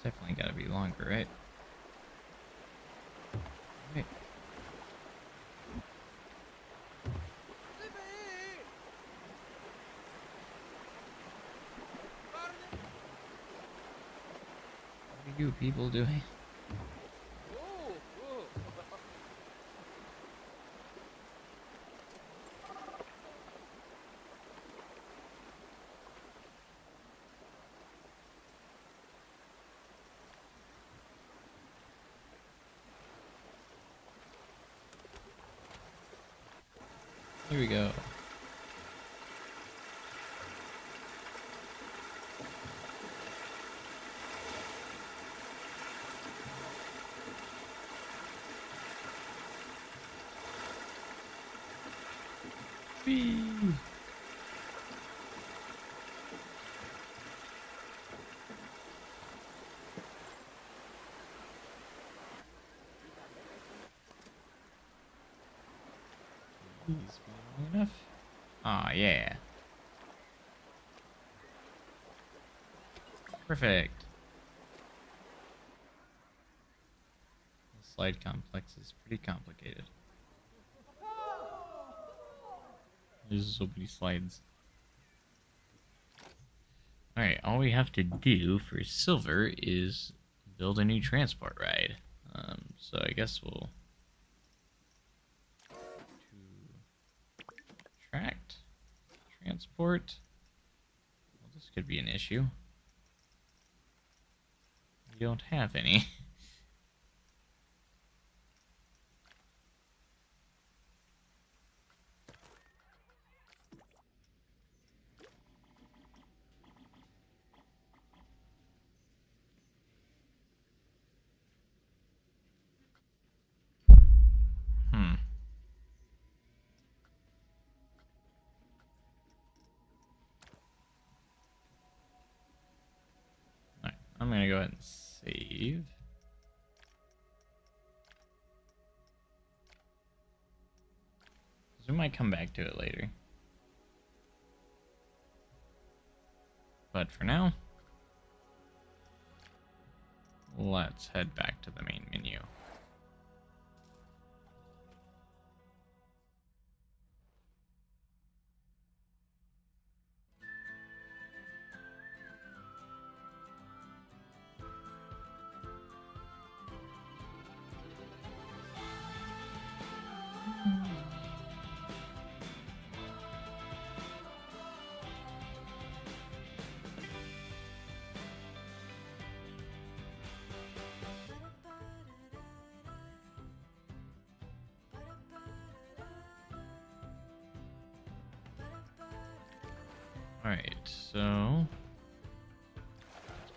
Definitely gotta be longer, right? Right. What are you people doing? Here we go. Whee! Please be long enough. Aw, yeah. Perfect. The slide complex is pretty complicated. There's so many slides. Alright, all we have to do for silver is build a new transport ride. So I guess we'll tract, transport. Well, this could be an issue. We don't have any. Alright, I'm gonna go ahead and save. We might come back to it later. But for now, let's head back to the main menu. Alright, so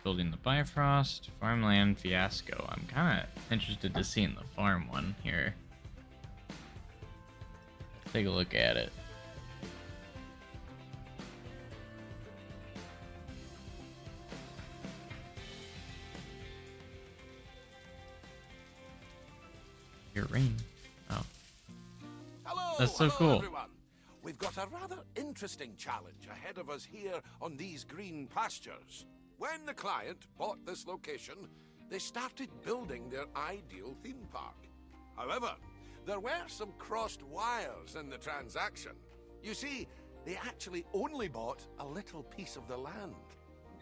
building the Bifrost, Farmland Fiasco. I'm kind of interested to see in the farm one here. Take a look at it. Your rain. Oh. Hello, that's so cool. Everyone. We've got a rather interesting challenge ahead of us here on these green pastures. When the client bought this location, they started building their ideal theme park. However, there were some crossed wires in the transaction. You see, they actually only bought a little piece of the land.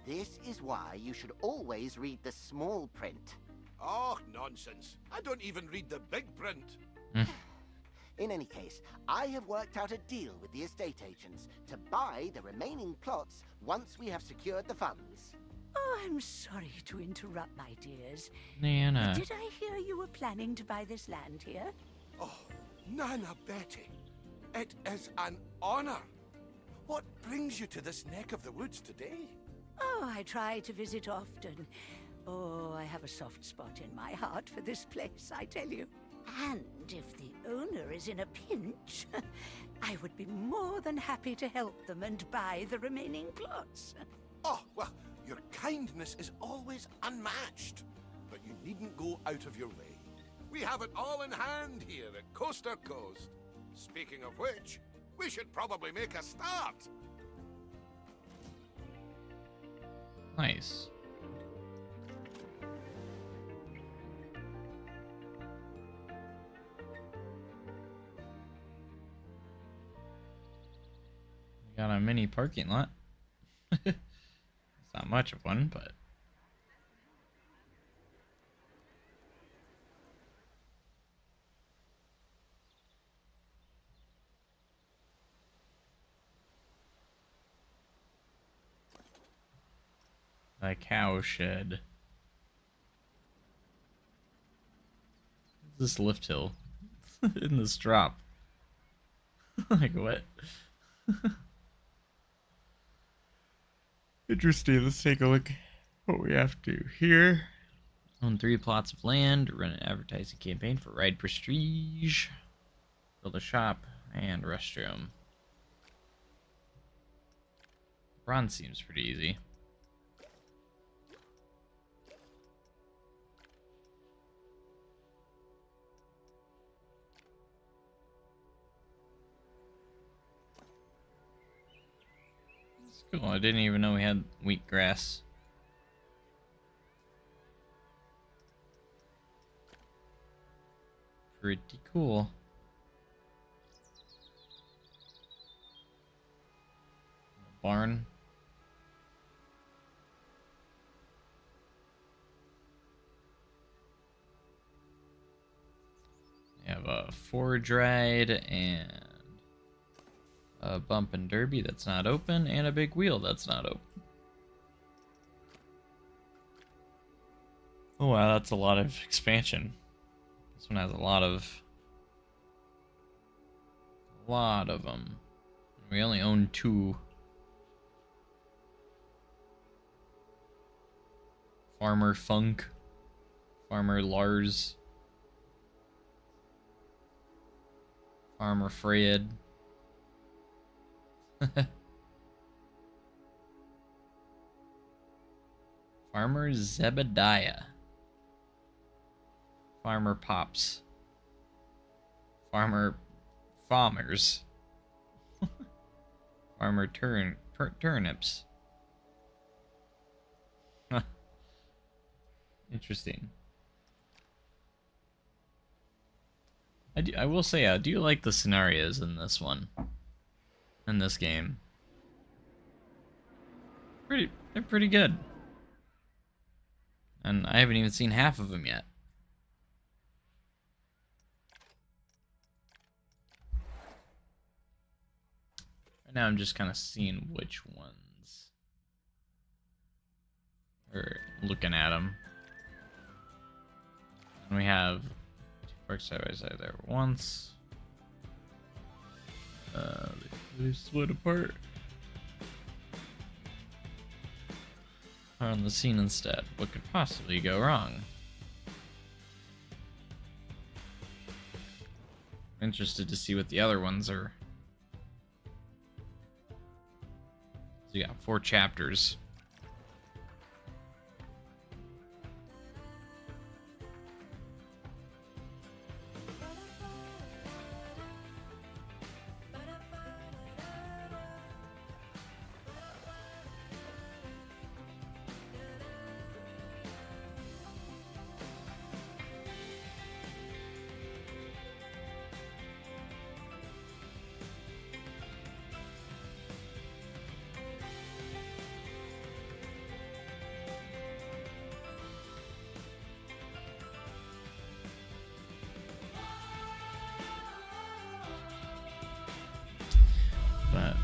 This is why you should always read the small print. Oh, nonsense. I don't even read the big print. In any case, I have worked out a deal with the estate agents to buy the remaining plots once we have secured the funds. Oh, I'm sorry to interrupt, my dears. Nana. Did I hear you were planning to buy this land here? Oh, Nana Betty, it is an honor. What brings you to this neck of the woods today? Oh, I try to visit often. Oh, I have a soft spot in my heart for this place, I tell you. And if the owner is in a pinch, I would be more than happy to help them and buy the remaining plots. Oh, well, your kindness is always unmatched. But you needn't go out of your way. We have it all in hand here at Coast to Coast. Speaking of which, we should probably make a start. Nice. Got a mini parking lot. It's not much of one, but a cow shed. This lift hill in this drop. Like what? Interesting. Let's take a look what we have to do here. Own 3 plots of land, run an advertising campaign for Ride Prestige, build a shop, and restroom. Bronze seems pretty easy. Cool, I didn't even know we had wheatgrass. Pretty cool. Barn. We have a forage ride and a bump and derby that's not open, and a big wheel that's not open. Oh wow, that's a lot of expansion. This one has a lot of them. We only own 2. Farmer Funk, Farmer Lars, Farmer Fred. Farmer Zebediah, Farmer Pops, Farmers, Farmer Turnips. Interesting. I will say I do like the scenarios in this one. In this game. They're pretty good. And I haven't even seen half of them yet. Right now I'm just kind of seeing which ones. Or looking at them. And we have 2 parks side by side there once. They split apart. Are on the scene instead. What could possibly go wrong? Interested to see what the other ones are. So you got 4 chapters. But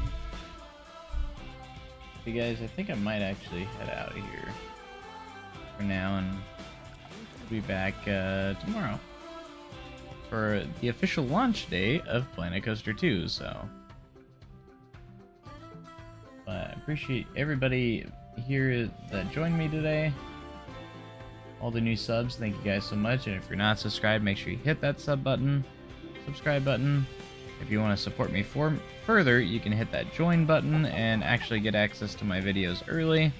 hey guys, I think I might actually head out of here for now, and be back tomorrow for the official launch day of Planet Coaster 2. So, but I appreciate everybody here that joined me today. All the new subs, thank you guys so much. And if you're not subscribed, make sure you hit that subscribe button. If you want to support me further, you can hit that join button and actually get access to my videos early.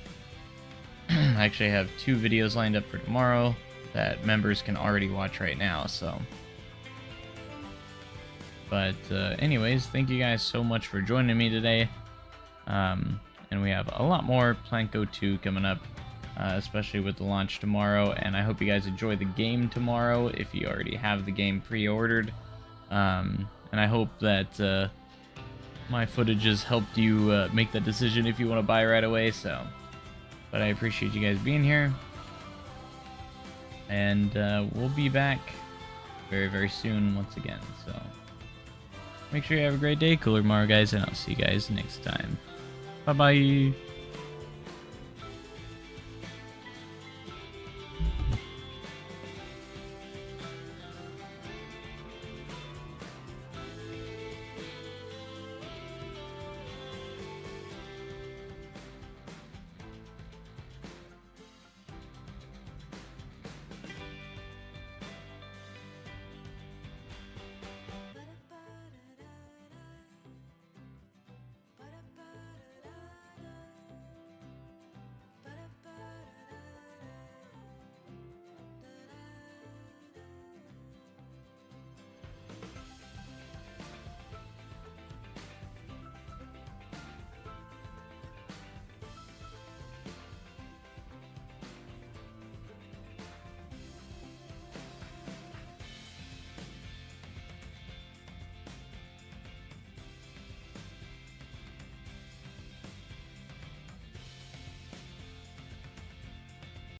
I actually have 2 videos lined up for tomorrow that members can already watch right now, so. But anyways, thank you guys so much for joining me today. And we have a lot more Planko 2 coming up, especially with the launch tomorrow. And I hope you guys enjoy the game tomorrow if you already have the game pre-ordered. And I hope that my footage has helped you make that decision if you want to buy right away. So, but I appreciate you guys being here, and we'll be back very, very soon once again. So make sure you have a great day, Cooler tomorrow, guys, and I'll see you guys next time. Bye bye.